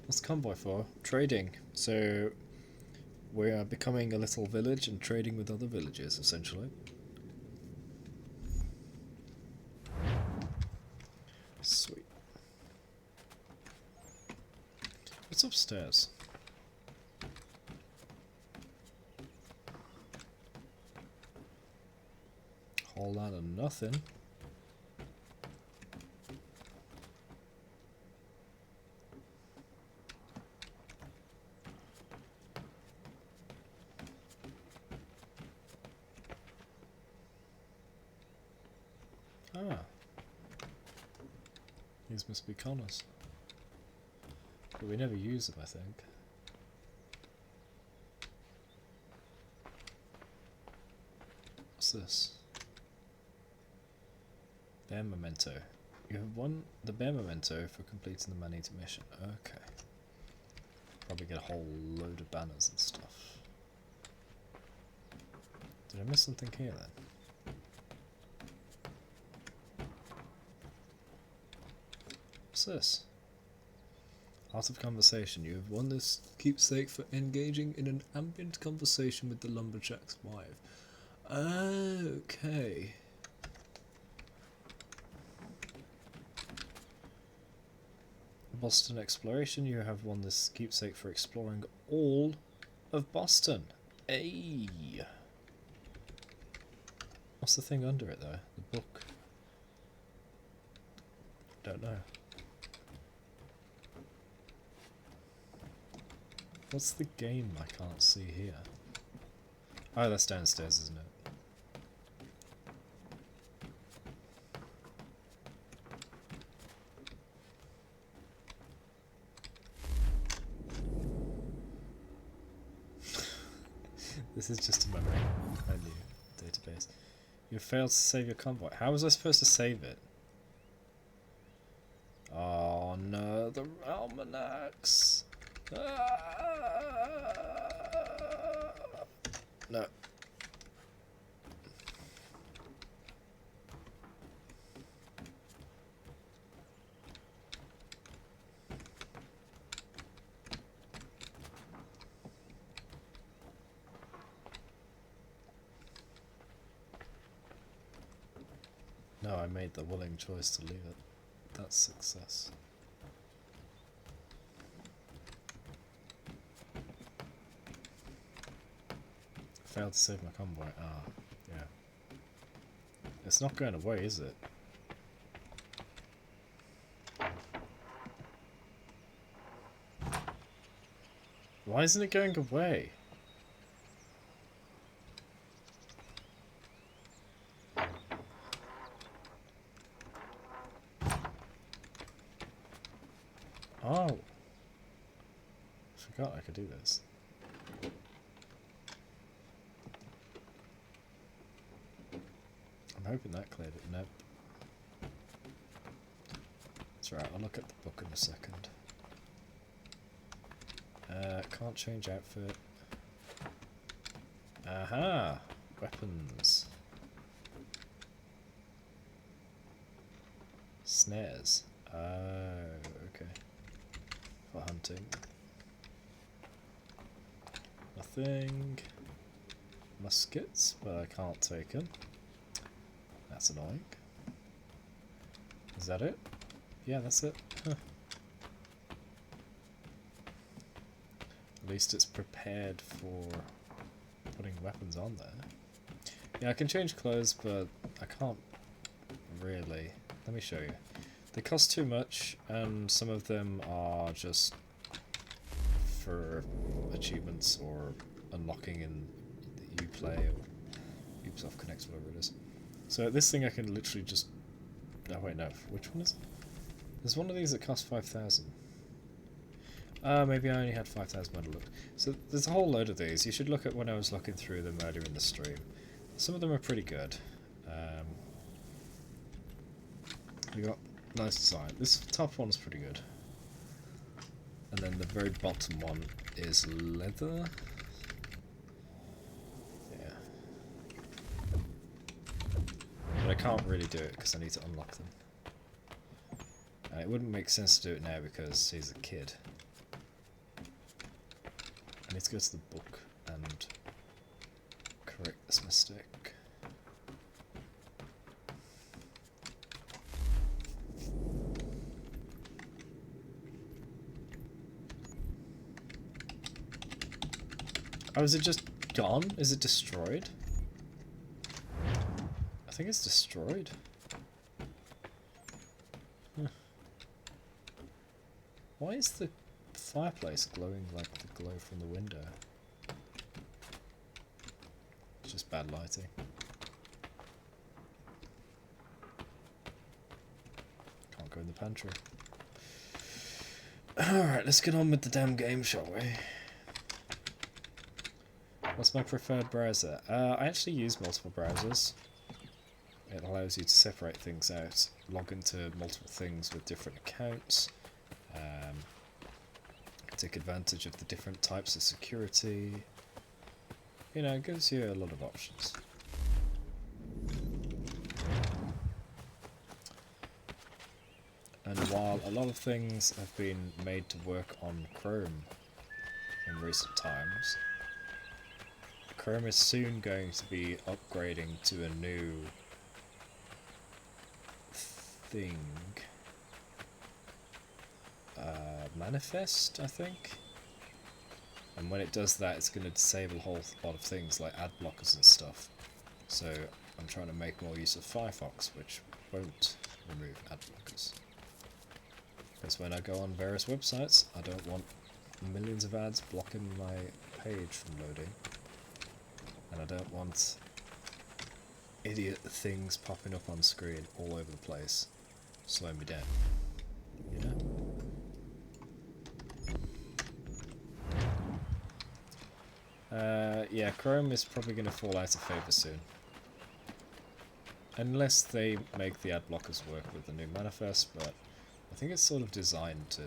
What's the convoy for? Trading. So we are becoming a little village and trading with other villages, essentially. Sweet. What's upstairs? Whole lot of nothing. Ah. These must be connors. But we never use them, I think. What's this? Bear memento. You have won the bear memento for completing the man-eater mission. Okay. Probably get a whole load of banners and stuff. Did I miss something here then? What's this? Art of conversation. You have won this keepsake for engaging in an ambient conversation with the lumberjack's wife. Okay. Boston exploration. You have won this keepsake for exploring all of Boston. Hey. What's the thing under it though? The book. Don't know. What's the game I can't see here? Oh, that's downstairs, isn't it? This is just a memory. I knew. Database. You failed to save your convoy. How was I supposed to save it? Oh no, the almanacs. No. No, I made the willing choice to leave it. That's success. Failed to save my convoy. Ah, yeah. It's not going away, is it? Why isn't it going away? Oh. Forgot I could do this. I'm hoping that cleared it. Nope. That's right, I'll look at the book in a second. Can't change outfit. Aha! Weapons. Snares. Oh, okay. For hunting. Nothing. muskets, but I can't take them. That's annoying. Is that it? Yeah, that's it. Huh. At least it's prepared for putting weapons on there. Yeah, I can change clothes, but I can't really. Let me show you. They cost too much, and some of them are just for achievements or unlocking in the Uplay or Ubisoft Connect, whatever it is. So this thing I can literally just... Oh wait, no. Which one is it? There's one of these that costs 5,000. Maybe I only had 5,000 when I looked. So there's a whole load of these. You should look at when I was looking through them earlier in the stream. Some of them are pretty good. We got nice design. This top one's pretty good. And then the very bottom one is leather. Yeah. But I can't really do it because I need to unlock them. It wouldn't make sense to do it now because he's a kid. I need to go to the book and correct this mistake. Oh, is it just gone? Is it destroyed? I think it's destroyed. Huh. Why is the fireplace glowing like the glow from the window? It's just bad lighting. Can't go in the pantry. Alright, let's get on with the damn game, shall we? What's my preferred browser? I actually use multiple browsers. It allows you to separate things out, log into multiple things with different accounts, take advantage of the different types of security. You know, it gives you a lot of options. And while a lot of things have been made to work on Chrome in recent times, Chrome is soon going to be upgrading to a new thing. Manifest, I think. And when it does that, it's going to disable a whole lot of things like ad blockers and stuff. So I'm trying to make more use of Firefox, which won't remove ad blockers. Because when I go on various websites, I don't want millions of ads blocking my page from loading. And I don't want idiot things popping up on screen all over the place, slowing me down. You know? Yeah, Chrome is probably going to fall out of favour soon. Unless they make the ad blockers work with the new manifest, but I think it's sort of designed to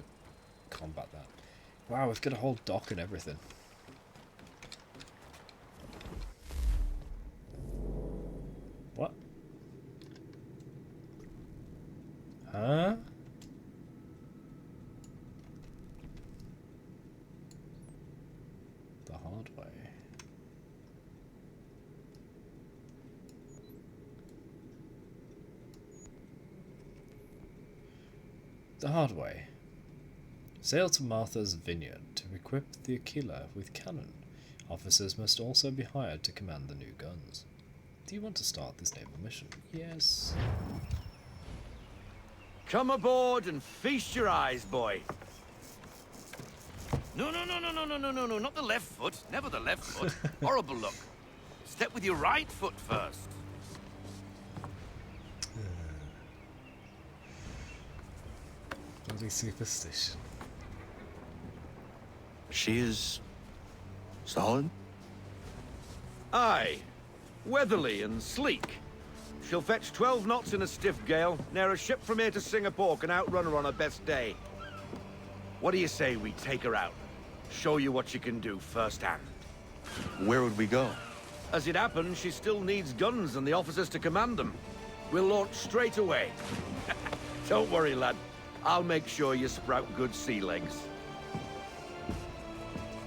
combat that. Wow, we've got a whole dock and everything. What? Huh? The hard way. The hard way. Sail to Martha's vineyard to equip the Aquila with cannon. Officers must also be hired to command the new guns. Do you want to start this naval mission? Yes. Come aboard and feast your eyes, boy. No, not the left foot. Never the left foot. Horrible look. Step with your right foot first. Bloody superstition. She is... solid? Aye. Weatherly and sleek. She'll fetch 12 knots in a stiff gale, ne'er a ship from here to Singapore can outrun her on her best day. What do you say we take her out? Show you what she can do firsthand. Where would we go? As it happens, she still needs guns and the officers to command them. We'll launch straight away. Don't worry, lad. I'll make sure you sprout good sea legs.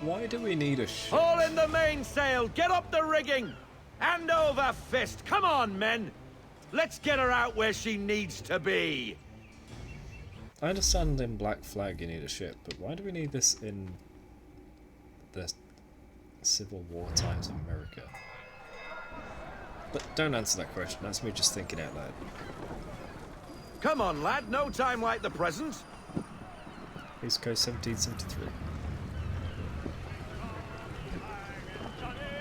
Why do we need a ship? Haul in the mainsail! Get up the rigging! Hand over fist! Come on, men! Let's get her out where she needs to be! I understand in Black Flag you need a ship, but why do we need this in the Civil War times of America? But don't answer that question, that's me just thinking out loud. Come on, lad, no time like the present. East Coast 1773.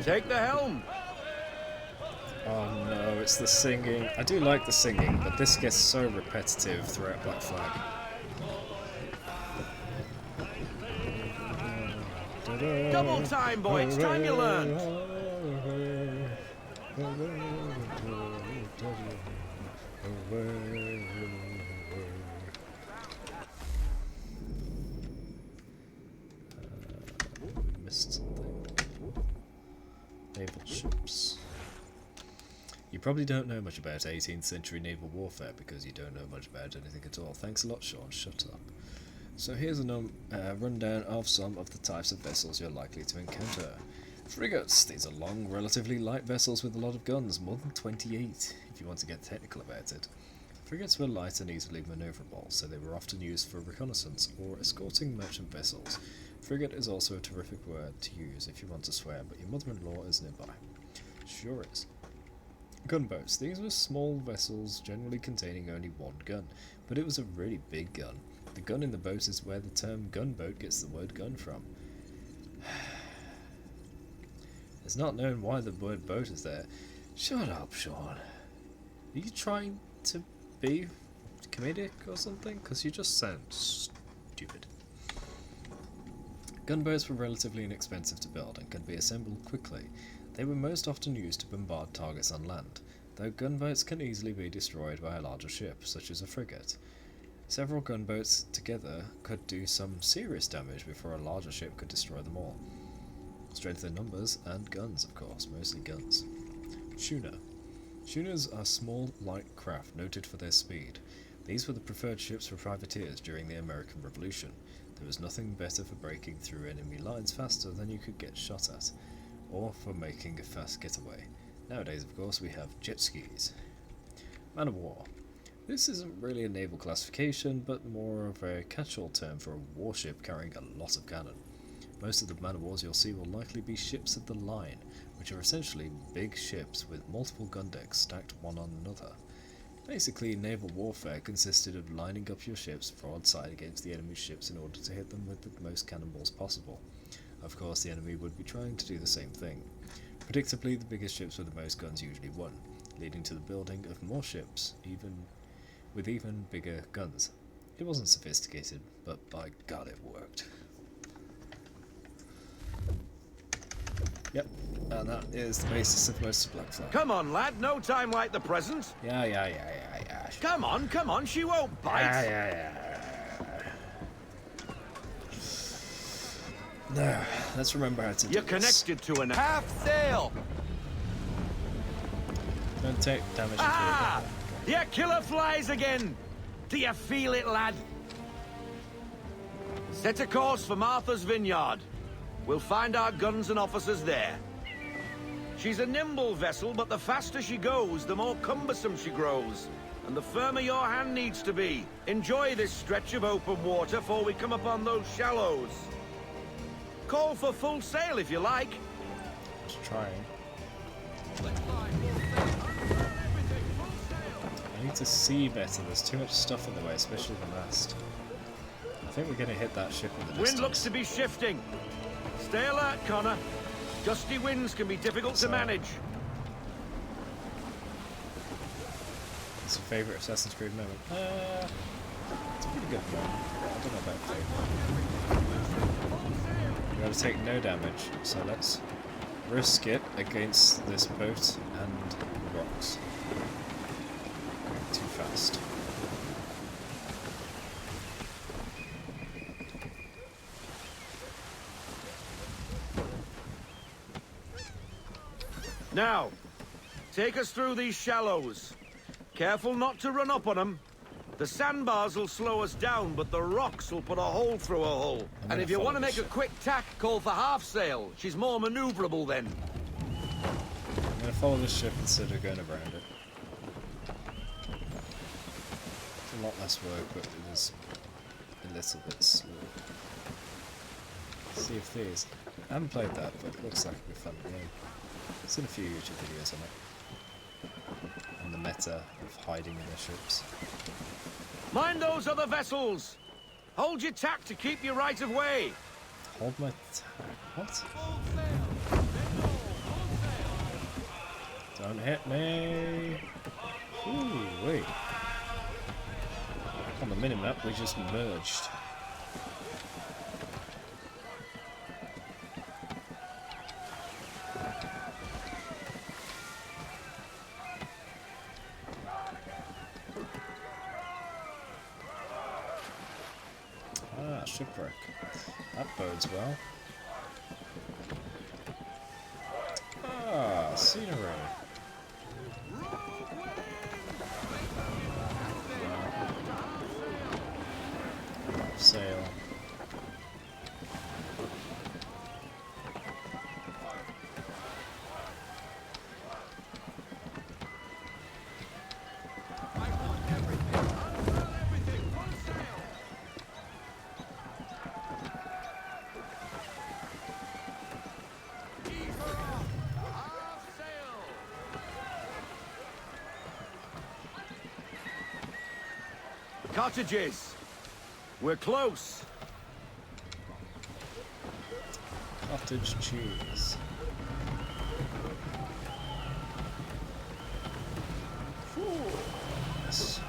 Take the helm. Oh no, it's the singing. I do like the singing, but this gets so repetitive throughout Black Flag. Double time, boy, it's time you learned. Missed something. Naval ships. You probably don't know much about 18th century naval warfare because you don't know much about anything at all. Thanks a lot, Sean. Shut up. So here's a rundown of some of the types of vessels you're likely to encounter. Frigates. These are long, relatively light vessels with a lot of guns, more than 28 if you want to get technical about it. Frigates were light and easily manoeuvrable, so they were often used for reconnaissance or escorting merchant vessels. Frigate is also a terrific word to use if you want to swear, but your mother-in-law is nearby. Sure is. Gunboats. These were small vessels generally containing only one gun, but it was a really big gun. The gun in the boat is where the term gunboat gets the word gun from. It's not known why the word boat is there. Shut up, Sean. Are you trying to be comedic or something? Because you just sound stupid. Gunboats were relatively inexpensive to build and could be assembled quickly. They were most often used to bombard targets on land, though gunboats can easily be destroyed by a larger ship, such as a frigate. Several gunboats together could do some serious damage before a larger ship could destroy them all. Strength in numbers, and guns, of course, mostly guns. Schooner. Schooners are small, light craft noted for their speed. These were the preferred ships for privateers during the American Revolution. There was nothing better for breaking through enemy lines faster than you could get shot at, or for making a fast getaway. Nowadays, of course, we have jet skis. Man of war. This isn't really a naval classification, but more of a catch-all term for a warship carrying a lot of cannon. Most of the man of wars you'll see will likely be ships of the line, which are essentially big ships with multiple gun decks stacked one on another. Basically, naval warfare consisted of lining up your ships broadside against the enemy's ships in order to hit them with the most cannonballs possible. Of course, the enemy would be trying to do the same thing. Predictably, the biggest ships with the most guns usually won, leading to the building of more ships, with even bigger guns. It wasn't sophisticated, but by God it worked. Yep, and that is the basis of most of Black Flag. Come on, lad, no time like the present. Yeah. Come on, she won't bite. Yeah. No, let's remember how to do You're this. connected to an half sail. Don't take damage. Your killer flies again. Do you feel it, lad? Set a course for Martha's Vineyard. We'll find our guns and officers there. She's a nimble vessel, but the faster she goes, the more cumbersome she grows. And the firmer your hand needs to be. Enjoy this stretch of open water before we come upon those shallows. Call for full sail if you like. Just trying. I need to see better. There's too much stuff in the way, especially the mast. I think we're going to hit that ship in the distance. Wind looks to be shifting. Stay alert, Connor. Gusty winds can be difficult to manage. It's your favourite Assassin's Creed moment? It's a pretty good moment. I don't know about favourite. We gotta take no damage, so let's risk it against this boat and rocks. Going too fast. Now, take us through these shallows. Careful not to run up on them. The sandbars will slow us down, but the rocks will put a hole through a hull. And if you want to make a quick tack, call for half sail. She's more maneuverable then. I'm gonna follow the ship instead of going around it. It's a lot less work, but it is a little bit slow. Sea of Thieves. I haven't played that, but it looks like it'll be a fun game. I've seen a few YouTube videos on it. And the meta of hiding in the ships. Mind those other vessels! Hold your tack to keep your right of way! Hold my tack? What? Don't hit me! Ooh, wait. On the minimap, we just merged. Ah, shipwreck. That bodes well. Ah, scenery. Sail. Cottages! We're close! Cottage cheese. Yes.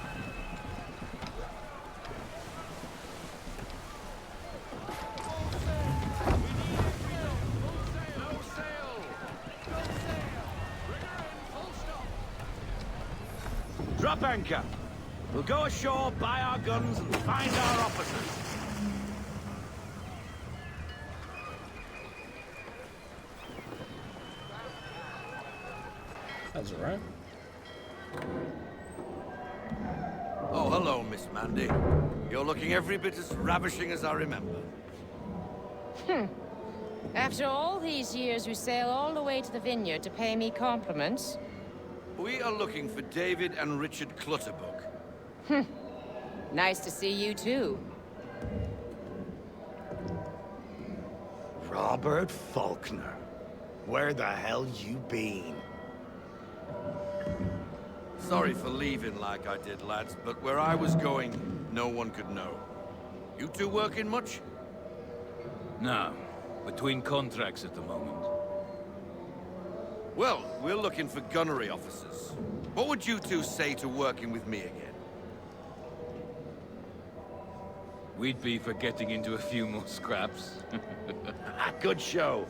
Drop anchor! We'll go ashore, buy our guns, and find our officers. That's alright. Oh, hello, Miss Mandy. You're looking every bit as ravishing as I remember. After all these years, you sail all the way to the vineyard to pay me compliments? We are looking for David and Richard Clutterbuck. Nice to see you, too. Robert Faulkner. Where the hell you been? Sorry for leaving like I did, lads, but where I was going, no one could know. You two working much? No. Between contracts at the moment. Well, we're looking for gunnery officers. What would you two say to working with me again? We'd be for getting into a few more scraps. Good show.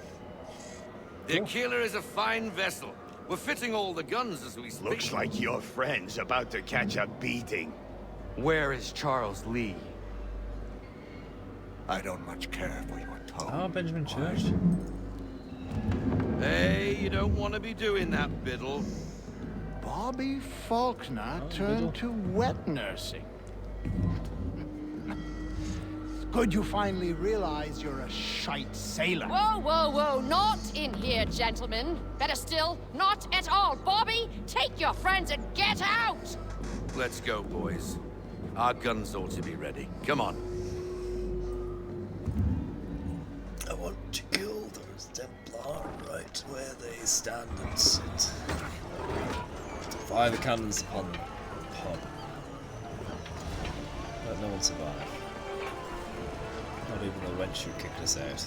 The Aquila is a fine vessel. We're fitting all the guns as we speak. Looks like your friend's about to catch a beating. Where is Charles Lee? I don't much care for your tone. Ah, Benjamin Church. Hey, you don't want to be doing that, Biddle. Bobby Faulkner turned to wet nursing. Good you finally realize you're a shite sailor. Whoa, whoa, whoa, not in here, gentlemen. Better still, not at all. Bobby, take your friends and get out! Let's go, boys. Our guns ought to be ready. Come on. I want to kill those Templar right where they stand and sit. Fire the cannons upon them. Let no one survive. Not even the wench who kicked us out.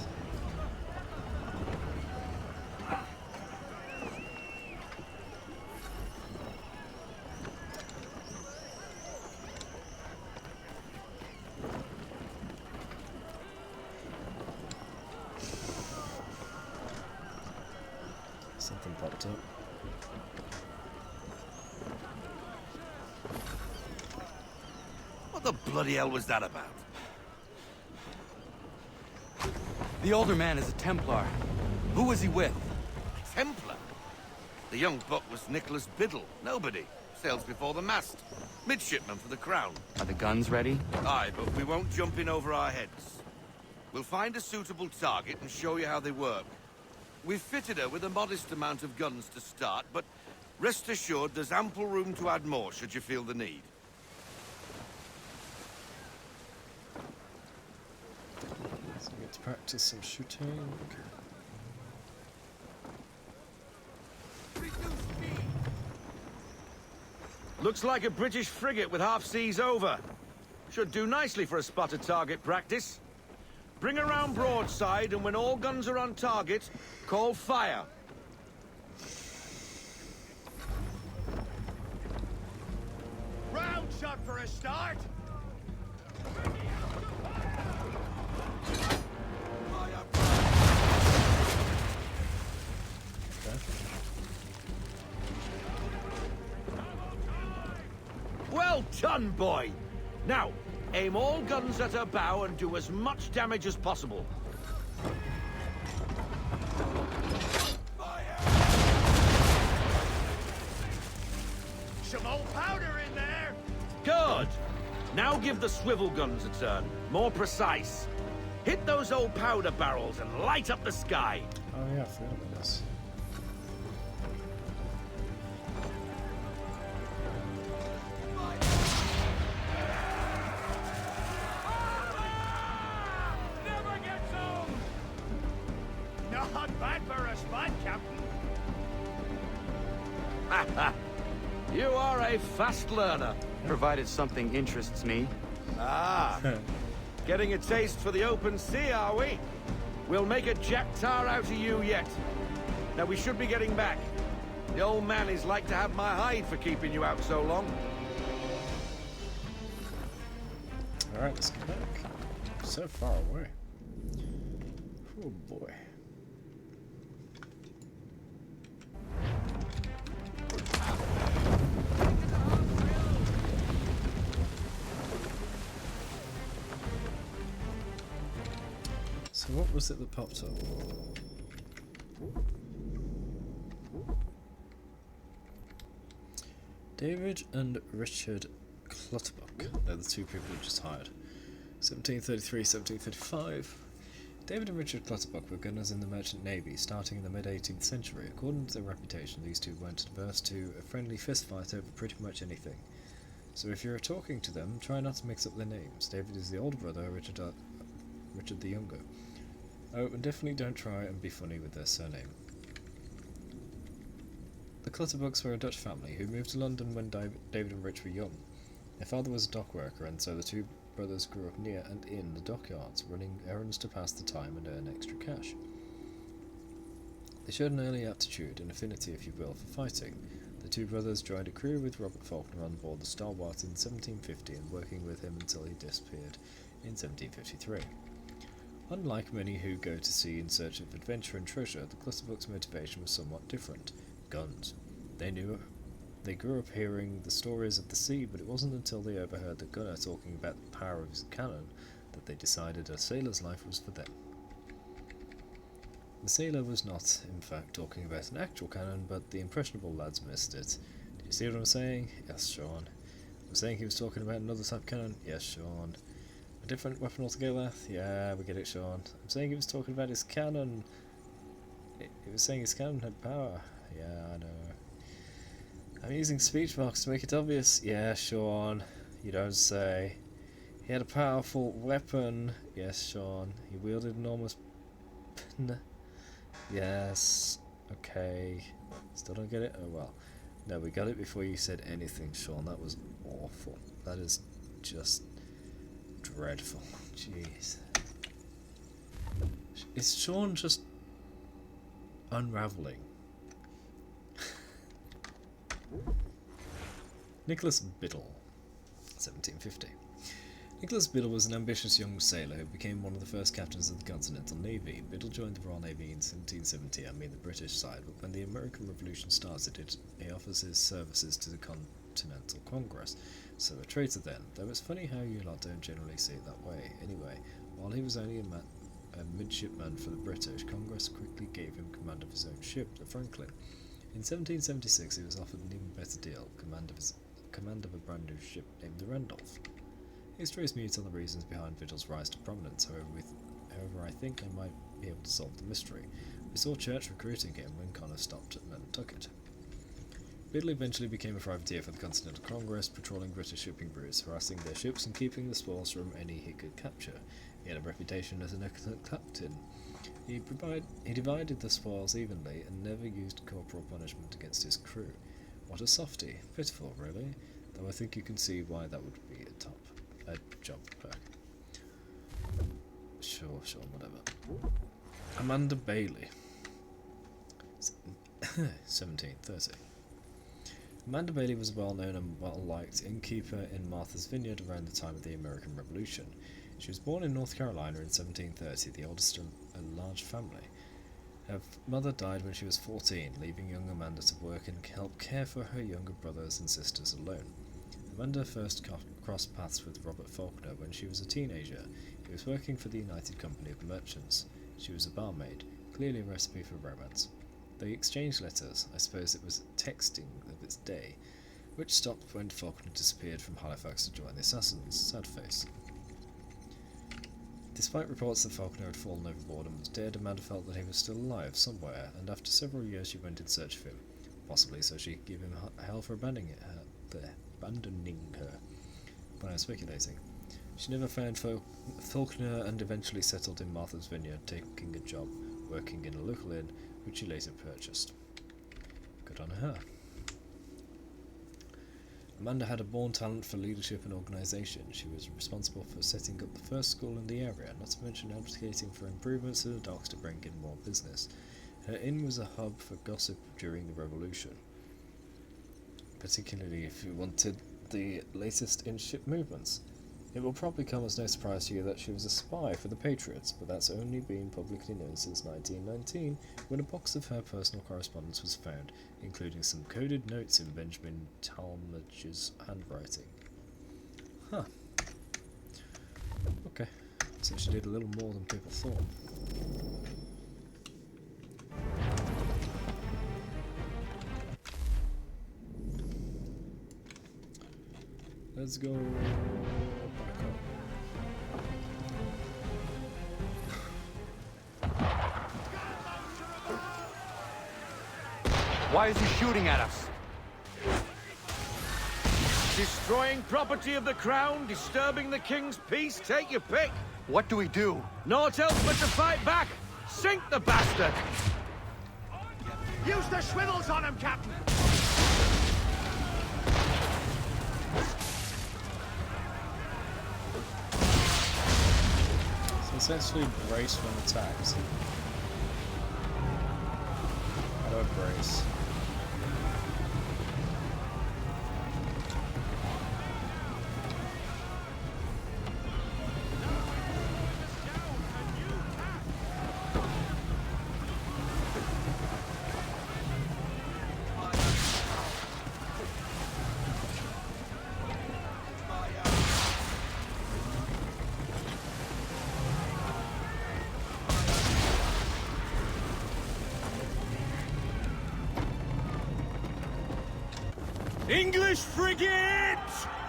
Something popped up. What the bloody hell was that about? The older man is a Templar. Who was he with? Templar? The young buck was Nicholas Biddle. Nobody. sails before the mast. Midshipman for the Crown. Are the guns ready? Aye, but we won't jump in over our heads. We'll find a suitable target and show you how they work. We've fitted her with a modest amount of guns to start, but rest assured there's ample room to add more should you feel the need. So we get to practice some shooting. Looks like a British frigate with half seas over. Should do nicely for a spotted target practice. Bring around broadside, and when all guns are on target, call fire. Round shot for a start. Well done, boy! Now, aim all guns at her bow and do as much damage as possible. Some old powder in there. Good! Now give the swivel guns a turn. More precise. Hit those old powder barrels and light up the sky. Oh yeah, I forgot about this. Never gets home. Not bad for a spot, Captain. You are a fast learner. Provided something interests me. Ah, getting a taste for the open sea, are we? We'll make a jack tar out of you yet. Now we should be getting back. The old man is like to have my hide for keeping you out so long. Alright, let's get back. So far away. Oh boy. So what was it that popped up? David and Richard Clutterbuck. They're the two people we just hired. 1733, 1735. David and Richard Clutterbuck were gunners in the Merchant Navy starting in the mid-18th century. According to their reputation, these two weren't adverse to a friendly fistfight over pretty much anything. So if you're talking to them, try not to mix up their names. David is the older brother, Richard the younger. Oh, and definitely don't try and be funny with their surname. The Clutterbucks were a Dutch family who moved to London when David and Rich were young. Their father was a dock worker, and so the two brothers grew up near and in the dockyards, running errands to pass the time and earn extra cash. They showed an early aptitude, an affinity if you will, for fighting. The two brothers joined a crew with Robert Faulkner on board the Stalwart in 1750 and working with him until he disappeared in 1753. Unlike many who go to sea in search of adventure and treasure, the Clutterbucks' motivation was somewhat different. Guns. They grew up hearing the stories of the sea, but it wasn't until they overheard the gunner talking about the power of his cannon that they decided a sailor's life was for them. The sailor was not, in fact, talking about an actual cannon, but the impressionable lads missed it. Do you see what I'm saying? Yes, Sean. I'm saying he was talking about another type of cannon? Yes, Sean. A different weapon altogether? Yeah, we get it, Sean. I'm saying he was talking about his cannon. He was saying his cannon had power. Yeah, I know. I'm using speech marks to make it obvious. Yeah, Sean. You don't say. He had a powerful weapon. Yes, Sean. He wielded enormous... Yes. Okay. Still don't get it? Oh well. No, we got it before you said anything, Sean. That was awful. That is just dreadful. Jeez. Is Sean just unraveling? Nicholas Biddle, 1750. Nicholas Biddle was an ambitious young sailor who became one of the first captains of the Continental Navy. Biddle joined the Royal Navy in 1770, I mean the British side, but when the American Revolution started, he offers his services to the Continental Congress, so a traitor then, though it's funny how you lot don't generally see it that way. Anyway, while he was only a midshipman for the British, Congress quickly gave him command of his own ship, the Franklin. In 1776, he was offered an even better deal, command of a brand new ship named the Randolph. History is mute on the reasons behind Vigil's rise to prominence, however I think I might be able to solve the mystery. We saw Church recruiting him when Connor stopped at Nantucket. Biddle eventually became a privateer for the Continental Congress, patrolling British shipping routes, harassing their ships and keeping the spoils from any he could capture. He had a reputation as an excellent captain. He divided the spoils evenly and never used corporal punishment against his crew. What a softy. Pitiful, really, though I think you can see why that would be a job perk. Sure, whatever. Amanda Bailey. 1730. Amanda Bailey was a well-known and well-liked innkeeper in Martha's Vineyard around the time of the American Revolution. She was born in North Carolina in 1730, the oldest of a large family. Her mother died when she was 14, leaving young Amanda to work and help care for her younger brothers and sisters alone. Amanda first crossed paths with Robert Faulkner when she was a teenager. He was working for the United Company of Merchants. She was a barmaid, clearly a recipe for romance. They exchanged letters. I suppose it was texting of its day, which stopped when Faulkner disappeared from Halifax to join the assassins. Sad face. Despite reports that Faulkner had fallen overboard and was dead, Amanda felt that he was still alive somewhere, and after several years she went in search of him, possibly so she could give him hell for abandoning her. But I was speculating. She never found Faulkner and eventually settled in Martha's Vineyard, taking a job working in a local inn, which she later purchased. Good on her. Amanda had a born talent for leadership and organisation. She was responsible for setting up the first school in the area, not to mention advocating for improvements to the docks to bring in more business. Her inn was a hub for gossip during the Revolution, particularly if you wanted the latest in ship movements. It will probably come as no surprise to you that she was a spy for the Patriots, but that's only been publicly known since 1919, when a box of her personal correspondence was found, including some coded notes in Benjamin Talmadge's handwriting. Huh. Okay, so she did a little more than people thought. Let's go back up. Why is he shooting at us? Destroying property of the crown, disturbing the king's peace, take your pick. What do we do? Naught else but to fight back. Sink the bastard! Use the swivels on him, Captain! So essentially brace when attacked. How do I brace? English frigate!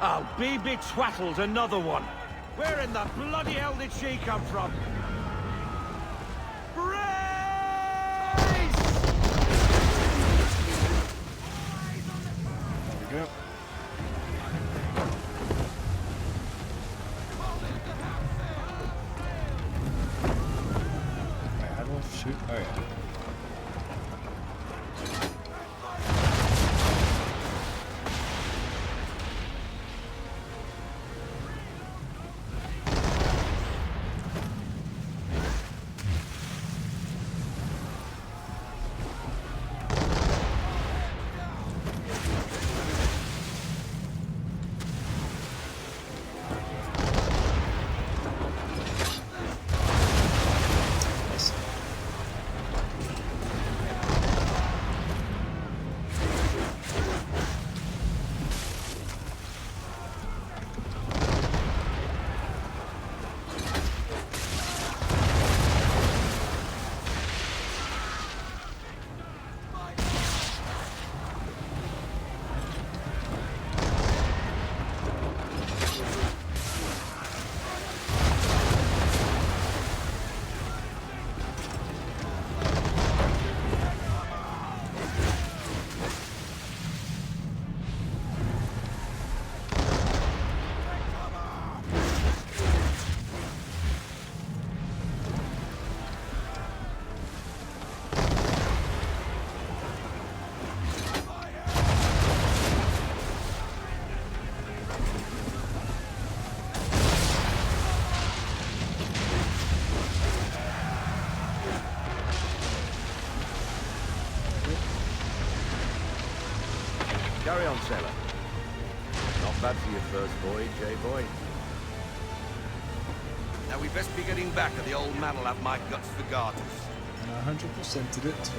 I'll be betwattled, another one. Where in the bloody hell did she come from? Brace! There we go. Wait, how do I shoot? Oh yeah. Carry on, sailor. Not bad for your first voyage, eh, boy? Now we best be getting back, or the old man'll have my guts for garters. And I 100%ed it too.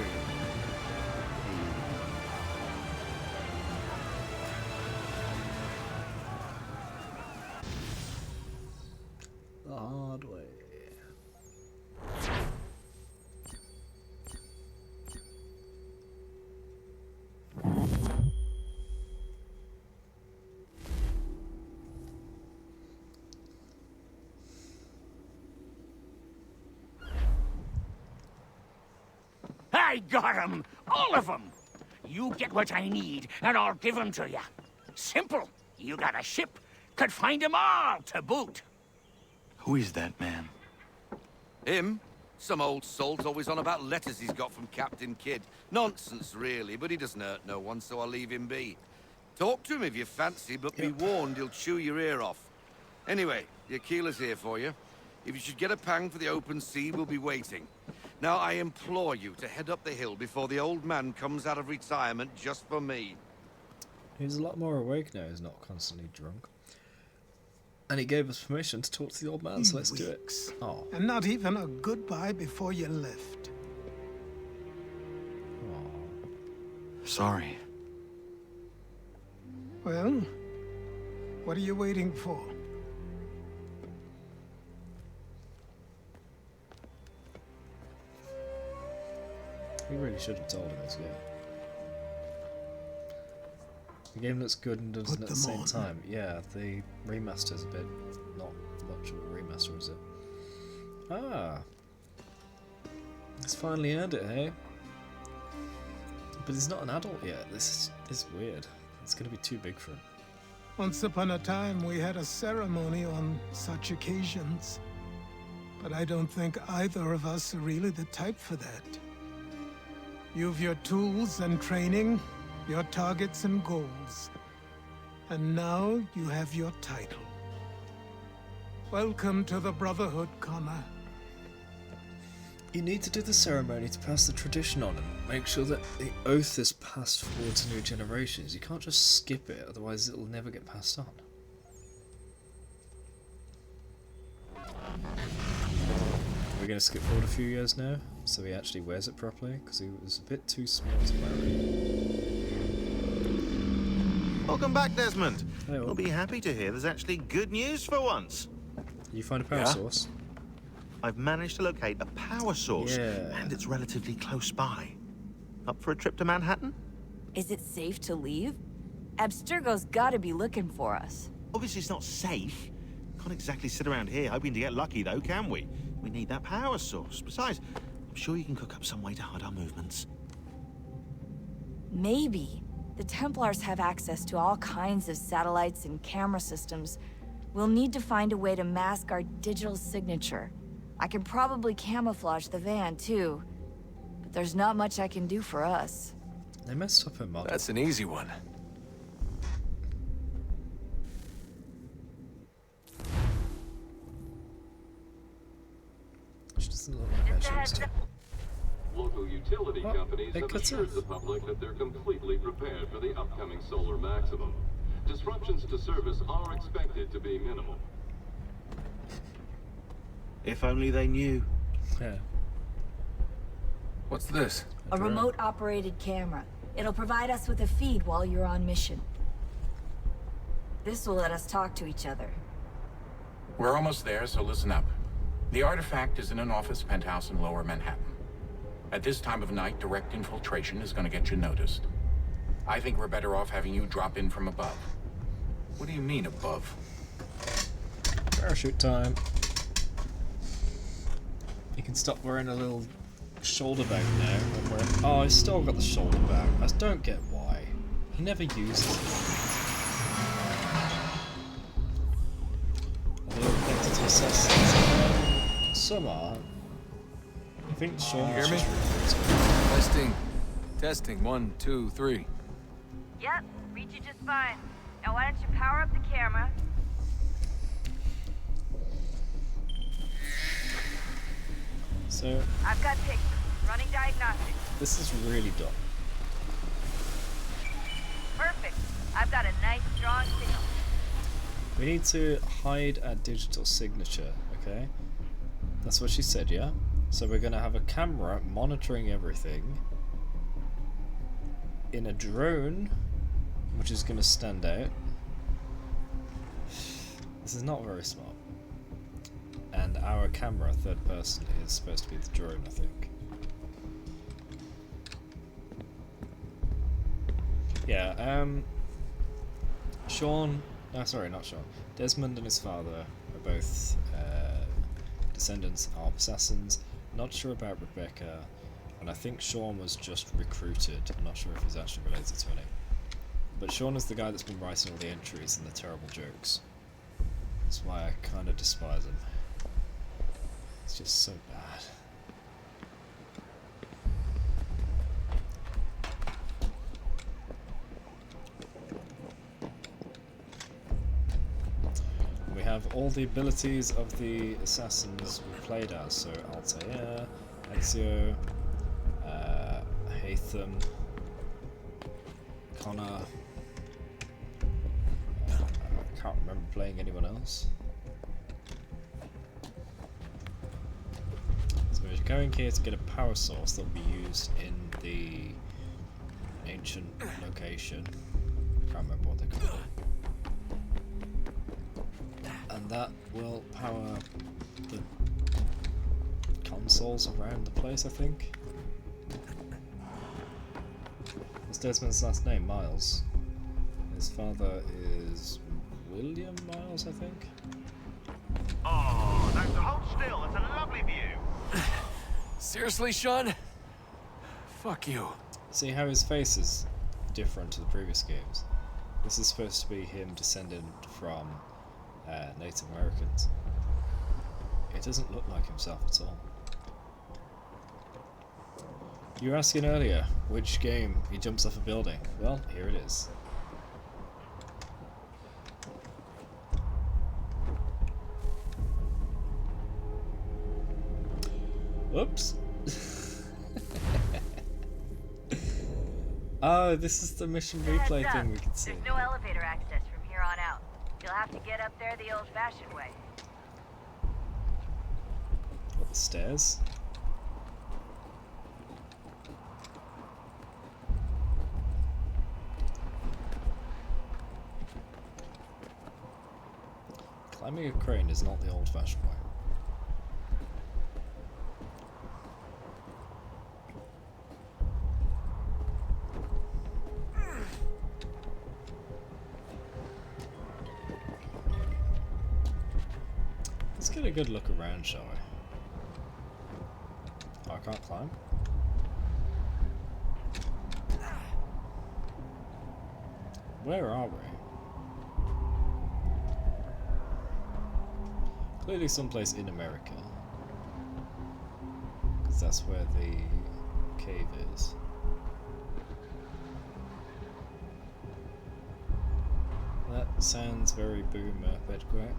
The hard way. I got 'em! All of 'em! You get what I need, and I'll give 'em to you. Simple. You got a ship, could find 'em all to boot. Who is that man? Him? Some old salt's always on about letters he's got from Captain Kidd. Nonsense, really, but he doesn't hurt no one, so I'll leave him be. Talk to him if you fancy, but be warned he'll chew your ear off. Anyway, the Aquila's here for you. If you should get a pang for the open sea, we'll be waiting. Now, I implore you to head up the hill before the old man comes out of retirement just for me. He's a lot more awake now, he's not constantly drunk. And he gave us permission to talk to the old man, so let's do it. Oh. And not even a goodbye before you left. Sorry. Well, what are you waiting for? We really should have told him this game. The game looks good and doesn't at the same time. Yeah, the remaster's a bit not much of a remaster, is it? Ah, he's finally earned it, hey? But he's not an adult yet. This is weird. It's gonna be too big for him. Once upon a time, we had a ceremony on such occasions. But I don't think either of us are really the type for that. You've your tools and training, your targets and goals. And now you have your title. Welcome to the Brotherhood, Connor. You need to do the ceremony to pass the tradition on and make sure that the oath is passed forward to new generations. You can't just skip it, otherwise it'll never get passed on. We're going to skip forward a few years now, so he actually wears it properly, because he was a bit too small to wear it. Welcome back, Desmond. Hey, we'll be happy to hear there's actually good news for once. You find a power source? I've managed to locate a power source, and it's relatively close by. Up for a trip to Manhattan? Is it safe to leave? Abstergo's gotta be looking for us. Obviously it's not safe. Can't exactly sit around here hoping to get lucky, though, can we? We need that power source. Besides, I'm sure you can cook up some way to hide our movements. Maybe. The Templars have access to all kinds of satellites and camera systems. We'll need to find a way to mask our digital signature. I can probably camouflage the van, too. But there's not much I can do for us. They messed up her model. That's an easy one. She doesn't look like how she used to. Local utility companies have assured the public that they're completely prepared for the upcoming solar maximum. Disruptions to service are expected to be minimal. If only they knew. Yeah. What's this? A remote-operated camera. It'll provide us with a feed while you're on mission. This will let us talk to each other. We're almost there, so listen up. The artifact is in an office penthouse in Lower Manhattan. At this time of night, direct infiltration is going to get you noticed. I think we're better off having you drop in from above. What do you mean, above? Parachute time. You can stop wearing a little shoulder bag now. Oh, he's still got the shoulder bag. I don't get why. He never uses it. Are they all connected to assassins? Some are. I think Sean. You hear me? Testing. Testing. 1, 2, 3. Yep, read you just fine. Now why don't you power up the camera? So I've got pictures. Running diagnostics. this is really dumb. Perfect. I've got a nice strong signal. We need to hide our digital signature, okay? That's what she said, yeah? So we're going to have a camera monitoring everything in a drone, which is going to stand out. This is not very smart. And our camera, third person, is supposed to be the drone, I think. Yeah, Sean... No, sorry, not Sean. Desmond and his father are both descendants of assassins. Not sure about Rebecca, and I think Sean was just recruited. I'm not sure if he's actually related to any. But Sean is the guy that's been writing all the entries and the terrible jokes. That's why I kind of despise him. It's just so bad. We have all the abilities of the assassins we played as, so Altair, Ezio, Hatham, Connor. I can't remember playing anyone else. So we're going here to get a power source that will be used in the ancient location. Can't remember what they call it. And that will power the consoles around the place, I think. What's Desmond's last name? Miles. His father is William Miles, I think. Oh, that's hold still. It's a lovely view. Seriously, Sean? Fuck you. See how his face is different to the previous games? This is supposed to be him descended from Native Americans. It doesn't look like himself at all. You were asking earlier which game he jumps off a building. Well, here it is. Whoops. Oh, this is the mission replay thing we can see. There's no elevator access from here on out. You'll have to get up there the old-fashioned way. What, the stairs? Climbing a crane is not the old-fashioned way. Let's get a good look around, shall we? Oh, I can't climb? Where are we? Clearly someplace in America. Because that's where the cave is. That sounds very boomer, Bedquay.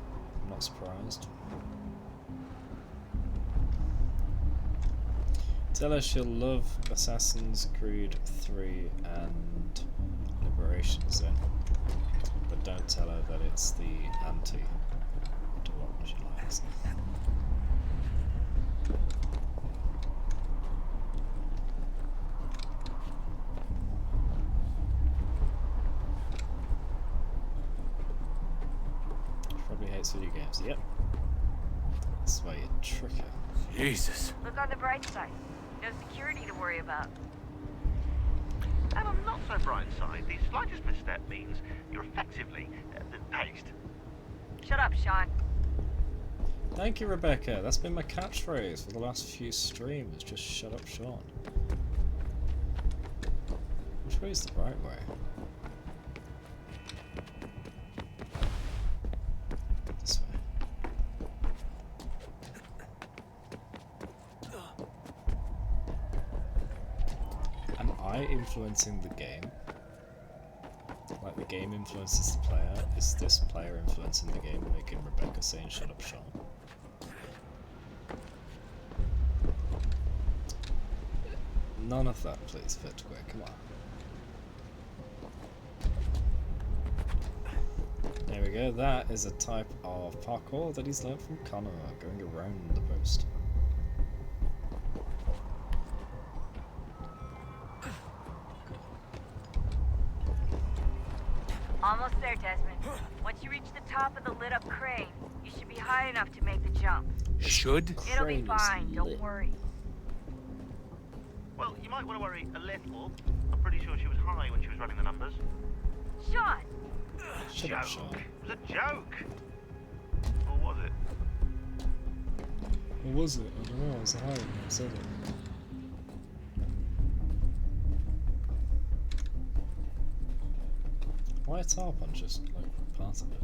I'm not surprised. Tell her she'll love Assassin's Creed 3 and Liberation Zone. But don't tell her that it's the anti to what she likes. She probably hates video games. Yep. That's why you trick her. Jesus. Look on the bright side. No security to worry about. And on not so bright side, the slightest misstep means you're effectively paced. Shut up, Sean. Thank you, Rebecca. That's been my catchphrase for the last few streams. Just shut up, Sean. Which way is the right way? This way. Am I influencing the game? Like the game influences the player? Is this player influencing the game, making Rebecca saying shut up, Sean? None of that, please, Fitway, come on. There we go, that is a type of parkour that he's learned from Connor, going around the post. Almost there, Desmond. Once you reach the top of the lit-up crane, you should be high enough to make the jump. Should? It'll be fine, don't worry. Well, you might want to worry a little. I'm pretty sure she was high when she was running the numbers. Sean! Shut up, Sean. It was a joke. Or was it? Or was it? I don't know, I was high when I said it. Why a tarp on just, like, part of it?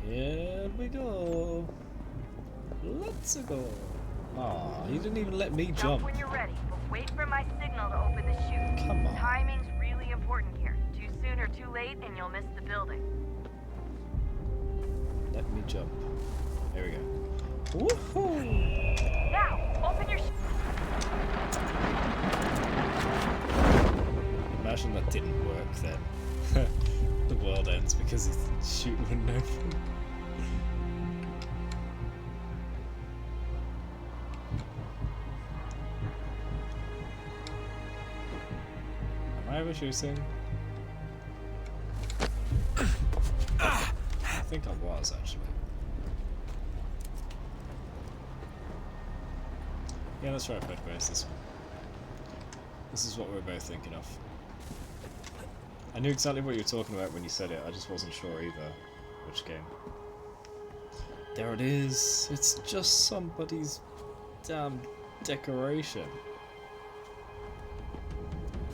Here we go. Let's go. Aw, he didn't even let me jump. When you're ready, but wait for my signal to open the chute. Come on. Timing's really important here. Too soon or too late, and you'll miss the building. Let me jump. There we go. Woohoo! Now, open your Imagine that didn't work then. The world ends because his chute wouldn't open. Am I overshooting? I think I was actually. Yeah, that's right, Bedways, this one. This is what we were both thinking of. I knew exactly what you were talking about when you said it, I just wasn't sure either which game. There it is! It's just somebody's damn decoration.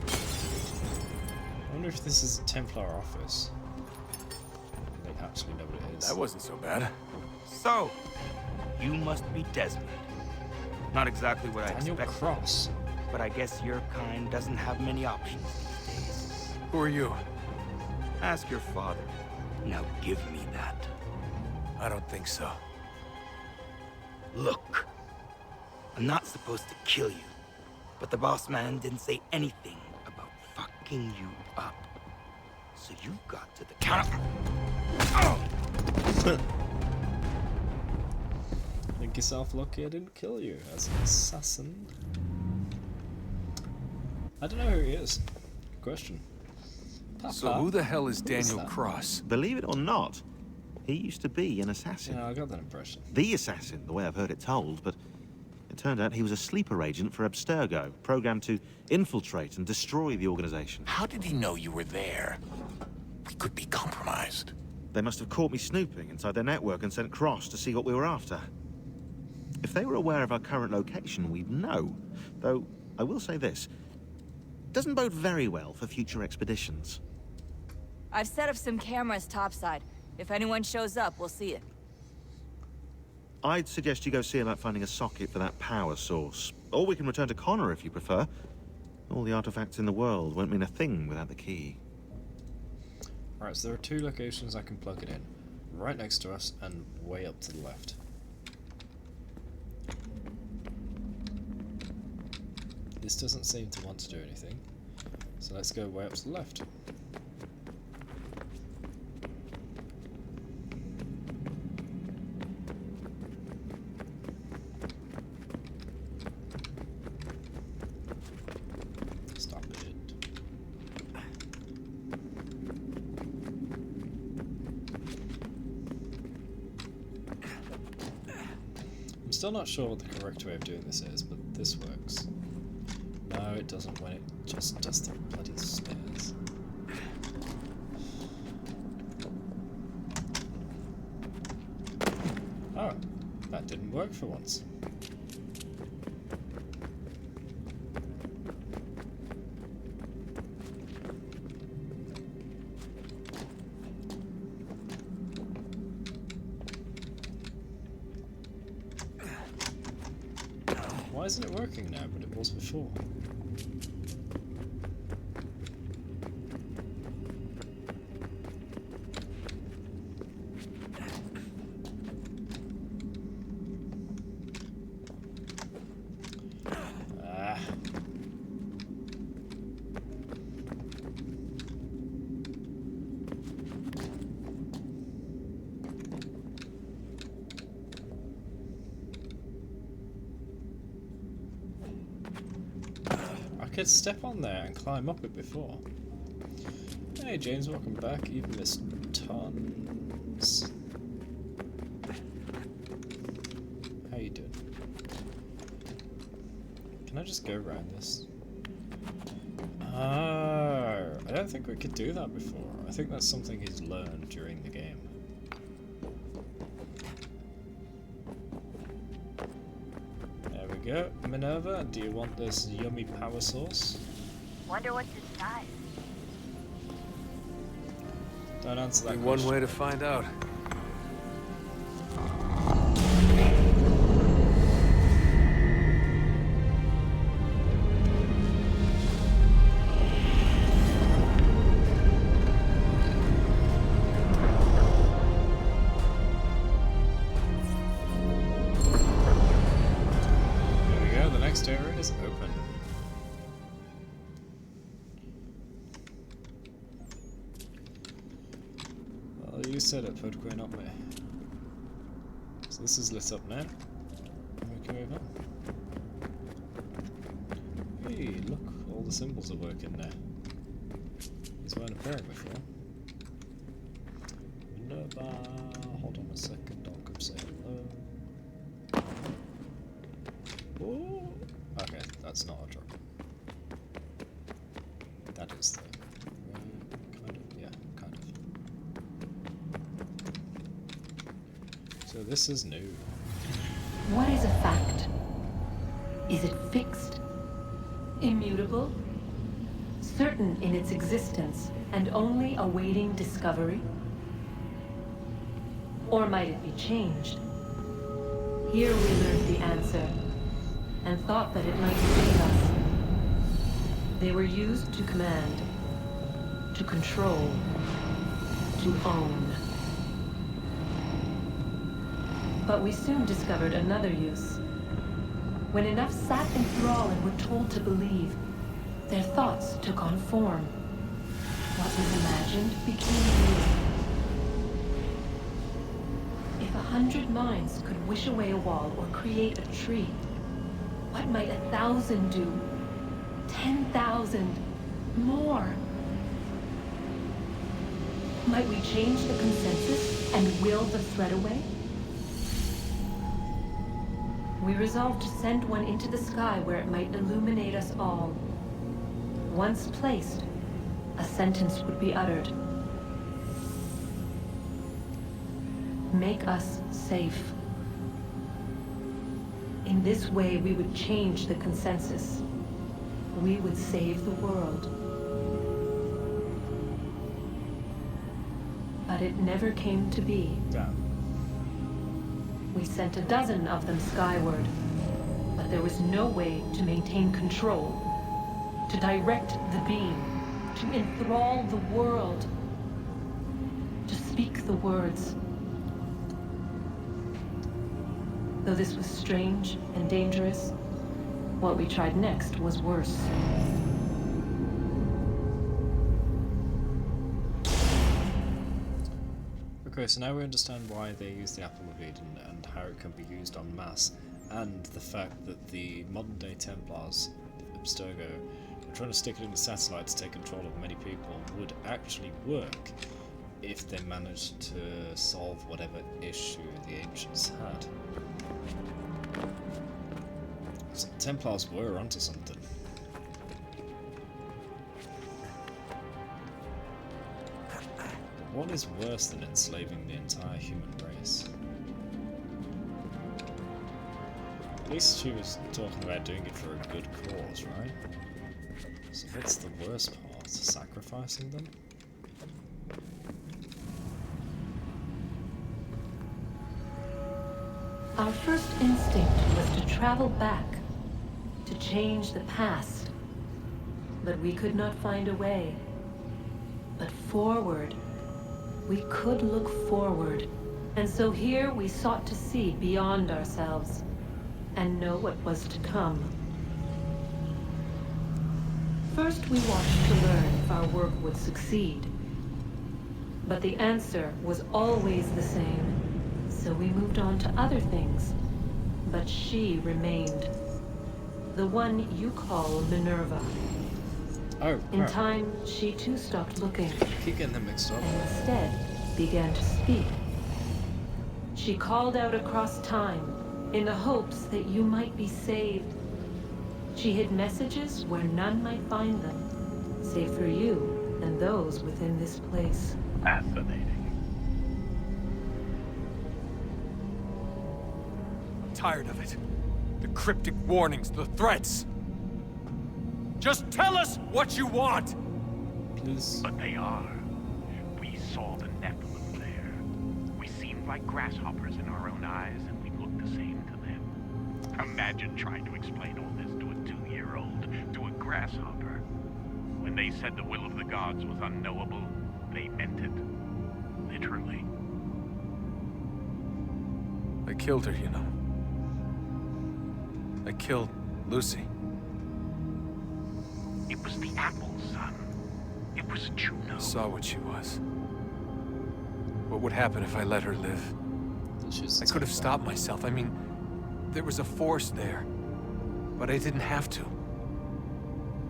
I wonder if this is a Templar office. They actually know what it is. That wasn't so bad. So, you must be Desmond. Not exactly what I Daniel expected. Cross. But I guess your kind doesn't have many options these days. Who are you? Ask your father. Now give me that. I don't think so. Look, I'm not supposed to kill you, but the boss man didn't say anything about fucking you up. So you got to the counter. Think yourself lucky I didn't kill you as an assassin. I don't know who he is. Good question. Papa? So who the hell is Daniel Cross? Believe it or not, he used to be an assassin. Yeah, I got that impression. The assassin, the way I've heard it told, but it turned out he was a sleeper agent for Abstergo, programmed to infiltrate and destroy the organization. How did he know you were there? We could be compromised. They must have caught me snooping inside their network and sent Cross to see what we were after. If they were aware of our current location, we'd know. Though, I will say this. Doesn't bode very well for future expeditions. I've set up some cameras topside. If anyone shows up, we'll see it. I'd suggest you go see about finding a socket for that power source. Or we can return to Connor if you prefer. All the artifacts in the world won't mean a thing without the key. Right, so there are two locations I can plug it in. Right next to us and way up to the left. This doesn't seem to want to do anything, so let's go way up to the left. Stop it. I'm still not sure what the correct way of doing this is, but this works. No, it doesn't when it just does the bloody stairs. Oh, that didn't work for once. Why isn't it working now, but it was before? could step on there and climb up it before. Hey James, welcome back. You've missed tons. How you doing? Can I just go around this? Oh, I don't think we could do that before. I think that's something he's learned during the game. There we go. Minerva, do you want this yummy power source? Wonder what's inside. Don't answer that Only question. one way to find out. There we go, the next area is open. Well, you said it, Podquay, not me. So this is lit up now. We can move on. Hey, look, all the symbols are working now. These weren't appearing before. Minerva, hold on a second, I'll come say hello. Oh, okay, that's not a drop. That is the kind of, yeah, kind of. So this is new. What is a fact? Is it fixed? Immutable? Certain in its existence and only awaiting discovery? Or might it be changed? Here we learned the answer, and thought that it might save us. They were used to command, to control, to own. But we soon discovered another use. When enough sat in thrall and were told to believe, their thoughts took on form. What was imagined became real. If 100 minds could wish away a wall or create a tree, what might 1,000 do? 10,000? More? Might we change the consensus and will the thread away? We resolved to send one into the sky where it might illuminate us all. Once placed, a sentence would be uttered. Make us safe. In this way, we would change the consensus. We would save the world. But it never came to be. Damn. We sent a dozen of them skyward, but there was no way to maintain control, to direct the beam, to enthrall the world, to speak the words. Though this was strange and dangerous, what we tried next was worse. Okay, so now we understand why they use the Apple of Eden and how it can be used en masse, and the fact that the modern-day Templars, Abstergo, are trying to stick it in the satellite to take control of many people would actually work if they managed to solve whatever issue the Ancients had. So the Templars were onto something. What is worse than enslaving the entire human race? At least she was talking about doing it for a good cause, right? So what's the worst part? Sacrificing them? Our first instinct was to travel back, to change the past. But we could not find a way. But forward. We could look forward. And so here we sought to see beyond ourselves, and know what was to come. First we watched to learn if our work would succeed. But the answer was always the same. So we moved on to other things. But she remained. The one you call Minerva. Oh, In crap. time, she too stopped looking. Keep getting them mixed up. And instead began to speak. She called out across time in the hopes that you might be saved. She hid messages where none might find them, save for you and those within this place. Fascinating. I'm tired of it. The cryptic warnings, the threats. Just tell us what you want! Please. But they are. We saw the Nephilim there. We seemed like grasshoppers in our own eyes, and we looked the same to them. Imagine trying to explain all this to a 2-year-old, to a grasshopper. When they said the will of the gods was unknowable, they meant it. Literally. I killed her, you know. I killed Lucy. It was the apple, son. It was Juno. I saw what she was. What would happen if I let her live? I could have stopped myself. I mean, there was a force there. But I didn't have to.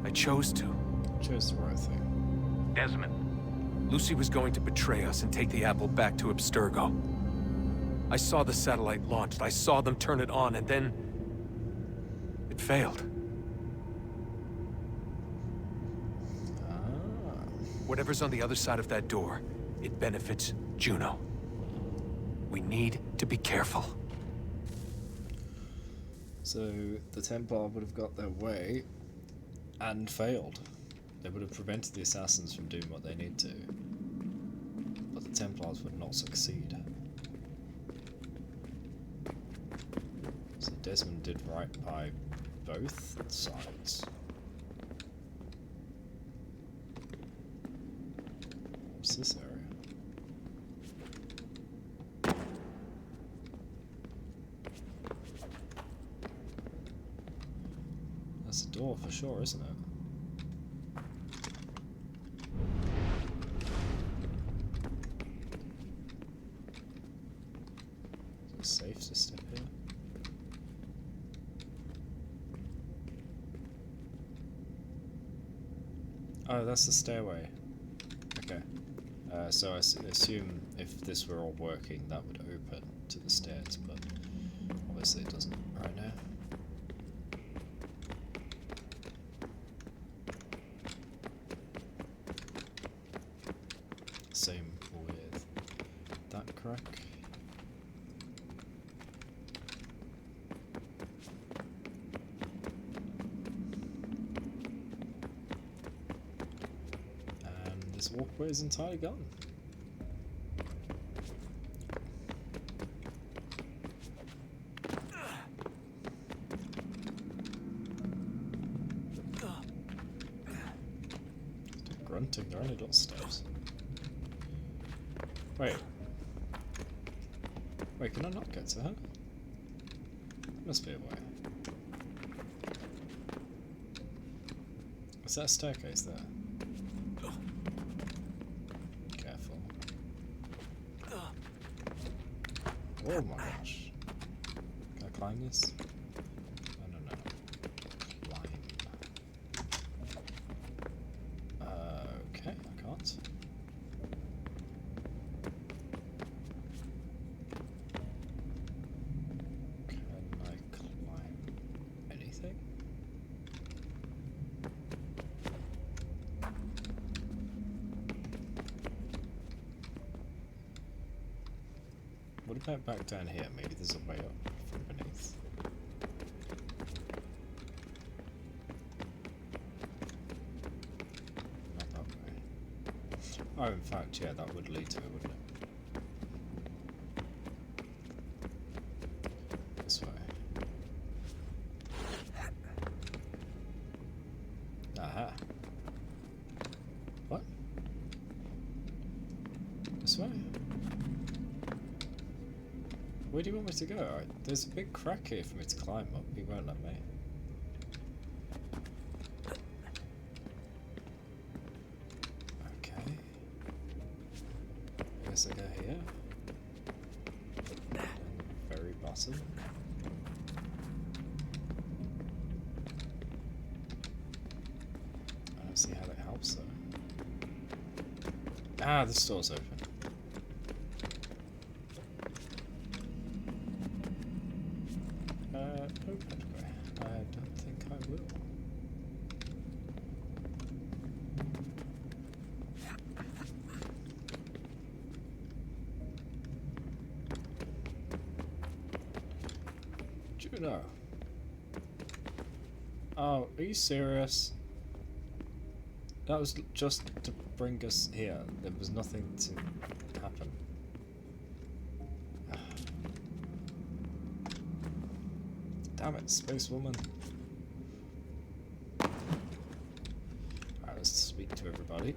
I chose to. Chose the right thing. Desmond. Lucy was going to betray us and take the apple back to Abstergo. I saw the satellite launched. I saw them turn it on, and then... it failed. Whatever's on the other side of that door, it benefits Juno. We need to be careful. So the Templar would have got their way and failed. They would have prevented the assassins from doing what they need to. But the Templars would not succeed. So Desmond did right by both sides. What's this area? That's a door for sure, isn't it? Is it safe to step here? Oh, that's the stairway. Okay. So I assume if this were all working, that would open to the stairs, but obviously it doesn't right now. Same with that crack. And this walkway is entirely gone. Grunting, there are only little steps. Wait. Wait, can I not get to her? Must be a way. Is that a staircase there? Careful. Oh my gosh. Can I climb this? No. Climb. Okay, I can't. Can I climb anything? What about back down here? Maybe there's a way up from beneath. Not that way. Oh, in fact, yeah, that would lead to it, wouldn't it? This way. Aha. What? This way? Where do you want me to go? There's a big crack here for me to climb up. He won't let me. Okay. I guess I go here. And very bottom. I don't see how Ah, the store's open. Open. I don't think I will. Juno. Oh, are you serious? That was just to bring us here. There was nothing to happen. Damn it, Space Woman. Alright, let's speak to everybody.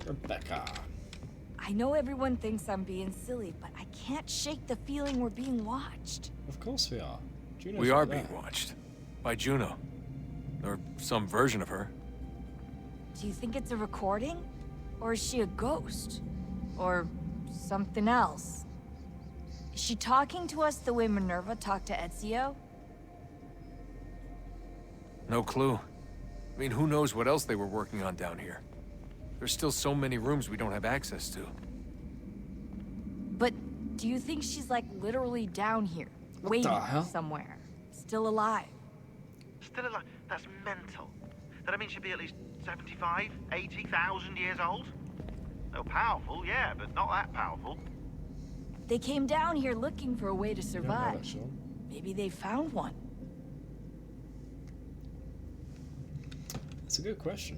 Rebecca. I know everyone thinks I'm being silly, but I can't shake the feeling we're being watched. Of course we are. Juno's we are right being there. watched. By Juno. Or some version of her. Do you think it's a recording? Or is she a ghost? Or something else? Is she talking to us the way Minerva talked to Ezio? No clue. I mean, who knows what else they were working on down here? There's still so many rooms we don't have access to. But do you think she's like literally down here, What waiting the hell? somewhere, still alive? Still alive? That's mental. That means she'd be at least 75, 80,000 years old? Oh, powerful, yeah, but not that powerful. They came down here looking for a way to You don't know survive. that, Sean. Maybe they found one. It's a good question.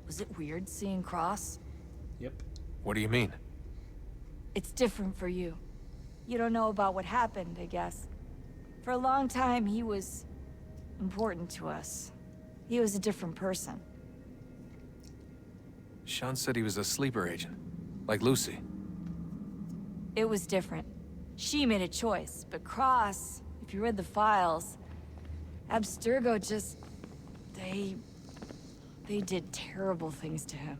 Was it weird seeing Cross? Yep. What do you mean? It's different for you. You don't know about what happened, I guess. For a long time, he was important to us. He was a different person. Sean said he was a sleeper agent. Like Lucy. It was different. She made a choice, but Cross, if you read the files, Abstergo just... They did terrible things to him.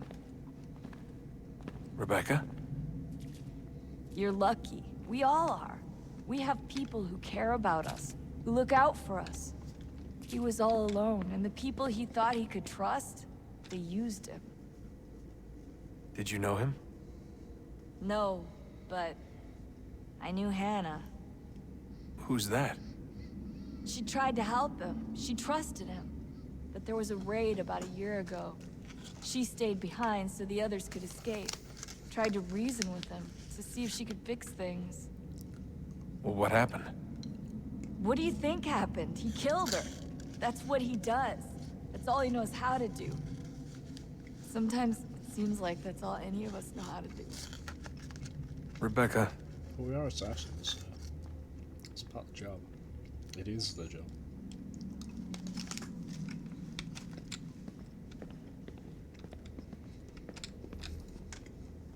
Rebecca? You're lucky. We all are. We have people who care about us, who look out for us. He was all alone, and the people he thought he could trust, they used him. Did you know him? No, but I knew Hannah. Who's that? She tried to help him. She trusted him. But there was a raid about a year ago. She stayed behind so the others could escape. Tried to reason with him to see if she could fix things. Well, what happened? What do you think happened? He killed her. That's what he does. That's all he knows how to do. Sometimes it seems like that's all any of us know how to do. Rebecca. Well, we are assassins, so it's part of the job. It is the job.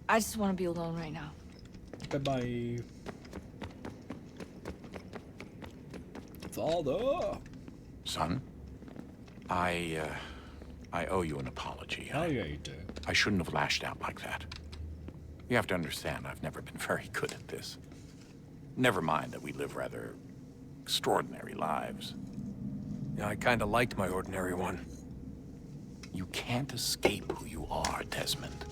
I just want to be alone right now. Goodbye. Father! Son, I owe you an apology. Oh yeah, you do. I shouldn't have lashed out like that. You have to understand, I've never been very good at this. Never mind that we live rather extraordinary lives. Yeah, I kinda liked my ordinary one. You can't escape who you are, Desmond.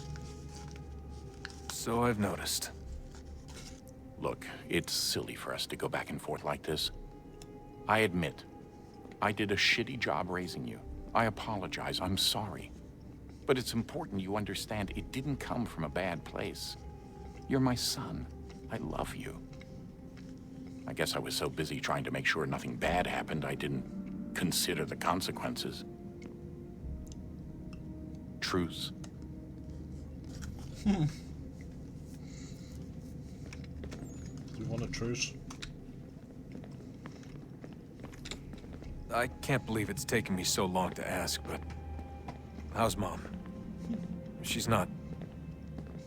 So I've noticed. Look, it's silly for us to go back and forth like this. I admit, I did a shitty job raising you. I apologize, I'm sorry. But it's important you understand it didn't come from a bad place. You're my son. I love you. I guess I was so busy trying to make sure nothing bad happened, I didn't consider the consequences. Truce. Do you want a truce? I can't believe it's taken me so long to ask, but... how's Mom? She's not...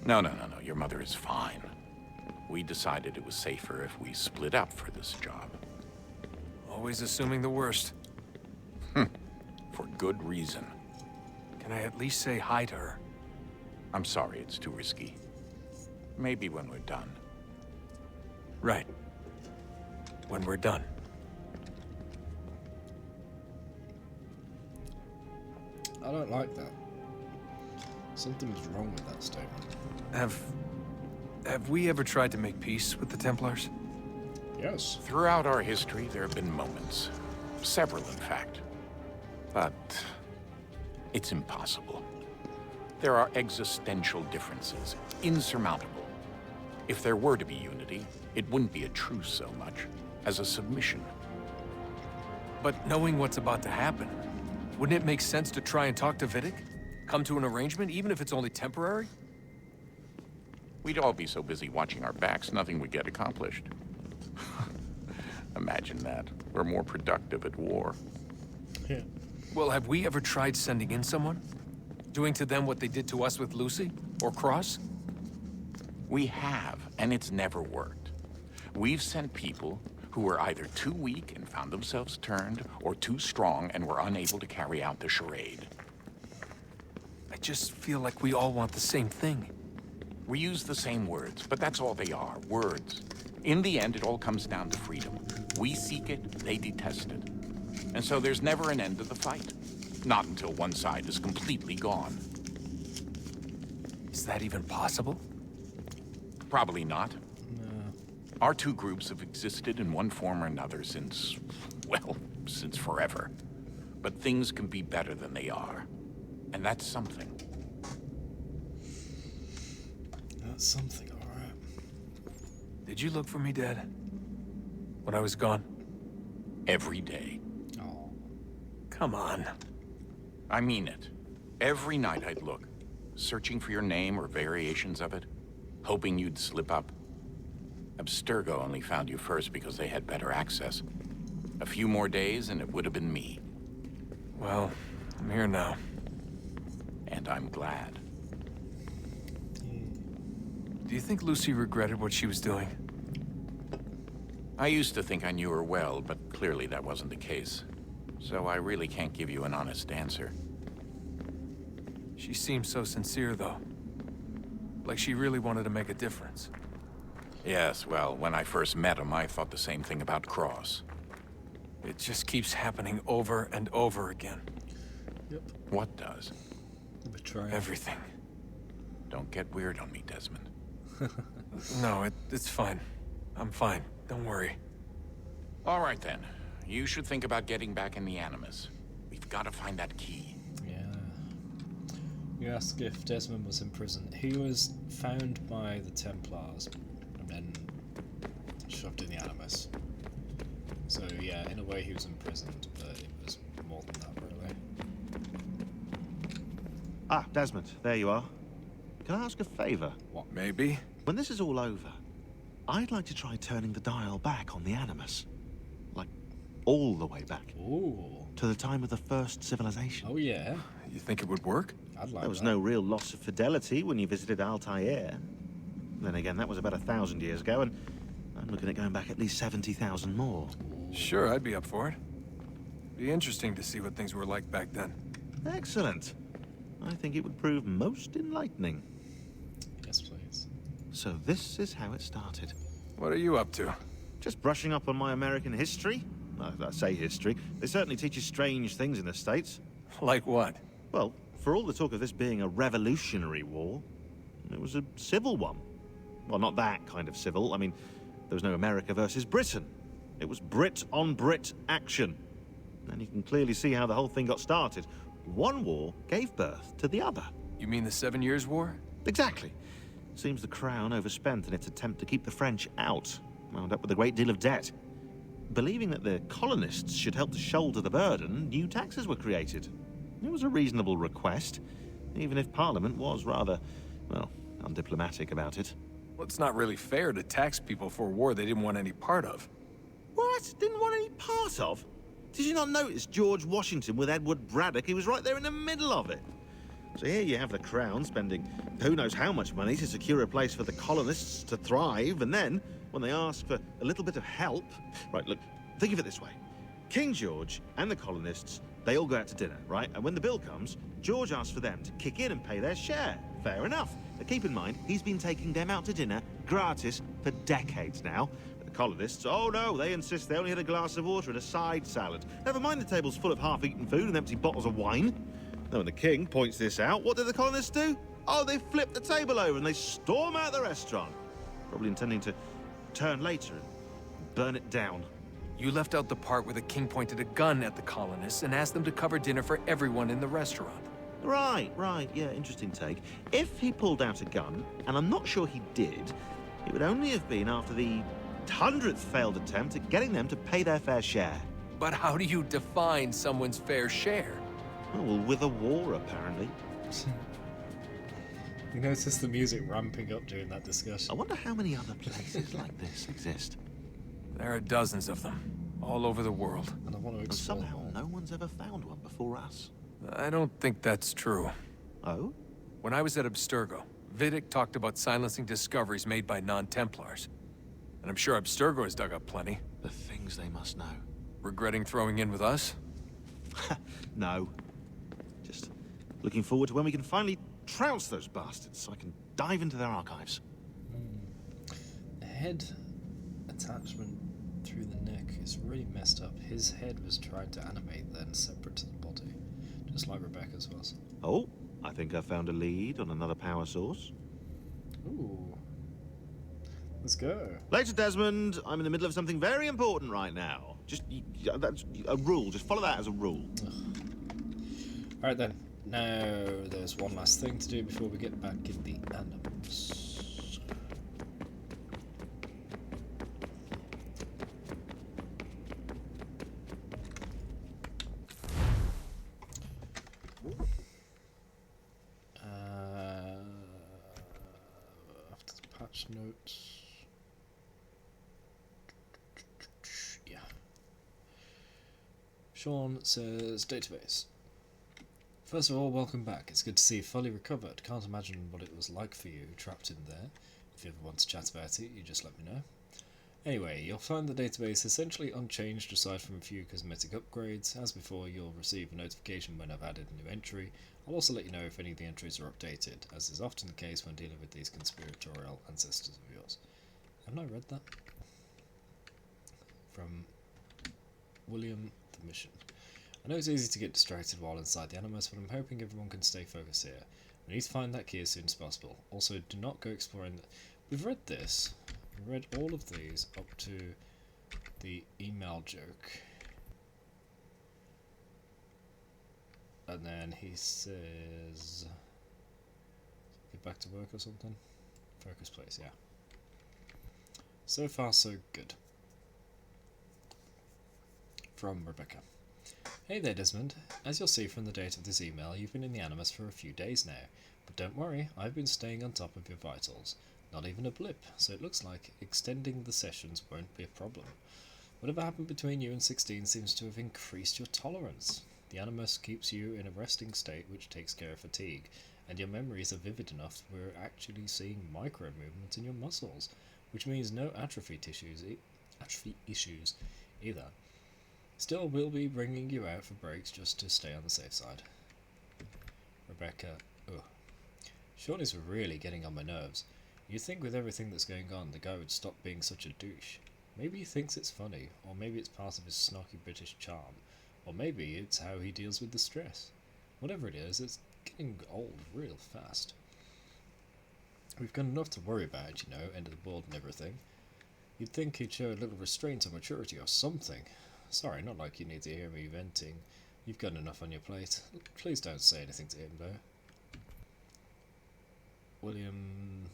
No. Your mother is fine. We decided it was safer if we split up for this job. Always assuming the worst. For good reason. Can I at least say hi to her? I'm sorry, it's too risky. Maybe when we're done. Right. When we're done. I don't like that. Something's wrong with that statement. Have we ever tried to make peace with the Templars? Yes. Throughout our history, there have been moments. Several, in fact. But it's impossible. There are existential differences, insurmountable. If there were to be unity, it wouldn't be a truce so much as a submission. But knowing what's about to happen, wouldn't it make sense to try and talk to Vidic? Come to an arrangement, even if it's only temporary? We'd all be so busy watching our backs, nothing would get accomplished. Imagine that. We're more productive at war. Yeah. Well, have we ever tried sending in someone? Doing to them what they did to us with Lucy? Or Cross? We have, and it's never worked. We've sent people who were either too weak and found themselves turned, or too strong and were unable to carry out the charade. I just feel like we all want the same thing. We use the same words, but that's all they are, words. In the end, it all comes down to freedom. We seek it, they detest it. And so there's never an end to the fight. Not until one side is completely gone. Is that even possible? Probably not. No. Our two groups have existed in one form or another since, well, since forever. But things can be better than they are. And that's something. That's something, alright. Did you look for me, Dad? When I was gone? Every day. Oh. Come on. I mean it. Every night I'd look, searching for your name or variations of it, hoping you'd slip up. Abstergo only found you first because they had better access. A few more days and it would have been me. Well, I'm here now. And I'm glad. Do you think Lucy regretted what she was doing? I used to think I knew her well, but clearly that wasn't the case. So I really can't give you an honest answer. She seemed so sincere, though. Like she really wanted to make a difference. Yes, well, when I first met him, I thought the same thing about Cross. It just keeps happening over and over again. Yep. What does? Betrayal. Everything. Don't get weird on me, Desmond. No, it's fine. I'm fine. Don't worry. All right, then. You should think about getting back in the Animus. We've got to find that key. Yeah. You ask if Desmond was in prison. He was found by the Templars and then shoved in the Animus. So yeah, in a way he was imprisoned, but it was more than that, really. Ah, Desmond, there you are. Can I ask a favor? What? Maybe? When this is all over, I'd like to try turning the dial back on the Animus. Like, all the way back. Ooh. To the time of the first civilization. Oh, yeah. You think it would work? I'd like There was that. no real loss of fidelity when you visited Altair. Then again, that was about 1,000 years ago, and I'm looking at going back at least 70,000 more. Sure, I'd be up for it. Be interesting to see what things were like back then. Excellent. I think it would prove most enlightening. Yes, please. So this is how it started. What are you up to? Just brushing up on my American history. I say history. They certainly teach you strange things in the States. Like what? Well, for all the talk of this being a revolutionary war, it was a civil one. Well, not that kind of civil. I mean, there was no America versus Britain. It was Brit on Brit action. And you can clearly see how the whole thing got started. One war gave birth to the other. You mean the 7 Years' War? Exactly. Seems the Crown overspent in its attempt to keep the French out, wound up with a great deal of debt. Believing that the colonists should help to shoulder the burden, new taxes were created. It was a reasonable request, even if Parliament was rather, well, undiplomatic about it. Well, it's not really fair to tax people for a war they didn't want any part of. What? Didn't want any part of? Did you not notice George Washington with Edward Braddock? He was right there in the middle of it. So here you have the Crown spending who knows how much money to secure a place for the colonists to thrive, and then, when they ask for a little bit of help... Right, look, think of it this way. King George and the colonists, they all go out to dinner, right? And when the bill comes, George asks for them to kick in and pay their share. Fair enough. But keep in mind, he's been taking them out to dinner gratis for decades now. The colonists, oh no, they insist they only had a glass of water and a side salad. Never mind the table's full of half-eaten food and empty bottles of wine. Now, when the king points this out, what do the colonists do? Oh, they flip the table over and they storm out the restaurant. Probably intending to return later and burn it down. You left out the part where the king pointed a gun at the colonists and asked them to cover dinner for everyone in the restaurant. Right, yeah, interesting take. If he pulled out a gun, and I'm not sure he did, it would only have been after the 100th failed attempt at getting them to pay their fair share. But how do you define someone's fair share? Well, with a war, apparently. You notice the music ramping up during that discussion. I wonder how many other places like this exist. There are dozens of them, all over the world. And I want to explore somehow no one's ever found one before us. I don't think that's true. Oh? When I was at Abstergo, Vidic talked about silencing discoveries made by non-Templars. And I'm sure Abstergo has dug up plenty. The things they must know. Regretting throwing in with us? No. Just looking forward to when we can finally trounce those bastards so I can dive into their archives. The head attachment through the neck is really messed up. His head was tried to animate then separate to the body, just like Rebecca's was. Oh, I think I found a lead on another power source. Ooh. Let's go. Later, Desmond. I'm in the middle of something very important right now. Just, that's a rule. Just follow that as a rule. Alright then. Now, there's one last thing to do before we get back in the Animus. After the patch notes. Yeah. Sean says database. First of all, welcome back. It's good to see you fully recovered. Can't imagine what it was like for you, trapped in there. If you ever want to chat about it, you just let me know. Anyway, you'll find the database essentially unchanged aside from a few cosmetic upgrades. As before, you'll receive a notification when I've added a new entry. I'll also let you know if any of the entries are updated, as is often the case when dealing with these conspiratorial ancestors of yours. Haven't I read that? From William the Mission. I know it's easy to get distracted while inside the Animus, but I'm hoping everyone can stay focused here. We need to find that key as soon as possible. Also, do not go exploring... We've read this. We read all of these up to the email joke. And then he says... Get back to work or something? Focus place, yeah. So far, so good. From Rebecca. Hey there, Desmond. As you'll see from the date of this email, you've been in the Animus for a few days now. But don't worry, I've been staying on top of your vitals. Not even a blip, so it looks like extending the sessions won't be a problem. Whatever happened between you and 16 seems to have increased your tolerance. The Animus keeps you in a resting state which takes care of fatigue, and your memories are vivid enough we're actually seeing micro-movements in your muscles, which means no atrophy issues either. Still, we'll be bringing you out for breaks just to stay on the safe side. Rebecca, ugh. Shorty's really getting on my nerves. You'd think with everything that's going on, the guy would stop being such a douche. Maybe he thinks it's funny, or maybe it's part of his snarky British charm, or maybe it's how he deals with the stress. Whatever it is, it's getting old real fast. We've got enough to worry about, you know, end of the world and everything. You'd think he'd show a little restraint or maturity or something. Sorry, not like you need to hear me venting. You've got enough on your plate. Please don't say anything to him, though. William...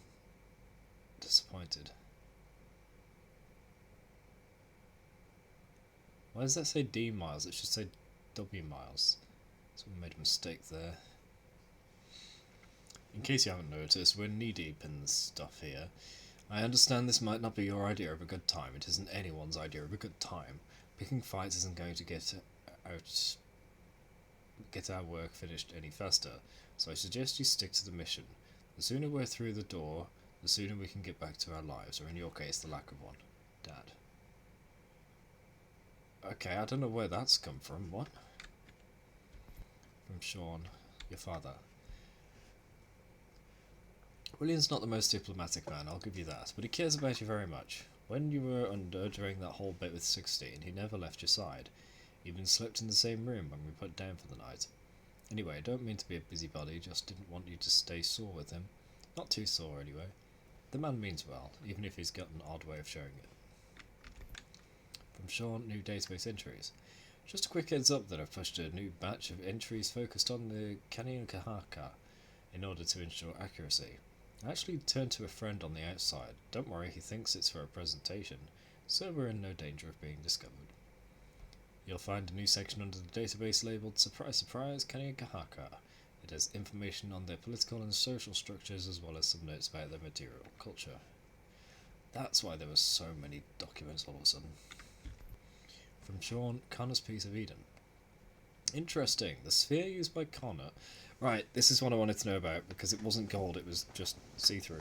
disappointed. Why does that say D miles? It should say W miles. So we made a mistake there. In case you haven't noticed, we're knee-deep in stuff here. I understand this might not be your idea of a good time. It isn't anyone's idea of a good time. Picking fights isn't going to get our work finished any faster, so I suggest you stick to the mission. The sooner we're through the door, the sooner we can get back to our lives, or in your case, the lack of one. Dad. Okay, I don't know where that's come from. What? From Sean, your father. William's not the most diplomatic man, I'll give you that, but he cares about you very much. When you were under during that whole bit with 16, he never left your side. Even slept in the same room when we put down for the night. Anyway, I don't mean to be a busybody, just didn't want you to stay sore with him. Not too sore, anyway. The man means well, even if he's got an odd way of showing it. From Sean, new database entries. Just a quick heads up that I've pushed a new batch of entries focused on the Canyon Kahaka in order to ensure accuracy. I actually turned to a friend on the outside. Don't worry, he thinks it's for a presentation, so we're in no danger of being discovered. You'll find a new section under the database labelled Surprise Surprise Canyon Kahaka. It has information on their political and social structures as well as some notes about their material culture. That's why there were so many documents all of a sudden. From Sean, Connor's Piece of Eden. Interesting, the sphere used by Connor... Right, this is what I wanted to know about, because it wasn't gold, it was just see-through.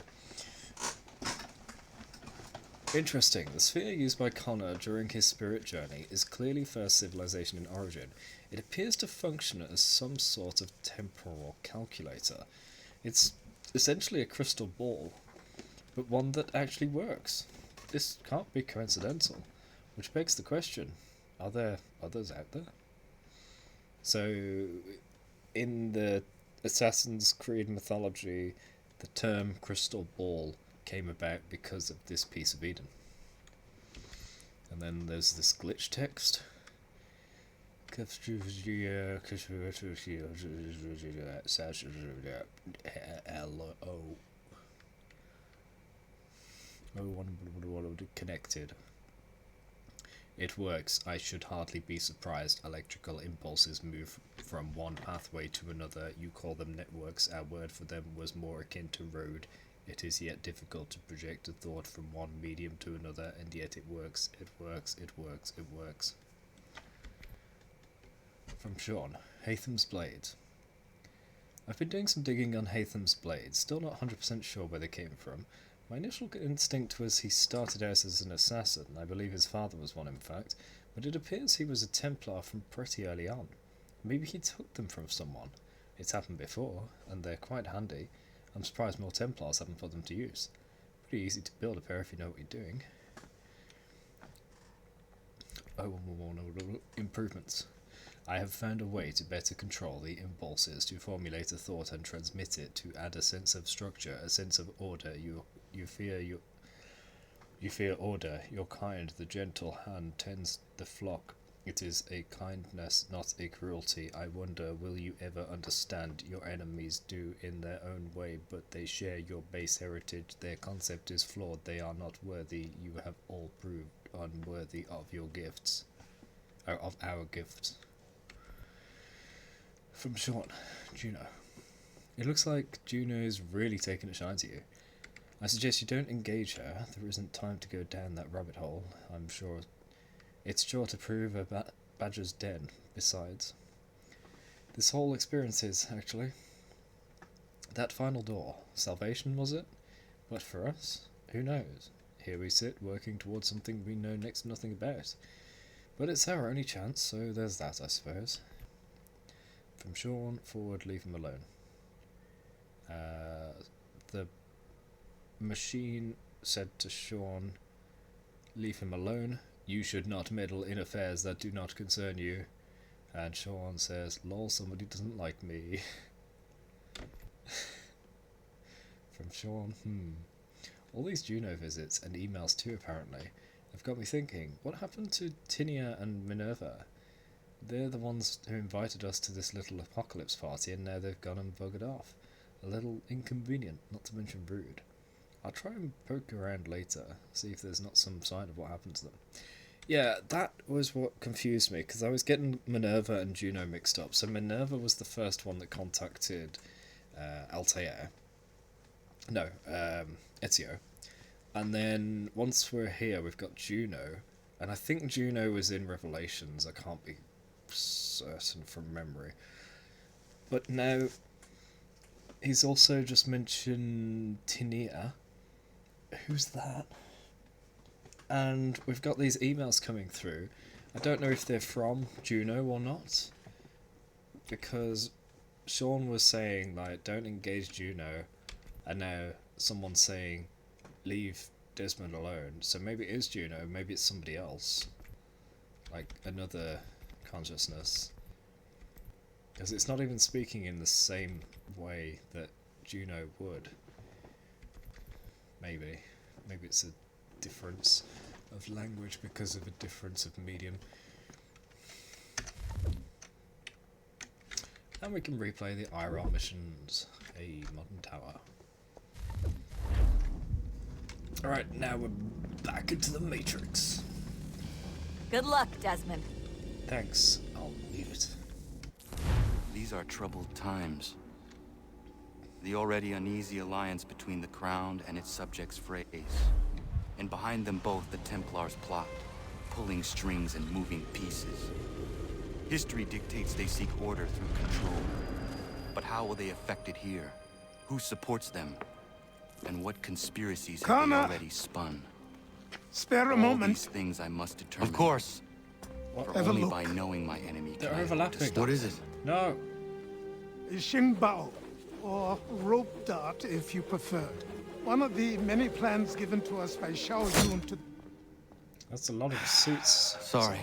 Interesting, the sphere used by Connor during his spirit journey is clearly first civilization in origin. It appears to function as some sort of temporal calculator. It's essentially a crystal ball, but one that actually works. This can't be coincidental, which begs the question, are there others out there? So, in the Assassin's Creed mythology, the term crystal ball came about because of this piece of Eden. And then there's this glitch text. Connected. It works. I should hardly be surprised. Electrical impulses move from one pathway to another. You call them networks. Our word for them was more akin to road. It is yet difficult to project a thought from one medium to another, and yet it works. It works. It works. It works. From Sean, Hatham's Blades. I've been doing some digging on Hatham's Blades. Still not 100% sure where they came from. My initial instinct was he started out as an assassin. I believe his father was one, in fact, but it appears he was a Templar from pretty early on. Maybe he took them from someone. It's happened before, and they're quite handy. I'm surprised more Templars haven't put them to use. Pretty easy to build a pair if you know what you're doing. Oh, improvements. I have found a way to better control the impulses, to formulate a thought and transmit it, to add a sense of structure, a sense of order. You fear order. Your kind, the gentle hand, tends the flock. It is a kindness, not a cruelty. I wonder, will you ever understand? Your enemies do in their own way, but they share your base heritage. Their concept is flawed. They are not worthy. You have all proved unworthy of your gifts. Or of our gifts. From Sean, Juno. It looks like Juno is really taking a shine to you. I suggest you don't engage her. There isn't time to go down that rabbit hole. I'm sure it's sure to prove a badger's den. Besides, this whole experience is, actually, that final door. Salvation, was it? But for us, who knows? Here we sit, working towards something we know next to nothing about. But it's our only chance, so there's that, I suppose. From Sean, forward, leave him alone. The machine said to Sean, leave him alone. You should not meddle in affairs that do not concern you. And Sean says, lol, somebody doesn't like me. From Sean, all these Juno visits, and emails too apparently, have got me thinking, what happened to Tinia and Minerva? They're the ones who invited us to this little apocalypse party, and now they've gone and buggered off. A little inconvenient, not to mention rude. I'll try and poke around later, see if there's not some sign of what happened to them. Yeah, that was what confused me, because I was getting Minerva and Juno mixed up. So Minerva was the first one that contacted Altair. No, Ezio. And then once we're here, we've got Juno. And I think Juno was in Revelations. I can't be certain from memory. But now, he's also just mentioned Tinia. Who's that? And we've got these emails coming through. I don't know if they're from Juno or not. Because Sean was saying, like, don't engage Juno. And now someone's saying, leave Desmond alone. So maybe it is Juno, maybe it's somebody else. Like, another consciousness. Because it's not even speaking in the same way that Juno would. Maybe. Maybe it's a difference of language because of a difference of medium. And we can replay the IRL missions, a modern tower. Alright, now we're back into the Matrix. Good luck, Desmond. Thanks, I'll leave it. These are troubled times. The already uneasy alliance between the Crown and its subjects frays. And behind them both the Templars plot, pulling strings and moving pieces. History dictates they seek order through control. But how will they affect it here? Who supports them? And what conspiracies have they already spun? Spare a All moment. these things I must determine. Of course. For Have a only look. by knowing my enemy They're can I hope to overlapping. stop What is it? it? No. Xingbao, or rope dart if you prefer. One of the many plans given to us by Xiao Yun to... That's a lot of suits. Sorry.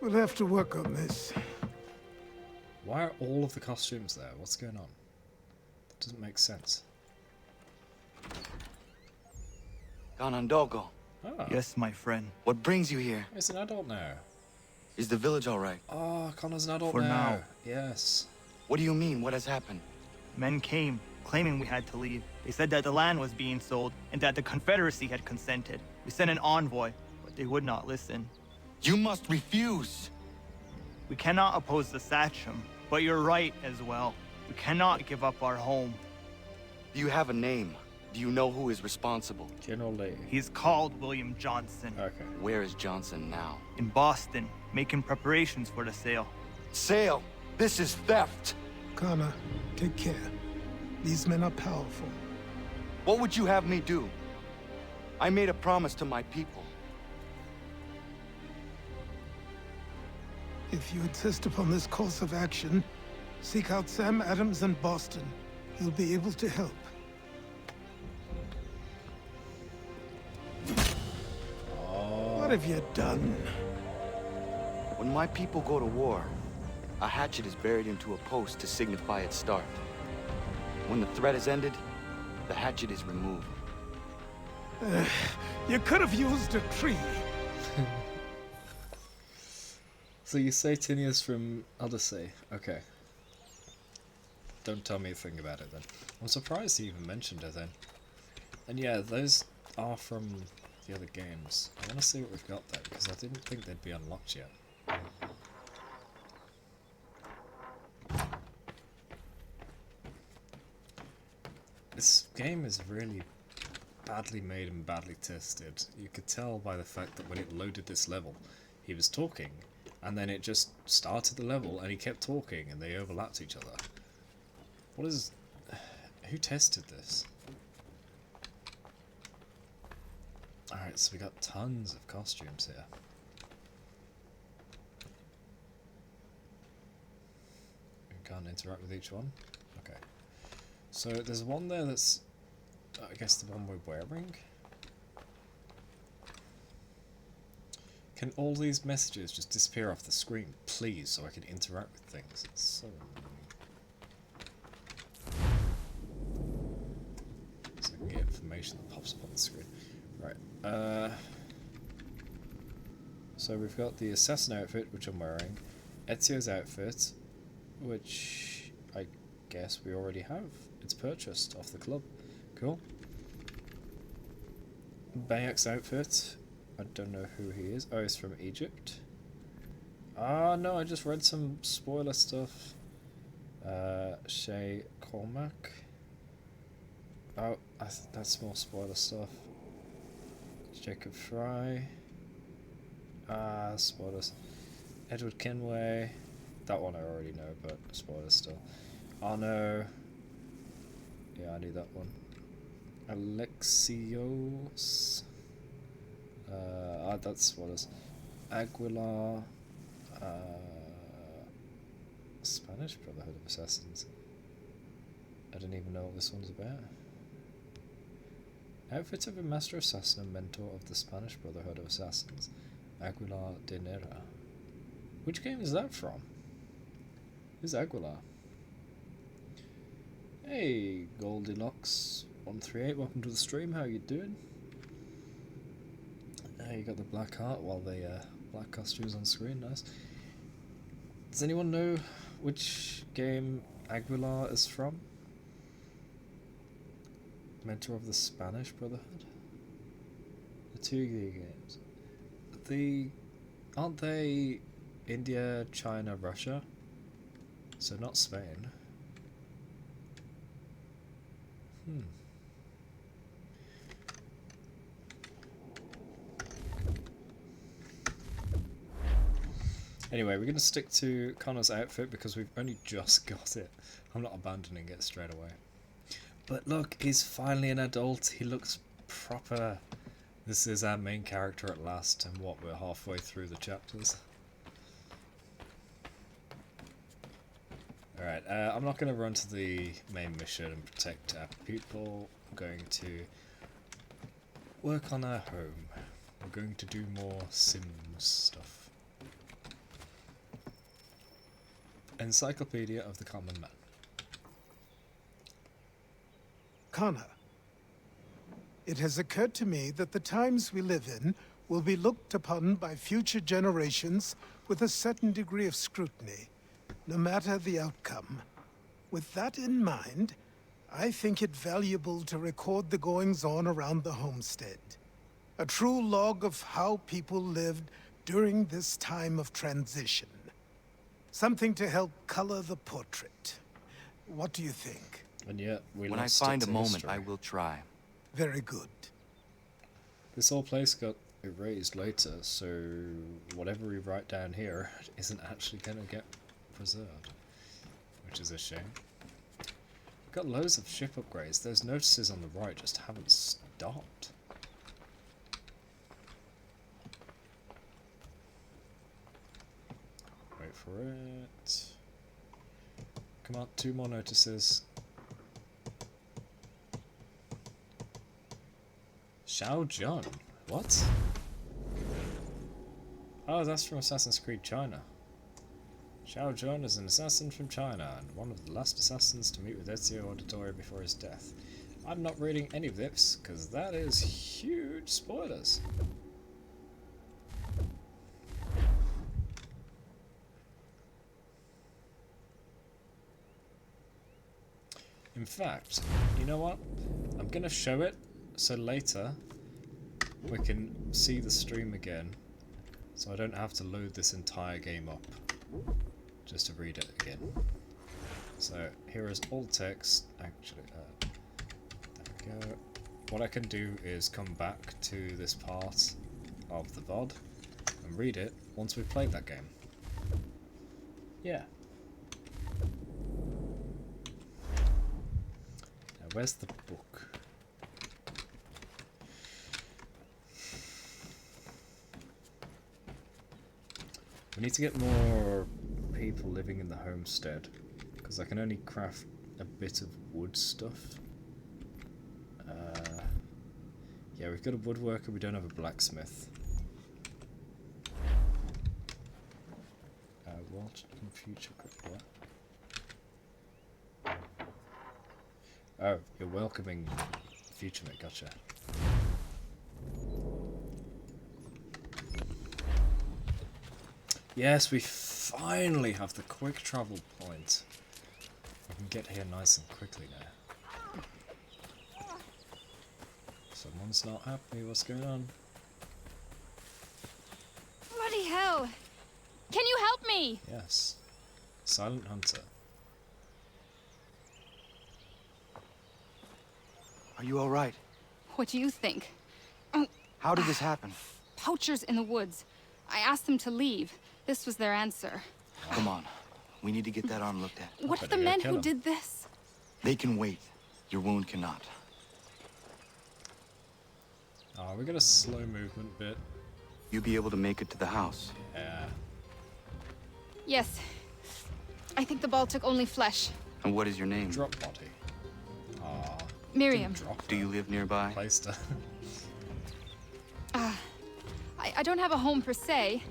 We'll have to work on this. Why are all of the costumes there? What's going on? That doesn't make sense. Ganondogo. Ah. Yes, my friend. What brings you here? He's an adult now. Is the village all right? Oh, Connor's an adult For now. Yes. What do you mean? What has happened? Men came, claiming we had to leave. They said that the land was being sold, and that the Confederacy had consented. We sent an envoy, but they would not listen. You must refuse! We cannot oppose the Sachem, but you're right as well. We cannot give up our home. Do you have a name? Do you know who is responsible? General Lee. He's called William Johnson. Okay. Where is Johnson now? In Boston, making preparations for the sale. Sale! This is theft! Connor, take care. These men are powerful. What would you have me do? I made a promise to my people. If you insist upon this course of action, seek out Sam Adams in Boston. He'll be able to help. What have you done? When my people go to war, a hatchet is buried into a post to signify its start. When the threat is ended, the hatchet is removed. You could have used a tree. So you say Tinia's from Odyssey. Okay. Don't tell me a thing about it then. I'm surprised he even mentioned her then. And yeah, those are from the other games. I want to see what we've got there, because I didn't think they'd be unlocked yet. This game is really badly made and badly tested. You could tell by the fact that when it loaded this level, he was talking, and then it just started the level, and he kept talking, and they overlapped each other. What is... Who tested this? Alright, so we got tons of costumes here. We can't interact with each one? Okay. So there's one there that's, I guess, the one we're wearing. Can all these messages just disappear off the screen, please, so I can interact with things? It's so annoying. So I can get information that pops up on the screen. Right, so we've got the assassin outfit, which I'm wearing, Ezio's outfit, which I guess we already have. It's purchased off the club. Cool. Bayek's outfit. I don't know who he is. Oh, he's from Egypt. Ah, no, I just read some spoiler stuff. Shay Cormac. Oh, that's more spoiler stuff. Jacob Fry. Ah, spoilers. Edward Kenway. That one I already know, but spoilers still. Arno. Yeah, I knew that one. Alexios. That's spoilers. Aguilar. Spanish Brotherhood of Assassins. I don't even know what this one's about. Outfit of a master assassin and mentor of the Spanish Brotherhood of Assassins, Aguilar de Nera. Which game is that from? Who's Aguilar? Hey, Goldilocks138, welcome to the stream. How you doing? You got the black heart while the black costumes on screen. Nice. Does anyone know which game Aguilar is from? Mentor of the Spanish Brotherhood? The 2D games. Aren't they India, China, Russia? So not Spain. Anyway, we're going to stick to Connor's outfit because we've only just got it. I'm not abandoning it straight away. But look, he's finally an adult. He looks proper. This is our main character at last, and what, we're halfway through the chapters. Alright, I'm not going to run to the main mission and protect our people. I'm going to work on our home. We're going to do more Sims stuff. Encyclopedia of the Common Man. Connor, it has occurred to me that the times we live in will be looked upon by future generations with a certain degree of scrutiny, no matter the outcome. With that in mind, I think it valuable to record the goings-on around the homestead. A true log of how people lived during this time of transition. Something to help color the portrait. What do you think? And yet, when I find a moment, I will try. Very good. This whole place got erased later, so whatever we write down here isn't actually going to get preserved, which is a shame. We've got loads of ship upgrades. Those notices on the right just haven't stopped. Wait for it. Come on, 2 more notices. Xiao Jun? What? Oh, that's from Assassin's Creed China. Xiao Jun is an assassin from China, and one of the last assassins to meet with Ezio Auditore before his death. I'm not reading any of this, because that is huge spoilers. In fact, you know what? I'm going to show it, so later we can see the stream again, so I don't have to load this entire game up just to read it again. So here is all text. Actually, there we go. What I can do is come back to this part of the VOD and read it once we've played that game. Yeah. Now, where's the book? We need to get more people living in the homestead, because I can only craft a bit of wood stuff. Yeah, we've got a woodworker, we don't have a blacksmith. What in future? What? Oh, you're welcoming future mate, gotcha. Yes, we finally have the quick travel point. We can get here nice and quickly now. Someone's not happy. What's going on? Bloody hell! Can you help me? Yes. Silent Hunter. Are you alright? What do you think? How did this happen? Poachers in the woods. I asked them to leave. This was their answer. Come on. We need to get that arm looked at. What are the men who did this? They can wait. Your wound cannot. Oh, we got a slow movement bit. You'll be able to make it to the house. Yeah. Yes. I think the ball took only flesh. And what is your name? Drop body. Aw. Miriam. Do you live nearby? Placed her. I don't have a home per se,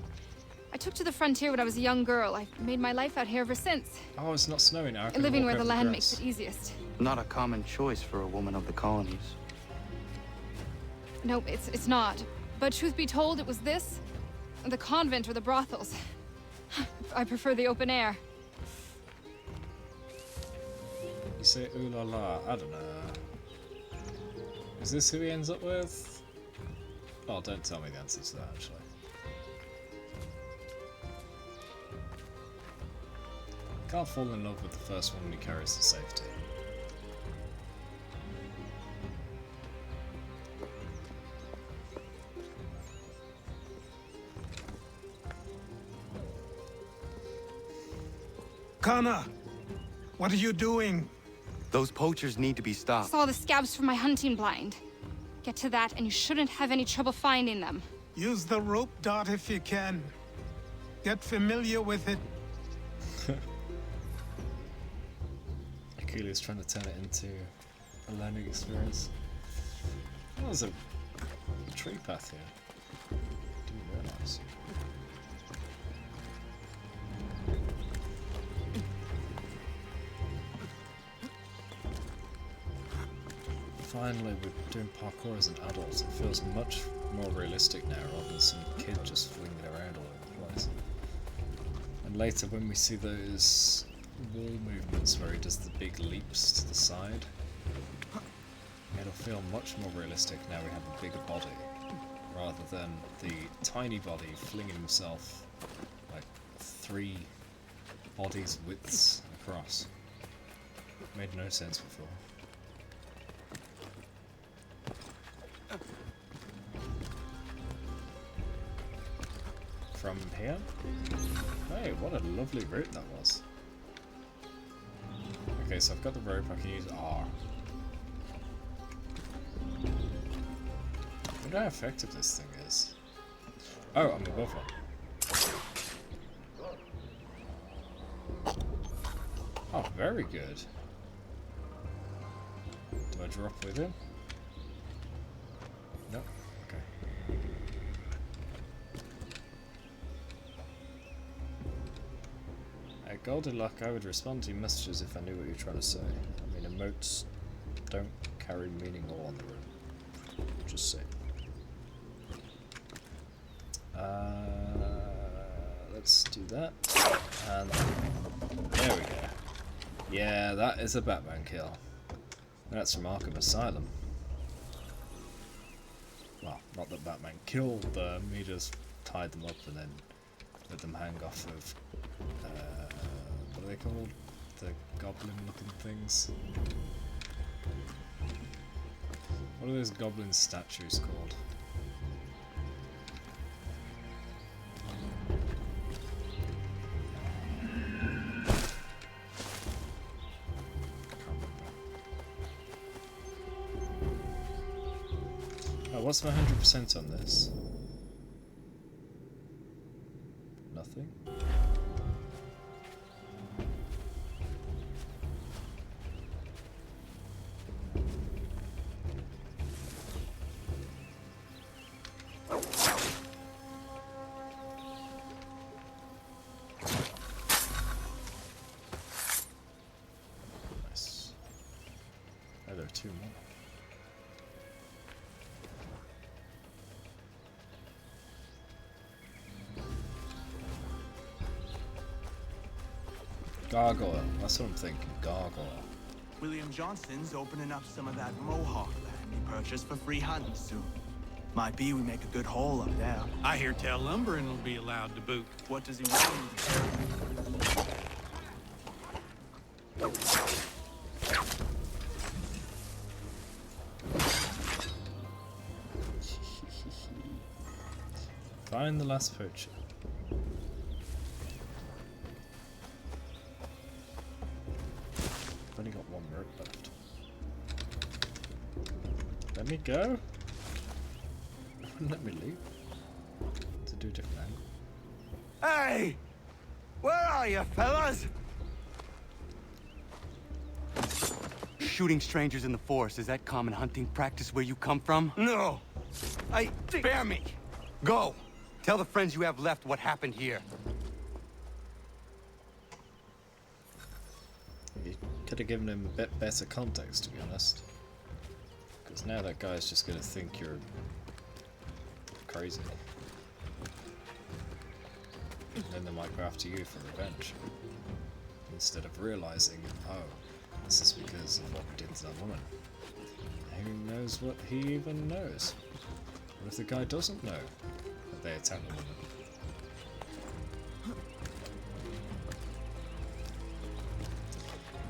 I took to the frontier when I was a young girl. I've made my life out here ever since. Oh, it's not snowing now. Living where the land makes it easiest. Not a common choice for a woman of the colonies. No, it's not. But truth be told, it was this, the convent or the brothels. I prefer the open air. You say ooh la la, I don't know. Is this who he ends up with? Oh, don't tell me the answer to that, actually. Can't fall in love with the first woman who carries the safety. Kana, what are you doing? Those poachers need to be stopped. Saw the scabs from my hunting blind. Get to that and you shouldn't have any trouble finding them. Use the rope dart if you can. Get familiar with it. Achilles trying to turn it into a learning experience. Oh, there's a tree path here. Didn't realise. Finally, we're doing parkour as an adult. It feels much more realistic now, rather than some kid just flinging around all over the place. And later, when we see those wall movements where he does the big leaps to the side, it'll feel much more realistic now we have a bigger body, rather than the tiny body flinging himself like 3 bodies' widths across. Made no sense before. From here? Hey, what a lovely route that was. Okay, so I've got the rope, I can use R. I wonder how effective this thing is. Oh, I'm above it. Oh, very good. Do I drop with him? No? Okay. At Goldilocks, I would respond to your messages if I knew what you were trying to say. I mean, emotes don't carry meaning all on their own. Just say. Let's do that. And there we go. Yeah, that is a Batman kill. That's from Arkham Asylum. Well, not that Batman killed them, he just tied them up and then let them hang off of, what are they called? The goblin-looking things? What are those goblin statues called? What's my 100% on this? Nothing. Nice. Oh, there are 2 more. Gargoyle, that's what I'm thinking, gargoyle. William Johnston's opening up some of that Mohawk land he purchased for free hunting soon. Might be we make a good haul up there. I hear tell lumbering will be allowed to boot. What does he want? Find the last poacher. I've only got 1 rope left. Let me go? Let me leave. To do a different angle. Hey! Where are you, fellas? Shooting strangers in the forest, is that common hunting practice where you come from? No. Spare me. Go. Tell the friends you have left what happened here. You could have given him a bit better context, to be honest. Because now that guy's just going to think you're crazy. And then they might go after you for revenge. Instead of realizing, oh, this is because of what we did to that woman. Who knows what he even knows? What if the guy doesn't know that they attacked the woman?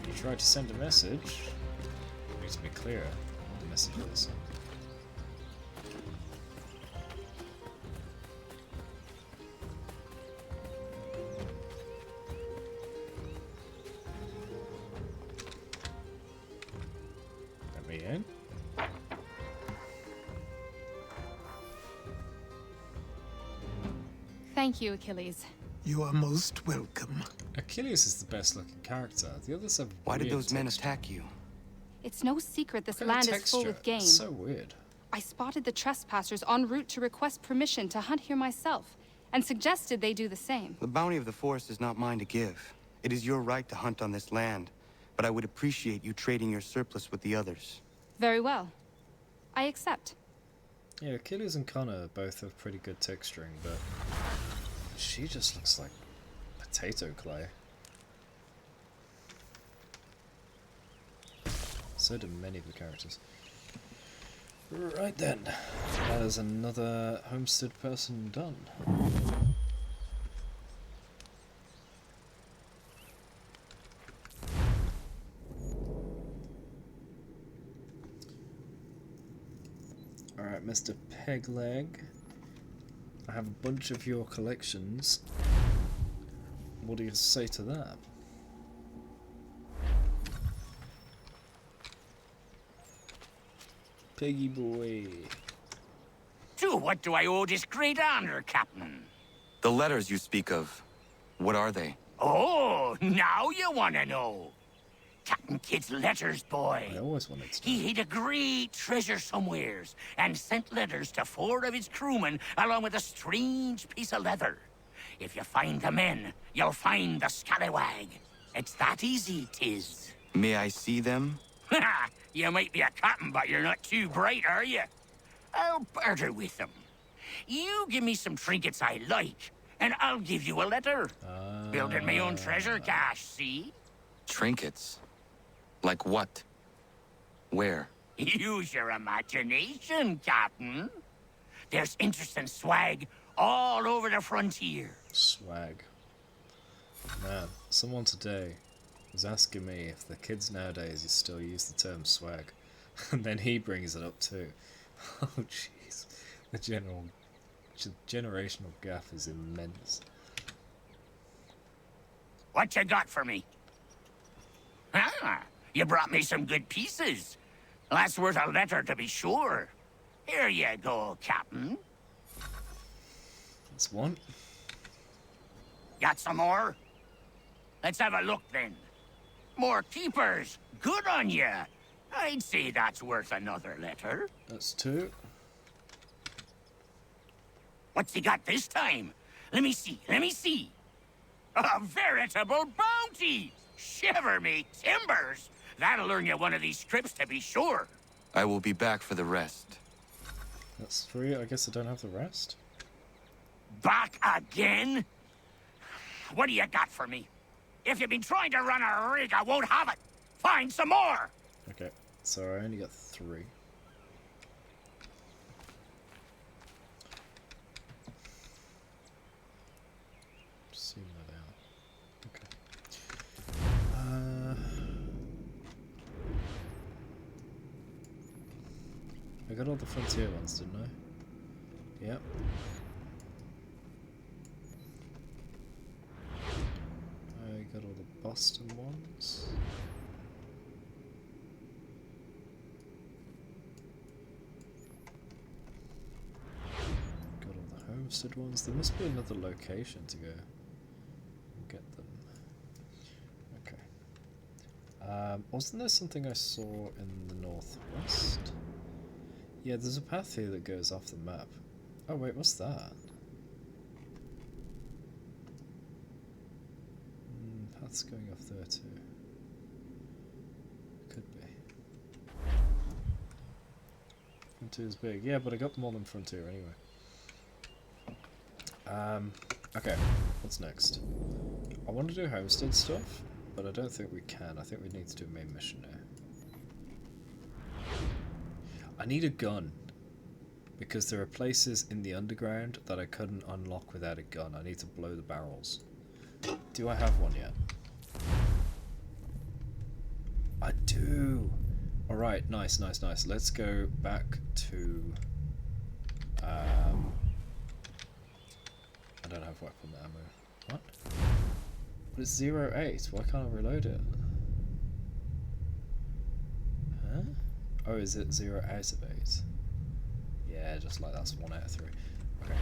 When you try to send a message, it needs to be clear what the message is. Let me in. Thank you, Achilles. You are most welcome. Achilles is the best looking character. The others have Why did weird those men texture. attack you? It's no secret this Look at land the is full texture. of game. It's so weird. I spotted the trespassers en route to request permission to hunt here myself, and suggested they do the same. The bounty of the forest is not mine to give. It is your right to hunt on this land, but I would appreciate you trading your surplus with the others. Very well. I accept. Yeah, Achilles and Connor both have pretty good texturing, but she just looks like potato clay. So do many of the characters. Right then, that is another homestead person done. Alright, Mr. Pegleg, I have a bunch of your collections. What do you say to that? Piggy boy. To what do I owe this great honor, Captain? The letters you speak of, what are they? Oh, now you want to know. Captain Kidd's letters, boy. I always wanted to. He hid a great treasure somewheres and sent letters to 4 of his crewmen along with a strange piece of leather. If you find the men, you'll find the scallywag. It's that easy, 'tis. May I see them? You might be a captain, but you're not too bright, are you? I'll barter with them. You give me some trinkets I like, and I'll give you a letter. Building my own treasure cache, see? Trinkets? Like what? Where? Use your imagination, Captain. There's interesting swag all over the frontier. Swag. Man, someone today was asking me if the kids nowadays still use the term swag. And then he brings it up too. Oh jeez. The generational gap is immense. What you got for me? Ah, you brought me some good pieces. That's worth a letter to be sure. Here you go, Captain. That's one. Got some more? Let's have a look then. More keepers. Good on you. I'd say that's worth another letter. That's two. What's he got this time? Let me see, let me see. A veritable bounty! Shiver me timbers! That'll earn you one of these scripts to be sure. I will be back for the rest. That's three. I guess I don't have the rest. Back again? What do you got for me? If you've been trying to run a rig, I won't have it. Find some more! Okay, so I only got three. Just see where they are. Okay. I got all the frontier ones, didn't I? Yep. I got all the Boston ones. Got all the Homestead ones. There must be another location to go and get them. Okay. Wasn't there something I saw in the northwest? Yeah, there's a path here that goes off the map. Oh wait, what's that? paths going off there too. Could be. Frontier's big. Yeah, but I got more than Frontier anyway. Okay, what's next? I want to do homestead stuff, but I don't think we can. I think we need to do a main mission now. I need a gun, because there are places in the underground that I couldn't unlock without a gun. I need to blow the barrels. Do I have one yet? I do! Alright, nice, nice, nice. Let's go back to... I don't have weapon ammo. What? But it's 0.8. Why can't I reload it? Huh? Oh, is it 0 out of 8? Yeah, just like that's 1 out of 3. Okay.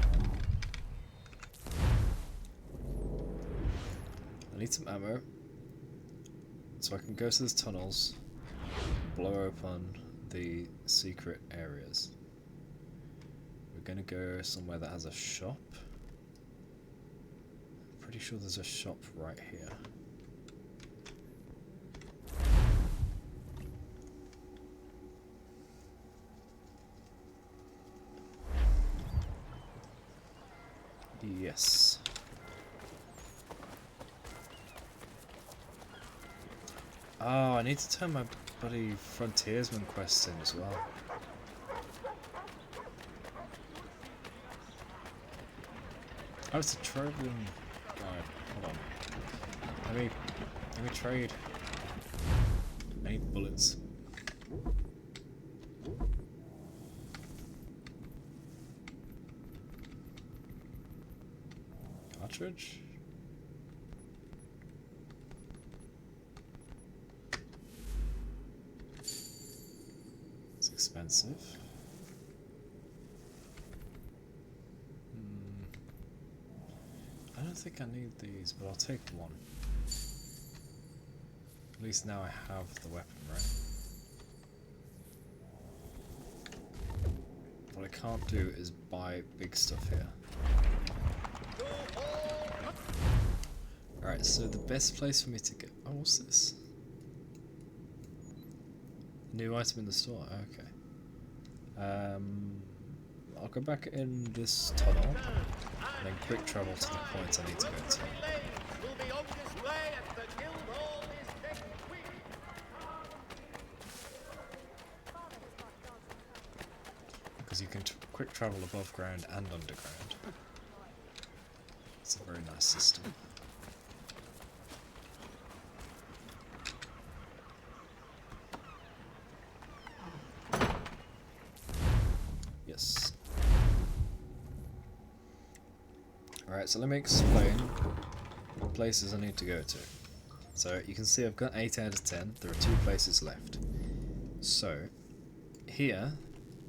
I need some ammo. So I can go to these tunnels, blow open the secret areas. We're gonna go somewhere that has a shop. Pretty sure there's a shop right here. Yes. Oh, I need to turn my bloody frontiersman quests in as well. Oh, it's a trading. Alright, hold on. Let me trade. I need bullets. Cartridge? It's expensive. I don't think I need these, but I'll take one. At least now I have the weapon, right? What I can't do is buy big stuff here. Alright, so the best place for me to get... Oh, what's this? New item in the store, okay. I'll go back in this tunnel, and then quick travel to the point I need to go to. Because you can quick travel above ground and underground. It's a very nice system. Yes. Alright, so let me explain what places I need to go to. So you can see I've got 8 out of 10. There are 2 places left. So here,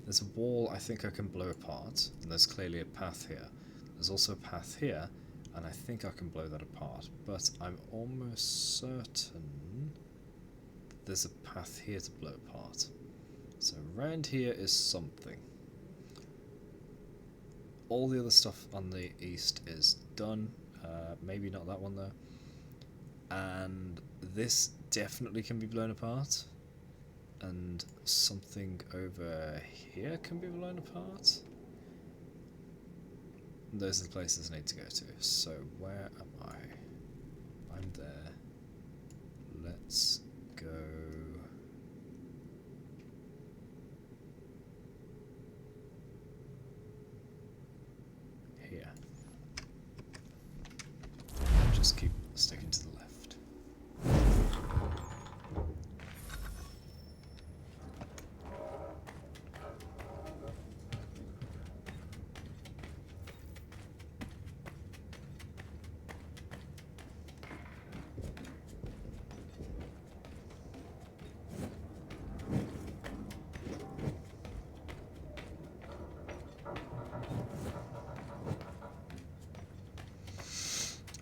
there's a wall I think I can blow apart, and there's clearly a path here. There's also a path here, and I think I can blow that apart, but I'm almost certain there's a path here to blow apart. So around here is something. All the other stuff on the east is done, maybe not that one though. And this definitely can be blown apart. And something over here can be blown apart. And those are the places I need to go to. So where am I? I'm there. Let's go... here. And just keep sticking to the left.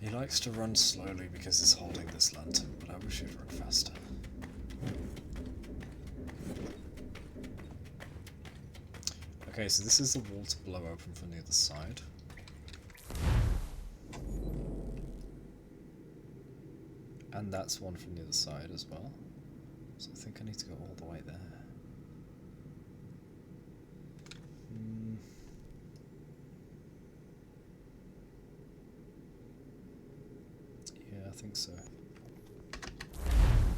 He likes to run slowly because he's holding this lantern, but I wish he'd run faster. Okay, so this is the wall to blow open from the other side. And that's one from the other side as well. So I think I need to go all the way there. Yeah, I think so.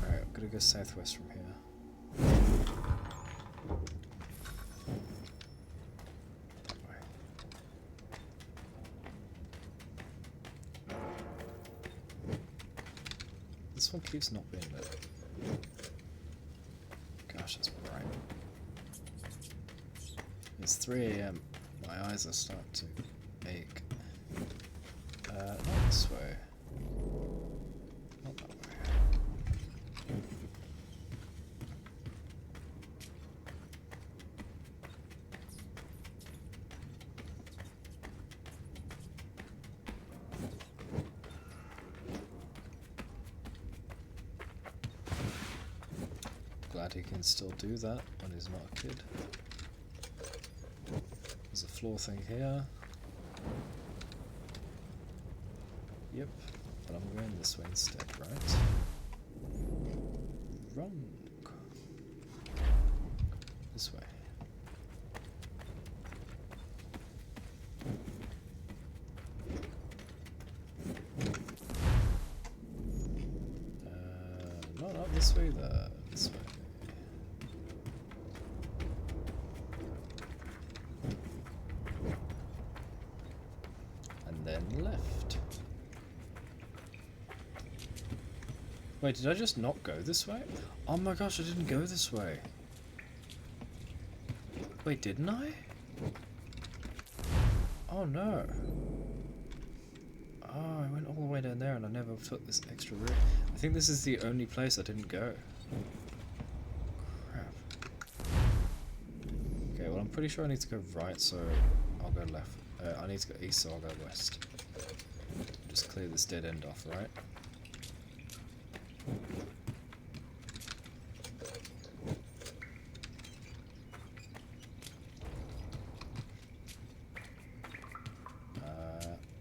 Alright, I'm gonna go southwest from here. That way. This one keeps not being lit. Gosh, that's bright. It's 3 AM. My eyes are starting to ache. Not this way. Not that way. Glad he can still do that when he's not a kid. There's a floor thing here. Yep, but I'm going this way instead, right? Wrong. This way. No, not this way, this way. And then left. Wait, did I just not go this way? Oh my gosh, I didn't go this way. Wait, didn't I? Oh no. Oh, I went all the way down there and I never took this extra route. I think this is the only place I didn't go. Crap. Okay, well I'm pretty sure I need to go right, so I'll go left. I need to go east, so I'll go west. Just clear this dead end off, right?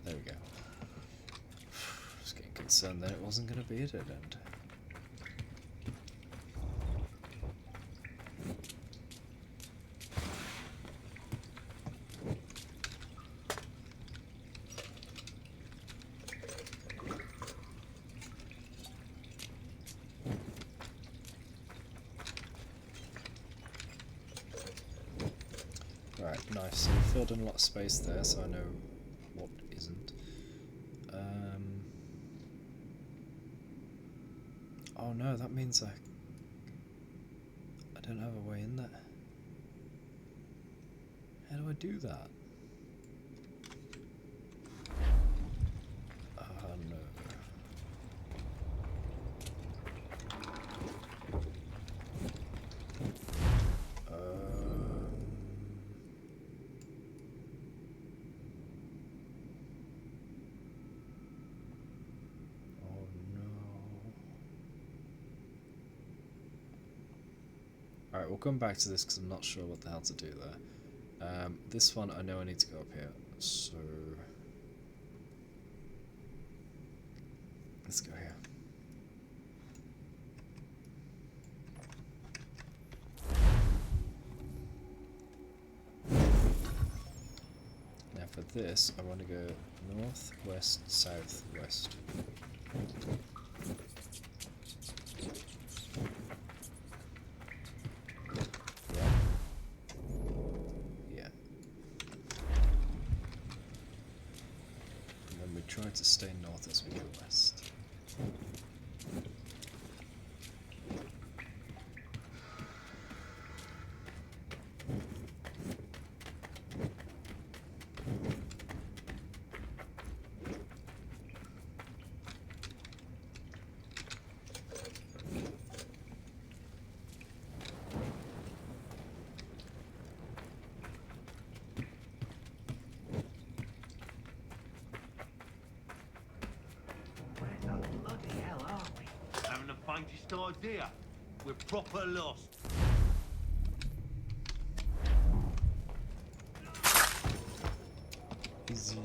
There we go. Just getting concerned that it wasn't going to be a dead end. Right, nice. So we filled in a lot of space there, so I know what isn't. Oh no, that means I don't have a way in there. How do I do that? Oh no. Alright, we'll come back to this because I'm not sure what the hell to do there. This one, I know I need to go up here, so let's go here. Now for this, I want to go north, west, south, west. Try to stay north as we go west. Idea. We're proper lost. Easy.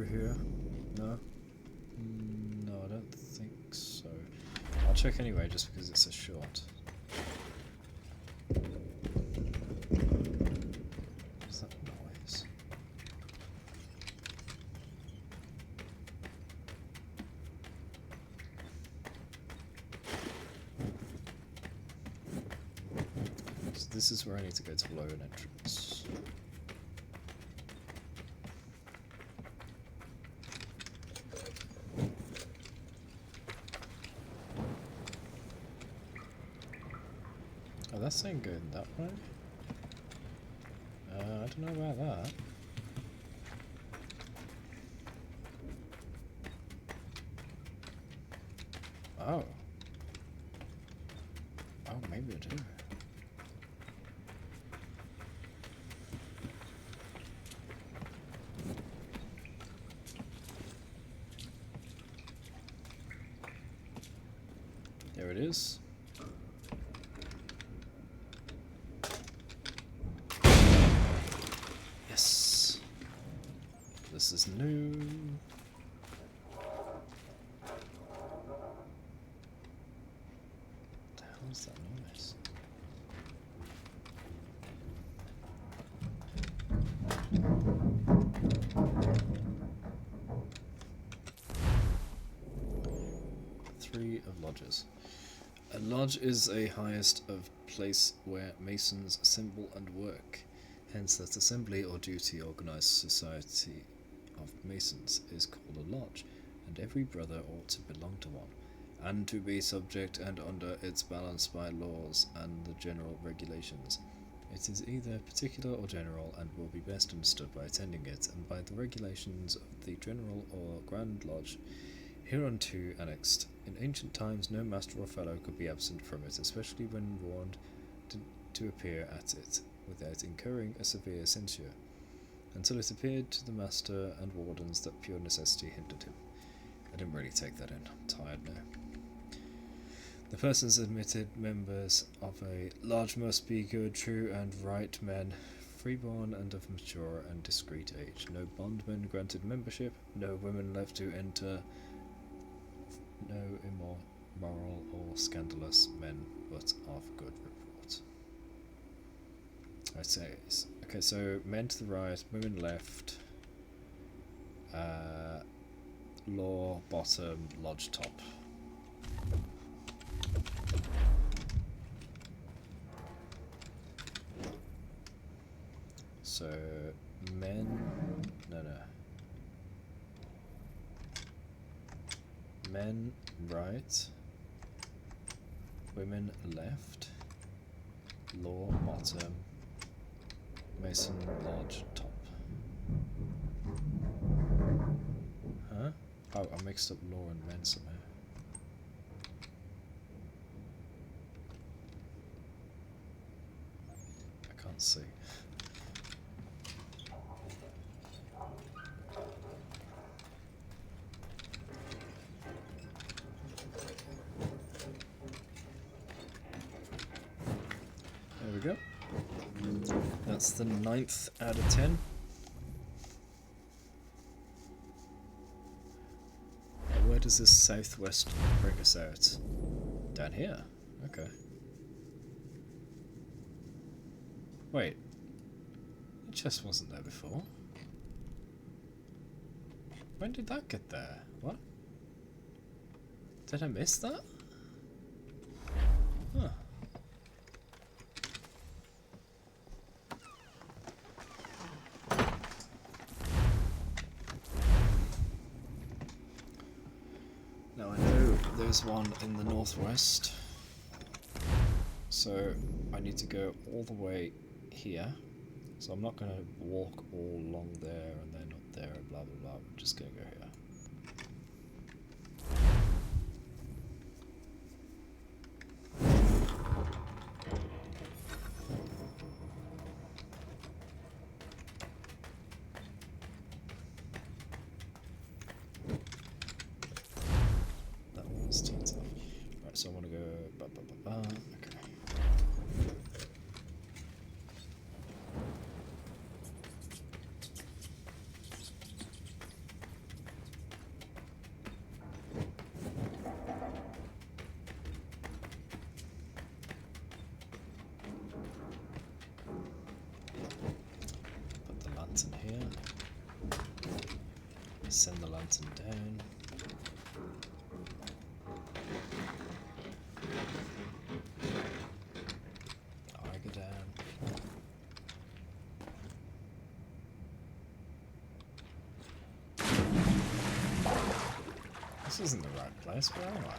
through here? No? No, I don't think so. I'll check anyway, just because it's a short. What's that noise? So this is where I need to go to blow an entrance. Oh, that's ain't good that way. I don't know about that. Oh. Oh, maybe I do. There it is. Yes. This is new. What the hell is that noise? Three of lodges. A lodge is a highest of place where masons assemble and work. Hence that assembly or duty organised society of masons is called a lodge, and every brother ought to belong to one, and to be subject and under its balance by laws and the general regulations. It is either particular or general, and will be best understood by attending it, and by the regulations of the general or grand lodge hereunto annexed. In ancient times no master or fellow could be absent from it, especially when warned to appear at it, without incurring a severe censure, until it appeared to the master and wardens that pure necessity hindered him. I didn't really take that in. I'm tired now. The persons admitted members of a lodge must be good, true, and right men, freeborn and of mature and discreet age. No bondmen granted membership, no women left to enter, no immoral or scandalous men, but of good report. I'd say, okay, so men to the right, women left, law bottom, lodge top. So, men, no. Men right, women left, law bottom, mason lodge top. Huh? Oh, I mixed up law and men somehow. I can't see. There we go. That's the 9th out of 10. Where does this southwest bring us out? Down here? Okay. Wait. The chest wasn't there before. When did that get there? What? Did I miss that? Huh. Now I know there's one in the northwest, so I need to go all the way here. So I'm not going to walk all along there and then up there and blah blah blah. I'm just going to go here. So I want to go okay. send the lantern down. I go down. This isn't the right place. Where am I?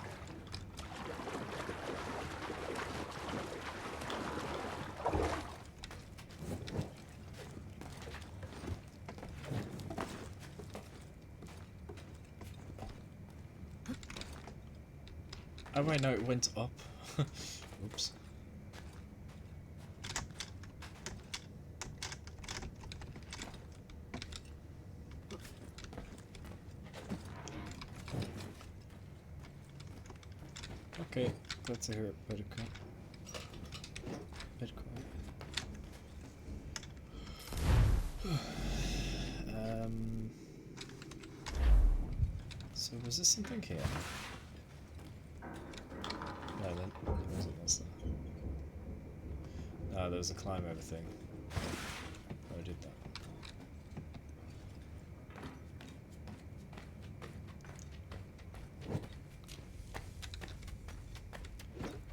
Oh wait, no, it went up. Oops. Okay, glad to hear it, Bitcoin. So was there something here? No, then there wasn't, was there? No, there was a climb over thing. Oh, I did that.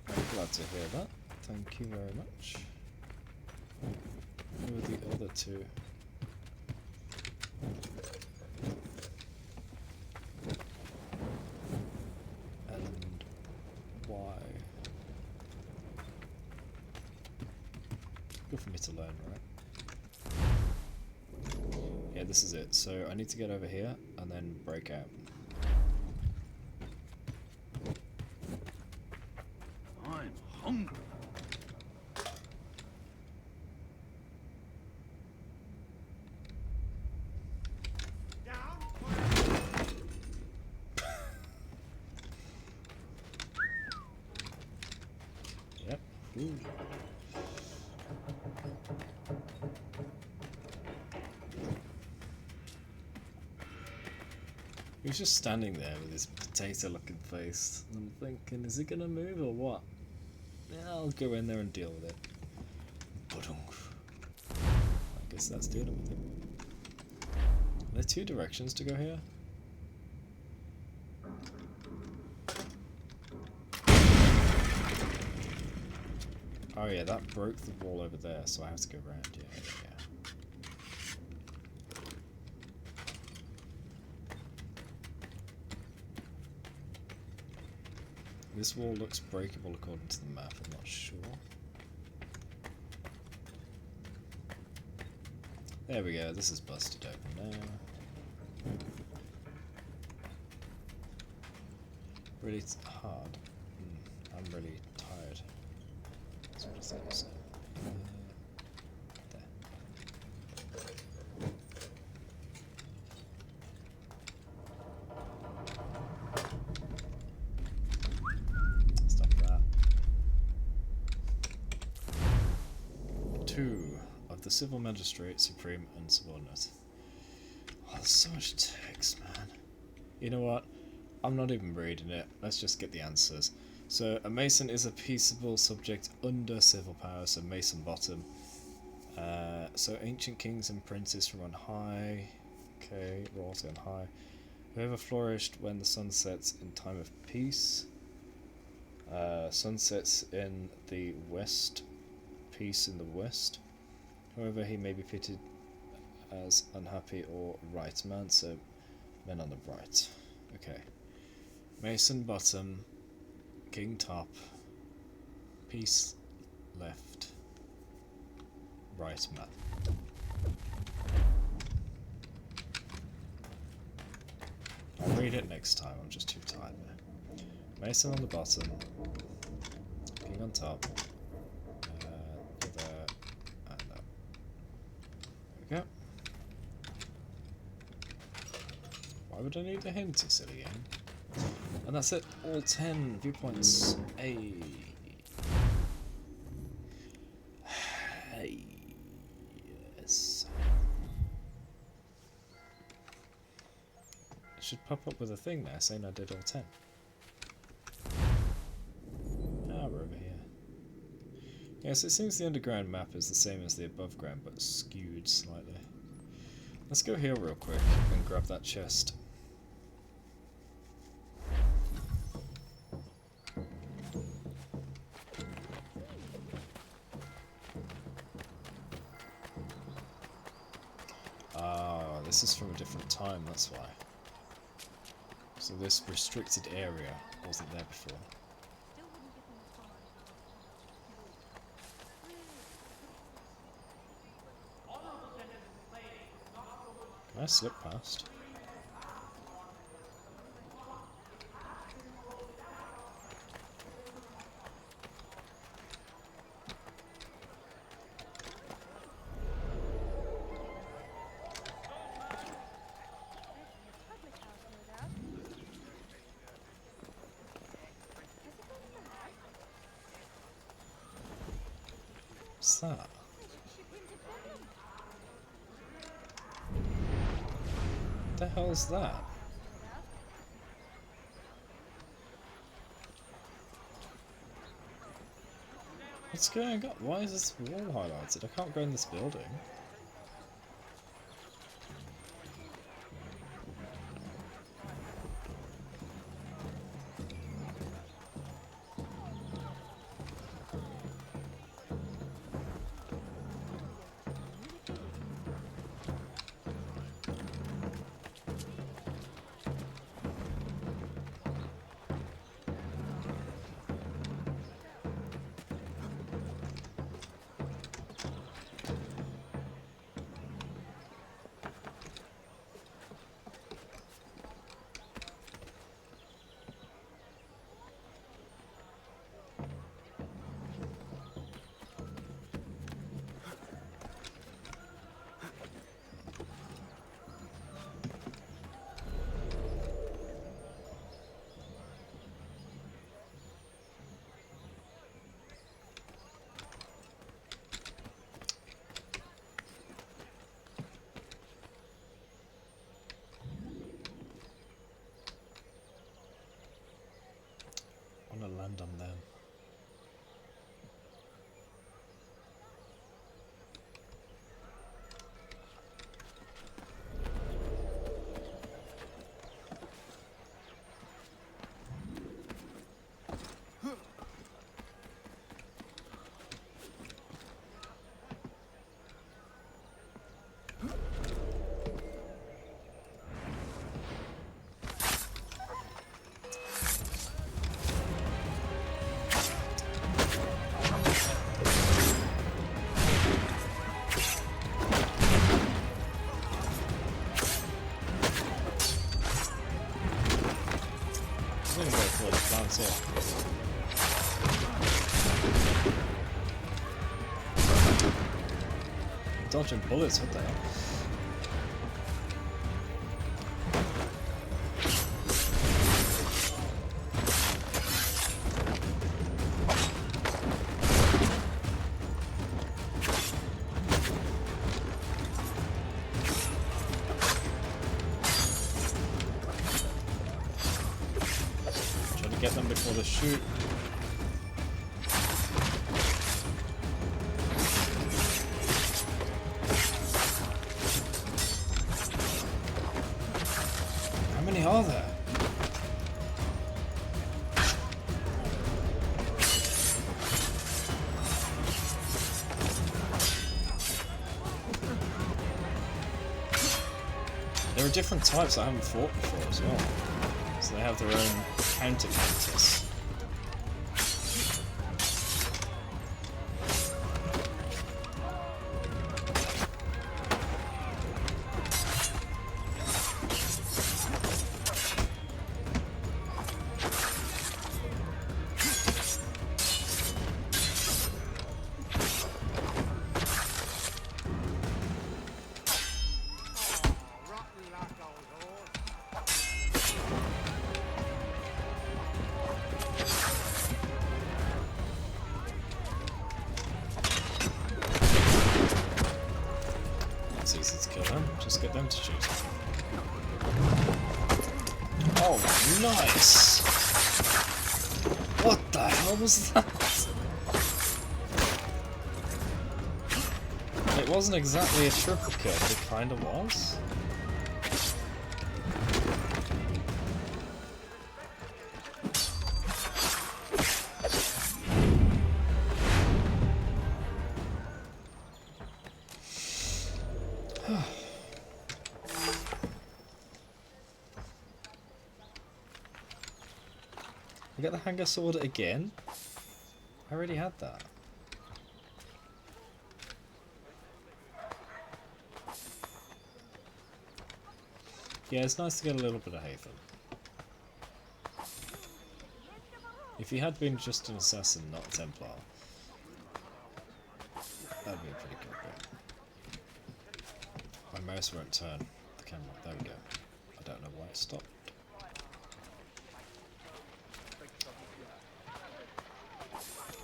I'm glad to hear that. Thank you very much. Who are the other two? And why? Good for me to learn, right? Yeah, this is it. So I need to get over here and then break out. I'm hungry. Yep. Ooh. He was just standing there with his potato-looking face. I'm thinking, is he gonna move or what? Yeah, I'll go in there and deal with it. I guess that's dealing with it. Are there two directions to go here? Oh yeah, that broke the wall over there, so I have to go around. Yeah, yeah. This wall looks breakable according to the map, I'm not sure. There we go, this is busted open now. Really hard. I'm really tired. So what does that say? There. Stop that. 2 of the Civil Magistrate, Supreme and Subordinate. Oh, there's so much text, man. You know what? I'm not even reading it. Let's just get the answers. So, a Mason is a peaceable subject under civil power, so Mason bottom. So, ancient kings and princes run high. Okay, royalty on high. Whoever flourished when the sun sets in time of peace. Sun sets in the west. Peace in the west. However, he may be fitted as unhappy or right man, so men on the right. Okay. Mason bottom, king top, peace left, right man. I'll read it next time, I'm just too tired now. Mason on the bottom, king on top, there, and that. There we go. Why would I need a hint, you silly game? And that's it, all 10 viewpoints. Hey. Hey. Yes. It should pop up with a thing there saying I did all 10. Ah, we're over here. Yes, it seems the underground map is the same as the above ground, but skewed slightly. Let's go here real quick and grab that chest. this is from a different time, that's why. So this restricted area wasn't there before. Can I slip past? What's that? What the hell's that? What's going on? Why is this wall highlighted? I can't go in this building. I want to land on them. Dodging bullets, what the hell? Trying to get them before they shoot. How many are there? There are different types I haven't fought before as well. So they have their own counter-counters. It's easy to kill them, just get them to shoot. Oh, nice! What the hell was that? It wasn't exactly a triple kill, but it kinda was. I got the hanger sword again? I already had that. Yeah, it's nice to get a little bit of Haven. If he had been just an assassin, not a Templar, that'd be a pretty good bit. My mouse won't turn the camera. There we go. I don't know why it stopped.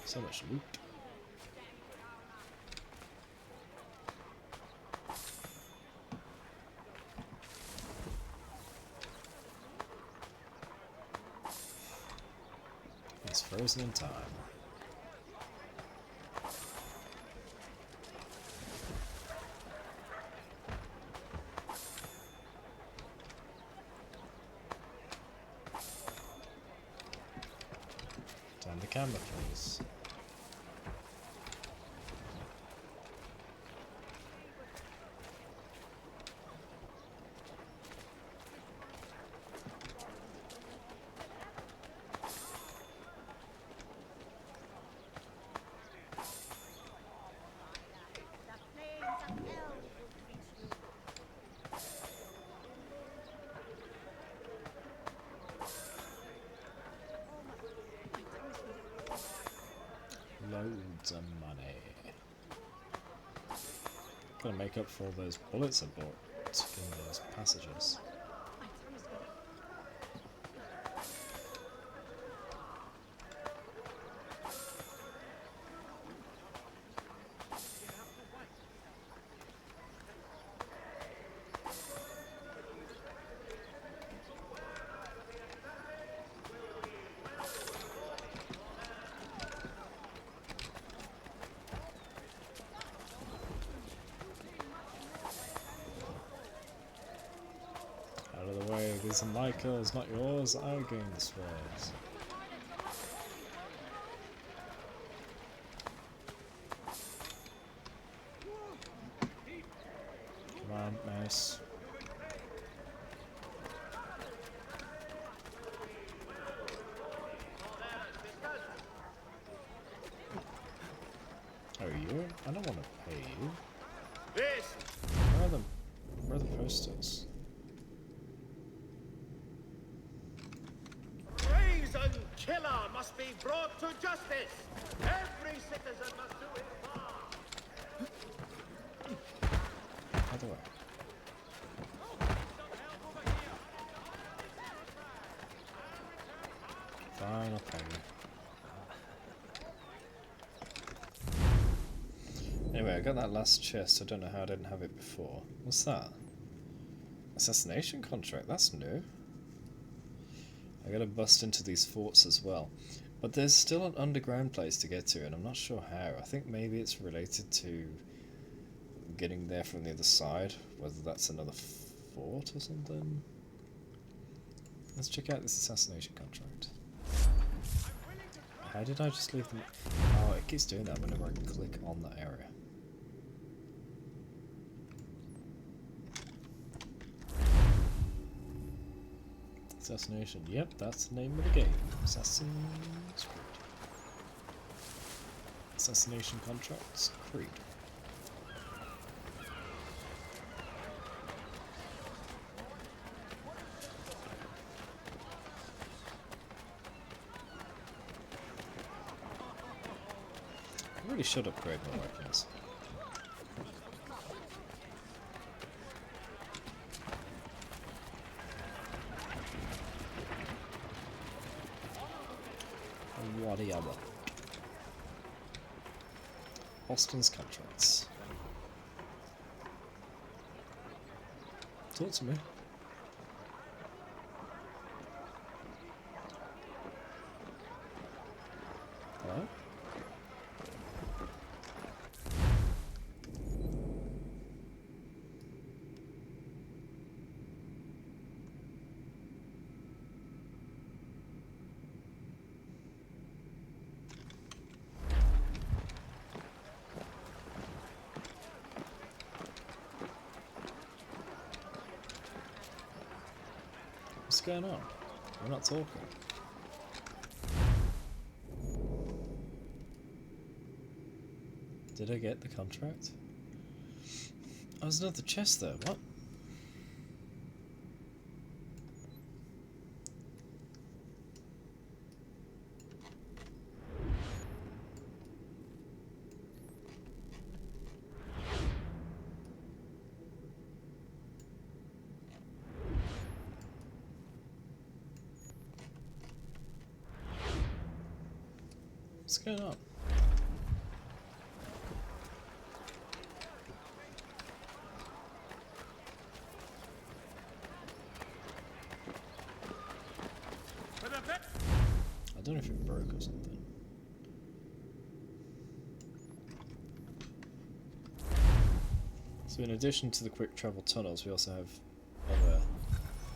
So much loot. It's frozen in time. Turn the camera, please. Loads of money. Gotta make up for all those bullets I bought in those passages. Out of the way, these are my kills, not yours. I gain the swords. Come on, mouse. Oh, you? I don't want to pay you. Where are the posters? Brazen killer must be brought to justice. Every citizen must do his part. Other way. Fine, I'll pay you. Anyway, I got that last chest. I don't know how I didn't have it before. What's that? Assassination contract. That's new. I gotta bust into these forts as well. But there's still an underground place to get to, and I'm not sure how. I think maybe it's related to getting there from the other side, whether that's another fort or something. Let's check out this assassination contract. How did I just leave them? Oh, it keeps doing that whenever I click on that area. Assassination. Yep, that's the name of the game. Assassin's Creed. Assassination contracts. Creed. I really should upgrade my weapons. Whatever. Austin's contracts. Talk to me. Hello? What's going on? We're not talking. Did I get the contract? Oh, there's another chest there. What? What's going on? I don't know if it broke or something. So in addition to the quick travel tunnels, we also have other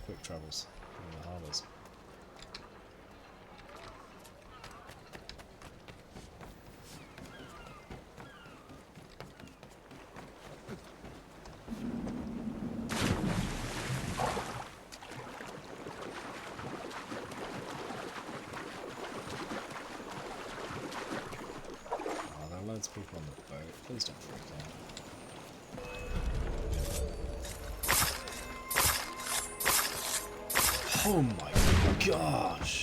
quick travels in the harbours. Loads of people on the boat. Please don't freak out. Oh my gosh!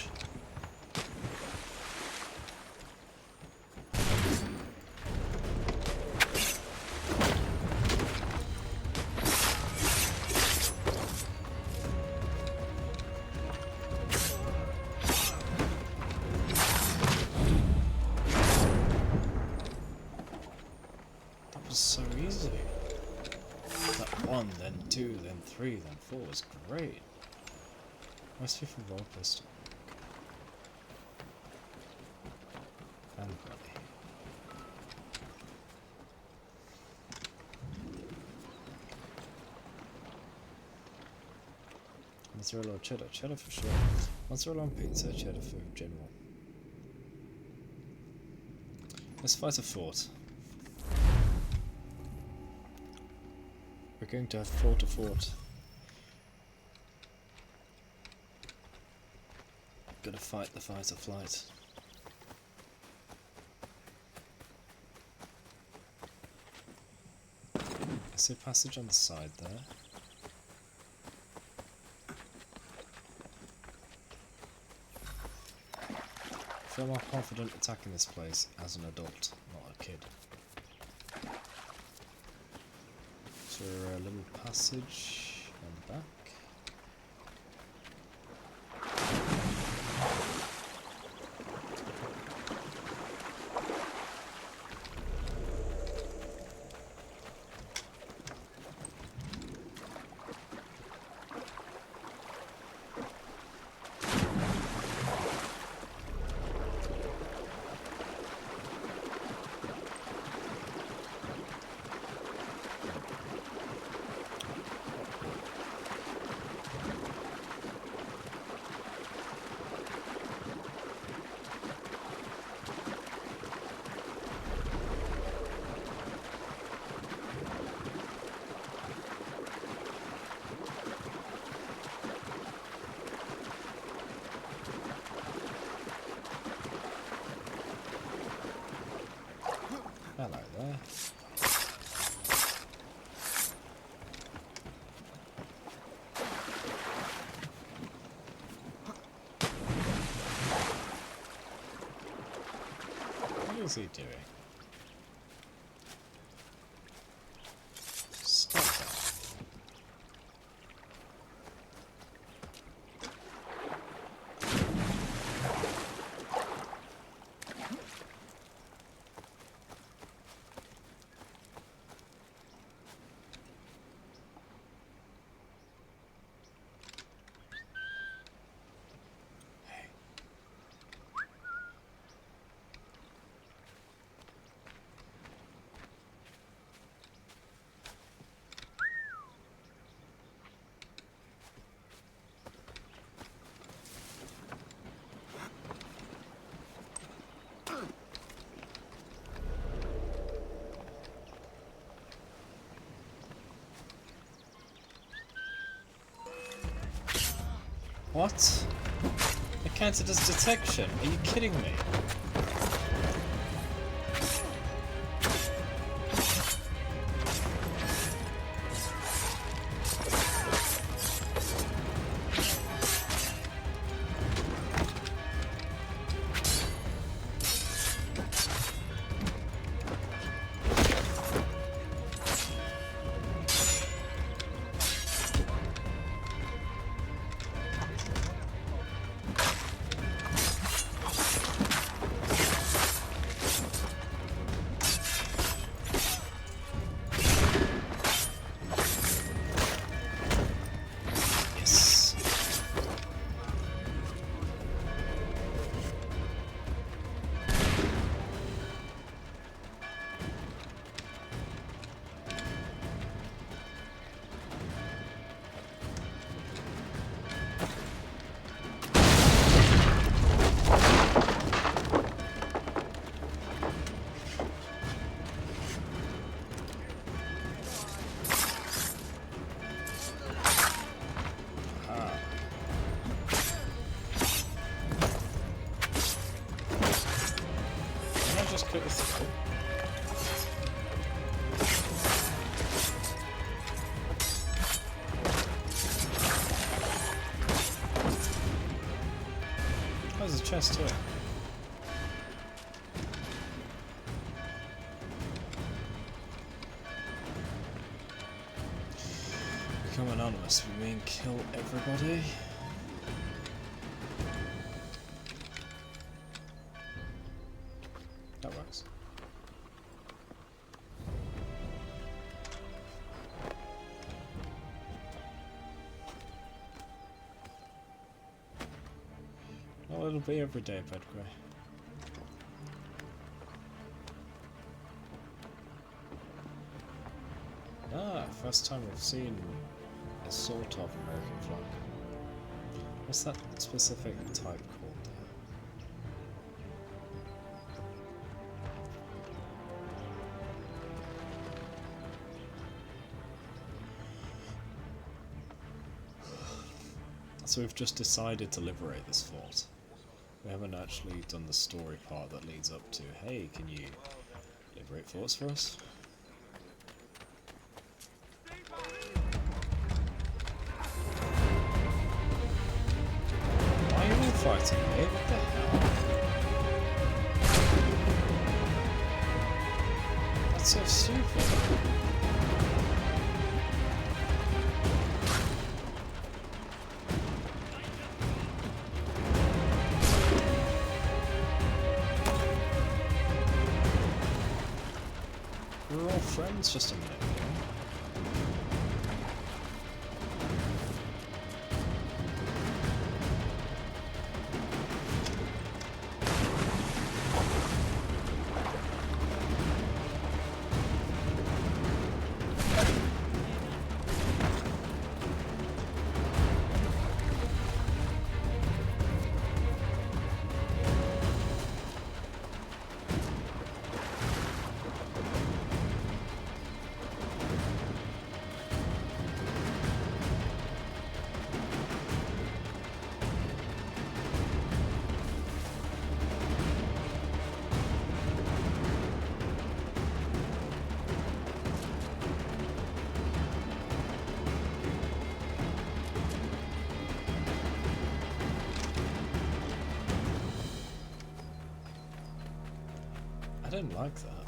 So easy. That 1, then 2, then 3, then 4 was great. Must be from roll pistol. And buddy. Mozzarella or cheddar? Cheddar for sure. Mozzarella on pizza, cheddar for general. Let's fight a fort. We're going to have fort to fort. Gonna fight the fight or flight. I see a passage on the side there. I feel more confident attacking this place as an adult, not a kid. So a little passage and back. Hello there. What is he doing? Stop that. What? It counted as detection? Are you kidding me? There's a chest here. Become anonymous. We mean kill everybody. That works. Well, it'll be every day, Pedgrey. Ah, first time we've seen a sort of American flag. What's that specific type called there? So we've just decided to liberate this fort. We haven't actually done the story part that leads up to, hey, can you liberate forts for us? Why are you all fighting me? What the hell? That's so stupid. We were all friends just a minute ago. I didn't like that.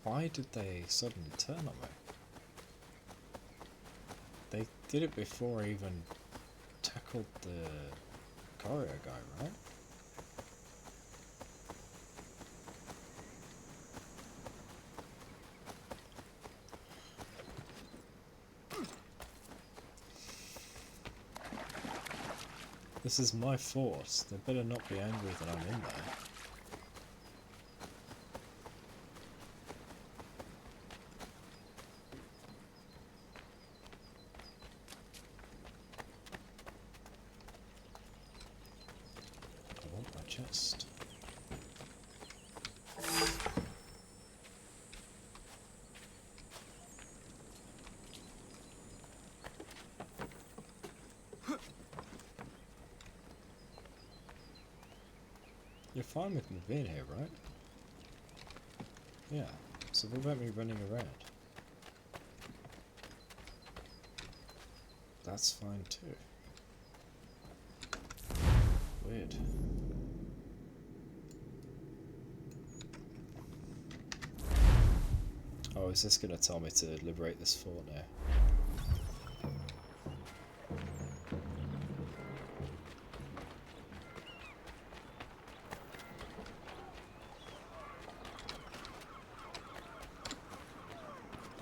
Why did they suddenly turn on me? They did it before I even tackled the courier guy, right? This is my fort. They better not be angry that I'm in there. I want my chest. You're fine with me being here, right? Yeah, so what about me running around? That's fine too. Weird. Oh, is this gonna tell me to liberate this fort now?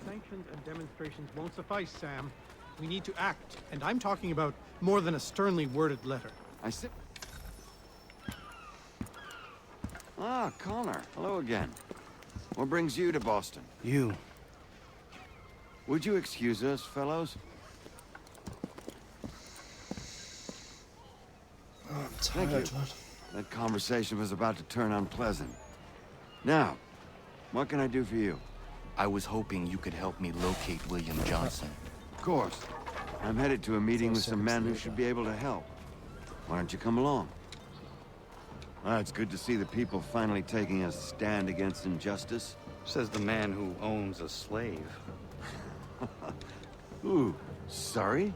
Sanctions and demonstrations won't suffice, Sam. We need to act, and I'm talking about more than a sternly worded letter. I sit. Ah, Connor. Hello again. What brings you to Boston? You. Would you excuse us, fellows? Oh, I'm Thank tired, you. man. That conversation was about to turn unpleasant. Now, what can I do for you? I was hoping you could help me locate William Johnson. Of course. I'm headed to a meeting with some men who should be able to help. Why don't you come along? Well, it's good to see the people finally taking a stand against injustice. Says the man who owns a slave. Ooh, sorry?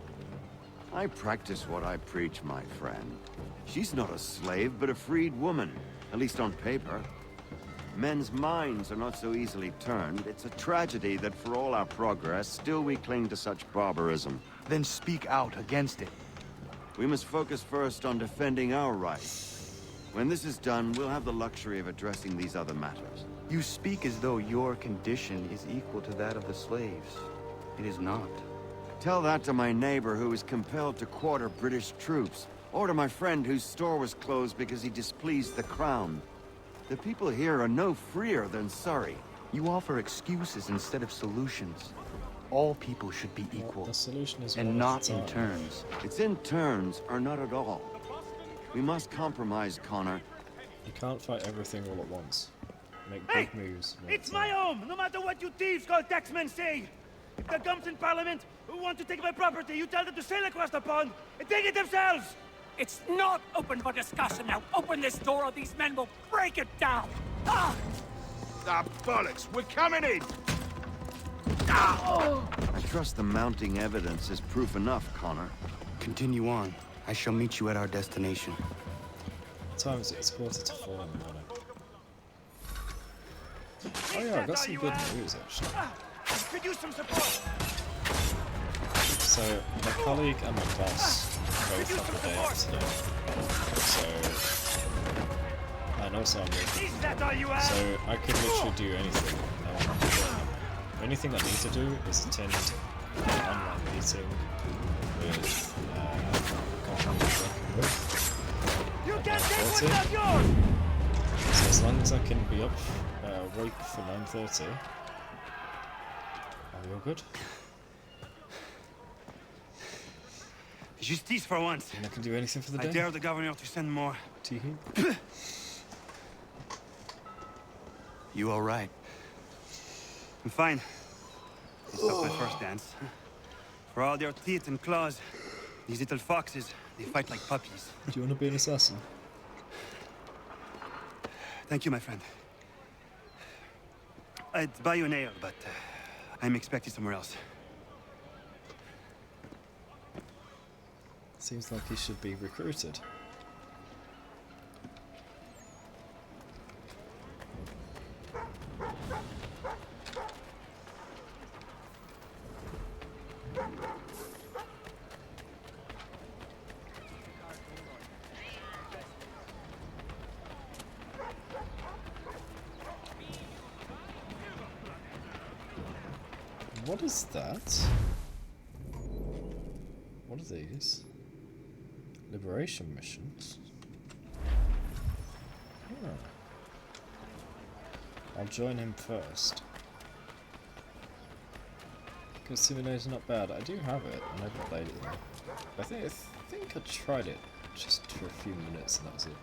I practice what I preach, my friend. She's not a slave, but a freed woman, at least on paper. Men's minds are not so easily turned. It's a tragedy that for all our progress, still we cling to such barbarism. Then speak out against it. We must focus first on defending our rights. When this is done, we'll have the luxury of addressing these other matters. You speak as though your condition is equal to that of the slaves. It is not. Tell that to my neighbor who was compelled to quarter British troops, or to my friend whose store was closed because he displeased the crown. The people here are no freer than Surrey. You offer excuses instead of solutions. All people should be equal, the solution is and not in turns. It's in turns, or not at all. We must compromise, Connor. You can't fight everything all at once. Make big moves. It's my home, no matter what you thieves called taxmen say. If the gums in Parliament who want to take my property, you tell them to sail across the pond and take it themselves. It's not open for discussion now. Open this door or these men will break it down. Ah! Ah, bollocks! We're coming in! I trust the mounting evidence is proof enough, Connor. Continue on. I shall meet you at our destination. What time is it? It's 3:45 in the morning. Oh yeah, I got some good news actually. Could use some support. So, my colleague and my boss both have a day off today. And also I'm working. So, I could literally do anything. The only thing I need to do is attend an online meeting with a company I'm working with. You can't take what's not yours! So as long as I can be up, awake for 9:30, are we all good? Justice for once. And I can do anything for the I day? dare the governor to send more. Teehee. You all right? I'm fine. It's not my first dance. For all their teeth and claws, these little foxes, they fight like puppies. Do you want to be an assassin? Thank you, my friend. I'd buy you an ale, but I'm expected somewhere else. Seems like he should be recruited. What is that? What are these? Liberation missions? Oh. I'll join him first. Good simulator, not bad. I do have it. I never played it though. I think I tried it just for a few minutes and that was it.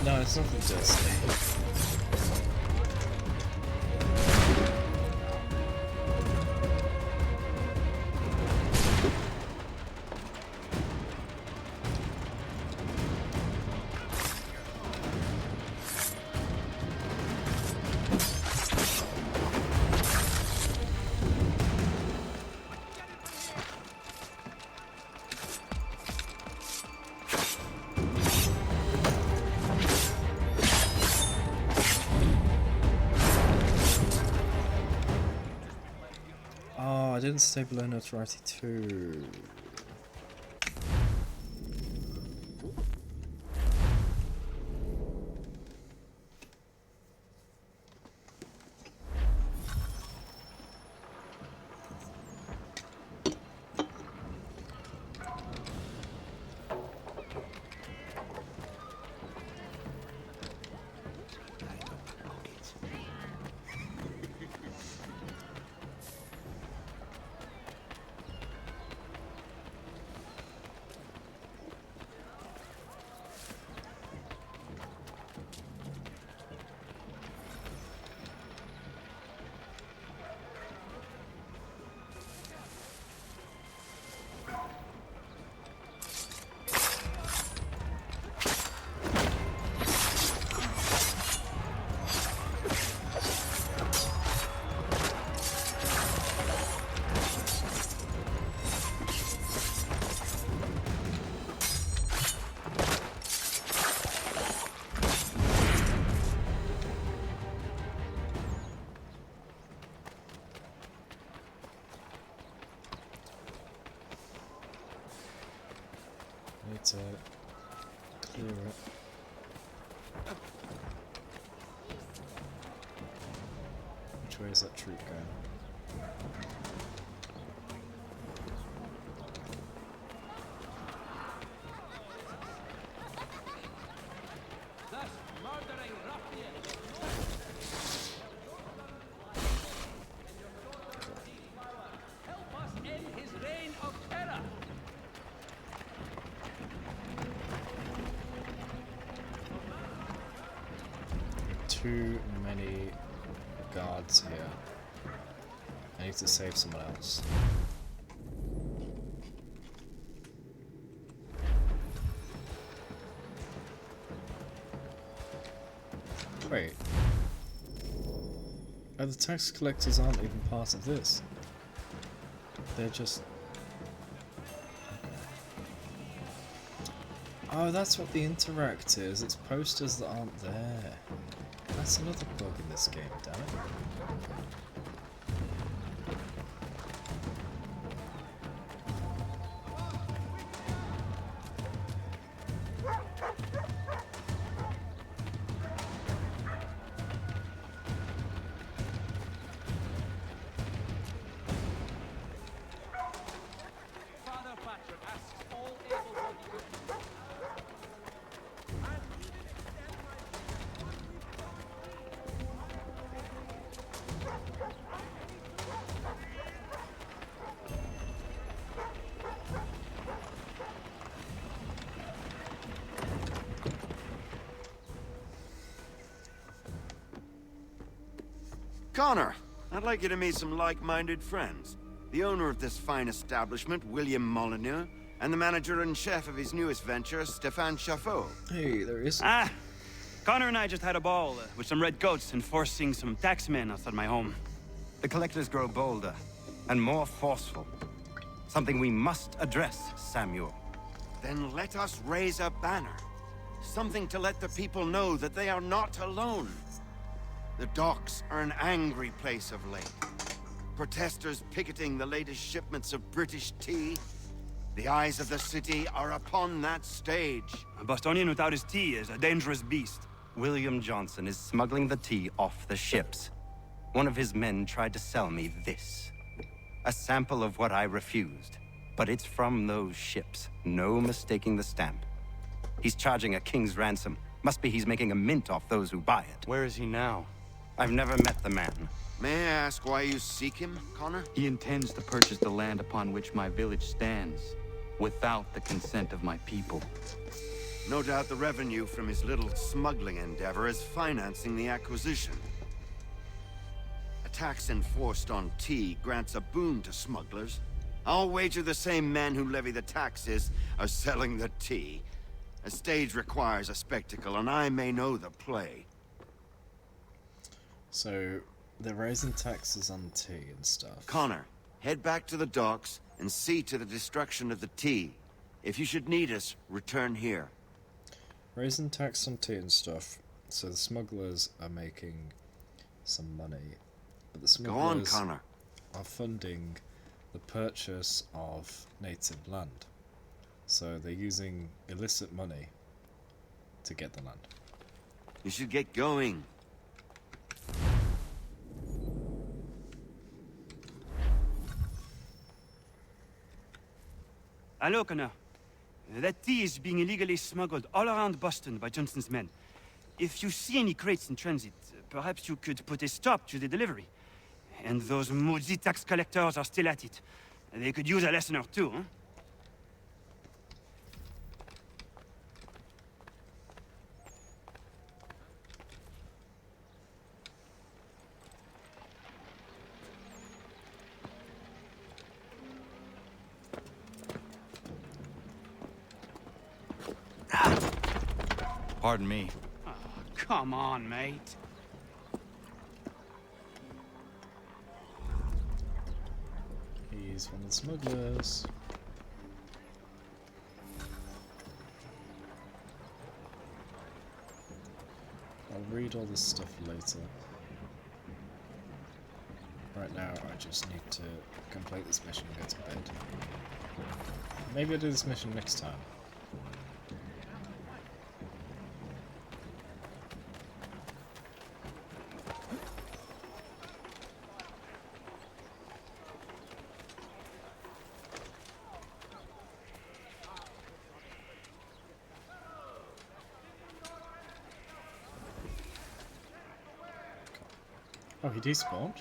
No, it's nothing to say. Oh, I didn't stay below notoriety 2. Need to clear it. Which way is that troop going? Too many guards here. I need to save someone else. Wait. Oh, the tax collectors aren't even part of this. They're just... Oh, that's what the interact is. It's posters that aren't there. That's another bug in this game, damn it. Connor, I'd like you to meet some like-minded friends. The owner of this fine establishment, William Molyneux, and the manager and chef of his newest venture, Stéphane Chaffeau. Hey, there is... Ah! Connor and I just had a ball with some red goats enforcing some taxmen outside my home. The collectors grow bolder and more forceful. Something we must address, Samuel. Then let us raise a banner. Something to let the people know that they are not alone. The docks are an angry place of late. Protesters picketing the latest shipments of British tea. The eyes of the city are upon that stage. A Bostonian without his tea is a dangerous beast. William Johnson is smuggling the tea off the ships. One of his men tried to sell me this. A sample of what I refused. But it's from those ships. No mistaking the stamp. He's charging a king's ransom. Must be he's making a mint off those who buy it. Where is he now? I've never met the man. May I ask why you seek him, Connor? He intends to purchase the land upon which my village stands, without the consent of my people. No doubt the revenue from his little smuggling endeavor is financing the acquisition. A tax enforced on tea grants a boon to smugglers. I'll wager the same men who levy the taxes are selling the tea. A stage requires a spectacle, and I may know the play. So, they're raising taxes on tea and stuff. Connor, head back to the docks and see to the destruction of the tea. If you should need us, return here. Raising tax on tea and stuff. So the smugglers are making some money. But the smugglers Connor. are funding the purchase of native land. So they're using illicit money to get the land. You should get going. Hello, Connor. That tea is being illegally smuggled all around Boston by Johnson's men. If you see any crates in transit, perhaps you could put a stop to the delivery. And those moody tax collectors are still at it. They could use a lesson or two, huh? Pardon me. Oh, come on, mate. He's one of the smugglers. I'll read all this stuff later. Right now, I just need to complete this mission and go to bed. Maybe I'll do this mission next time. Oh, he despawned?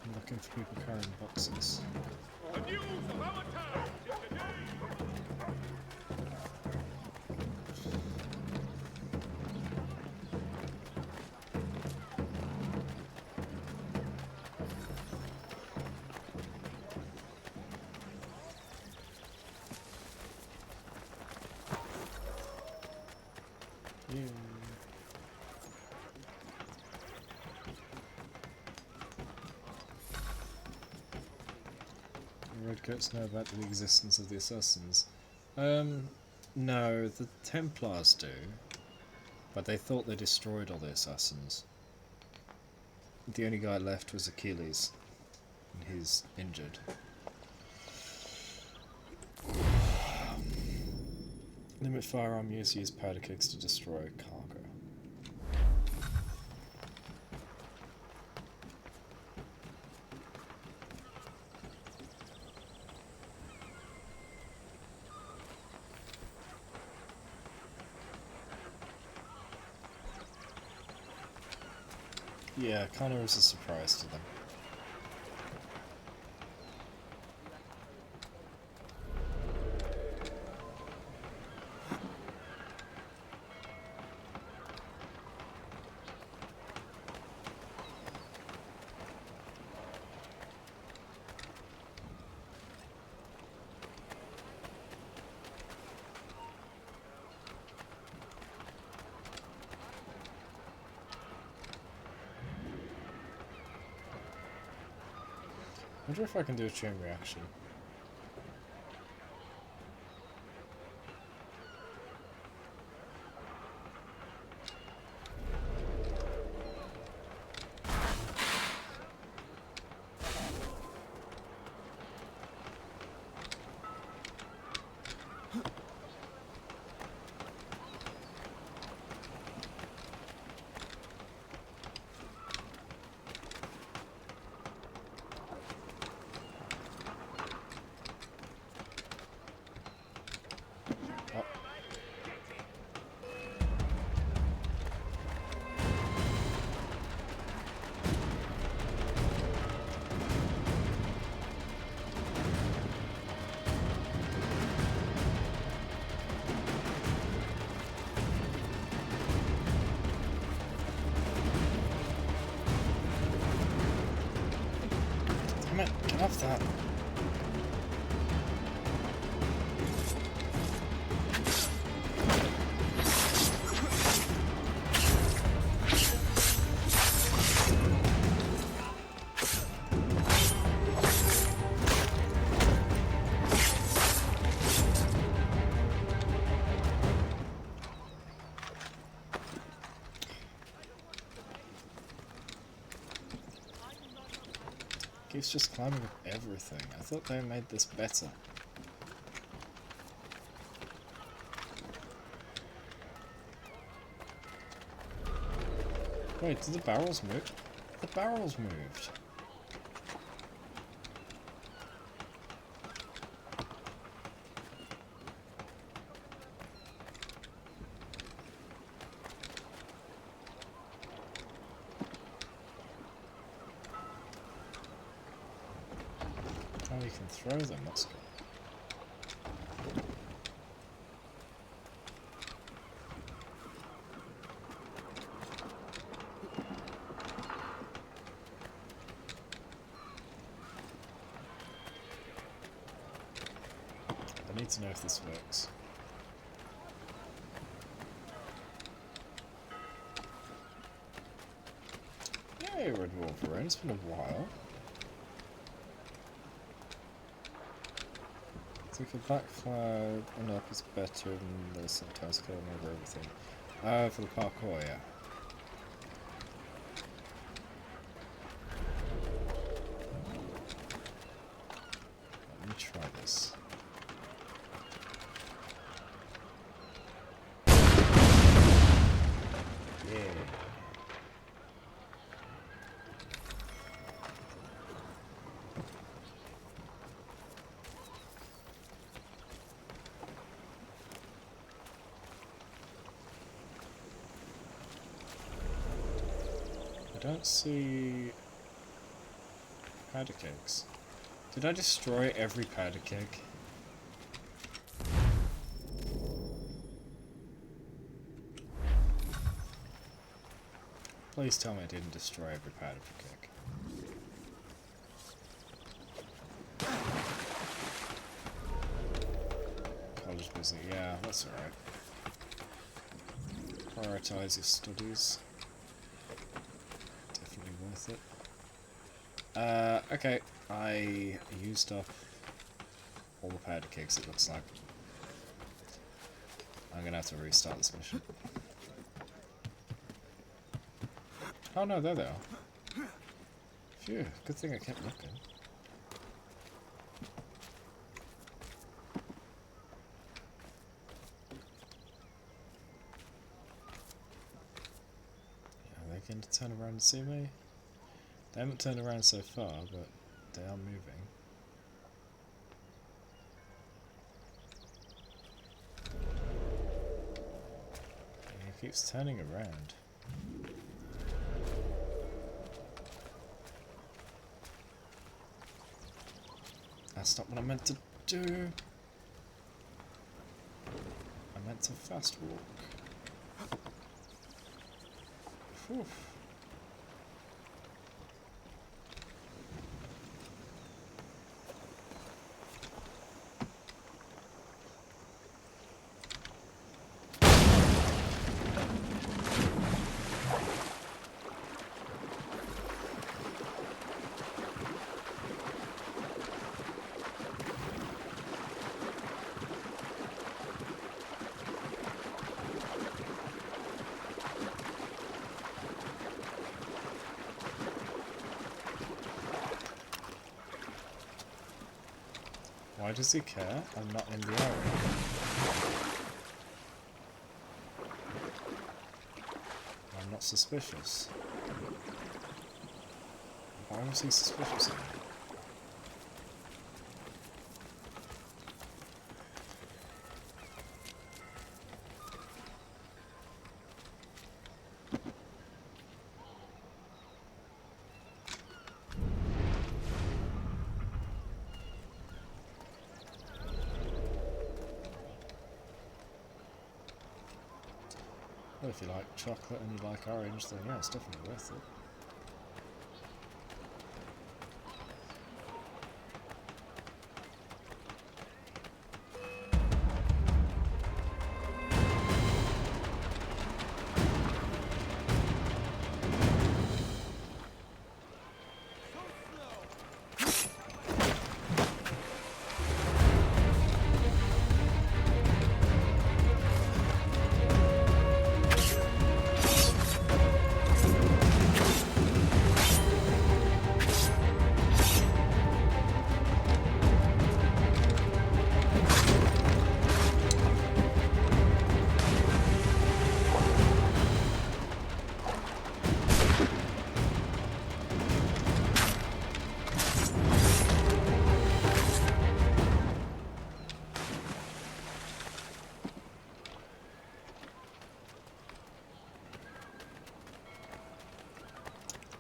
I'm looking for people carrying boxes. The news of our times is today. Redcoats know about the existence of the assassins. No, the Templars do. But they thought they destroyed all the assassins. The only guy left was Achilles. And he's injured. Limit firearm use powder kegs to destroy cargo. Yeah, kind of was a surprise to them. I wonder if I can do a chain reaction. Damn it, get off that. He's just climbing up everything. I thought they made this better. Wait, did the barrels move? The barrels moved. Oh, you can throw them, that's good. I need to know if this works. Yay, Red Wolverine, it's been a while. It's like a black cloud and up is better than the sometimes killing over everything. For the parkour, yeah. Let me try this. Yeah. don't see powder kegs. Did I destroy every powder keg? Please tell me I didn't destroy every powder keg. College busy, yeah, that's alright. Prioritize your studies. Definitely worth it. Okay, I used up all the powder kegs, it looks like. I'm gonna have to restart this mission. Oh no, there they are. Phew, good thing I kept looking. Are they going to turn around and see me? They haven't turned around so far, but they are moving. And he keeps turning around. That's not what I meant to do. I meant to fast walk. Whew. Why does he care? I'm not in the area. I'm not suspicious. Why was he suspicious of me? Well, if you like chocolate and you like orange, then yeah, it's definitely worth it.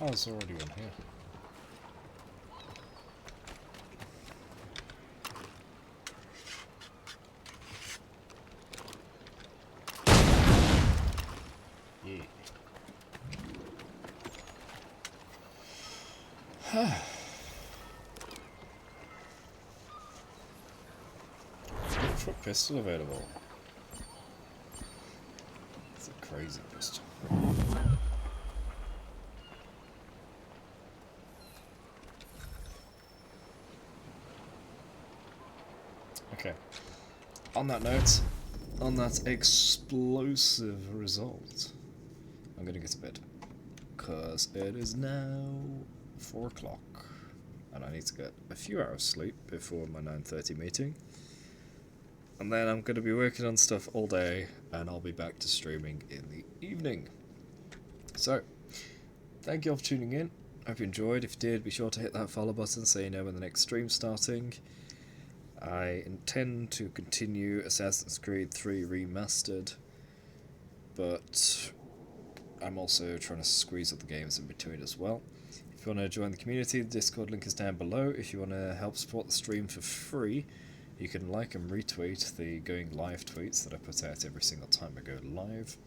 Oh, it's already on here. Yeah. Look for pistol available. It's a crazy pistol. Okay. On that note, on that explosive result, I'm gonna get to bed. Because it is now 4 o'clock. And I need to get a few hours sleep before my 9:30 meeting. And then I'm gonna be working on stuff all day, and I'll be back to streaming in the evening. So, thank you all for tuning in. Hope you enjoyed. If you did, be sure to hit that follow button so you know when the next stream's starting. I intend to continue Assassin's Creed 3 Remastered, but I'm also trying to squeeze other games in between as well. If you want to join the community, the Discord link is down below. If you want to help support the stream for free, you can like and retweet the going live tweets that I put out every single time I go live.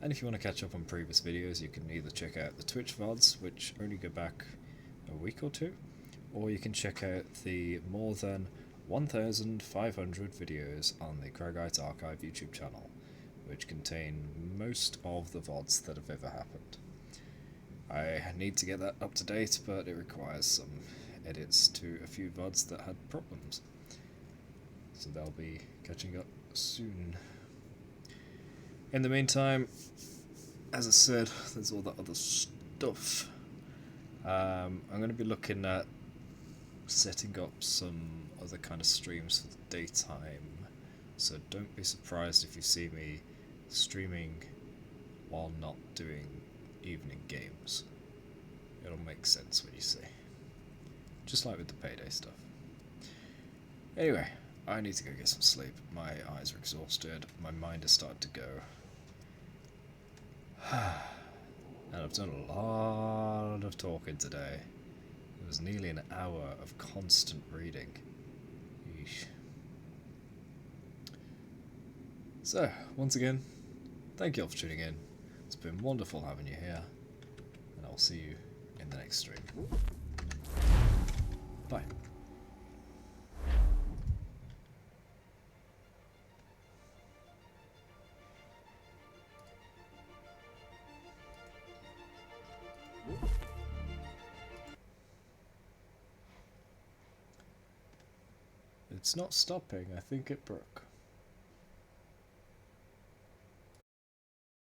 And if you want to catch up on previous videos, you can either check out the Twitch VODs, which only go back a week or two, or you can check out the more than 1,500 videos on the Cragite Archive YouTube channel, which contain most of the VODs that have ever happened. I need to get that up to date, but it requires some edits to a few VODs that had problems. So they'll be catching up soon. In the meantime, as I said, there's all that other stuff. I'm going to be looking at setting up some other kind of streams for the daytime, so don't be surprised if you see me streaming while not doing evening games. It'll make sense when you see. Just like with the Payday stuff. Anyway, I need to go get some sleep. My eyes are exhausted, my mind has started to go. And I've done a lot of talking today. It was nearly an hour of constant reading. Yeesh. So, once again, thank you all for tuning in. It's been wonderful having you here, and I'll see you in the next stream. Bye. It's not stopping, I think it broke.